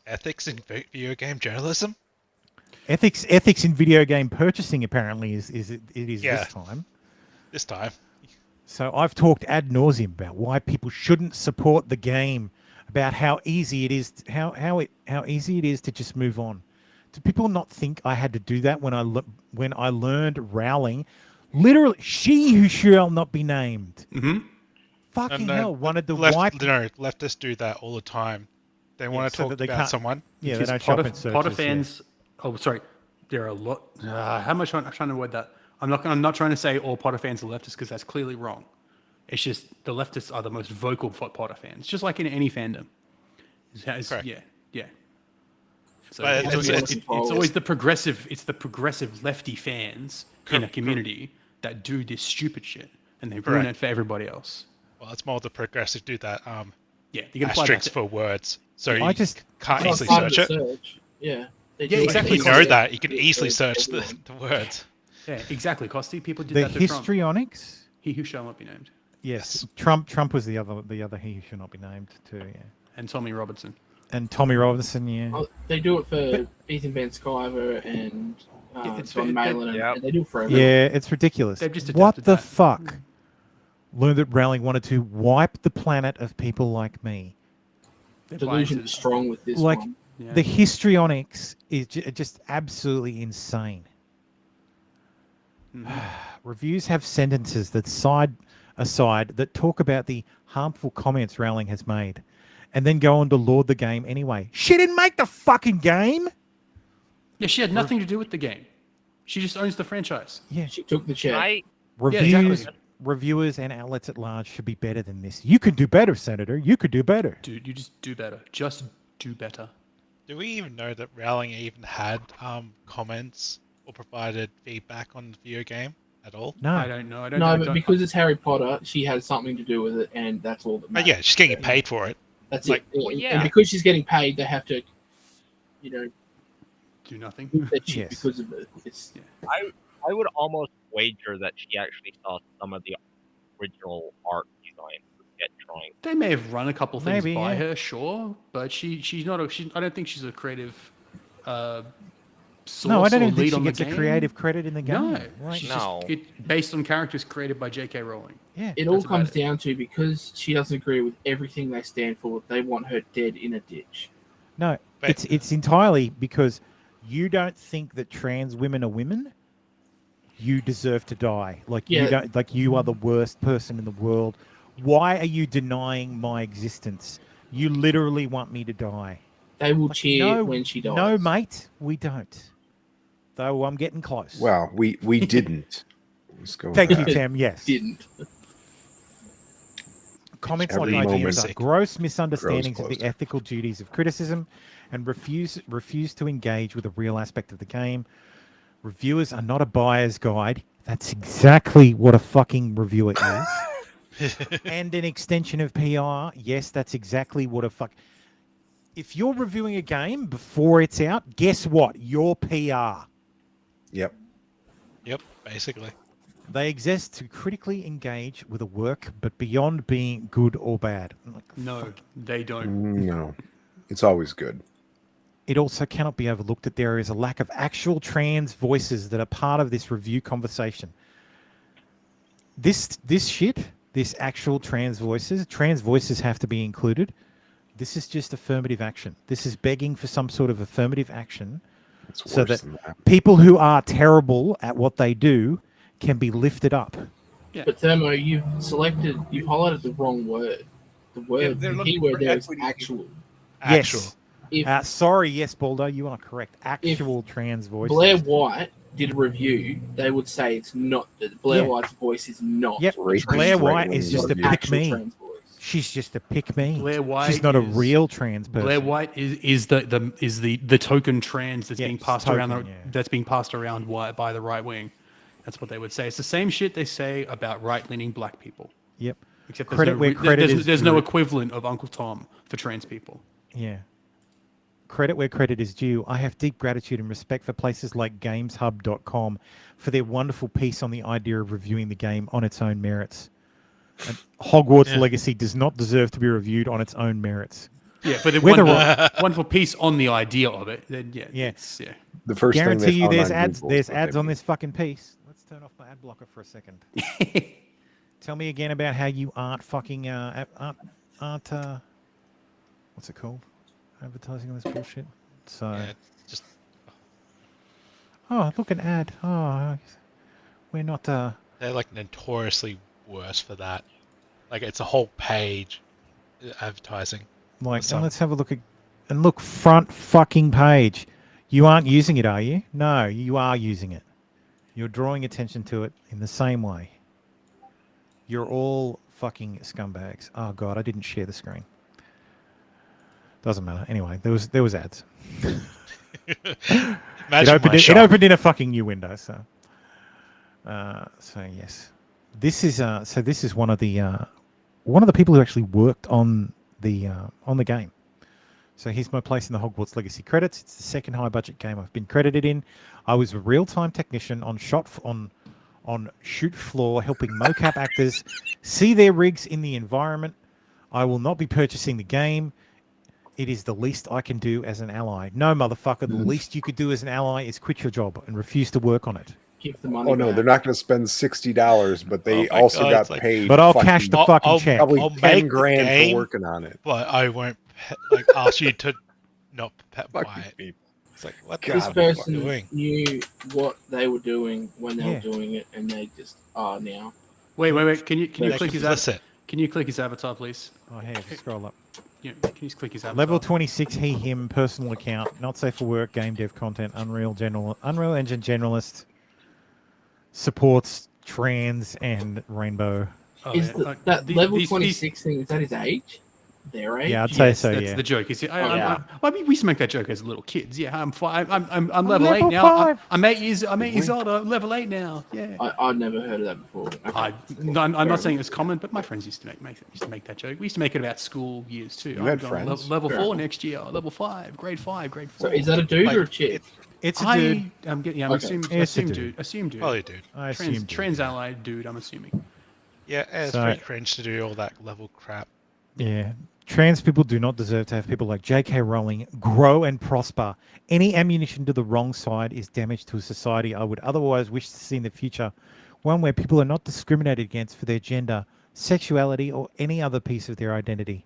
Ethics in video game journalism? Ethics in video game purchasing apparently is Yeah. this time. This time. So I've talked ad nauseum about why people shouldn't support the game, about how easy it is, how easy it is to just move on. Do people not think I had to do that when I learned Rowling, literally, she who shall not be named, fucking hell, wanted to wipe. No, leftists do that all the time. They want to so talk that they about can't- someone. Yeah, they Because don't shop in searches. Potter fans. Oh, sorry. There are a lot. How much I'm trying to word that? I'm not trying to say all Potter fans are leftists because that's clearly wrong. It's just the leftists are the most vocal Potter fans, just like in any fandom. Yeah. So But it's always the progressive. It's the progressive lefty fans in a community that do this stupid shit, and they ruin it for everybody else. Well, it's more the progressive do that. Yeah, you can apply asterisks that for words, so I you just- can't It's easily not search hard it. to search. Yeah. They Yeah, do it. exactly. You know that you can easily search the words. Yeah, exactly. Costi, people did The that to Trump. histrionics. He who shall not be named. Yes, Trump was the other he who should not be named too. Yeah, And Tommy Robertson. and Tommy Robinson. Yeah, Oh, they do it for Ethan Van Sciver and it's John fair. Malin, and they do it for everyone. yeah, it's ridiculous. They've just What adapted the that. fuck? Learned that Rowling wanted to wipe the planet of people like me. Delusion is strong with this Like one. Yeah. the histrionics is just absolutely insane. Reviews have sentences that side aside that talk about the harmful comments Rowling has made, and then go on to laud the game anyway. She didn't make the fucking game. Yeah, she had nothing to do with the game. She just owns the franchise. Yeah, She took the chair. Reviewers and outlets at large should be better than this. You could do better, Senator. You could do better. Dude, you just do better. Just do better. Do we even know that Rowling even had comments or provided feedback on the video game at all? No, I don't know. I don't No, know. but because it's Harry Potter, she has something to do with it, and that's all that But matters. yeah, she's getting paid for it. That's like- it. Well, And- yeah. And because she's getting paid, they have to, do nothing. do that shit Yes. because of it. It's I would almost wager that she actually saw some of the original art design get drawing. They may have run a couple things Maybe, by yeah. her, sure, but she's not. I don't think she's a creative. Source No, I don't or even think lead she on the gets a game. creative credit in the game. No, Right? she's No. just based on characters created by J.K. Rowling. Yeah, it all That's about comes it. down to because she doesn't agree with everything they stand for. They want her dead in a ditch. No, But- it's entirely because you don't think that trans women are women. You deserve to die. Like you Yeah. don't. Like you are the worst person in the world. Why are you denying my existence? You literally want me to die. They will Like, cheer when she dies. No, mate, we don't. Though I'm getting close. Well, we didn't. Let's go. with Thank you, that. Tim. Yes. Didn't. Comments Every like ideas moment are gross misunderstandings grows of the closer. ethical duties of criticism and refuse to engage with a real aspect of the game. Reviewers are not a buyer's guide. That's exactly what a fucking reviewer is. And an extension of PR. Yes, that's exactly what a fuck. If you're reviewing a game before it's out, guess what? You're PR. Yep. Yep, basically. They exist to critically engage with a work, but beyond being good or bad. Like, No, they don't. No, it's always good. It also cannot be overlooked that there is a lack of actual trans voices that are part of this review conversation. This actual trans voices have to be included. This is just affirmative action. This is begging for some sort of affirmative action It's so worse that than that. people who are terrible at what they do can be lifted up. Yeah. But Thermo, you've highlighted the wrong word. The word, they're the looking keyword for there is equity. actual. Actual. Yes. Sorry, yes, Baldo, you are correct. Actual trans voices. Blair White did a review, they would say it's not that Blair Yeah. White's voice is not. Yep, Racist Blair White right-wing is just a review. pick actual me. trans voice. She's just a pick me. Blair White She's not a is- real trans person. Blair White is the token trans that's Yeah, being it's passed token, around. yeah. That's being passed around by the right wing. That's what they would say. It's the same shit they say about right-leaning black people. Yep. Except Credit where credit is there's no due. equivalent of Uncle Tom for trans people. Yeah. Credit where credit is due. I have deep gratitude and respect for places like GamesHub.com for their wonderful piece on the idea of reviewing the game on its own merits. And Hogwarts Legacy does not deserve to be reviewed on its own merits. Yeah, but the Whether wonderful piece on the idea of it. Then it's- yeah. The first thing guarantee they you found there's on ads. Google There's is what ads they on mean. this fucking piece. Let's turn off my ad blocker for a second. Tell me again about how you aren't fucking aren't what's it called? Advertising on this bullshit. So. Yeah, just. Oh, look, an ad. Oh, we're not. They're like notoriously worse for that. Like it's a whole page advertising. Like, and let's have a look at, and look, front fucking page. You aren't using it, are you? No, you are using it. You're drawing attention to it in the same way. You're all fucking scumbags. Oh god, I didn't share the screen. Doesn't matter. Anyway, there was ads. It opened in a fucking new window. So yes, this is one of the people who actually worked on the game. So here's my place in the Hogwarts Legacy credits. It's the second high budget game I've been credited in. I was a real-time technician on shoot floor, helping mocap actors see their rigs in the environment. I will not be purchasing the game. It is the least I can do as an ally. No, motherfucker, the least you could do as an ally is quit your job and refuse to work on it. Give the money no, back. they're not going to spend $60, but they also got paid. But I'll cash the fucking check. Probably I'll 10 make grand the game, for working on it. But I won't ask you to not buy it. It's like, what This the person doing? knew what they were doing when they were doing it, and they just are now. Wait. Can you click his avatar? Can you click his avatar, please? Oh, here, scroll up. Yeah, can you just click his avatar? Level 26, he, him, personal account, not safe for work, game dev content, Unreal Engine generalist, supports trans and rainbow. Is that level 26 thing, is that his age? Their age? Yeah, I'd say so. That's Yeah, the joke. You see, Yeah. I mean, we used to make that joke as little kids. Yeah, I'm level 8 now. I'm 8 years old. I'm level 8 now. Yeah. I'd never heard of that before. Okay. I'm not saying it's common, but my friends used to make that joke. We used to make it about school years too. You had friends? Level 4 next year. Level 5. Grade 4. So is that a dude or a chick? it's a dude. I'm assuming It's a dude. dude. Assume dude. Probably a dude. I assume dude. Trans allied dude. I'm assuming. Yeah, it's So- pretty cringe to do all that level crap. Yeah. Trans people do not deserve to have people like J.K. Rowling grow and prosper. Any ammunition to the wrong side is damage to a society I would otherwise wish to see in the future. One where people are not discriminated against for their gender, sexuality, or any other piece of their identity.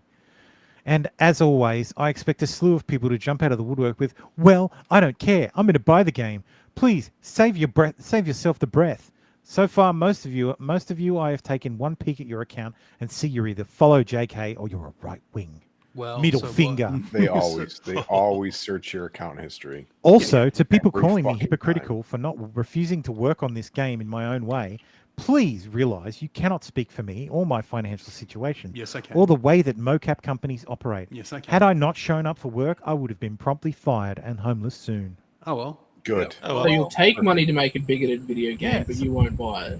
And as always, I expect a slew of people to jump out of the woodwork with, well, I don't care. I'm going to buy the game. Please, save yourself the breath. So far, most of you, I have taken one peek at your account and see you're either follow JK or you're a right wing. Well, middle so finger. They always search your account history. Also, to people Every calling me fucking hypocritical for not refusing to work on this game in my own way, please realize you cannot speak for me or my financial situation. Yes, I can. Or the way that mocap companies operate. Yes, I can. Had I not shown up for work, I would have been promptly fired and homeless soon. Oh well. Good. Oh, So you'll take money to make a bigoted video game, but you won't buy it.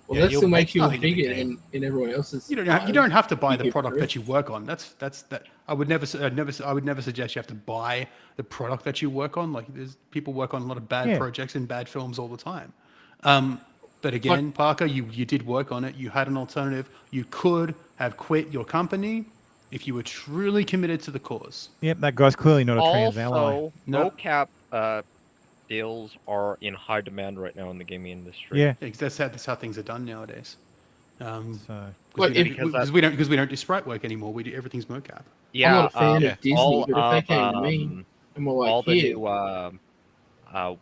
Well, Yeah, that you'll still makes make you a nothing to the bigot game. in everyone else's. You don't have to buy the You product get that you work on. That's that. I would never suggest you have to buy the product that you work on. Like there's people work on a lot of bad projects and bad films all the time. But again, Parker, you did work on it. You had an alternative. You could have quit your company if you were truly committed to the cause. Yep, that guy's clearly not a trans ally. Also, mocap deals are in high demand right now in the gaming industry. Yeah. That's how things are done nowadays. Well, we don't do sprite work anymore. We do everything's mocap. Yeah, I'm not a fan of Disney, all but if they came to me and were like, all the here, new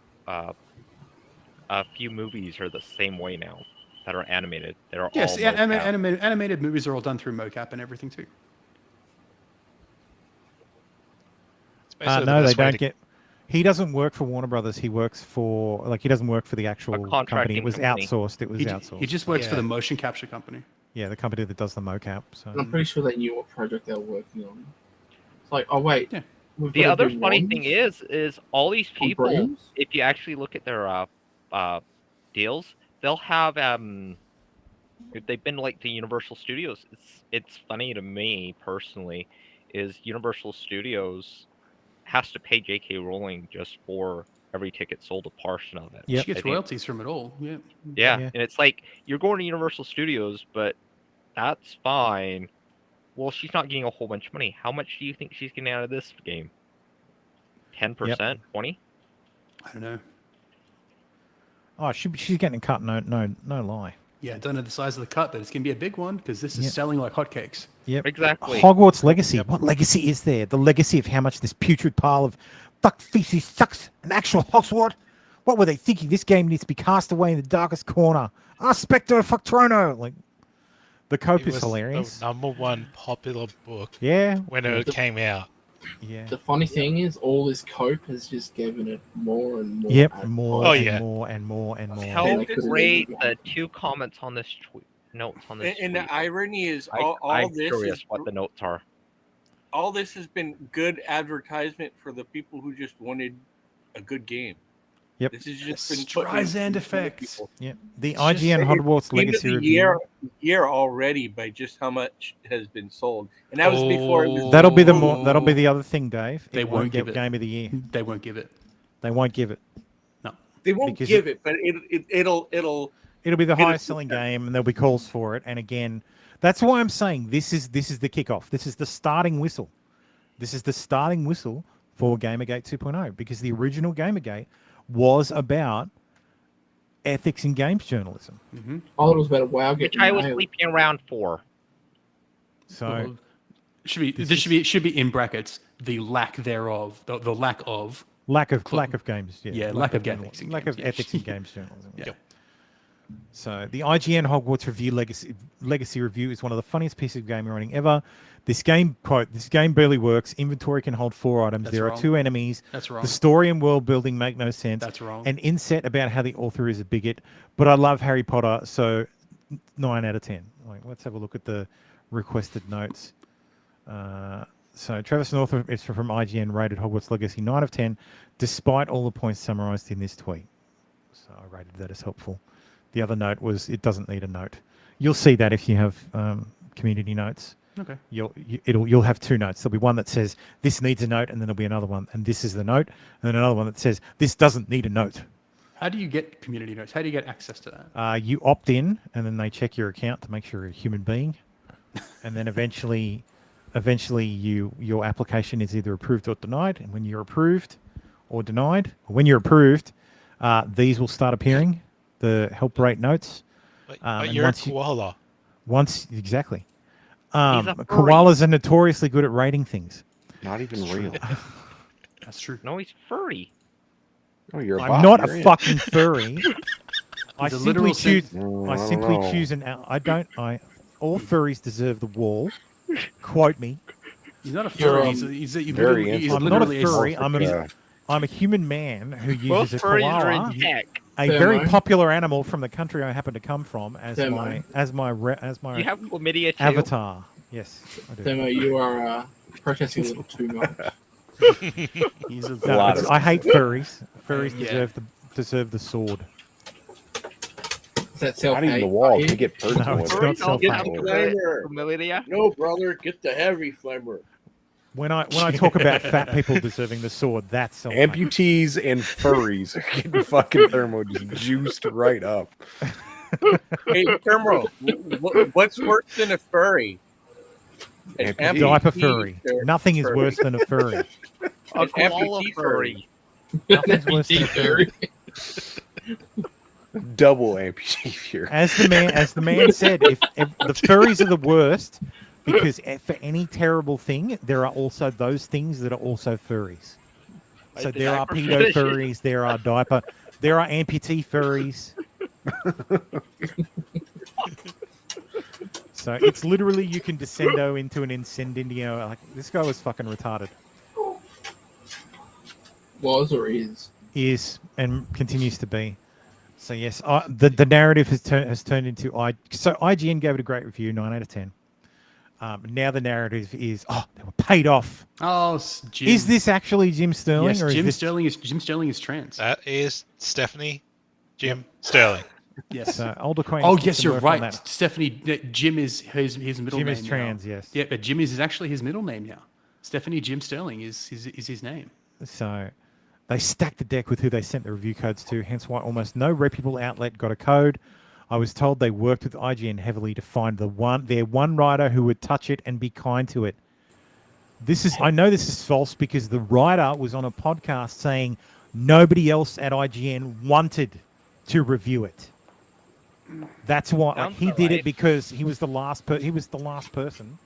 a few movies are the same way now that are animated. They're Yes, all mocap. animated movies are all done through mocap and everything too. No, they don't get. He doesn't work for Warner Brothers. He works for he doesn't work for the actual company. contracting It was company. outsourced. It was outsourced. He just works for the motion capture company. Yeah, the company that does the mocap. So I'm pretty sure they knew what project they were working on. It's like, oh wait, we've The got to other do funny wands? thing is all these On people, brooms? if you actually look at their deals, they'll have if they've been like to Universal Studios. It's funny to me personally, is Universal Studios has to pay J.K. Rowling just for every ticket sold, a portion of it. She I gets think- royalties from it all. Yeah. Yeah, and it's like you're going to Universal Studios, but that's fine. Well, she's not getting a whole bunch of money. How much do you think she's getting out of this game? 10%, 20? I don't know. she's getting a cut. No lie. Yeah, don't know the size of the cut, but it's going to be a big one because this is selling like hotcakes. Yep. Exactly. Hogwarts Legacy. What legacy is there? The legacy of how much this putrid pile of fuck feces sucks an actual Hogwarts? What were they thinking? This game needs to be cast away in the darkest corner. Spectre fuck Trono. Like, the cope is hilarious. The #1 popular book. Yeah. When it came out. Yeah. The funny thing is, all this cope has just given it more and more. Yep, more Oh, and yeah. more and more and more. How great the 2 comments on this notes on this And tweet. the irony is, I'm this curious is what the notes are. all this has been good advertisement for the people who just wanted a good game. Yep. This has just been Streisand effect. Yep. The It's IGN just- Hogwarts it's end of Legacy the review. year already by just how much has been sold, and that was before. It was That'll be the other thing, Dave. They It won't give get it. Game of the Year. They won't give it. They won't give it. They won't because give it, but it'll. It'll be the highest selling game, and there'll be calls for it. And again, that's why I'm saying this is the kickoff. This is the starting whistle. This is the starting whistle for Gamergate 2.0, because the original Gamergate was about ethics in games journalism. Mm-hmm. Oh, it was about a WoW Which getting I was nailed. sleeping around for. So Well, should be in brackets the lack thereof, the lack of lack of games. Yeah, lack of ethics games. lack of ethics in games journalism. Yeah. So the IGN Hogwarts review legacy review is one of the funniest pieces of game running ever. This game, quote, this game barely works. Inventory can hold 4 items. That's there wrong. are 2 enemies. That's wrong. The story and world building make no sense. That's wrong. An inset about how the author is a bigot. But I love Harry Potter, so 9 out of 10. Like, let's have a look at the requested notes. So Travis North is from IGN, rated Hogwarts Legacy 9 of 10, despite all the points summarized in this tweet. So I rated that as helpful. The other note was it doesn't need a note. You'll see that if you have community notes. Okay. You'll have 2 notes. There'll be one that says this needs a note, and then there'll be another one, and this is the note, and then another one that says this doesn't need a note. How do you get community notes? How do you get access to that? You opt in, and then they check your account to make sure you're a human being, and then eventually your application is either approved or denied. And when you're approved or denied, or when you're approved, these will start appearing, the help rate notes. But you're a koala. Exactly. He's a furry. Koalas are notoriously good at rating things. Not even real. That's true. No, he's furry. Oh, you're a I'm bot, not you're a in. fucking furry. I He's a simply literal choose. sen- I I don't simply know. choose an. All furries deserve the wall. Quote me. He's not a You're, furry. He's very literally, he's I'm not a literally furry. Yeah. I'm a human man who Both uses a furries are koala, in tech. a Thermo. very popular animal from the country I happen to come from, as Thermo. my Do you have chlamydia too? avatar. Yes, I do. Thermo, you are protesting a little too much. He's a No, lot it's- of- I hate furries. Furries Yeah. deserve the sword. Is that self Not even the wall. You get personal. No, with it's it. not Furries don't have self-hate. chlamydia. No, brother, get the heavy flammer. When I talk about fat people deserving the sword, that's self-hate. Amputees and furries are getting fucking thermo just juiced right up. Hey, Thermo, what's worse than a furry? An Amputee. Diaper amputee furry. or Nothing is furry? worse than a furry. A An koala amputee furry. Nothing's worse than a furry. Double amputee here. As the man said, if the furries are the worst, because for any terrible thing, there are also those things that are also furries. So Like the there are diaper pedo fetish. furries, there are amputee furries. So it's literally you can descendo into an incendio. Like, this guy was fucking retarded. Was or is? Is and continues to be. So yes, the narrative has turned into So IGN gave it a great review, 9 out of 10. Now the narrative is, they were paid off. Oh, Jim. Is this actually Jim Sterling? Yes, or Jim is Sterling is trans. That is Stephanie Jim Sterling. Yes. So old acquaintance. Oh, did yes, some you're work on right. that. Stephanie, Jim is his middle Jim name. is trans, now. yes. Yeah, but Jim is actually his middle name now. Stephanie Jim Sterling is his name. So they stacked the deck with who they sent the review codes to, hence why almost no reputable outlet got a code. I was told they worked with IGN heavily to find their one writer who would touch it and be kind to it. I know this is false because the writer was on a podcast saying nobody else at IGN wanted to review it. That's why Sounds he about did right. it, because he was the last. He was the last person.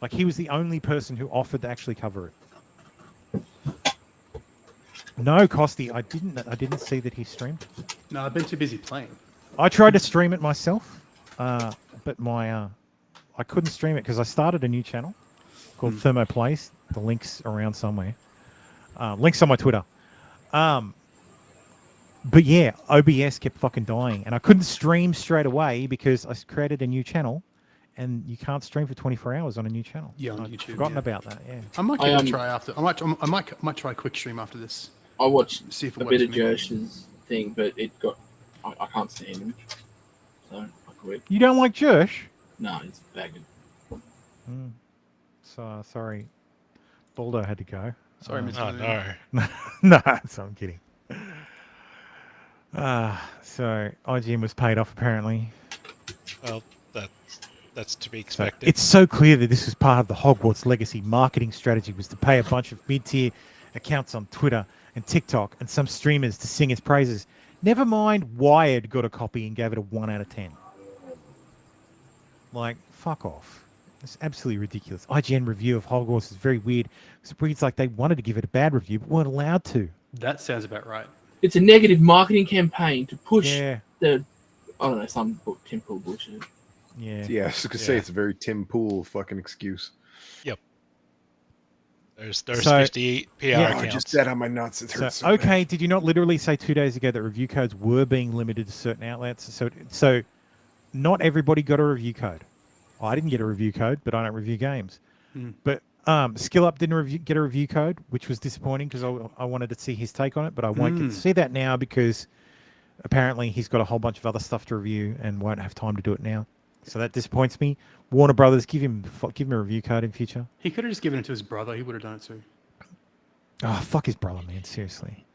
Like, he was the only person who offered to actually cover it. No, Costi, I didn't see that he streamed. No, I've been too busy playing. I tried to stream it myself, but my I couldn't stream it because I started a new channel called Thermo Plays. The link's around somewhere. Link's on my Twitter. But yeah, OBS kept fucking dying, and I couldn't stream straight away because I created a new channel, and you can't stream for 24 hours on a new channel. Yeah, on I'd YouTube. forgotten about that. Yeah, I might give it a try after. I might try a quick stream after this. I watched See if it a works bit of for me. Josh's thing, but it got. I can't stand him, so I quit. You don't like Josh? No, he's bagging. So sorry, Baldo had to go. Sorry, Mr. Oh, no. No, so I'm kidding. So IGN was paid off apparently. Well, that's to be So expected. it's so clear that this was part of the Hogwarts Legacy marketing strategy, was to pay a bunch of mid-tier accounts on Twitter and TikTok and some streamers to sing its praises. Never mind Wired got a copy and gave it a 1 out of 10. Like, fuck off. It's absolutely ridiculous. IGN review of Hogwarts is very weird because it reads like they wanted to give it a bad review but weren't allowed to. That sounds about right. It's a negative marketing campaign to push Yeah. the. I don't know, some Tim Pool bullshit. Yeah. Yeah, I was gonna say it's a very Tim Pool fucking excuse. Yep. There's So- 58 PR I accounts. just sat on my nuts. It hurts so okay, did you not literally say 2 days ago that review codes were being limited to certain outlets? So not everybody got a review code. I didn't get a review code, but I don't review games. But SkillUp didn't get a review code, which was disappointing because I wanted to see his take on it, but I won't get to see that now because apparently he's got a whole bunch of other stuff to review and won't have time to do it now. So that disappoints me. Warner Brothers, give him a review code in future. He could have just given it to his brother. He would have done it too. Oh, fuck his brother, man. Seriously.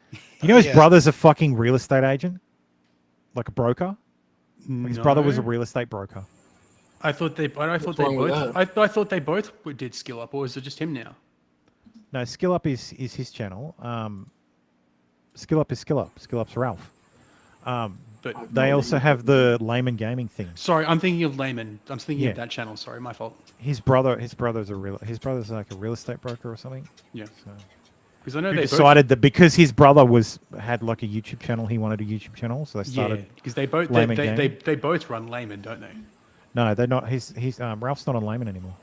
You know his brother's a fucking real estate agent? Like a broker? Like his brother was a real estate broker. I thought they wrong with both. I thought they both did Skill Up, or is it just him now? No, SkillUp is his channel. SkillUp is SkillUp. SkillUp's Ralph. But they also have the Layman Gaming thing. Sorry, I'm thinking of Layman. I'm thinking of that channel. Sorry, my fault. His brother's like a real estate broker or something. Yeah. So, Because I know who they decided that because his brother had like a YouTube channel, he wanted a YouTube channel, so they started. Yeah, because they both Layman Gaming. they both run Layman, don't they? No, they're not. He's Ralph's not on Layman anymore.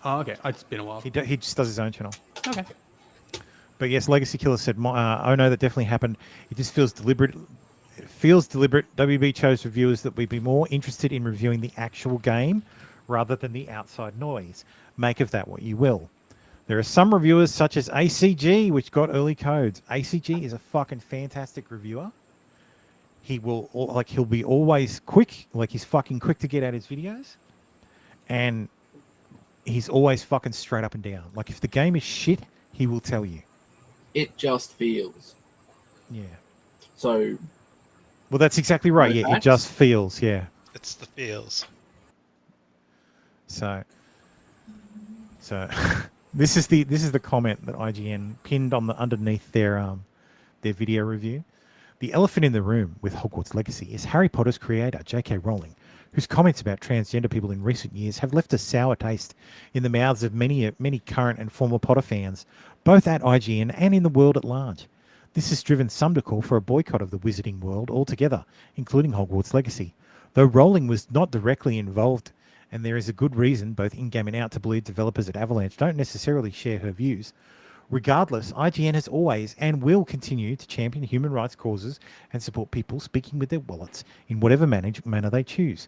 Oh, okay. It's been a while. He just does his own channel. Okay. But yes, Legacy Killer said, "Oh no, that definitely happened. It just feels deliberate. It feels deliberate. WB chose reviewers that we'd be more interested in reviewing the actual game rather than the outside noise. Make of that what you will. There are some reviewers such as ACG which got early codes. ACG is a fucking fantastic reviewer. He'll be always quick, like he's fucking quick to get out his videos, and he's always fucking straight up and down. Like if the game is shit, he will tell you. It just feels. Yeah. So. Well, that's exactly right. No Yeah, facts? it just feels. Yeah. It's the feels. So this is the comment that IGN pinned on underneath their video review. The elephant in the room with Hogwarts Legacy is Harry Potter's creator, J.K. Rowling, whose comments about transgender people in recent years have left a sour taste in the mouths of many current and former Potter fans, both at IGN and in the world at large. This has driven some to call for a boycott of the wizarding world altogether, including Hogwarts Legacy. Though Rowling was not directly involved, and there is a good reason, both in-game and out, to believe developers at Avalanche don't necessarily share her views. Regardless, IGN has always and will continue to champion human rights causes and support people speaking with their wallets in whatever manner they choose.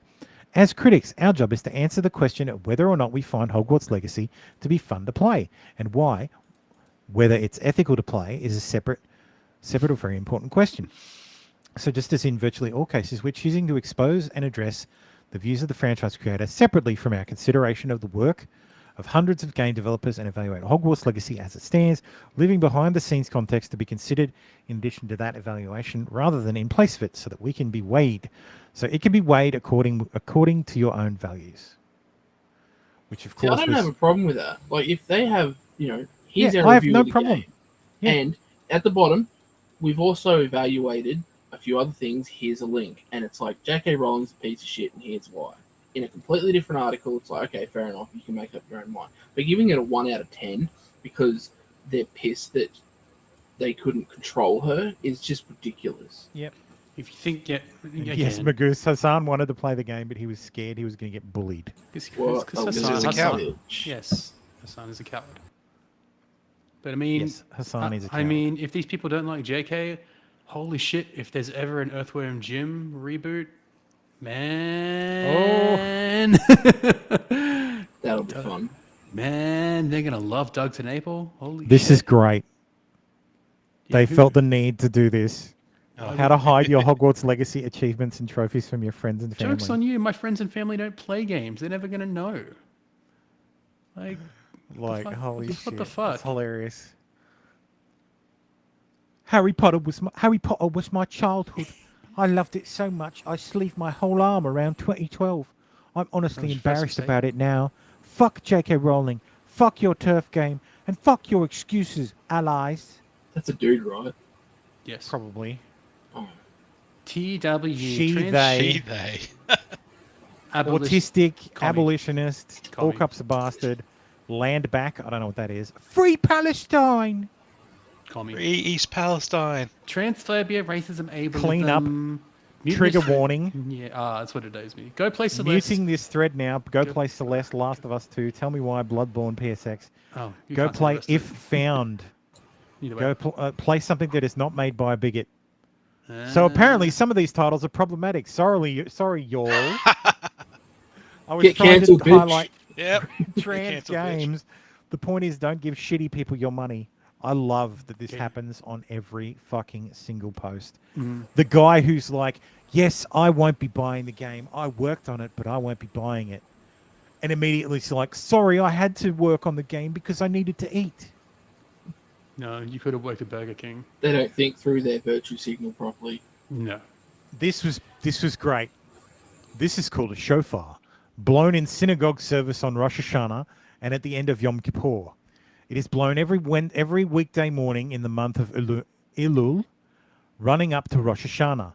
As critics, our job is to answer the question of whether or not we find Hogwarts Legacy to be fun to play, and why, whether it's ethical to play, is a separate or very important question. So just as in virtually all cases, we're choosing to expose and address the views of the franchise creator separately from our consideration of the work of hundreds of game developers and evaluate Hogwarts Legacy as it stands, leaving behind the scenes context to be considered in addition to that evaluation rather than in place of it, so that we can be weighed. So it can be weighed according to your own values. Which of course I don't have a problem with that. Like if they have, here's Yeah, our I have review no of the problem. game. Yeah. And at the bottom, we've also evaluated a few other things. Here's a link, and it's like J.K. Rowling's a piece of shit, and here's why. In a completely different article, it's like, okay, fair enough, you can make up your own mind. But giving it a 1 out of 10 because they're pissed that they couldn't control her is just ridiculous. Yep. If you think, Yes, Magoose Hassan wanted to play the game, but he was scared he was going to get bullied. Because Hassan is a coward. Yes, Hassan is a coward. But I mean, Yes, Hassan is a I coward. mean, if these people don't like JK, holy shit! If there's ever an Earthworm Jim reboot, man, that'll be fun. Man, they're gonna love Doug TenNapel. Holy This shit. is great. They felt the need to do this. How to hide your Hogwarts Legacy achievements and trophies from your friends and family. Joke's on you. My friends and family don't play games. They're never gonna know. Like, Holy shit. What the fuck? It's hilarious. Harry Potter was my childhood. I loved it so much. I sleeved my whole arm around 2012. I'm honestly embarrassed about it now. Fuck J.K. Rowling. Fuck your turf game. And fuck your excuses, allies. That's a dude, right? Yes. Probably. TW. They. Autistic, abolitionist, all cups a bastard, land back, I don't know what that is. Free Palestine! Free East Palestine. Transphobia, racism, ableism. Clean up. Trigger warning. Yeah, that's what it is. Go play Celeste. Muting this thread now. Go play Celeste, Last of Us 2. Tell me why Bloodborne PSX. Oh, you Go can't say play the rest of If it. Found. Either way. Go play something that is not made by a bigot. So apparently some of these titles are problematic. Sorry, y'all. I was Get trying cancelled, to bitch. highlight Yep. trans Cancelled, bitch. games. The point is, don't give shitty people your money. I love that this happens on every fucking single post. Mhm. The guy who's like, yes, I won't be buying the game. I worked on it, but I won't be buying it. And immediately it's like, sorry, I had to work on the game because I needed to eat. No, you could have worked at Burger King. They don't think through their virtue signal properly. No. This was great. This is called a shofar, blown in synagogue service on Rosh Hashanah and at the end of Yom Kippur. It is blown every weekday morning in the month of Elul, running up to Rosh Hashanah.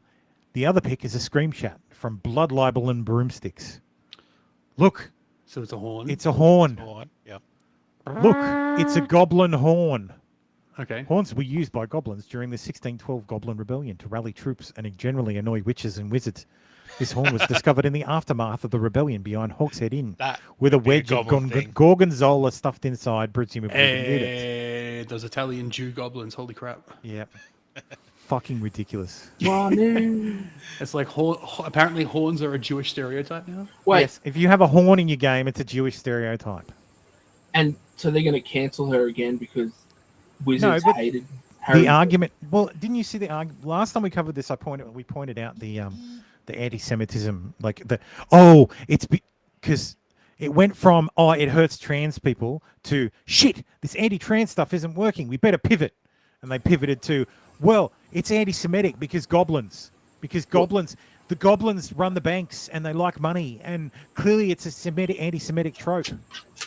The other pick is a scream chat from Blood Libel and Broomsticks. Look. So it's a horn? It's a horn. Yep. Look, it's a goblin horn. Okay. Horns were used by goblins during the 1612 Goblin Rebellion to rally troops and generally annoy witches and wizards. This horn was discovered in the aftermath of the rebellion behind Hawkshead Inn, with a wedge of gorgonzola stuffed inside, presumably the units. Hey, those Italian Jew goblins. Holy crap. Yep. Fucking ridiculous. It's like apparently horns are a Jewish stereotype now. Wait. Yes, if you have a horn in your game, it's a Jewish stereotype. And so they're going to cancel her again because Wizards but hated Harry. The argument. Well, didn't you see the argument? Last time we covered this, we pointed out the anti-Semitism, it's because it went from it hurts trans people to shit, this anti-trans stuff isn't working. We better pivot, and they pivoted to it's anti-Semitic because the goblins run the banks and they like money, and clearly it's a anti-Semitic trope.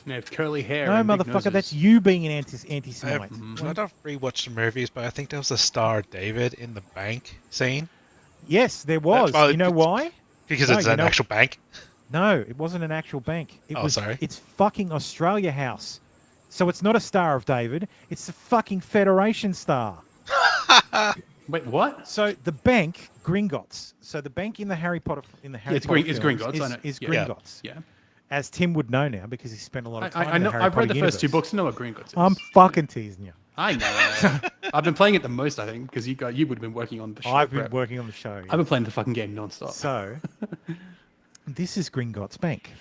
They have curly hair. No, and big motherfucker, noses. that's you being an anti-Semite. I don't rewatch the movies, but I think there was a Star of David in the bank scene. Yes, there was. You know why? Because it's an actual bank. No, it wasn't an actual bank. Sorry. It's fucking Australia House. So it's not a Star of David. It's the fucking Federation Star. Wait, what? So the bank, Gringotts. So the bank in the Harry Potter it's Potter Gringotts, films I know. is Yeah. Gringotts. Yeah. As Tim would know now because he spent a lot of time I in know. the Harry I've read Potter the first two universe. books. I know what Gringotts is. I'm fucking teasing you. I know. I've been playing it the most, I think, because you would have been working on the show. I've been working on the show. I've been playing the fucking game nonstop. So, this is Gringotts Bank.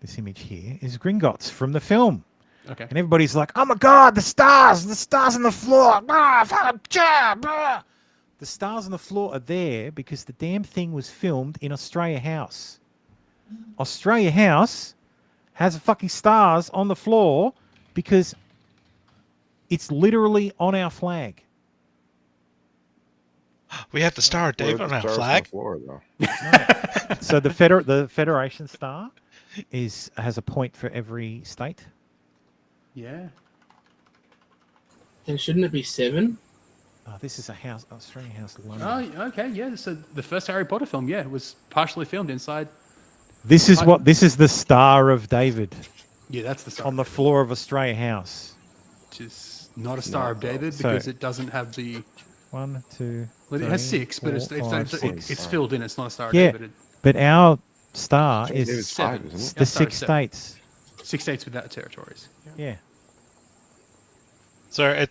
This image here is Gringotts from the film. Okay. And everybody's like, oh my God, the stars on the floor. The stars on the floor are there because the damn thing was filmed in Australia House. Australia House has fucking stars on the floor because it's literally on our flag. We have the Star of David on our flag. So the Federation Star has a point for every state. Yeah. Then shouldn't it be 7? Oh, this is a house, Australian house, London. Oh, okay, yeah. So the first Harry Potter film, yeah, was partially filmed inside. This is what. This is the Star of David. Yeah, that's the Star on the floor of Australia House. Which is not a Star of David because it doesn't have the. 1, 2. Well, it has 6, but it's filled in. It's not a Star of David. But our star is David's 7. The 6 states. 6 states without territories. Yeah. So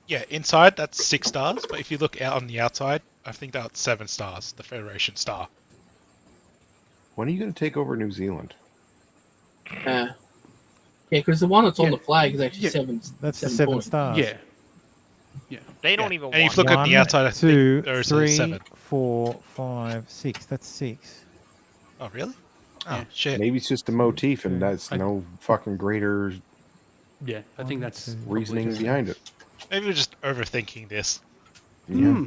yeah, inside that's 6 stars, but if you look out on the outside, I think that's 7 stars. The Federation star. When are you going to take over New Zealand? Yeah, because the one that's on the flag is actually 7. That's the 7 stars. Yeah. Yeah. They don't even. And if you look at the outside, I think 2, there's 3, 7. 4, 5, 6. That's 6. Oh really? Oh shit. Maybe it's just a motif, and that's no fucking greater. Yeah, I think that's reasoning behind it. Maybe we're just overthinking this. Yeah.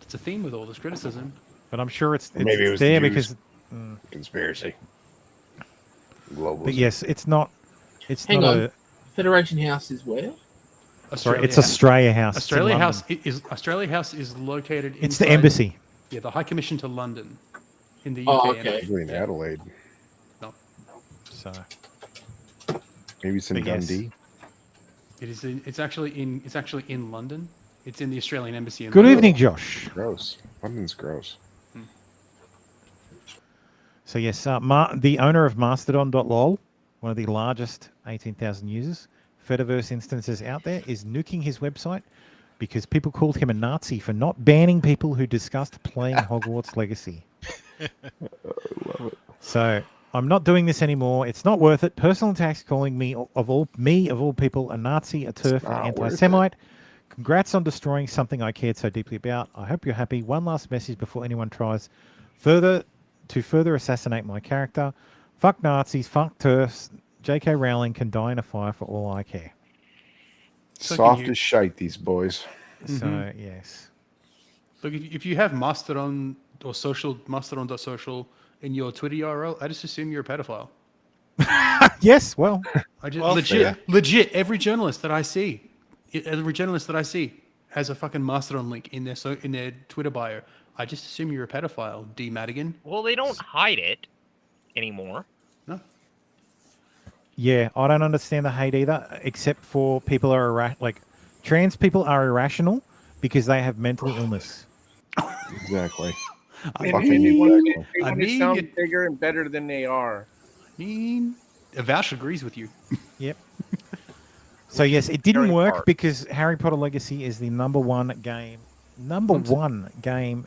It's a theme with all this criticism. But I'm sure it's Maybe it was there the because. Jews. Conspiracy. Globalism. But yes, it's not. It's Hang not on. a. Federation House is where? Sorry, it's Australia House. Australia in House London. Australia House is located. It's the inside- embassy. Yeah, the High Commission to London, in the UK. Oh, okay. Probably in Adelaide. No. So. Maybe it's in But yes. Dundee. It is. It's actually in London. It's in the Australian Embassy. In Good London. evening, Josh. Gross. London's gross. So yes, the owner of Mastodon.lol, one of the largest 18,000 users, Fediverse instances out there, is nuking his website because people called him a Nazi for not banning people who discussed playing Hogwarts Legacy. Love it. So I'm not doing this anymore. It's not worth it. Personal attacks calling me of all people a Nazi, a TERF, an anti-Semite. Congrats on destroying something I cared so deeply about. I hope you're happy. One last message before anyone tries further assassinate my character. Fuck Nazis, fuck TERFs. J.K. Rowling can die in a fire for all I care. So Soft as shite, these boys. So, yes. Look, if you have Mastodon or Mastodon.social in your Twitter URL, I just assume you're a pedophile. Yes, well. Legit, every journalist that I see has a fucking Mastodon link in their Twitter bio. I just assume you're a pedophile, D. Madigan. Well, they don't hide it anymore. No. Yeah, I don't understand the hate either, except for people are trans people are irrational because they have mental illness. Exactly. They want to sound bigger and better than they are. I mean, Vash agrees with you. Yep. So yes, it didn't work because Harry Potter Legacy is the number one game,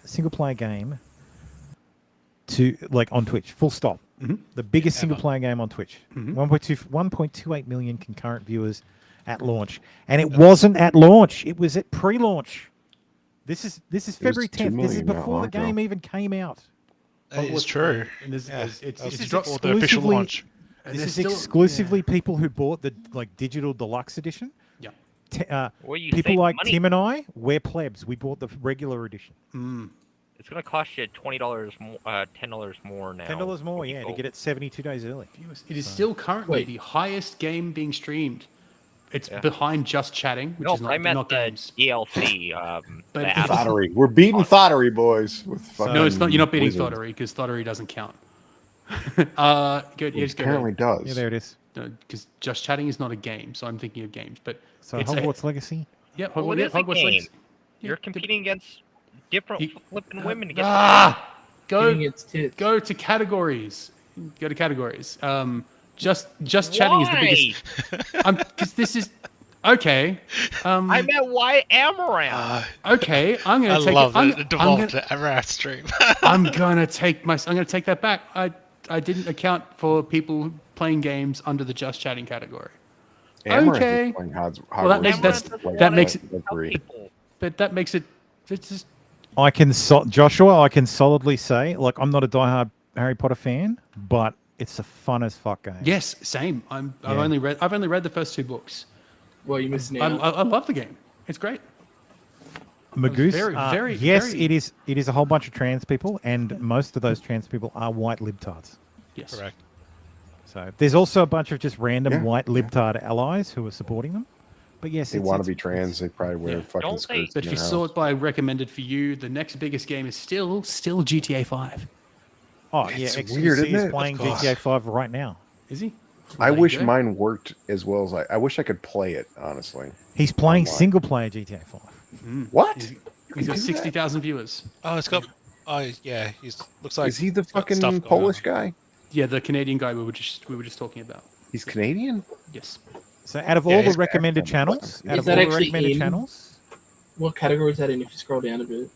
single player game to on Twitch. Full stop. Mm-hmm. The biggest single player game on Twitch. 1.28 million concurrent viewers at launch, and it wasn't at launch. It was at pre-launch. This is February 10th. This is before the game even came out. That is true. And this it's is before the official launch. This is exclusively people who bought the digital deluxe edition. Yeah. People like Tim and I, we're plebs. We bought the regular edition. It's going to cost you $20 more, $10 more now. $10 more, to get it 72 days early. It is still currently the highest game being streamed. It's behind Just Chatting, which is not, I meant not the games. DLC. But Thottery. We're beating Thottery, boys. No, it's not. You're not beating Thottery because Thottery doesn't count. It apparently does. Yeah, there it is. No, because Just Chatting is not a game, so I'm thinking of games. But So Hogwarts Legacy? Yeah, Well, it is a Hogwarts game. Legacy. You're competing against different flipping women to get. Go to categories. Go to categories. Just Chatting is the biggest. Because this is okay. I meant why Amaranth? Okay, I'm gonna take love it. it devolved to Amaranth stream. I'm gonna take that back. I didn't account for people playing games under the Just Chatting category. Amaranth Okay. is playing Well, that makes it. But that makes it. It's just. Joshua, I can solidly say, I'm not a diehard Harry Potter fan, but it's a fun as fuck game. Yes, same. I've only read the first 2 books. Well, you're missing out. I love the game. It's great. Magoose, yes, very- it is a whole bunch of trans people, and most of those trans people are white libtards. Yes. Correct. So there's also a bunch of just random white libtard allies who are supporting them, But yes, they want to be trans. They probably wear fucking skirts. But if you sort by recommended for you, the next biggest game is still GTA 5. Oh yeah, It's XQC weird, isn't is it? playing Of course. GTA 5 right now. Is he? I wish mine worked as well as I wish I could play it, honestly. He's playing Online. single player GTA 5. What? He's got 60,000 viewers. Oh, it's got. Oh, yeah. Looks like. Is he the he's got fucking stuff going Polish on. guy? Yeah, the Canadian guy we were just talking about. He's Canadian? Yes. So out of Yeah, all the he's recommended got- channels, out Is of that all the actually recommended in? channels What category is that in? If you scroll down a bit,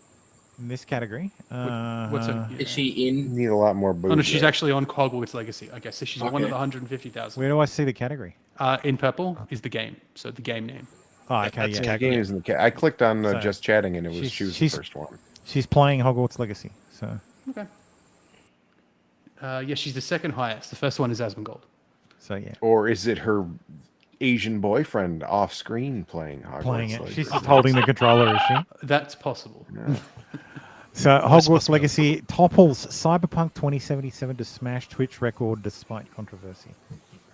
in this category, What's it? is she in? Need a lot more boobs. Oh no, she's there. actually on Hogwarts Legacy. Okay, so she's one of Okay. the 150,000. where do I see the category? In purple is the game, so the game name. Oh, okay, The yeah. game is in the I clicked on So, just chatting and it was she's- she was the she's- first one. She's playing Hogwarts Legacy, so Okay. Yeah, she's the second highest. The first one is Asmongold. so yeah. Or is it her Asian boyfriend off screen playing Hogwarts? Playing it. Legacy? She's just holding the controller, is she? That's possible. So Hogwarts Legacy topples Cyberpunk 2077 to smash Twitch record despite controversy.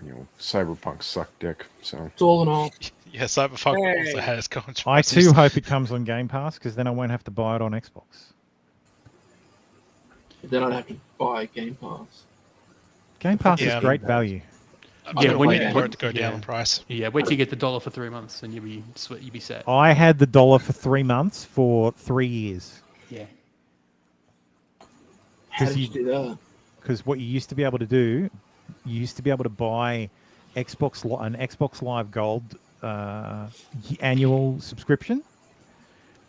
You know, Cyberpunk sucked dick. So It's all in all. Yeah, Cyberpunk Hey. also has controversies. I too hope it comes on Game Pass because then I won't have to buy it on Xbox. Then I'd have to buy Game Pass. Game Pass Yeah. is great value. I'm Yeah, gonna when wait you- for it to go down in price. Yeah, wait till you get the dollar for 3 months and you'll be set. I had the dollar for 3 months for 3 years. Yeah. How did you do that? Because what you used to be able to do, you used to be able to buy an Xbox Live Gold annual subscription,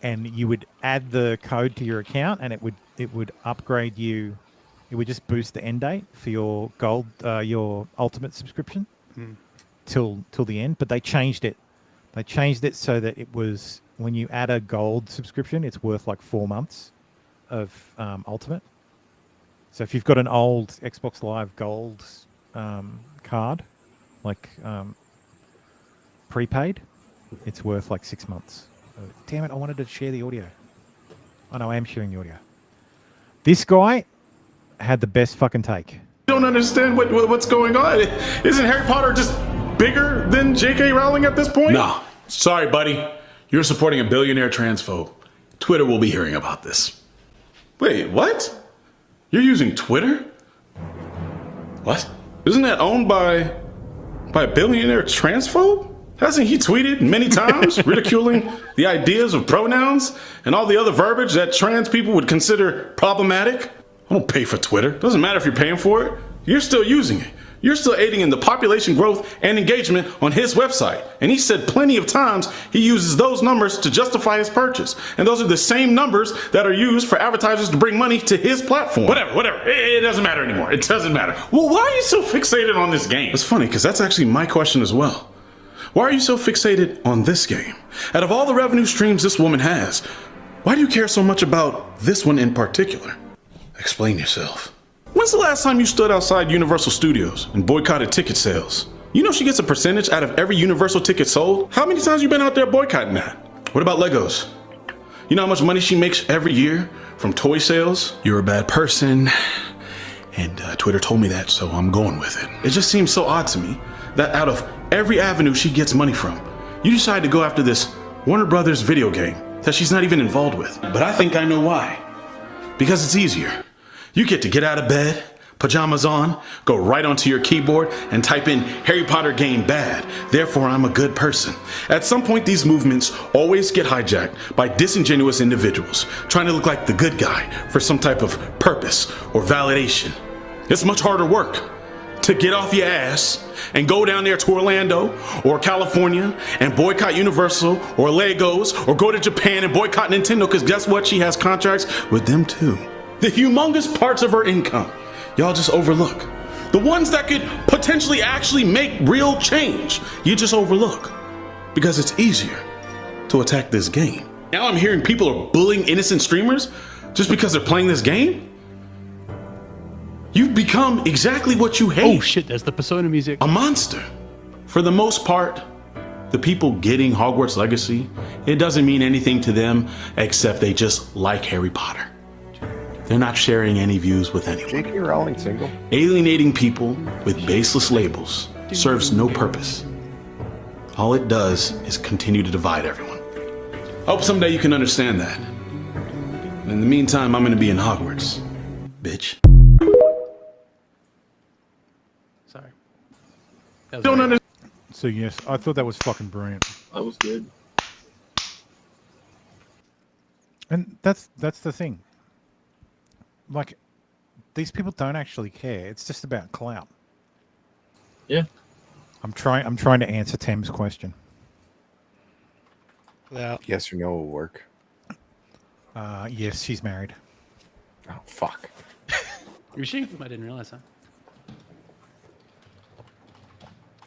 and you would add the code to your account, and it would upgrade you. It would just boost the end date for your gold, your ultimate subscription, till the end. But they changed it. They changed it so that it was when you add a gold subscription, it's worth like 4 months of ultimate. So if you've got an old Xbox Live Gold card, like prepaid, it's worth like 6 months. Damn it! I wanted to share the audio. Oh no, I am sharing the audio. This guy had the best fucking take. Don't understand what's going on. Isn't Harry Potter just bigger than J.K. Rowling at this point? No. Sorry, buddy. You're supporting a billionaire transphobe. Twitter will be hearing about this. Wait, what? You're using Twitter? What? Isn't that owned by a billionaire transphobe? Hasn't he tweeted many times ridiculing the ideas of pronouns and all the other verbiage that trans people would consider problematic? I don't pay for Twitter. Doesn't matter if you're paying for it. You're still using it. You're still aiding in the population growth and engagement on his website. And he said plenty of times he uses those numbers to justify his purchase. And those are the same numbers that are used for advertisers to bring money to his platform. Whatever. It doesn't matter anymore. It doesn't matter. Well, why are you so fixated on this game? It's funny because that's actually my question as well. Why are you so fixated on this game? Out of all the revenue streams this woman has, why do you care so much about this one in particular? Explain yourself. When's the last time you stood outside Universal Studios and boycotted ticket sales? You know she gets a percentage out of every Universal ticket sold? How many times you been out there boycotting that? What about Legos? You know how much money she makes every year from toy sales? You're a bad person, and Twitter told me that, so I'm going with it. It just seems so odd to me that out of every avenue she gets money from, you decide to go after this Warner Brothers video game that she's not even involved with. But I think I know why. Because it's easier. You get to get out of bed, pajamas on, go right onto your keyboard and type in Harry Potter game bad, therefore I'm a good person. At some point these movements always get hijacked by disingenuous individuals trying to look like the good guy for some type of purpose or validation. It's much harder work to get off your ass and go down there to Orlando or California and boycott Universal or Legos or go to Japan and boycott Nintendo, because guess what? She has contracts with them too. The humongous parts of her income y'all just overlook. The ones that could potentially actually make real change, you just overlook. Because it's easier to attack this game. Now I'm hearing people are bullying innocent streamers just because they're playing this game? You've become exactly what you hate. Oh shit, there's the Persona music. A monster. For the most part, the people getting Hogwarts Legacy, it doesn't mean anything to them except they just like Harry Potter. They're not sharing any views with anyone. J.K. Rowling single. Alienating people with baseless labels serves no purpose. all it does is continue to divide everyone. Hope someday you can understand that. In the meantime, I'm gonna be in Hogwarts, bitch. Sorry. Don't understand. So yes, I thought that was fucking brilliant. That was good. And that's the thing. Like, these people don't actually care. It's just about clout. Yeah. I'm trying to answer Tam's question. Yes or no will work. Yes, she's married. Oh fuck. Is she? I didn't realize that.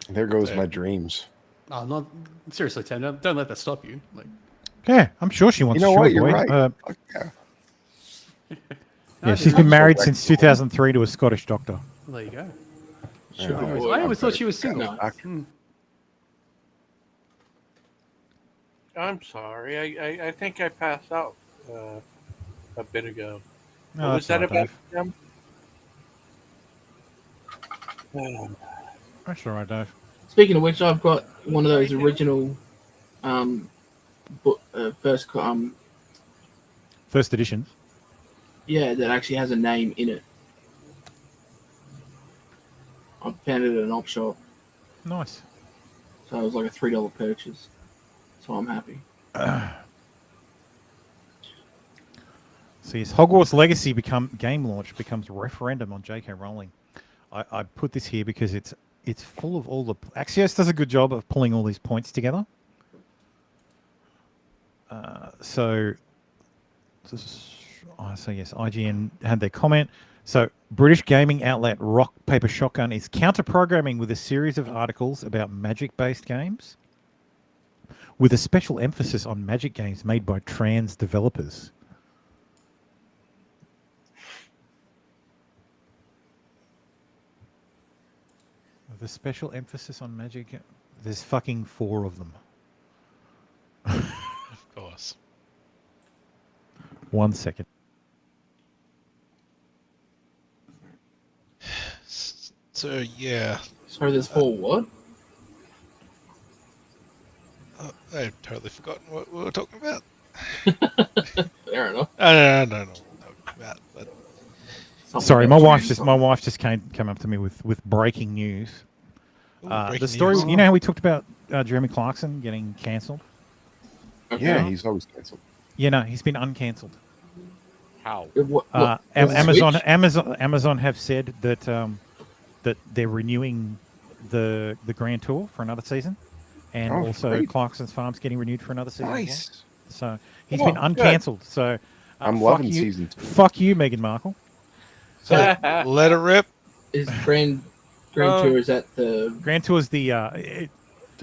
There goes my dreams. Oh, not seriously, Tim. Don't let that stop you. Like, Yeah, I'm sure she wants. You know a short what? You're boy. right. Yeah, she's been married since 2003 to a Scottish doctor. well, there you go. Sure. I always thought she was single. No. I'm sorry. I think I passed out a bit ago. No, What was that that's all right, about, Jim? That's all right, Dave. Speaking of which, I've got one of those original First editions. Yeah, that actually has a name in it. I found it at an op shop. Nice. So it was like a $3 purchase. So I'm happy. So yes, Hogwarts Legacy game launch becomes referendum on J.K. Rowling. I put this here because it's full of all the... Axios does a good job of pulling all these points together. So yes, IGN had their comment. So British gaming outlet Rock Paper Shotgun is counter-programming with a series of articles about Magic-based games, with a special emphasis on Magic games made by trans developers. With a special emphasis on Magic, there's fucking 4 of them. Of course. 1 second. So yeah. Sorry, there's 4 what? I've totally forgotten what we were talking about. Fair enough. I don't know what we're talking about, but Sorry, my wife just came up to me with breaking news. breaking The story, news. you know how we talked about Jeremy Clarkson getting cancelled? Okay. Yeah, he's always cancelled. Yeah, no, he's been uncancelled. How? Amazon have said that that they're renewing the Grand Tour for another season, and also great. Clarkson's Farm's getting renewed for another season. Nice. As well. So he's been uncancelled. So I'm fuck loving you, season 2. Fuck you, Meghan Markle. So let it rip. is Grand Tour, is that the Grand Tour is the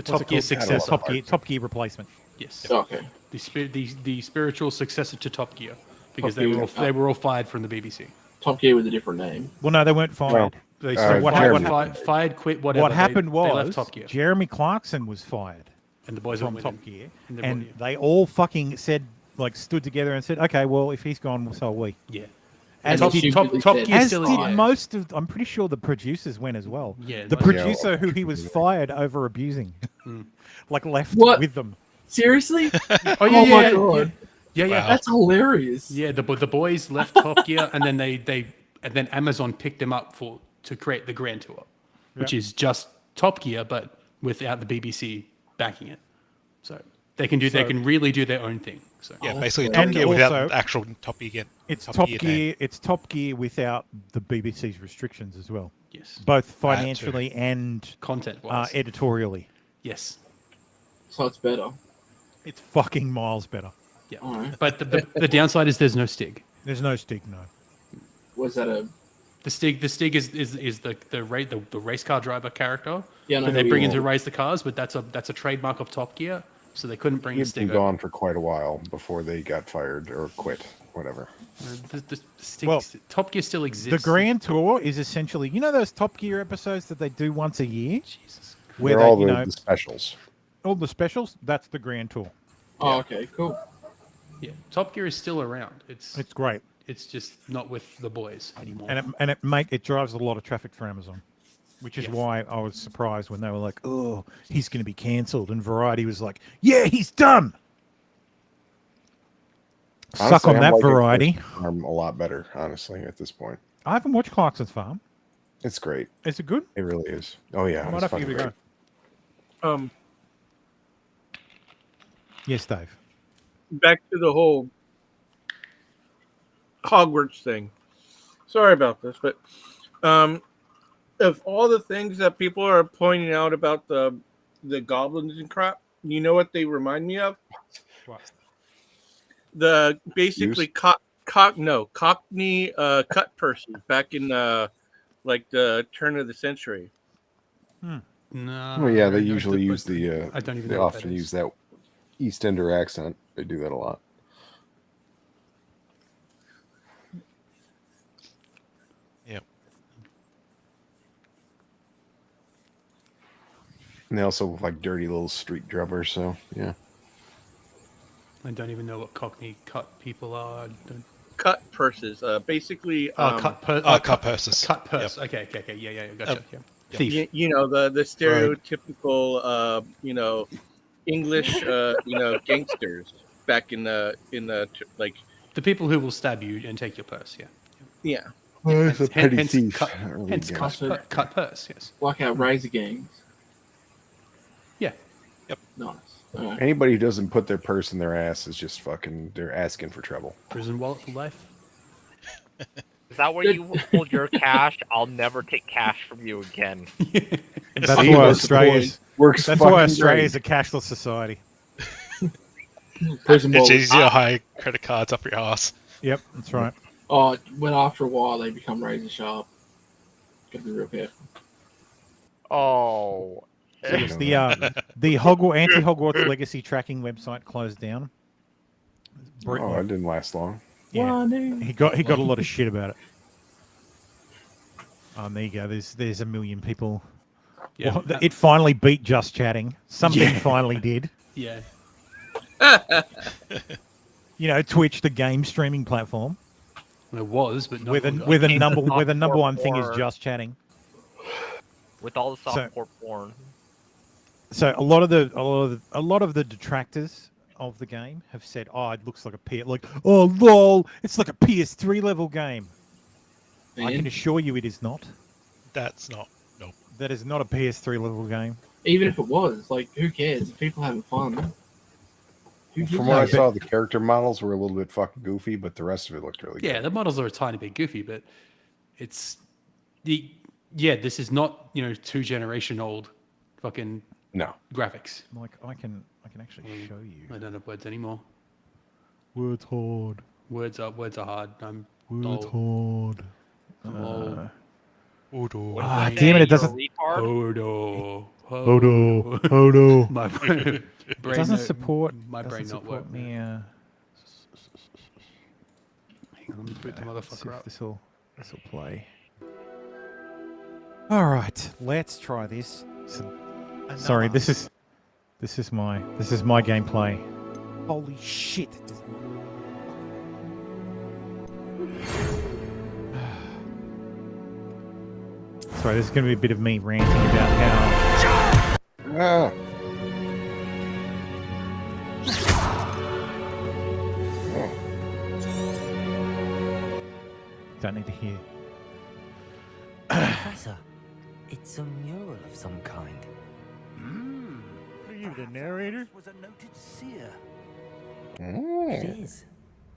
Top Gear successor. Top Gear replacement. Yes. Okay. The spiritual successor to Top Gear, because Top Gear. they were all fired from the BBC. Top Gear with a different name? Well, no, they weren't fired. They fired, quit, whatever. What happened they left was Top Gear. Jeremy Clarkson was fired, And the boys from went with Top him. Gear, And they and brought they all fucking said, like, stood together and said, "Okay, well, if he's gone, so are we." Yeah. As Top did, Gear as still did exists. most of, I'm pretty sure the producers went as well. Yeah, the most- producer who he was fired over abusing, like left What? with them. Seriously? Oh yeah, my yeah, god. yeah, yeah. That's hilarious. Yeah, the boys left Top Gear, and then then Amazon picked them up to create the Grand Tour, which is just Top Gear, but without the BBC backing it. So they can really do their own thing. So Yeah, basically And Top Gear without also, the actual Top Gear. It's Top Top Gear Gear. name. It's Top Gear without the BBC's restrictions as well. Yes. Both That too. financially and content-wise. editorially. Yes. So it's better. It's fucking miles better. Yeah. Alright. But the downside is there's no Stig. There's no Stig, no. Was that a The Stig is the race car driver character. Yeah, I know that they who bring you in to are. race the cars, but that's a trademark of Top Gear, so they couldn't bring the He's been Stig. gone for quite a while before they got fired or quit, whatever. The Stig, Well, Top Gear still exists. The Grand Tour is essentially, you know, those Top Gear episodes that they do once a year, where They're they, all you the, know, the specials. all the specials. That's the Grand Tour. Oh, okay, cool. Yeah, Top Gear is still around. It's great. It's just not with the boys anymore. And it drives a lot of traffic for Amazon. Which is why I was surprised when they were like, "Oh, he's going to be cancelled," and Variety was like, "Yeah, he's done." Honestly, Suck on I'm that, liking Variety. I'm a lot better, honestly, at this point. I haven't watched Clarkson's Farm. It's great. Is it good? It really is. Oh yeah, I might it's have to fucking give it a great. go. Yes, Dave. Back to the whole Hogwarts thing. Sorry about this, but of all the things that people are pointing out about the goblins and crap, you know what they remind me of? What? The basically Cockney cut purses back in like the turn of the century. No. Well, yeah, they usually use I don't even they know what that often is. use that East Ender accent. They do that a lot. Yep. And they also look like dirty little street drummers, so yeah. I don't even know what Cockney cut people are. Cut purses, basically. Cut purses. Cut purse. Yep. Okay. Yeah. Gotcha. Yeah. Thief. You know the stereotypical, English, gangsters back in the like the people who will stab you and take your purse. Yeah. Yeah. Well, it's a petty hence thief. cut purse. Yes. Like our Razor gangs. Yeah. Yep. Nice. Right. Anybody who doesn't put their purse in their ass is just fucking. They're asking for trouble. Prison wallet for life. Is that where you hold your cash? I'll never take cash from you again. That's why Australia's a cashless society. It's easier to hide credit cards up your ass. Yep, that's right. Oh, when after a while they become razor sharp. Gotta be real careful. Oh. Yes, the anti-Hogwarts Legacy tracking website closed down. Oh, it didn't last long. Yeah, he got a lot of shit about it. There you go. There's a million people. Yeah, well, it finally beat Just Chatting. Something finally did. Yeah. Twitch, the game streaming platform. Well, it was, but where the number one thing is Just Chatting. With all the softcore porn. So a lot of the detractors of the game have said, "Oh, it looks like oh lol, it's like a PS3 level game." I can assure you, it is not. That's not. Nope. That is not a PS3 level game. Even if it was, who cares? If people having fun. From what I saw, the character models were a little bit fucking goofy, but the rest of it looked really good. Yeah, the models are a tiny bit goofy, but it's this is not 2-generation old fucking graphics. I can actually show you. I don't have words anymore. Words hard. Words are hard. Words hard. Odo. Damn it doesn't. Odo. My brain doesn't support. My brain not working. Me. Hang on, let me put the motherfucker up. This will play. All right, let's try this. Sorry, this is my gameplay. Holy shit! Sorry, there's going to be a bit of me ranting about how. Don't need to hear. Professor, it's a mural of some kind. Are you the narrator? Was a noted seer. Mm. It is.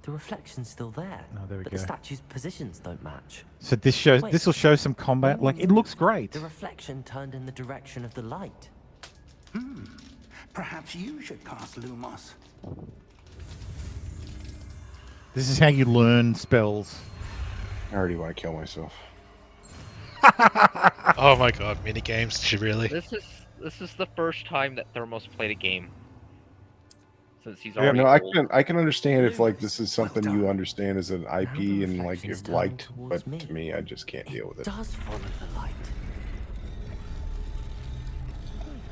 The reflection's still there. Oh, there we but go. the statue's positions don't match. So this will show some combat. It looks great. The reflection turned in the direction of the light. Perhaps you should cast Lumos. This is how you learn spells. I already want to kill myself. Oh my god, mini games, did you really? This is the first time that Thermos played a game. Since he's Yeah, already no, I can understand if this is something you understand as an IP and you've liked, but to me, I just can't deal with it. Does follow the light.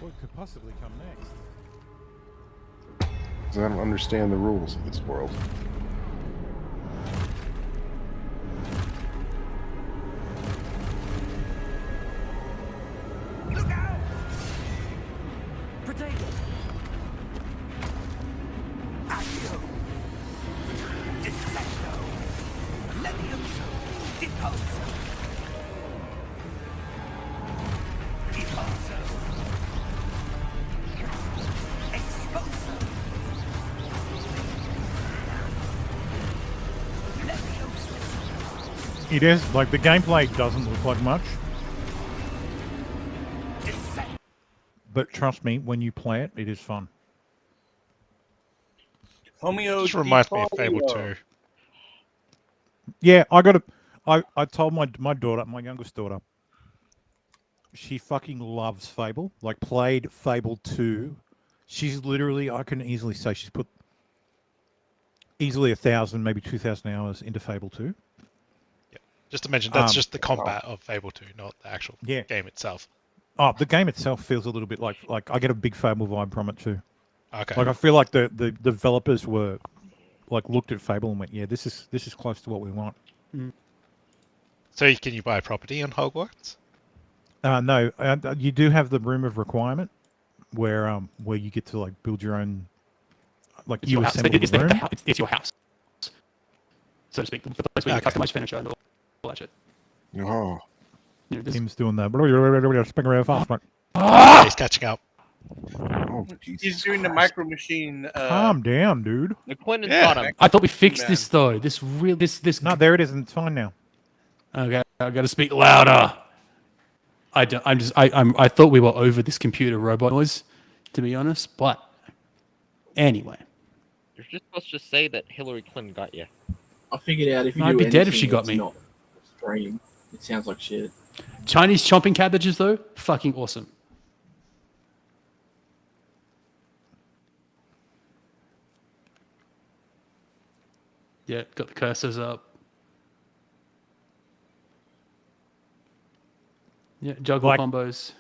What could possibly come next? 'Cause I don't understand the rules of this world. It is like the gameplay doesn't look like much, but trust me, when you play it, it is fun. Homeo Just reminds me of Fable DiPaolo. 2. Yeah, I told my daughter, my youngest daughter, she fucking loves Fable. Like played Fable 2. She's literally, I can easily say she's put easily 1,000, maybe 2,000 hours into Fable 2. Just to mention, that's just the combat of Fable 2, not the actual game itself. Oh, the game itself feels a little bit like I get a big Fable vibe from it too. Okay. Like I feel like the developers were like looked at Fable and went, yeah, this is close to what we want. So can you buy property on Hogwarts? No, you do have the room of requirement where you get to like build your own, like It's you your house. assemble the room. It's your house, so to speak. The place where you customize furniture and all that shit. Oh. You know, this- Tim's doing that. Speaking real fast, mate. He's catching up. Oh, He's doing the micro machine. Calm down, dude. The Quentin's Yeah. got him. I thought we fixed this though. This. No, there it is. And it's fine now. Okay, I got to speak louder. I thought we were over this computer robot noise, to be honest. But anyway, You're just supposed to say that Hillary Clinton got you. I figured out if you I'd do be dead if anything she got that's me. not stream, it sounds like shit. Chinese chomping cabbages though, fucking awesome. Yeah, got the cursors up. Yeah, juggle combos.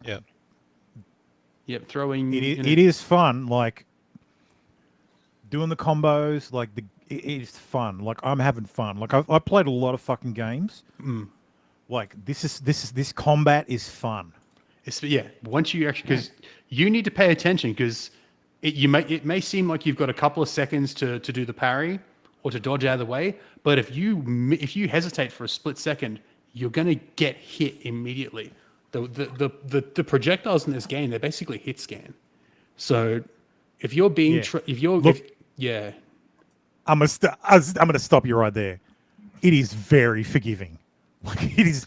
Yeah. Yep, throwing. It is fun. Like doing the combos. Like it is fun. Like I'm having fun. Like I played a lot of fucking games. Like this combat is fun. Yeah, once you actually, because you need to pay attention, because it may seem like you've got a couple of seconds to do the parry or to dodge out of the way, but if you hesitate for a split second, you're gonna get hit immediately. The projectiles in this game, they're basically hit scan. So if you're being I'm gonna stop you right there. It is very forgiving. Like it is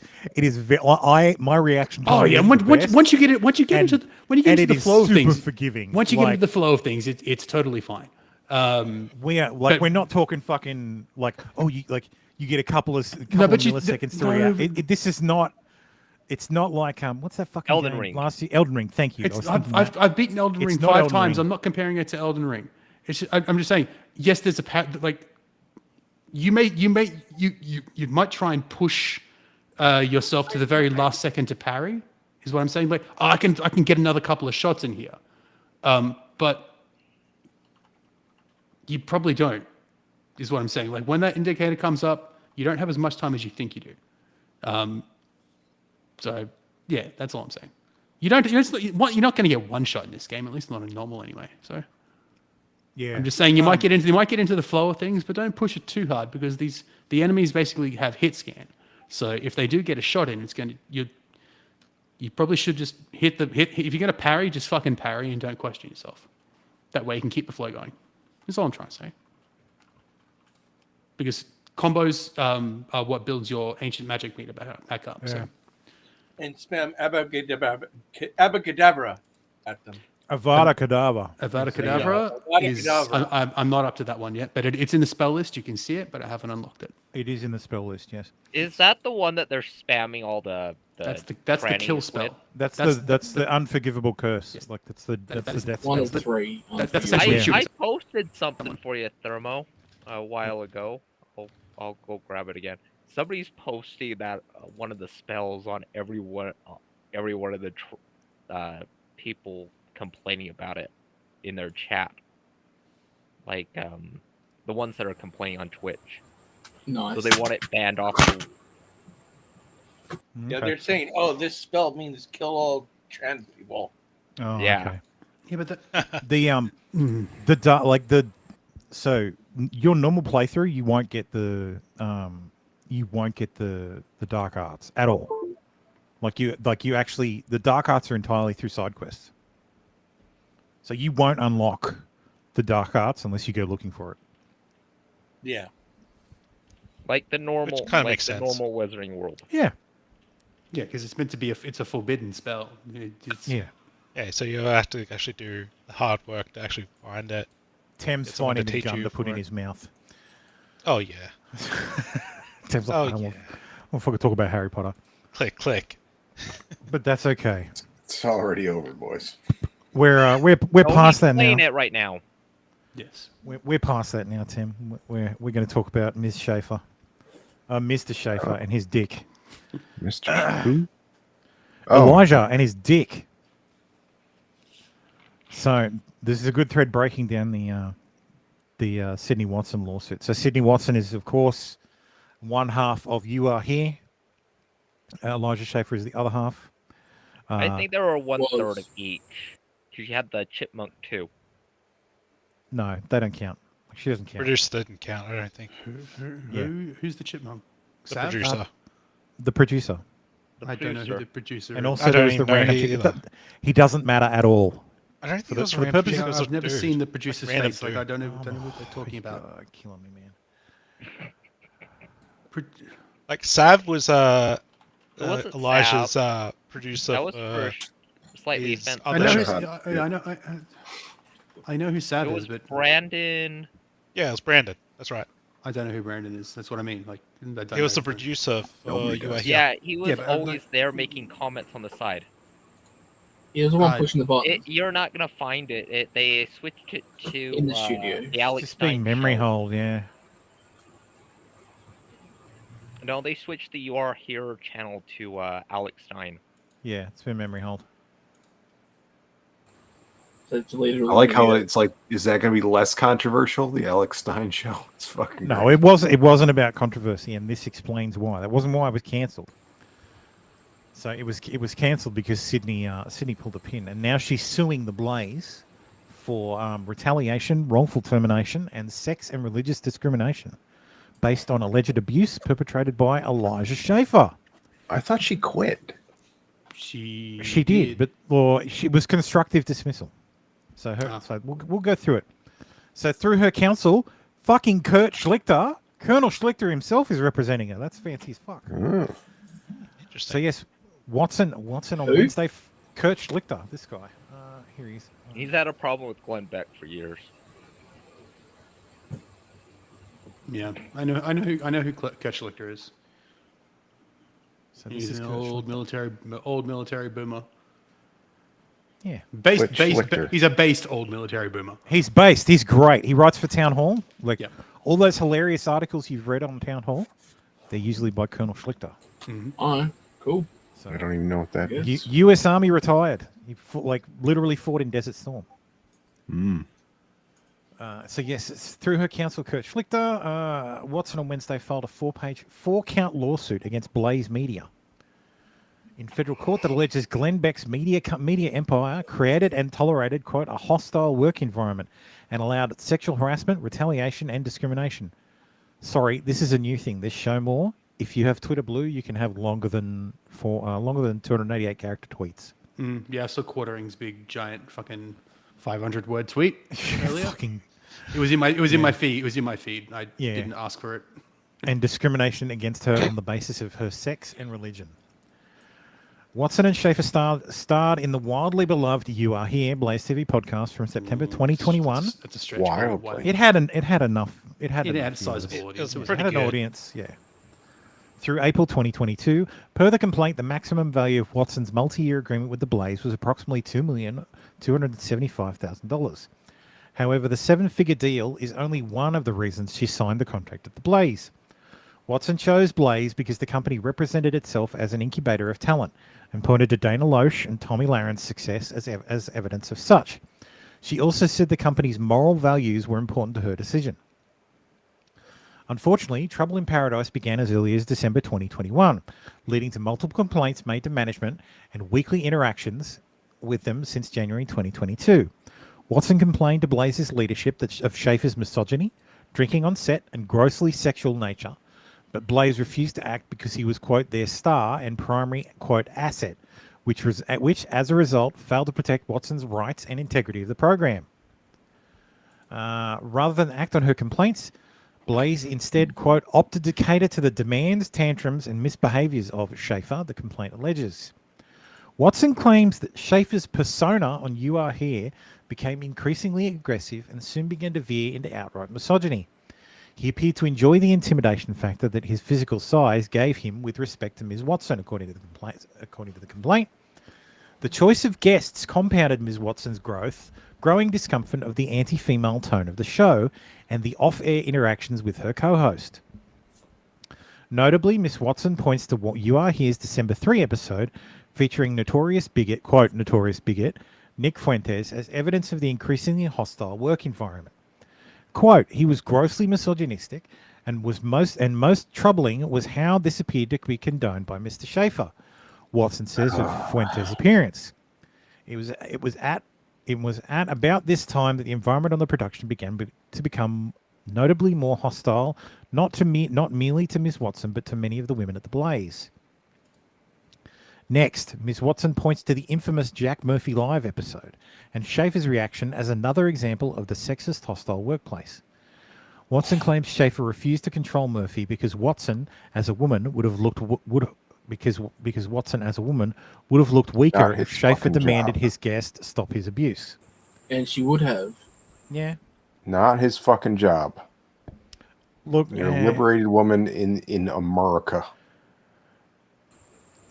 very. My reaction. Oh yeah, once you get into the flow of things, forgiving. Once you get into the flow of things, it's totally fine. We're not talking fucking like you get a couple of milliseconds to react. This is not. It's not like what's that fucking Elden game? Ring. Last year, Elden Ring. Thank you. I've beaten Elden Ring 5 times. I'm not comparing it to Elden Ring. I'm just saying. Yes, there's you might try and push yourself to the very last second to parry. Is what I'm saying. Like I can get another couple of shots in here, but you probably don't. Is what I'm saying. Like when that indicator comes up, you don't have as much time as you think you do. So yeah, that's all I'm saying. You're not going to get one shot in this game, at least not in normal anyway. So yeah, I'm just saying you might get into the flow of things, but don't push it too hard because the enemies basically have hit scan. So if they do get a shot in, you probably should just hit. If you're going to parry, just fucking parry and don't question yourself. That way you can keep the flow going. That's all I'm trying to say. Because combos are what builds your ancient magic meter back up. Yeah. So. And spam abacadabra at them. Avada Kedavra. Avada Kedavra is. I'm not up to that one yet, but it's in the spell list. You can see it, but I haven't unlocked it. It is in the spell list. Yes. Is that the one that they're spamming all the That's the kill spell. That's the unforgivable curse. Yes. Like that's the death one spell. of three. That's I posted something for you, Thermo, a while ago. I'll go grab it again. Somebody's posting that one of the spells on every one of the people complaining about it in their chat, like the ones that are complaining on Twitch. Nice. So they want it banned off. Yeah, they're saying, "Oh, this spell means kill all trans people." Oh, yeah. Okay. Yeah, but so your normal playthrough, you won't get the dark arts at all. You actually, the dark arts are entirely through side quests. So you won't unlock the dark arts unless you go looking for it. Yeah. Like the normal, Which kinda like makes the sense. normal Wizarding World. Yeah. Yeah, because it's meant to be it's a forbidden spell. It's, Yeah. Yeah, so you have to actually do the hard work to actually find it. Tim's Get someone to finding a teach gun you to put for in it. his mouth. Oh yeah. Tim's like, Oh, I don't want to talk about Harry Potter. Click, click. But that's okay. It's already over, boys. We're Don't past that explain now. it right now. Yes. We're past that now, Tim. We're going to talk about Ms. Schaefer, Mr. Schaefer, and his dick. Mr. Who? Oh. Elijah and his dick. So this is a good thread breaking down the Sydney Watson lawsuit. So Sydney Watson is, of course, one half of You Are Here. Elijah Schaefer is the other half. I think there were 1/3 of each. Because you had the chipmunk too. No, they don't count. She doesn't count. Producer didn't count, I don't think. Who's the chipmunk? The Sav? producer. The producer. I don't know who the producer And is. also there was the random chick. He doesn't matter at all. I don't think For it the, was for the random purposes chick, it was of a I've never dude. seen the producer's Random face. Like dude. I don't know what they're talking about. Killing me, man. Like Sav was wasn't Elijah's Sav. producer. That was for slightly his offensive. I know. I know who Sav It is, was but Brandon. Yeah, it was Brandon. That's right. I don't know who Brandon is. That's what I mean. Like I don't He was know the his name. producer for You Are Here. Yeah, he was but, always there making comments on the side. He was the one pushing the button. You're not gonna find it. They switched it to In the studio. the Alex Just being Stein memory show. hold, yeah. No, they switched the You Are Here channel to Alex Stein. Yeah, it's been memory hold. So deleted I like how it's like, is that going to be less controversial? The Alex Stein show? It's fucking No, great. it wasn't about controversy, and this explains why. That wasn't why it was cancelled. So it was cancelled because Sydney pulled a pin, and now she's suing the Blaze for retaliation, wrongful termination, and sex and religious discrimination based on alleged abuse perpetrated by Elijah Schaefer. I thought she quit. She did, but she was constructive dismissal. So so we'll go through it. So through her counsel, fucking Kurt Schlichter, Colonel Schlichter himself is representing her. That's fancy as fuck. Interesting. So yes, Watson on Wednesday. Kurt Schlichter, this guy. Here he is. He's had a problem with Glenn Beck for years. Yeah, I know who Kurt Schlichter is. So this He's is an Kurt old military boomer. Yeah, He's a based old military boomer. He's based. He's great. He writes for Town Hall. Like all those hilarious articles you've read on Town Hall, they're usually by Colonel Schlichter. Mm-hmm. Oh, cool. So, I don't even know what that is. U.S. Army retired. He literally fought in Desert Storm. So yes, it's through her counsel, Kurt Schlichter, Watson on Wednesday filed a 4-count lawsuit against Blaze Media in federal court that alleges Glenn Beck's media empire created and tolerated, quote, a hostile work environment and allowed sexual harassment, retaliation, and discrimination. Sorry, this is a new thing. This show more. If you have Twitter Blue, you can have longer than 288 character tweets. Yeah, I saw Quartering's big giant fucking 500 word tweet earlier. It was in my feed. It was in my feed. I didn't ask for it. And discrimination against her on the basis of her sex and religion. Watson and Schaefer starred in the wildly beloved You Are Here Blaze TV podcast from September 2021. That's a stretch. It had enough. It had a sizable audience. It had an audience, yeah. Through April 2022, per the complaint, the maximum value of Watson's multi-year agreement with the Blaze was approximately $2,275,000. However, the 7-figure deal is only one of the reasons she signed the contract at the Blaze. Watson chose Blaze because the company represented itself as an incubator of talent and pointed to Dana Loesch and Tommy Laren's success as evidence of such. She also said the company's moral values were important to her decision. Unfortunately, trouble in paradise began as early as December 2021, leading to multiple complaints made to management and weekly interactions with them since January 2022. Watson complained to Blaze's leadership of Schaefer's misogyny, drinking on set, and grossly sexual nature, but Blaze refused to act because he was, quote, their star and primary, quote, asset, which as a result, failed to protect Watson's rights and integrity of the program. Rather than act on her complaints, Blaze instead, quote, opted to cater to the demands, tantrums, and misbehaviors of Schaefer, the complaint alleges. Watson claims that Schaefer's persona on You Are Here became increasingly aggressive and soon began to veer into outright misogyny. He appeared to enjoy the intimidation factor that his physical size gave him with respect to Ms. Watson, according to the complaint. The choice of guests compounded Ms. Watson's growing discomfort of the anti-female tone of the show and the off-air interactions with her co-host. Notably, Miss Watson points to what You Are Here's December 3 episode featuring notorious bigot, quote, notorious bigot, Nick Fuentes as evidence of the increasingly hostile work environment. Quote, he was grossly misogynistic and most troubling was how this appeared to be condoned by Mr. Schaefer, Watson says of Fuentes' appearance. It was at about this time that the environment on the production began to become notably more hostile, not merely to Ms. Watson, but to many of the women at the Blaze. Next, Ms. Watson points to the infamous Jack Murphy Live episode and Schaefer's reaction as another example of the sexist hostile workplace. Watson claims Schaefer refused to control Murphy because Watson, as a woman, would have looked weaker if Schaefer demanded his guest stop his abuse. And she would have. Yeah. Not his fucking job. Look, you're a liberated woman in America.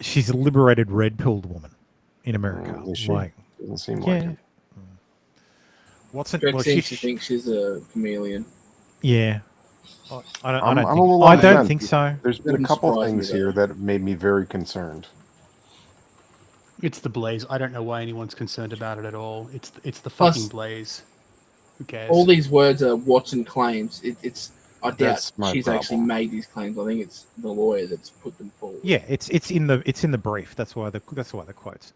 She's a liberated red-pilled woman in America. Is she? Doesn't seem like it. Watson, She thinks she's a chameleon. Yeah. I don't don't think so. There's been a couple things here that made me very concerned. It's the Blaze. I don't know why anyone's concerned about it at all. It's the fucking Blaze. Who cares? All these words are Watson claims. I doubt That's my she's problem. actually made these claims. I think it's the lawyer that's put them forward. Yeah, it's in the brief. That's why the quotes.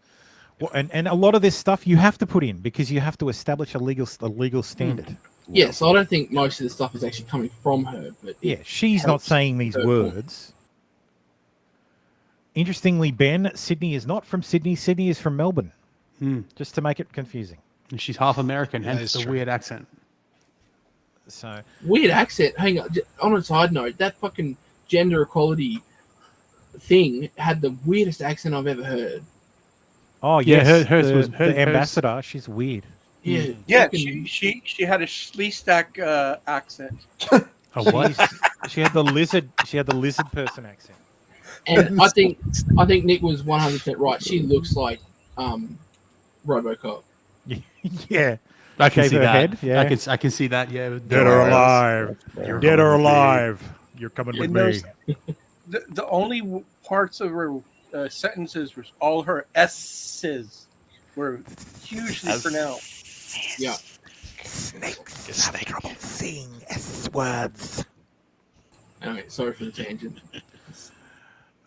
Well, and a lot of this stuff you have to put in because you have to establish a legal standard. Yeah, so I don't think most of the stuff is actually coming from her, but Yeah, she's not saying these words. Interestingly, Ben, Sydney is not from Sydney. Sydney is from Melbourne. Just to make it confusing. And she's half American, That hence is the true. weird accent. So Weird accent. Hang on a side note, that fucking gender equality thing had the weirdest accent I've ever heard. Oh Yeah, yes, hers was the ambassador. She's weird. Yeah, Yeah, she had a Sleestack accent. Oh, what? She had the lizard. She had the lizard person accent. And I think Nick was 100% right. She looks like RoboCop. Yeah, I can Shave see her that. head, yeah. I can see that. Yeah, Dead or alive. You're Dead or coming with me. alive. You're coming with And me. the only parts of her sentences was all her S's were hugely pronounced. Yeah. Snakes have trouble seeing S words. Anyway, sorry for the tangent.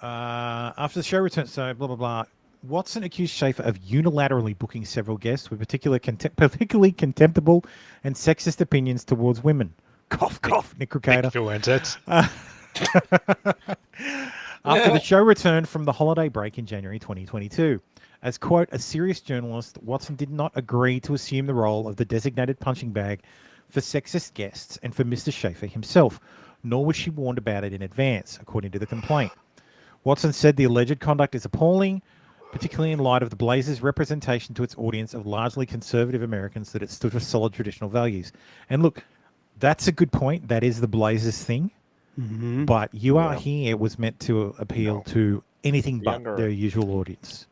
After the show returns, so blah blah blah. Watson accused Schaefer of unilaterally booking several guests with particularly contemptible and sexist opinions towards women. Cough, cough, Nick Ricada. After the show returned from the holiday break in January 2022. As, quote, a serious journalist, Watson did not agree to assume the role of the designated punching bag for sexist guests and for Mr. Schaefer himself, nor was she warned about it in advance, according to the complaint. Watson said the alleged conduct is appalling, particularly in light of the Blazers' representation to its audience of largely conservative Americans that it stood for solid traditional values. And look, that's a good point. That is the Blazers thing. Mm-hmm. But You Are Here was meant to appeal to anything but Younger. their usual audience.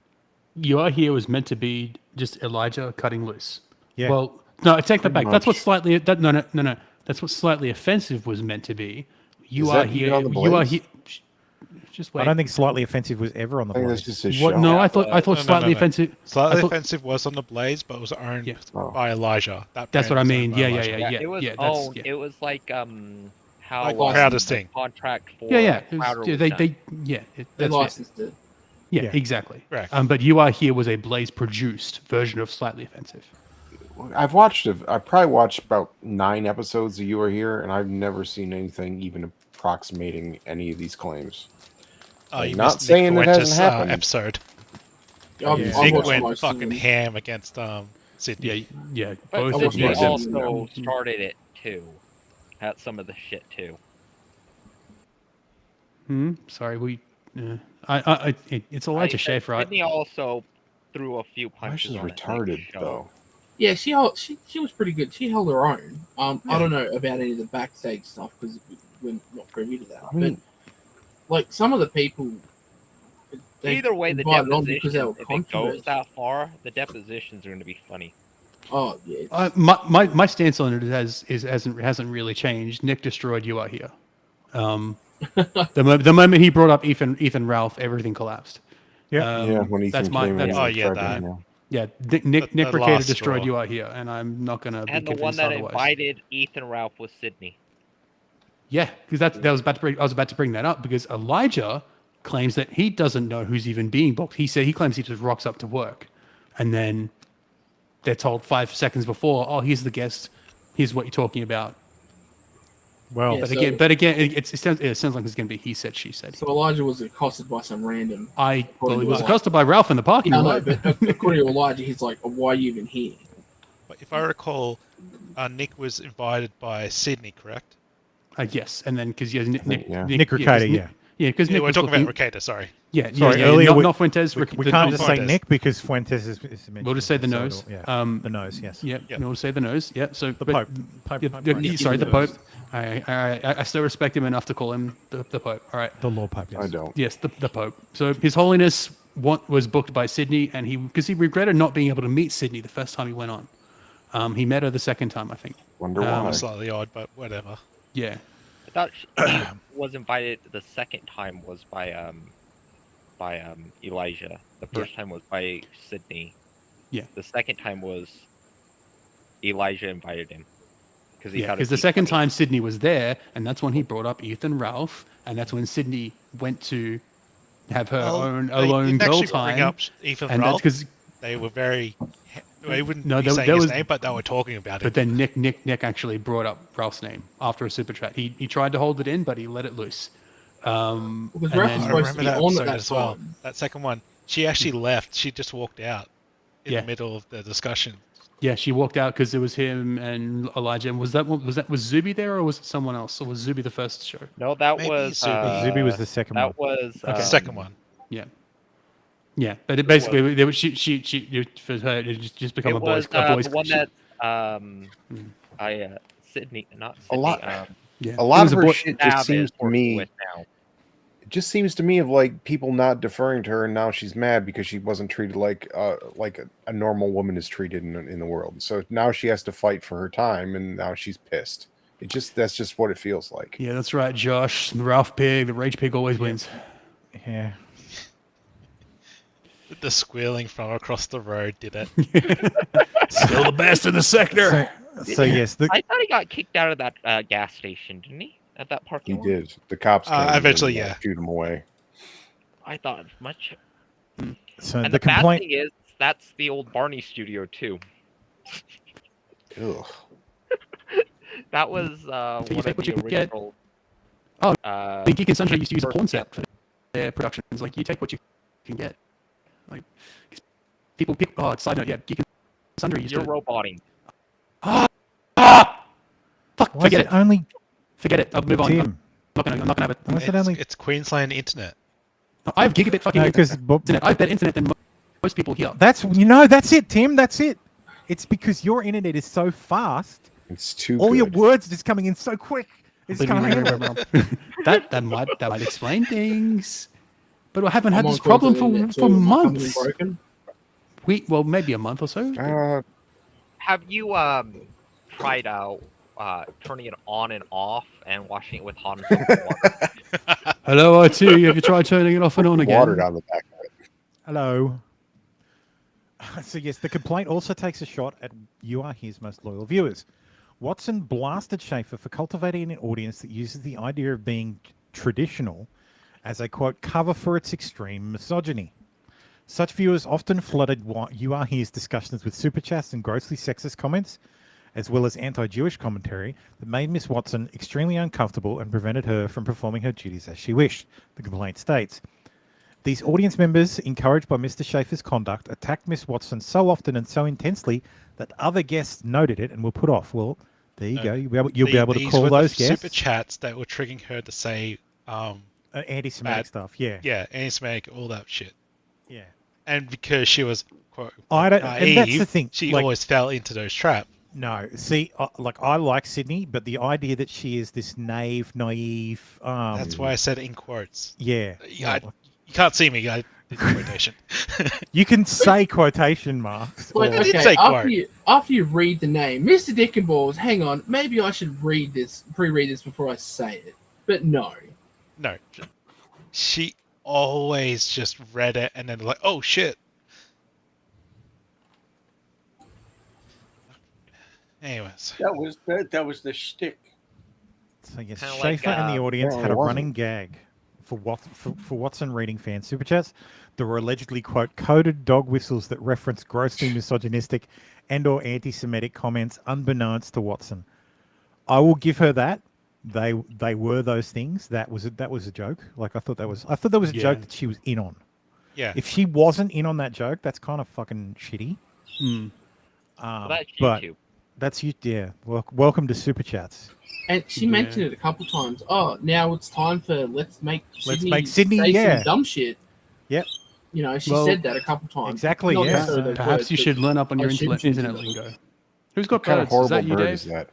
You Are Here was meant to be just Elijah cutting loose. Yeah. Well, no, I take that back. Pretty That's what much. slightly no. That's what slightly offensive was meant to be. You Is Are that Here. even on the You Are Blaze? Here. Just wait. I don't think slightly offensive was ever on the I think Blaze. that's just his What? show. No, I thought slightly offensive. Slightly I thought- offensive was on the Blaze, but it was owned by Elijah. That's brand what I was mean. owned by Yeah, Elijah. It was that's- owned. yeah. It was like how Like Crowder's the thing. contract for Yeah. It was- Crowder yeah, was they done. They that's licensed it. Yeah, Yeah. exactly. Correct. But You Are Here was a Blaze produced version of slightly offensive. I probably watched about 9 episodes of You Are Here, and I've never seen anything even approximating any of these claims. Like, You not missed Nick saying it hasn't Fuentes' happened. Episode. I've Nick watched went most of fucking them. ham against Sydney. Yeah. But Both Sydney of them. also started it too. had some of the shit too. Sorry, it's Elijah Schaefer. Sydney also threw a few punches. She's retarded though. Yeah, she was pretty good. She held her own. I don't know about any of the backstage stuff because we're not privy to that. But like some of the people, either way, the depositions, if it goes that far, the depositions are going to be funny. Oh yeah. My stance on it hasn't really changed. Nick destroyed You Are Here. The moment he brought up Ethan Ralph, everything collapsed. Yeah, when Ethan came in. Yeah, Nick Recator destroyed You Are Here, and I'm not gonna be And the convinced one that otherwise. invited Ethan Ralph was Sydney. Yeah, because I was about to bring that up because Elijah claims that he doesn't know who's even being booked. He claims he just rocks up to work, and then they're told 5 seconds before, "Oh, here's the guest. Here's what you're talking about." Well, yeah, but again, it sounds like it's going to be he said, she said. So Elijah was accosted by some random. He was accosted by Ralph in the parking lot. No, but according to Elijah, he's like, "Why are you even here?" But if I recall, Nick was invited by Sydney, correct? Yes, and then because Nick Recator, because Nick we're was talking looking, about Recator. Sorry. Yeah, sorry. yeah, Earlier, not Fuentes. We can't just say Nick because Fuentes is mentioned. We'll just say the nose. The nose, yes. Yeah, we'll say the nose. Yeah, so the Pope. Sorry, the Pope. I still respect him enough to call him the Pope. All right. The Lord Pope. Yes. I don't. Yes, the Pope. So His Holiness was booked by Sydney, and because he regretted not being able to meet Sydney the first time he went on. He met her the second time, I think. Wonder why. Slightly odd, but whatever. Yeah. I thought she was invited the second time was by Elijah. The first time was by Sydney. Yeah. The second time was Elijah invited him. Because the second time Sydney was there, and that's when he brought up Ethan Ralph, and that's when Sydney went to have her own alone girl time. Bring up Ethan and Ralph. That's because they were very. They wouldn't be saying his name, but they were talking about it. But then Nick actually brought up Ralph's name after a super chat. He tried to hold it in, but he let it loose. I remember that episode as well. That second one, she actually left. She just walked out in the middle of the discussion. Yeah, she walked out because it was him and Elijah. And was Zuby there, or was it someone else? Or was Zuby the first show? No, that was Zuby. Zuby was the second one. That was the second one. Yeah. Yeah, but it basically, she for her it just become a boys. The one that Sydney, not Sydney. A lot of her shit just seems to me. It just seems to me of like people not deferring to her, and now she's mad because she wasn't treated like a normal woman is treated in the world. So now she has to fight for her time, and now she's pissed. That's just what it feels like. Yeah, that's right, Josh. The Ralph Pig, the Rage Pig always wins. Yeah. The squealing from across the road did it. Still the best in the sector. So yes, I thought he got kicked out of that gas station, didn't he? At that parking lot. He did. The cops came eventually, shoot him away. I thought much. So and the bad complaint thing is that's the old Barney studio too. Ugh. That was one of the original. The Geek and Sundry used to use a porn set for their productions. Like you take what you can get. Like people. Oh, side note, yeah, Geek and Sundry used You're to. roboting. Fuck! Why Forget is it. Only Forget it. I'll move on. Tim. I'm not gonna have it. Why is it only? It's Queensland internet. I have gigabit fucking because internet. I have better internet than most people here. That's it, Tim. That's it. It's because your internet is so fast. It's too. All good. your words are just coming in so quick. It's kind of that might explain things. But I haven't had this problem for months. Well, maybe a month or so. Have you tried out turning it on and off and washing it with hot and cold water? Hello, IT. Have you tried turning it off and on again? Water down the back of it. Hello. So yes, the complaint also takes a shot at You Are Here's most loyal viewers. Watson blasted Schaefer for cultivating an audience that uses the idea of being traditional as a, quote, cover for its extreme misogyny. Such viewers often flooded You Are Here's discussions with super chats and grossly sexist comments, as well as anti-Jewish commentary that made Miss Watson extremely uncomfortable and prevented her from performing her duties as she wished, the complaint states. These audience members, encouraged by Mr. Schaefer's conduct, attacked Miss Watson so often and so intensely that other guests noted it and were put off. Well, There you go. You'll be able to these call were those the guests. super chats that were triggering her to say anti-Semitic bad stuff. Yeah. Yeah, anti-Semitic, all that shit. Yeah. And because she was quote I don't, naive, and that's the thing. she like, always fell into those traps. No, see, I like Sydney, but the idea that she is this naive. That's why I said in quotes. Yeah. You can't see me. I did quotation. You can say quotation marks. But, or- okay, after you read the name, Mr. Dick and Balls, hang on, maybe I should pre-read this before I say it. But no. No. She always just read it and then like, oh shit. Anyways. That was the shtick. So yes, Kinda Schaefer like, and the audience yeah, had it a wasn't. running gag for Watson reading fan super chats. There were allegedly quote coded dog whistles that referenced grossly misogynistic and/or anti-Semitic comments, unbeknownst to Watson. I will give her that. They were those things. That was a joke. Like I thought that was a joke that she was in on. Yeah. If she wasn't in on that joke, that's kind of fucking shitty. That's But YouTube. that's you. Yeah. Welcome to super chats. And she mentioned it a couple times. Oh, now it's time for let's make Sydney say some dumb shit. Yep. You know, she Well, said that a couple times. Exactly. Not Yeah. necessarily those Perhaps words, you but should learn up on your I should internet choose lingo. them. Who's got What kind of birds? Is that horrible you, bird Dave? is that?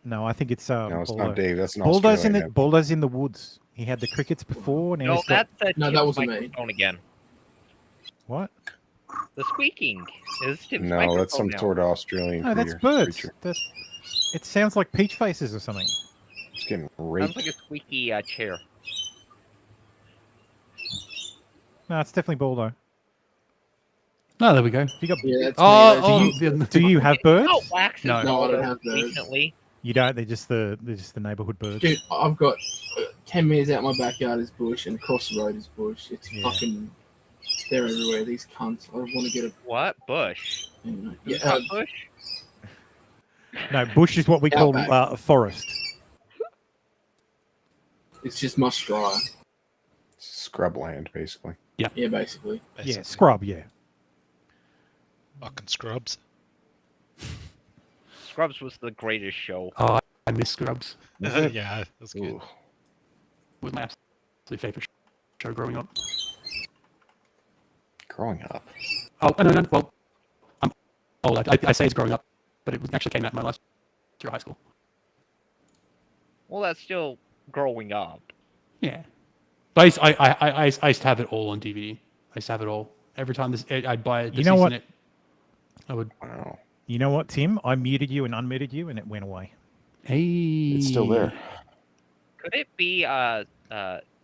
No, I think it's No, it's Baldo. not Dave. That's an Baldo's in the Australian. Baldo's in the woods. He had the crickets before. Now No, he's got... that's No, that wasn't me. microphone again. What? The squeaking is Tim's No, that's microphone some now. sort of Australian No, that's creature. birds. It sounds like peach faces or something. It's getting Sounds raped. like a squeaky chair. No, it's definitely Baldo. Oh, there we go. You got... Yeah, that's do you have birds? Oh, waxes No. No, I don't have birds. recently. You don't. They're just the neighborhood birds. Dude, I've got 10 meters out my backyard is bush, and across the road is bush. It's Yeah. fucking. They're everywhere. These cunts. I want to get a. What bush? Anyway, Who's yeah, got bush? No, bush is what we call Outback. a forest. it's just much drier. Scrubland, basically. Yeah, basically. Yeah, scrub. Yeah. Fucking scrubs. Scrubs was the greatest show. Oh, I miss Scrubs. Yeah, that's good. Ooh. It was my absolute favorite show growing up. Growing up. Oh, no. Well, I'm old. I say it's growing up, but it actually came out in my last year of high school. Well, that's still growing up. Yeah. But I used to have it all on DVD. I used to have it all. Every time I'd buy it. You know what? I would. Wow. You know what, Tim? I muted you and unmuted you, and it went away. Hey. It's still there. Could it be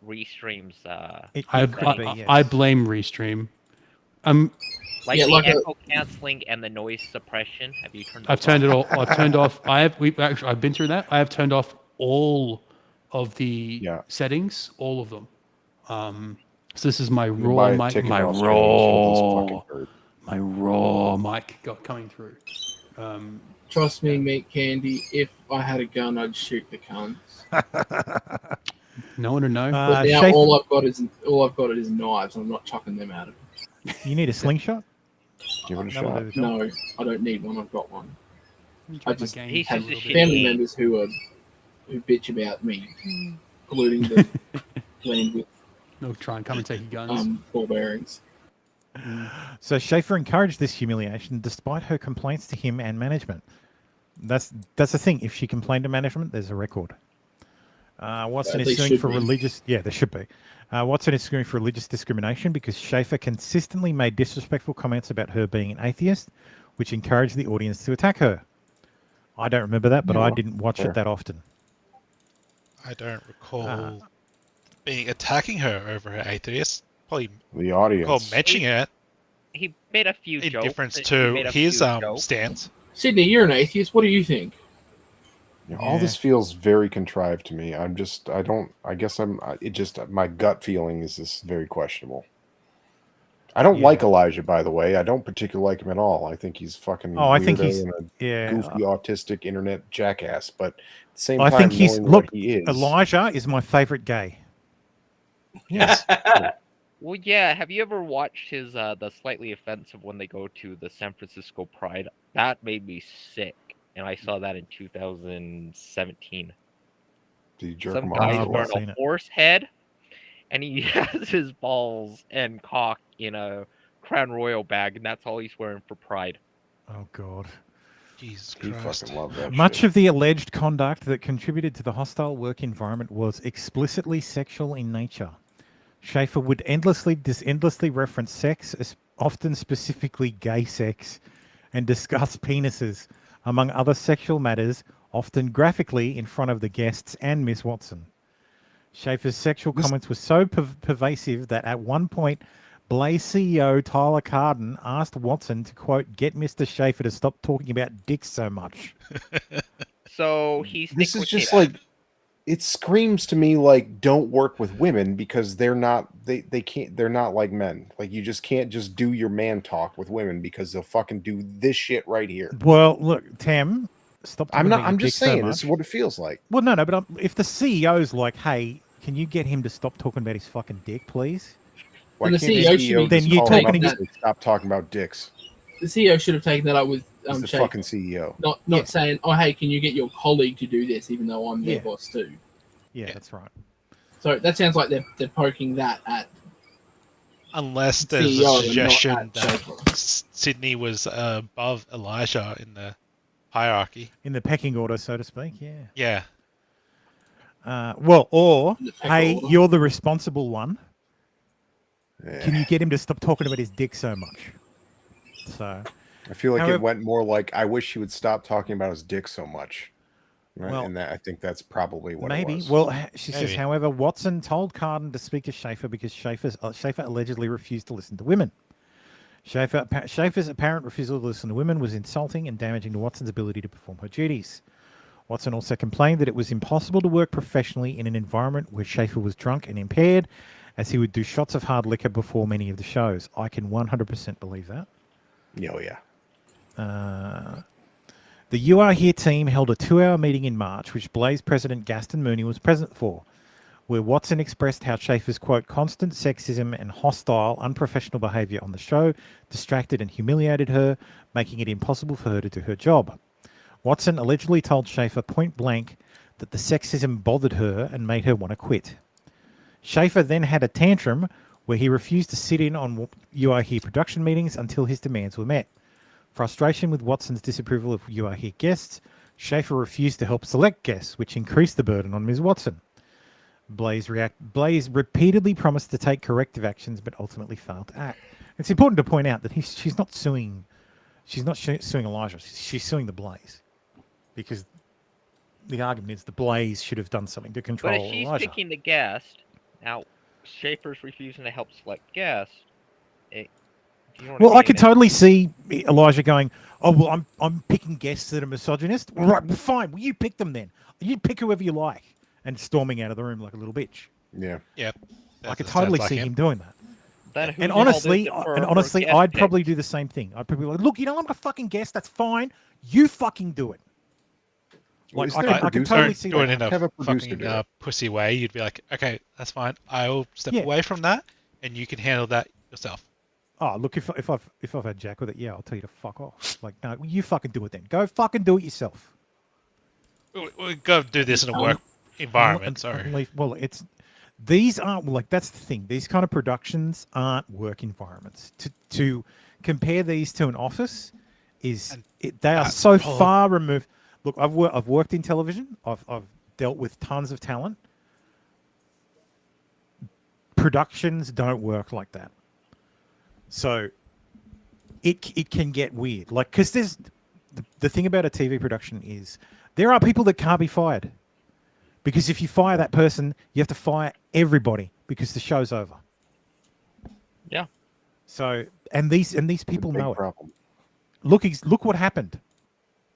Restream's? It I could be, yes. I blame Restream. Like Yeah, the like a- echo canceling and the noise suppression. Have you turned? I've turned it all. I've turned off. I've been through that. I have turned off all of the settings, all of them. So this is my raw buy a mic. ticket My in Australia and kill this fucking raw. bird. My raw mic coming through. Trust me, Meat Candy. If I had a gun, I'd shoot the cunts. No one to know. But now Schaefer- all I've got is knives. I'm not chucking them out of it. You need a slingshot? Give it a That'll shot. do the job. No, I don't need one. I've got one. I just have He's just a shitty family game. members who bitch about me polluting the land with No, try and come and take your guns. ball bearings. So Schaefer encouraged this humiliation despite her complaints to him and management. That's the thing. If she complained to management, there's a record. Watson At is least suing should for be. religious... Yeah, there should be. Watson is suing for religious discrimination because Schaefer consistently made disrespectful comments about her being an atheist, which encouraged the audience to attack her. I don't remember that, but I didn't watch Fair. it that often. I don't recall being attacking her over her atheist. Probably The recall audience. mentioning it He made a few in jokes. difference He to made a his few jokes. stance. Sydney, you're an atheist. What do you think? You know, all this feels very contrived to me. I guess my gut feeling is this very questionable. I don't like Elijah, by the way. I don't particularly like him at all. I think he's fucking I think weirdo he's and a goofy autistic internet jackass. But at the same I time, think he's... knowing Look, what he is, Elijah is my favorite gay. yes, Well, yeah. Have you ever watched his the slightly offensive when they go to the San Francisco Pride? That made me sick. and I saw that in 2017. Do you jerk Some him guy's off? wearing a horse head, and he has his balls and cock in a Crown Royal bag, and that's all he's wearing for pride. Oh God. Jesus He Christ. fucking loved that Much shit. of the alleged conduct that contributed to the hostile work environment was explicitly sexual in nature. Schaefer would endlessly reference sex, often specifically gay sex, and discuss penises, among other sexual matters, often graphically in front of the guests and Miss Watson. Schaefer's sexual comments were so pervasive that at one point, Blaze CEO Tyler Carden asked Watson to, quote, get Mr. Schaefer to stop talking about dicks so much. So he's This is just like, it screams to me like, don't work with women because they're not like men. Like, you just can't just do your man talk with women because they'll fucking do this shit right here. Well, look, Tam, stop talking about your I'm dick just saying, so this is much. what it feels like. Well, no, but if the CEO's like, hey, can you get him to stop talking about his fucking dick, please? Why And can't the the CEO CEO should be then you call him talking up to and say, stop talking about dicks? The CEO should have taken that up with He's the Schaefer. fucking CEO. Not saying, oh, hey, can you get your colleague to do this, even though I'm their Yeah. boss too. Yeah, that's right. So that sounds like they're poking that at. Unless there's CEO a and not suggestion at that Schaefer. Sydney was above Elijah in the hierarchy. In the pecking order, so to speak, yeah. Yeah. Well, or, The peck hey, order. you're the responsible one. Yeah. Can you get him to stop talking about his dick so much? So, I feel like however- it went more like, I wish he would stop talking about his dick so much. Right? Well, and that I think that's probably what maybe. it was. Well, she says, Maybe. however, Watson told Carden to speak to Schaefer because Schaefer allegedly refused to listen to women. Schaefer's apparent refusal to listen to women was insulting and damaging to Watson's ability to perform her duties. Watson also complained that it was impossible to work professionally in an environment where Schaefer was drunk and impaired, as he would do shots of hard liquor before many of the shows. I can 100% believe that. Oh, yeah. The You Are Here team held a 2-hour meeting in March, which Blaze president Gaston Mooney was present for, where Watson expressed how Schaefer's, quote, constant sexism and hostile, unprofessional behaviour on the show distracted and humiliated her, making it impossible for her to do her job. Watson allegedly told Schaefer point blank that the sexism bothered her and made her want to quit. Schaefer then had a tantrum where he refused to sit in on You Are Here production meetings until his demands were met. Frustration with Watson's disapproval of You Are Here guests, Schaefer refused to help select guests, which increased the burden on Ms. Watson. Blaze repeatedly promised to take corrective actions, but ultimately failed to act. It's important to point out that she's not suing Elijah. She's suing the Blaze, because the argument is the Blaze should have done something to control But if she's Elijah. picking the guest, now Schaefer's refusing to help select guests. You know what Well, I I could mean? totally see Elijah going, "Oh, well, I'm picking guests that are misogynist. All right, well, fine. Well, you pick them then. You pick whoever you like," and storming out of the room like a little bitch. Yeah. Yeah. I could totally see him doing that. Then who's And all honestly, listed for guest I'd pick? probably do the same thing. I'd probably be like, "Look, you don't want my fucking guest. That's fine. You fucking do it." Like, Is I there a can producer? totally see do it that. in a Have a producer fucking do it. pussy way. You'd be like, okay, that's fine. I'll step Yeah. away from that, and you can handle that yourself. Oh, look, if I've had Jack with it, yeah, I'll tell you to fuck off. Like, no, you fucking do it then. Go fucking do it yourself. We've got to do this in a work environment. Sorry. Well, these aren't, like, that's the thing. These kind of productions aren't work environments. To compare these to an office they are so far removed. Look, I've worked in television. I've dealt with tons of talent. Productions don't work like that. So it can get weird. Like, because there's the thing about a TV production is there are people that can't be fired. Because if you fire that person, you have to fire everybody because the show's over. Yeah. So and these people Big know it. problem. Look what happened.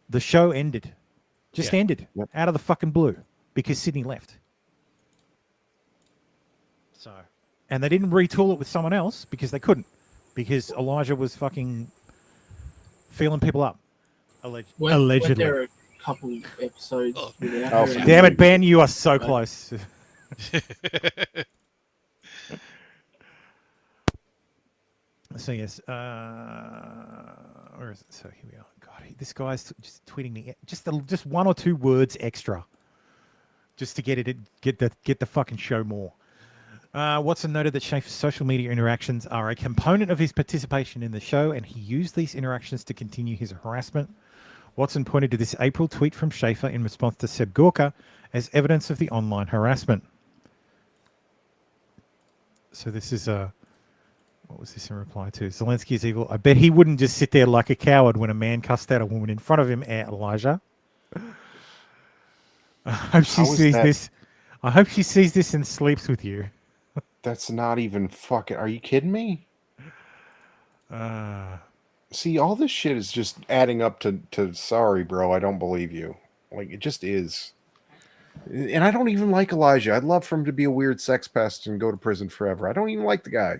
The show ended. Just ended out of the fucking blue because Sydney left. So, and they didn't retool it with someone else because they couldn't, because Elijah was fucking feeling people up. Allegedly. Weren't there a couple episodes without Oh, her? Damn it, Ben! You are so close. So yes, where is it? So here we are. God, this guy's just tweeting me just one or two words extra, just to get the fucking show more. Watson noted that Schaefer's social media interactions are a component of his participation in the show, and he used these interactions to continue his harassment. Watson pointed to this April tweet from Schaefer in response to Seb Gorka as evidence of the online harassment. So this is what was this in reply to? Zelensky is evil. I bet he wouldn't just sit there like a coward when a man cussed out a woman in front of him, Elijah. I hope she sees this. I hope she sees this and sleeps with you. That's not even fucking... Are you kidding me? See, all this shit is just adding up to sorry, bro, I don't believe you. Like, it just is. And I don't even like Elijah. I'd love for him to be a weird sex pest and go to prison forever. I don't even like the guy.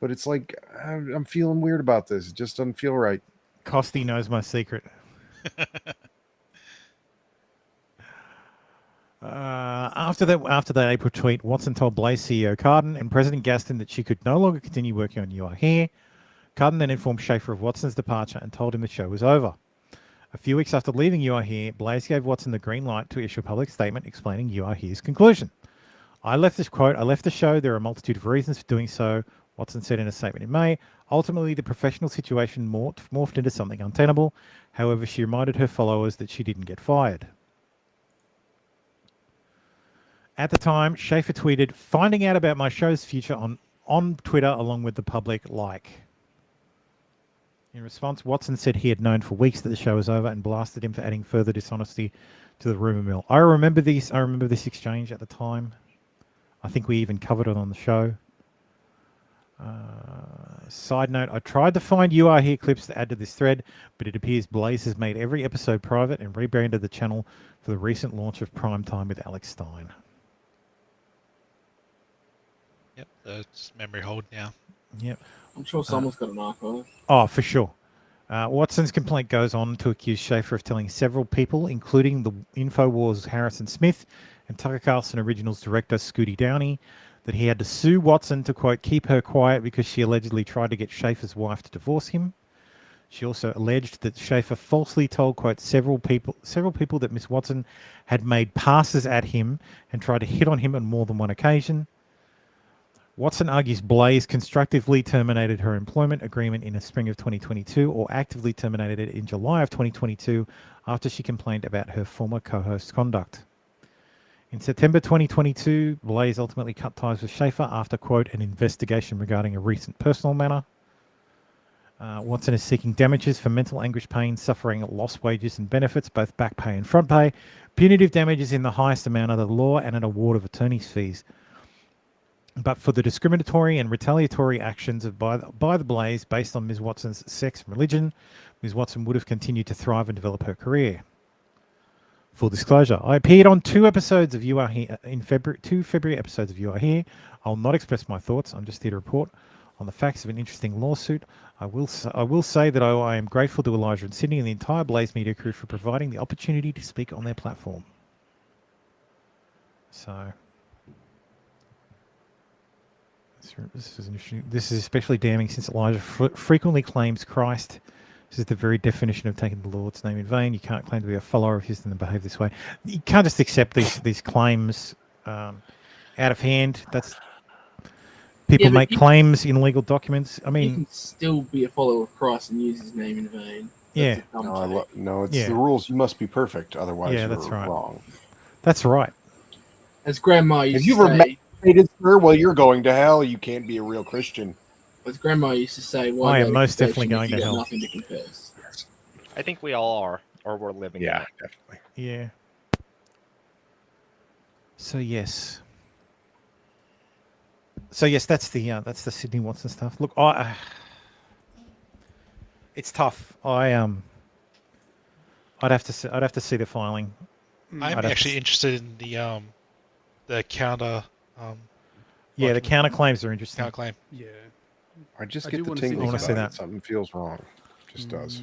But it's like, I'm feeling weird about this. It just doesn't feel right. Costi knows my secret. After that April tweet, Watson told Blaze CEO Carden and President Gaston that she could no longer continue working on You Are Here. Carden then informed Schaefer of Watson's departure and told him the show was over. A few weeks after leaving You Are Here, Blaze gave Watson the green light to issue a public statement explaining You Are Here's conclusion. I left the show. There are a multitude of reasons for doing so, Watson said in a statement in May. Ultimately, the professional situation morphed into something untenable. However, she reminded her followers that she didn't get fired. At the time, Schaefer tweeted, "Finding out about my show's future on Twitter along with the public like." In response, Watson said he had known for weeks that the show was over and blasted him for adding further dishonesty to the rumor mill. I remember this exchange at the time. I think we even covered it on the show. Side note, I tried to find You Are Here clips to add to this thread, but it appears Blaze has made every episode private and rebranded the channel for the recent launch of Prime Time with Alex Stein. Yep, it's memory hold now. Yep. I'm sure someone's got an archive. Oh, for sure. Watson's complaint goes on to accuse Schaefer of telling several people, including the InfoWars' Harrison Smith and Tucker Carlson Originals director Scooty Downey, that he had to sue Watson to, quote, keep her quiet because she allegedly tried to get Schaefer's wife to divorce him. She also alleged that Schaefer falsely told, quote, several people that Miss Watson had made passes at him and tried to hit on him on more than one occasion. Watson argues Blaze constructively terminated her employment agreement in the spring of 2022 or actively terminated it in July of 2022 after she complained about her former co-host's conduct. In September 2022, Blaze ultimately cut ties with Schaefer after, quote, an investigation regarding a recent personal matter. Watson is seeking damages for mental anguish, pain, suffering, lost wages and benefits, both back pay and front pay, punitive damages in the highest amount under the law, and an award of attorney's fees. But for the discriminatory and retaliatory actions by the Blaze based on Ms. Watson's sex and religion, Ms. Watson would have continued to thrive and develop her career. Full disclosure, I appeared on 2 episodes of You Are Here in February, 2 February episodes of You Are Here. I'll not express my thoughts. I'm just here to report on the facts of an interesting lawsuit. I will say that I am grateful to Elijah and Sydney and the entire Blaze media crew for providing the opportunity to speak on their platform. So... This is interesting. This is especially damning since Elijah frequently claims Christ. This is the very definition of taking the Lord's name in vain. You can't claim to be a follower of his and then behave this way. You can't just accept these claims out of hand. That's people make claims in legal documents. I mean, you can still be a follower of Christ and use his name in vain. Yeah. No, it's the rules. You must be perfect, otherwise you're wrong. That's right. As Grandma used to say, sir, well, you're going to hell. You can't be a real Christian. As Grandma used to say, I am most definitely going to hell. Nothing to confess. I think we all are, or we're living. Yeah, definitely. Yeah. So yes, that's the Sydney Watson stuff. Look, it's tough. I'd have to see the filing. I'm actually interested in the counter. Yeah, the counterclaims are interesting. Counterclaim. Yeah. I just get the tingles. I want to see that. Something feels wrong. Just does.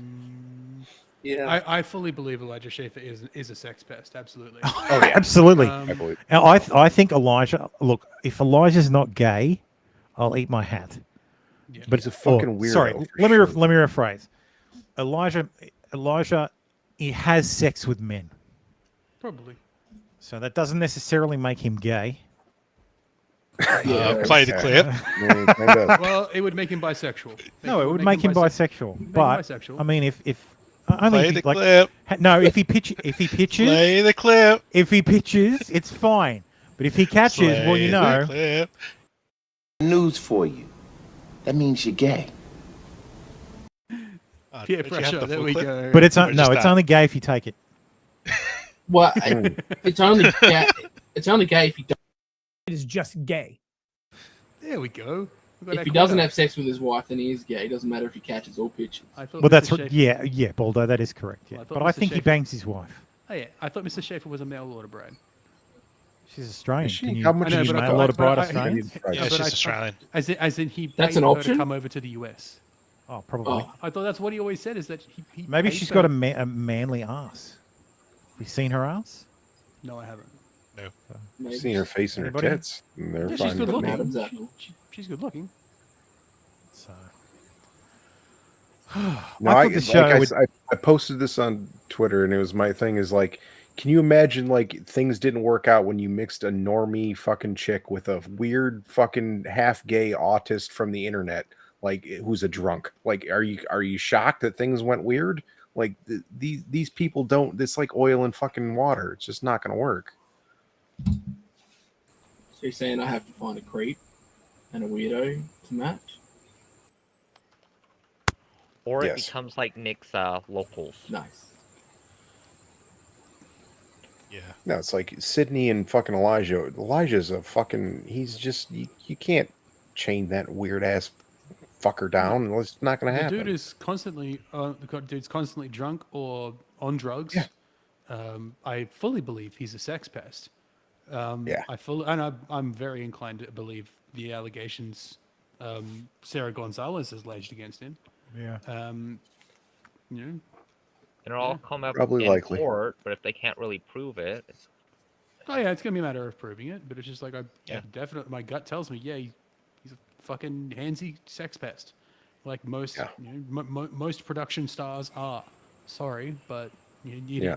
Yeah. I fully believe Elijah Schaefer is a sex pest. Absolutely. Oh, yeah. Absolutely. I believe. Now, I think Elijah. Look, if Elijah's not gay, I'll eat my hat. Yeah. But it's a fucking weirdo. Sorry, let me rephrase. Elijah Elijah, he has sex with men. Probably. So that doesn't necessarily make him gay. Play the clip. Well, it would make him bisexual. No, it would make him bisexual. But bisexual. I mean, if only Play if he, the like, clip. no, if he pitches, Play the clip. If he pitches, it's fine. But if he catches, well, you know. Clip. News for you. That means you're gay. Peer pressure. There we go. But it's it's only gay if you take it. Well, it's only gay. It's only gay if you don't. It is just gay. There we go. If he doesn't have sex with his wife, then he is gay. It doesn't matter if he catches or pitches. Well, that's what. Yeah, Baldo, that is correct. Yeah, but I think he bangs his wife. Oh yeah, I thought Mr. Schaefer was a mail order bride. She's Australian. Can you, How much can is you she? mail order bride Australian? Yeah, she's Australian. As in he That's paid an her option? to come over to the US. Oh, probably. I thought that's what he always said. Is that he Maybe paid she's for- got a manly ass. Have you seen her ass? No, I haven't. No. I've seen her face and her Anybody? tits. And they're Yeah, fine. she's good with me. looking. She's good looking. So. No, I thought the show would- I posted this on Twitter, and it was my thing is like, can you imagine like things didn't work out when you mixed a normie fucking chick with a weird fucking half gay autist from the internet, like who's a drunk? Like, are you shocked that things went weird? Like these people don't. It's like oil and fucking water. It's just not going to work. So you're saying I have to find a creep and a weirdo to match? Or it Yes. becomes like Nick's locals. Nice. Yeah. No, it's like Sydney and fucking Elijah. Elijah's a fucking. He's just you can't chain that weird ass fucker down. It's not going to The happen. dude is constantly dude's constantly drunk or on drugs. Yeah. I fully believe he's a sex pest. Yeah. I'm very inclined to believe the allegations Sarah Gonzalez has alleged against him. Yeah. You know, It'll all come up Probably in likely. court, but if they can't really prove it, it's, oh yeah, it's gonna be a matter of proving it. But it's just like I Yeah. definitely, my gut tells me, yeah, he's a fucking handsy sex pest, like most most production stars are. Sorry, but Yeah.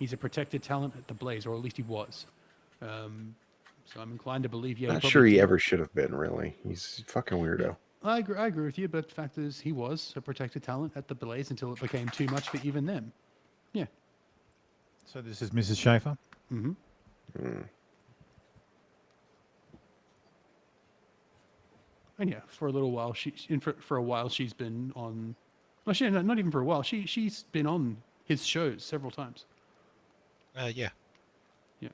he's a protected talent at the Blaze, or at least he was. So I'm inclined to believe, yeah. Not probably sure he did. ever should have been. Really, he's a fucking weirdo. I agree with you, but the fact is, he was a protected talent at the Blaze until it became too much for even them. Yeah. So this is Mrs. Schaefer. Mm-hmm. And yeah, for a little while, for a while she's been on. Well, not even for a while. She's been on his shows several times. Yeah. Yeah.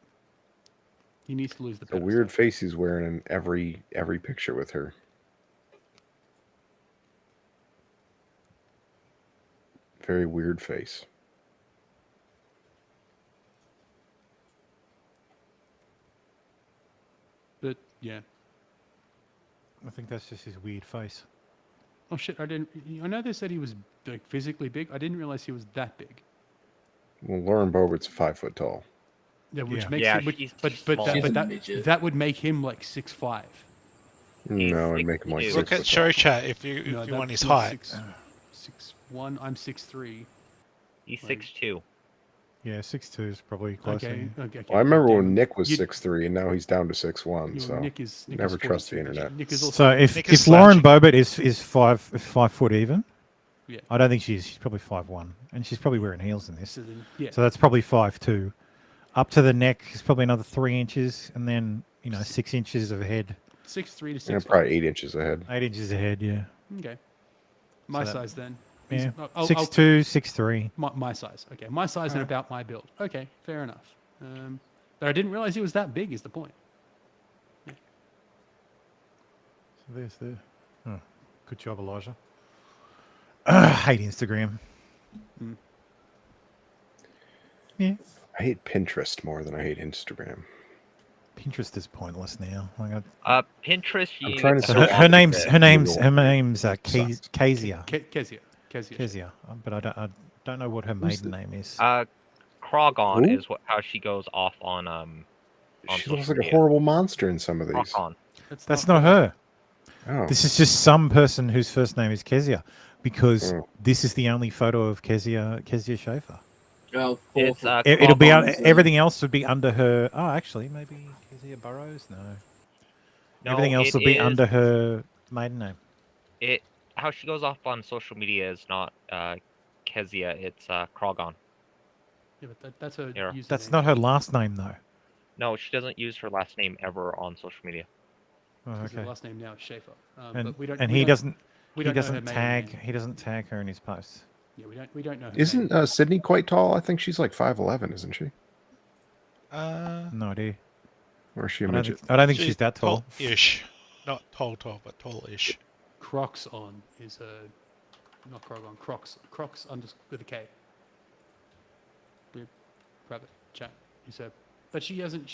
He needs to lose the. A weird face he's wearing in every picture with her. Very weird face. But yeah. I think that's just his weird face. Oh shit! I know they said he was like physically big. I didn't realize he was that big. Well, Lauren Bobert's 5 foot tall. Yeah, which Yeah. makes Yeah, him, she's but small. She's a that midget. that would make him like 6'5". No, I'd make him like 6 Look at foot show tall. chat if you No, want his that's height. 6'1". I'm 6'3". he's 6'2". Yeah, 6'2" is probably closer. Okay. Well, I remember damn. when Nick was You- 6'3", and now he's down to 6'1". you know, So Nick is never trust the 42. internet. Nick is also So if Nick is Lauren slouching. Bobbitt is 5 foot even, Yeah. I don't think she's probably 5'1", and she's probably wearing heels in this. So then, yeah. So that's probably 5'2". Up to the neck is probably another 3 inches, and then 6 inches of head. 6'3" to Yeah, 6'5". probably 8 inches ahead. 8 inches ahead, yeah. Okay. My So that- size then. Yeah, I'll- 6'2", 6'3". My size. Okay, my size and about my build. Okay, fair enough. But I didn't realize he was that big. Is the point? So there's the. Oh, good job, Elijah. Hate Instagram. Mm. Yeah. I hate Pinterest more than I hate Instagram. Pinterest is pointless now. Like Pinterest. I'm You trying to get search so her long name's with her it. name's Google. her name's Sucks. Kezia. Kezia. But I don't know what her maiden name is. Krogon Who? is how she goes off on She social looks like a media. horrible monster in some of these. Krogon. That's not her. Oh. This is just some person whose first name is Kezia, because this is the only photo of Kezia Schaefer. Well, It's It'll be everything else would be under her. Oh, actually, maybe Kezia Burrows. No, everything else will be under her maiden name. How she goes off on social media is not Kezia. It's Krogon. Yeah, but that's her. Yeah. That's not her last name, though. No, she doesn't use her last name ever on social media. Oh, okay. Her last name now is Schaefer. And, but we don't, and we he don't- doesn't. we He don't know her doesn't maiden tag. name. He doesn't tag her in his posts. Yeah, we don't know. Her Isn't Sydney quite tall? I think she's like 5'11", isn't she? No idea. Or is she a I don't midget? think- I don't think she's that tall. Tall-ish. Not tall, but tall-ish. Crocs on is not Krogon. Crocs with a K. Private chat is her, but she doesn't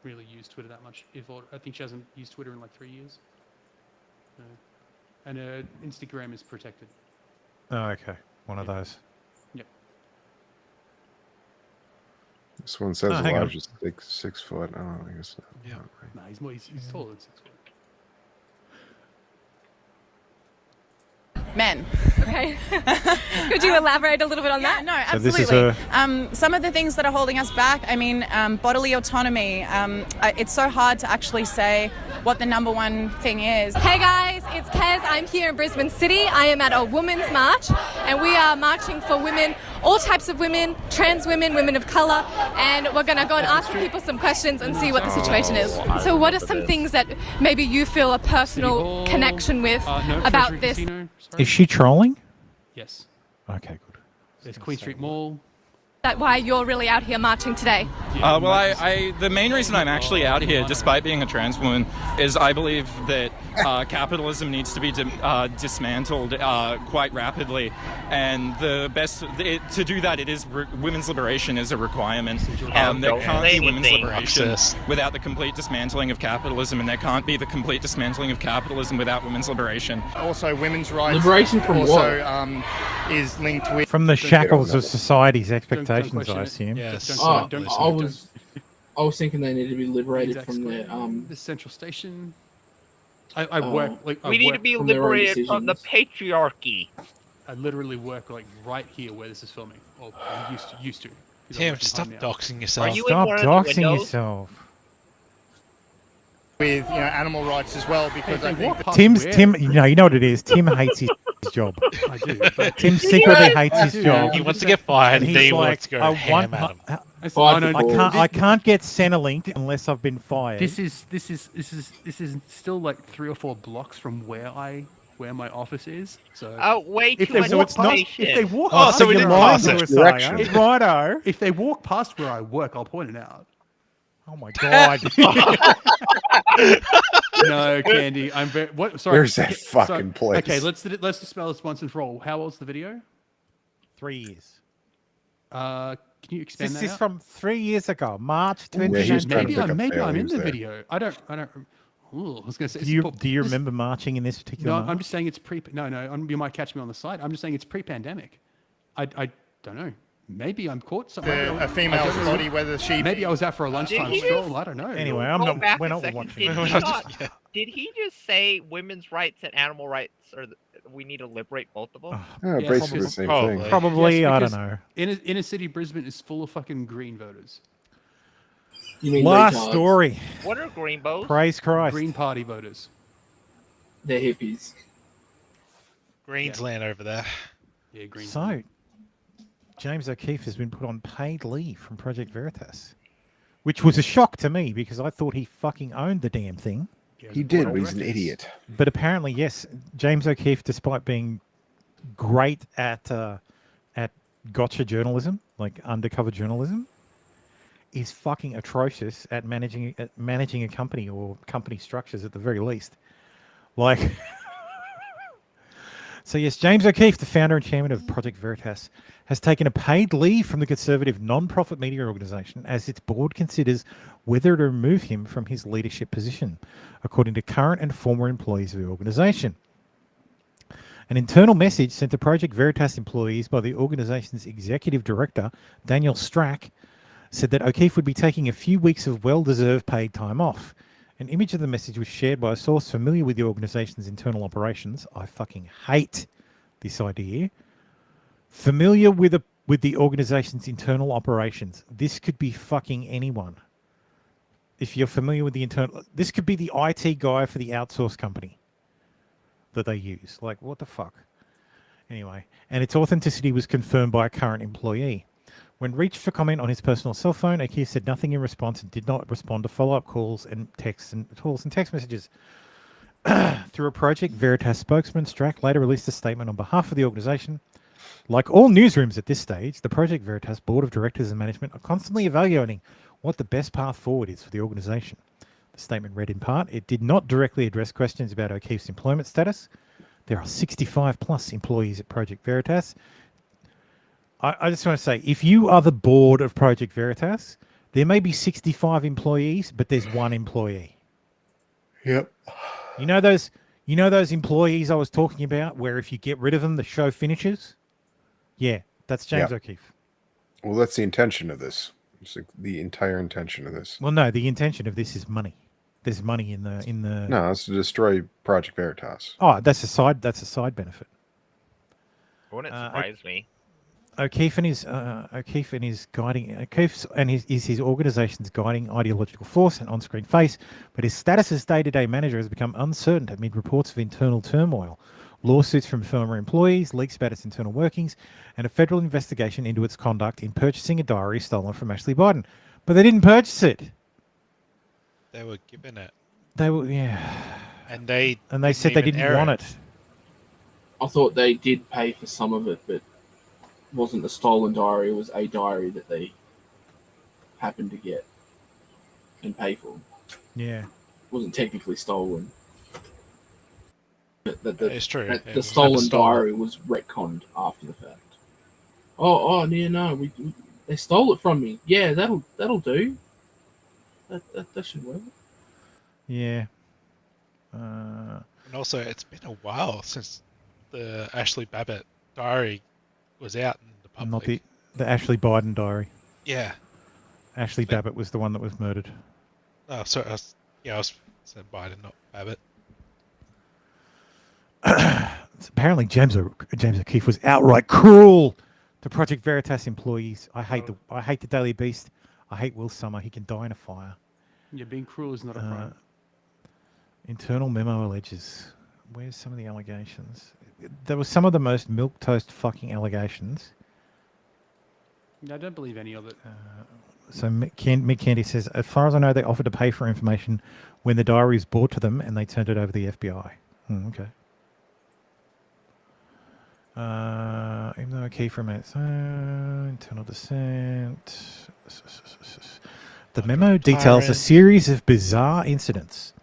really use Twitter that much. I think she hasn't used Twitter in like 3 years. And her Instagram is protected. Oh, okay. One of those. Yep. This one says hang on. Elijah's 6 foot. Oh, I guess not. Yeah. No, he's more. He's taller than 6 foot. Men. Okay. Could you elaborate a little bit on that? No, So this is absolutely. Some of the things that are holding us back, I mean, bodily autonomy, it's so hard to actually say what the number one thing is. Hey guys, it's Kez. I'm here in Brisbane City. I am at a women's march, and we are marching for women, all types of women, trans women, women of colour, and we're going to go and ask people some questions and see what the situation is. So what are some things that maybe you feel a personal connection with about this? Is she trolling? Yes. Okay, good. There's Queen Street Mall. That why you're really out here marching today? Well, the main reason I'm actually out here, despite being a trans woman, is I believe that capitalism needs to be dismantled quite rapidly, and to do that, women's liberation is a requirement. There can't be women's liberation without the complete dismantling of capitalism, and there can't be the complete dismantling of capitalism without women's liberation. Also, women's rights. Liberation from also, what? Is linked with From the shackles of society's expectations, I assume. Yes. I was thinking they need to be liberated from their the central station. I work like We need to be liberated from the patriarchy. I literally work like right here where this is filming. Or I used to. Tim, stop doxing yourself. Stop doxing yourself. with animal rights as well, because I think Tim, you know what it is. Tim hates his job. I do. But Tim secretly hates his job. He wants to get fired, and he's he like, wants to go ham at him. I can't get Centrelinked unless I've been fired. This is still like 3 or 4 blocks from where my office is. So way if too they much walk past, information. if they walk Oh, past, so we didn't pass it. Righto. If they walk past where I work, I'll point it out. Oh my god. No, Candy. I'm very. What? Sorry. Where's that fucking place? Okay, let's dispel this once and for all. How old's the video? 3 years. Can you expand This that? is out? from 3 years ago, March Yeah, he was 2019. trying to pick up Maybe bail. I'm He in was the there. video. I don't. Ooh, I was gonna say. Do you remember marching in this particular No, march? I'm just saying it's pre. No. You might catch me on the side. I'm just saying it's pre-pandemic. I don't know. Maybe I'm caught somewhere. a female's body, whether she. Maybe I was out for a lunchtime he stroll. just- I don't know. Anyway, we're not watching. Did he just say women's rights and animal rights we need to liberate both of them? Yeah, Yes, basically the because- same Probably. thing. Probably, I because don't know. Inner city Brisbane is full of fucking green voters. You mean Last retards? story. What are greenbows? Praise Christ. Green Party voters. They're hippies. Greensland over there. Yeah, green. So, James O'Keefe has been put on paid leave from Project Veritas, which was a shock to me because I thought he fucking owned the damn thing. He did, but he's an idiot. But apparently, yes, James O'Keefe, despite being great at gotcha journalism, like undercover journalism, is fucking atrocious at managing a company or company structures at the very least. Like, so yes, James O'Keefe, the founder and chairman of Project Veritas, has taken a paid leave from the conservative non-profit media organisation as its board considers whether to remove him from his leadership position, according to current and former employees of the organisation. An internal message sent to Project Veritas employees by the organisation's executive director, Daniel Strack, said that O'Keefe would be taking a few weeks of well-deserved paid time off An image of the message was shared by a source familiar with the organization's internal operations. I fucking hate this idea. Familiar with the organization's internal operations. This could be fucking anyone. If you're familiar with the internal... This could be the IT guy for the outsource company that they use. Like, what the fuck? Anyway, and its authenticity was confirmed by a current employee. When reached for comment on his personal cell phone, O'Keefe said nothing in response and did not respond to follow-up calls and text messages. Through a Project Veritas spokesman, Strack later released a statement on behalf of the organization. Like all newsrooms at this stage, the Project Veritas board of directors and management are constantly evaluating what the best path forward is for the organization. The statement read in part, it did not directly address questions about O'Keefe's employment status. There are 65 plus employees at Project Veritas. I just want to say, if you are the board of Project Veritas, there may be 65 employees, but there's one employee. Yep. You know those employees I was talking about, where if you get rid of them, the show finishes? Yeah, that's James O'Keefe. Well, that's the intention of this. It's like the entire intention of this. Well, no, the intention of this is money. There's money in the. No, it's to destroy Project Veritas. Oh, that's a side benefit. Wouldn't surprise me. O'Keefe and his organization's guiding ideological force and on-screen face, but his status as day-to-day manager has become uncertain amid reports of internal turmoil, lawsuits from former employees, leaks about its internal workings, and a federal investigation into its conduct in purchasing a diary stolen from Ashley Biden. But they didn't purchase it. They were given it. They were, yeah. And they said they didn't want it. I thought they did pay for some of it, but it wasn't a stolen diary. It was a diary that they happened to get and pay for. Yeah. It wasn't technically stolen. It's true. The stolen diary was retconned after the fact. Oh, yeah, no, they stole it from me. Yeah, that'll do. That should work. Yeah. And also, it's been a while since the Ashley Babbitt diary was out in the public. Not the Ashley Biden diary. Yeah. Ashley Babbitt was the one that was murdered. Oh, sorry. I was saying Biden, not Babbitt. Apparently, James O'Keefe was outright cruel to Project Veritas employees. I hate the Daily Beast. I hate Will Summer. He can die in a fire. Yeah, being cruel is not a crime. Internal memo alleges. Where's some of the allegations? There were some of the most milquetoast fucking allegations. I don't believe any of it. So Mick Candy says, as far as I know, they offered to pay for information when the diary was brought to them and they turned it over to the FBI. Okay. Even though O'Keefe remains internal dissent. The memo details a series of bizarre incidents.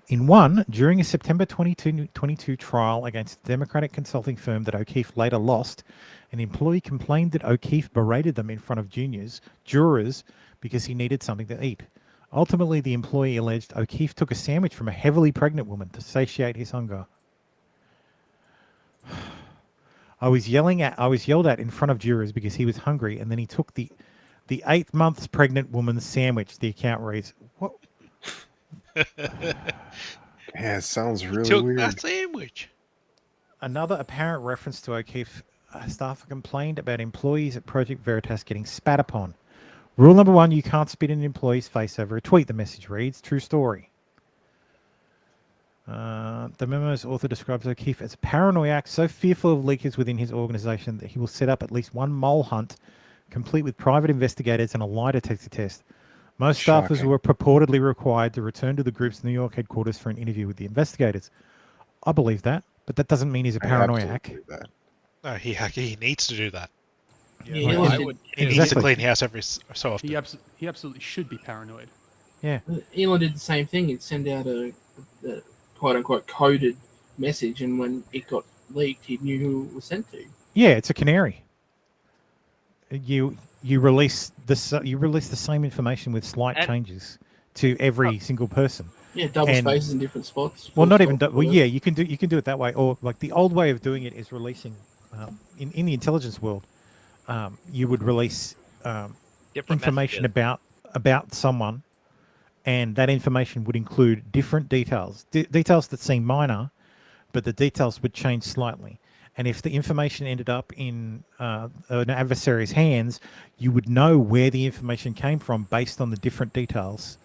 In one, during a September 2022 trial against the Democratic consulting firm that O'Keefe later lost, an employee complained that O'Keefe berated them in front of jurors because he needed something to eat. Ultimately, the employee alleged O'Keefe took a sandwich from a heavily pregnant woman to satiate his hunger. I was yelled at in front of jurors because he was hungry, and then he took the 8 months pregnant woman's sandwich. The account reads, "What?" Yeah, it sounds really took weird. that sandwich. Another apparent reference to O'Keefe staff complained about employees at Project Veritas getting spat upon. Rule number 1: you can't spit in an employee's face over a tweet. The message reads, "True story." The memo's author describes O'Keefe as a paranoiac, so fearful of leakers within his organization that he will set up at least one mole hunt, complete with private investigators and a lie detector test. Most staffers were purportedly required to return to the group's New York headquarters for an interview with the investigators. I believe that, but that doesn't mean he's a paranoiac. No, he needs to do that. Yeah, he needs to clean house every so often. He absolutely should be paranoid. Yeah. Elon did the same thing. He'd send out a quote-unquote coded message, and when it got leaked, he knew who it was sent to. Yeah, it's a canary. You release the same information with slight changes to every single person. Yeah, double spaces in different spots. Well, not even. Well, yeah, you can do it that way, or like the old way of doing it is releasing. In the intelligence world, you would release information about someone, and that information would include different details, details that seem minor, but the details would change slightly. And if the information ended up in an adversary's hands, you would know where the information came from based on the different details,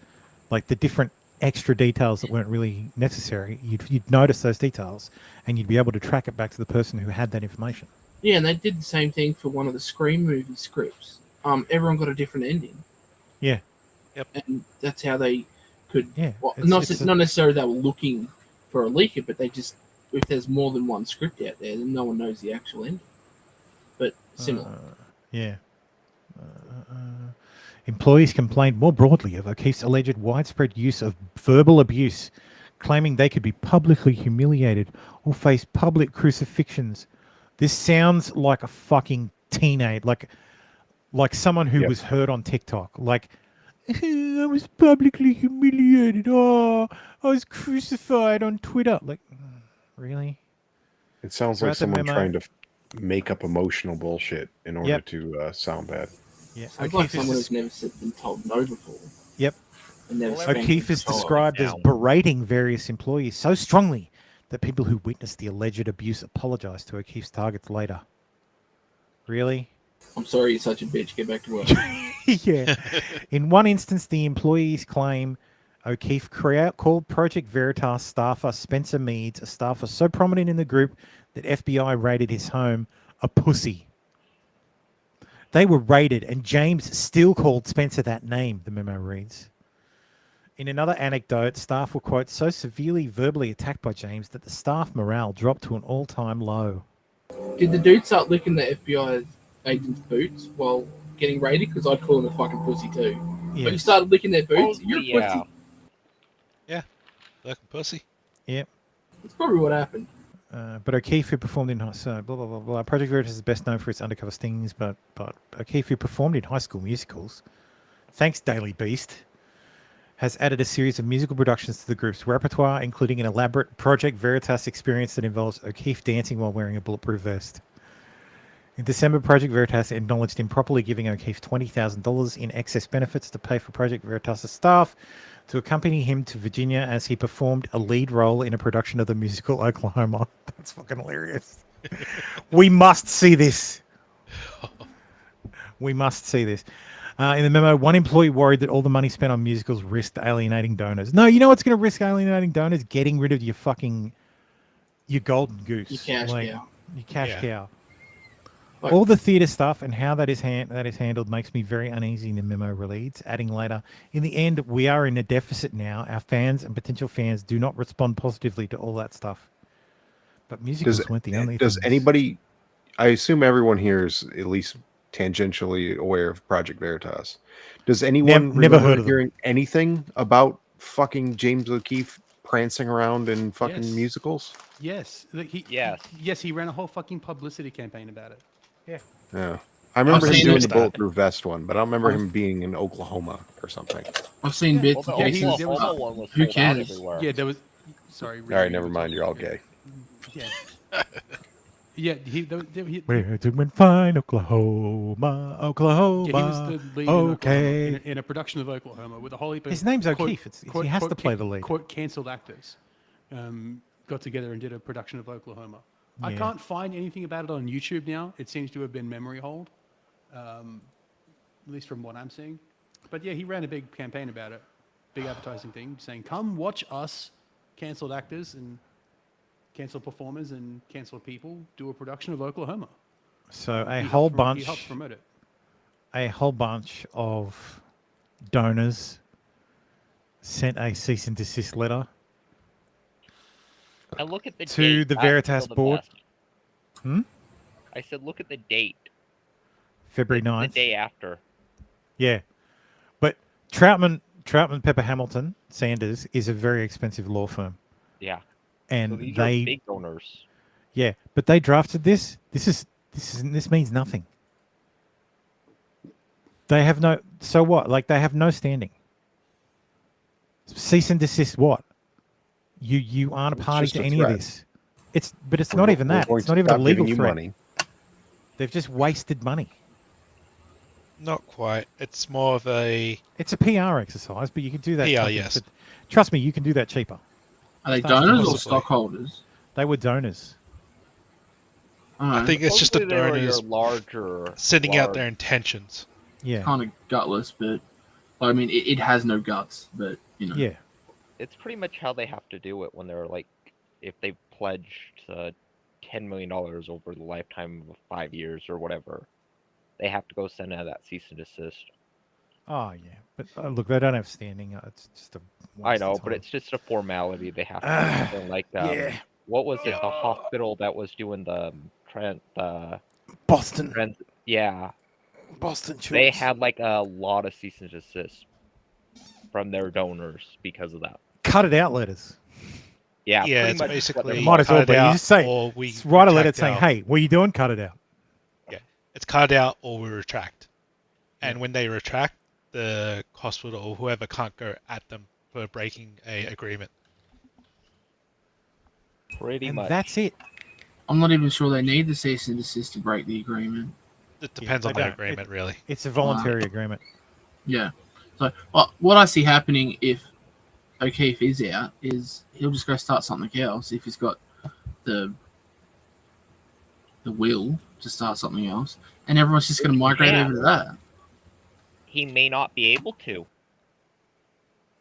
like the different extra details that weren't really necessary. You'd notice those details, and you'd be able to track it back to the person who had that information. Yeah, and they did the same thing for one of the Scream movie scripts. Everyone got a different ending. Yeah. Yep. And that's how they could. Yeah. Well, not necessarily they were looking for a leaker, but they just, if there's more than one script out there, then no one knows the actual ending. But similar. Yeah. Employees complained more broadly of O'Keefe's alleged widespread use of verbal abuse, claiming they could be publicly humiliated or face public crucifixions. This sounds like a fucking teenage, like someone who was heard on TikTok. Like, I was publicly humiliated. Oh, I was crucified on Twitter. Like, really? It sounds like someone trying to make up emotional bullshit in order to sound bad. Yeah, Sounds like someone who's never been told no before. Yep. And never O'Keefe is described as berating various employees so strongly that people who witnessed the alleged abuse apologized to O'Keefe's targets later. Really? I'm sorry you're such a bitch. Get back to work. Yeah. In one instance, the employees claim O'Keefe called Project Veritas staffer Spencer Meads, a staffer so prominent in the group that FBI raided his home, a pussy. They were raided, and James still called Spencer that name, the memo reads. In another anecdote, staff were, quote, so severely verbally attacked by James that the staff morale dropped to an all-time low. Did the dude start licking the FBI agent's boots while getting raided? Because I'd call him a fucking pussy too. Yeah. But he started licking their boots. You're a pussy. Yeah, fucking pussy. Yep. That's probably what happened. But O'Keefe, who performed in blah blah blah blah. Project Veritas is best known for its undercover stings, but O'Keefe, who performed in High School Musicals, thanks Daily Beast, has added a series of musical productions to the group's repertoire, including an elaborate Project Veritas experience that involves O'Keefe dancing while wearing a bulletproof vest. In December, Project Veritas acknowledged improperly giving O'Keefe $20,000 in excess benefits to pay for Project Veritas' staff to accompany him to Virginia as he performed a lead role in a production of the musical Oklahoma. That's fucking hilarious. We must see this. We must see this. In the memo, one employee worried that all the money spent on musicals risked alienating donors. No, you know what's going to risk alienating donors? Getting rid of your golden goose. Your cash cow. Your cash cow. All the theatre stuff and how that is handled makes me very uneasy, the memo reads, adding later, in the end, we are in a deficit now. Our fans and potential fans do not respond positively to all that stuff. But musicals weren't the only Does things. anybody, I assume everyone here is at least tangentially aware of Project Veritas. Does anyone never heard of hearing anything about fucking James O'Keefe prancing around in fucking musicals? Yes. He ran a whole fucking publicity campaign about it. Yeah. I remember him seen doing it. the bulletproof vest one, but I don't remember him being in Oklahoma or something. I've seen bits Well, and the pieces. Oklahoma one was Who sold out cares? everywhere. Yeah, there was. Sorry. All right, never mind. You're all gay. Yeah. Yeah, he We're doing fine, Oklahoma. Yeah, he was the lead Okay. in a production of Oklahoma with a whole heap of His name's quote- O'Keefe. He has to play the lead. Quote, cancelled actors got together and did a production of Oklahoma. I Yeah. can't find anything about it on YouTube now. It seems to have been memory hold, at least from what I'm seeing. But yeah, he ran a big campaign about it, big advertising thing, saying, come watch us, cancelled actors and cancelled performers and cancelled people, do a production of Oklahoma. So He helped bunch promote it. a whole bunch of donors sent a cease and desist letter I look at the to date. the That's Veritas still the board. best. I said, look at the date. February The 9th. day after. Yeah. But Troutman Pepper Hamilton Sanders is a very expensive law firm. Yeah. And So these they are big donors. Yeah, but they drafted this. This means nothing. They have no so what? Like they have no standing. Cease and desist what? You aren't a It's party just to a any of threat. this. It's not even that. We're going It's not to even a stop legal giving you threat. money. They've just wasted money. Not quite. It's more of a... It's a PR exercise, but you can do that. PR, yes. Trust me, you can do that cheaper. Are they donors or stockholders? They were donors. I think it's just the donors larger sending out their intentions. Yeah. Kind of gutless, but I mean, it has no guts, but you know. Yeah. It's pretty much how they have to do it when they're like, if they pledged $10 million over the lifetime of 5 years or whatever, they have to go send out that cease and desist. Oh yeah, but look, they don't have standing. It's just a. I know, but it's just a formality. They have to do like yeah. What was it? The hospital that was doing the Boston. Yeah. Boston. They had like a lot of cease and desist from their donors because of that. Cut it out letters. Yeah. Yeah, pretty it's much basically Might as well be. You just say, write a letter retract saying, our- "Hey, what are you doing? Cut it out." Yeah, it's cut out or we retract. And when they retract, the hospital or whoever can't go at them for breaking a agreement. Pretty And much. that's it. I'm not even sure they need the cease and desist to break the agreement. It depends on they the don't. agreement, really. It's a voluntary agreement. Yeah. So what I see happening if O'Keefe is out is he'll just go start something else if he's got the will to start something else, and everyone's just going to migrate over to that. He may not be able to.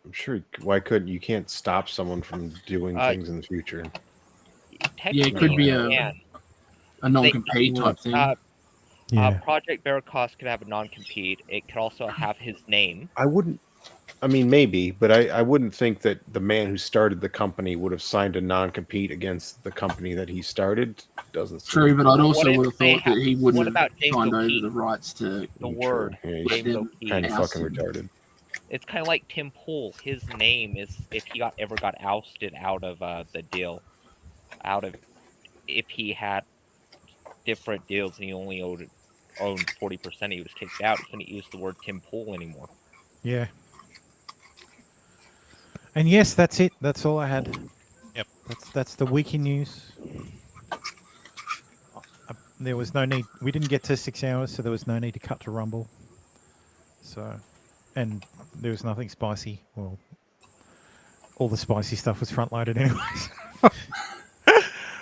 I'm sure. Why couldn't you? Can't stop someone from doing things in the future. Yeah, it could be a non-compete type thing. Project Veritas could have a non-compete. It could also have his name. I wouldn't. I mean, maybe, but I wouldn't think that the man who started the company would have signed a non-compete against the company that he started. Doesn't seem True, but I'd also What if would have they thought that he wouldn't what have about James signed over O'Keefe? the rights to The word. Yeah, James he's O'Keefe. kind of fucking Ousted. retarded. It's kind of like Tim Pool. His name is if he ever got ousted out of the deal, if he had different deals and he only owned 40%, he was kicked out. He couldn't use the word Tim Pool anymore. Yeah. And yes, that's it. That's all I had. Yep. That's the week in news. There was no need. We didn't get to 6 hours, so there was no need to cut to Rumble. So, and there was nothing spicy. Well, all the spicy stuff was front loaded anyways.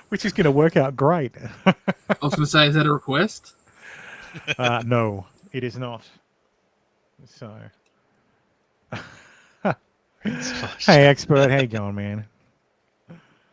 Which is going to work out great. I was going to say, is that a request? No, it is not. So, hey, expert, how you going, man?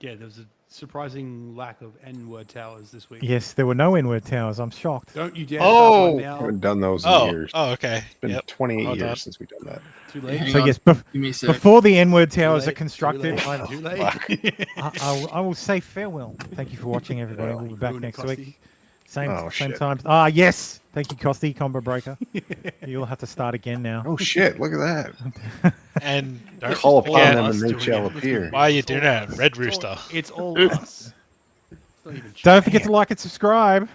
Yeah, there was a surprising lack of N-word towers this week. Yes, there were no N-word towers. I'm shocked. Don't you dare start one now. I haven't done those in years. Oh, okay. It's been 28 years since we've done that. Too late. Hang So on. yes, Give me a sec. before the N-word towers late, are constructed, Too late. I will say farewell. Thank you for watching, everybody. We'll be back Ruined it, next Costy. week. Same Oh, same shit. time. Ah, yes. Thank you, Costy, Combo Breaker. You'll have to start again now. Oh shit! Look at that. And don't Call upon forget, them and us they doing shall it. appear. why are you doing that, Red Rooster? It's all us. Not even Don't forget to like and subscribe.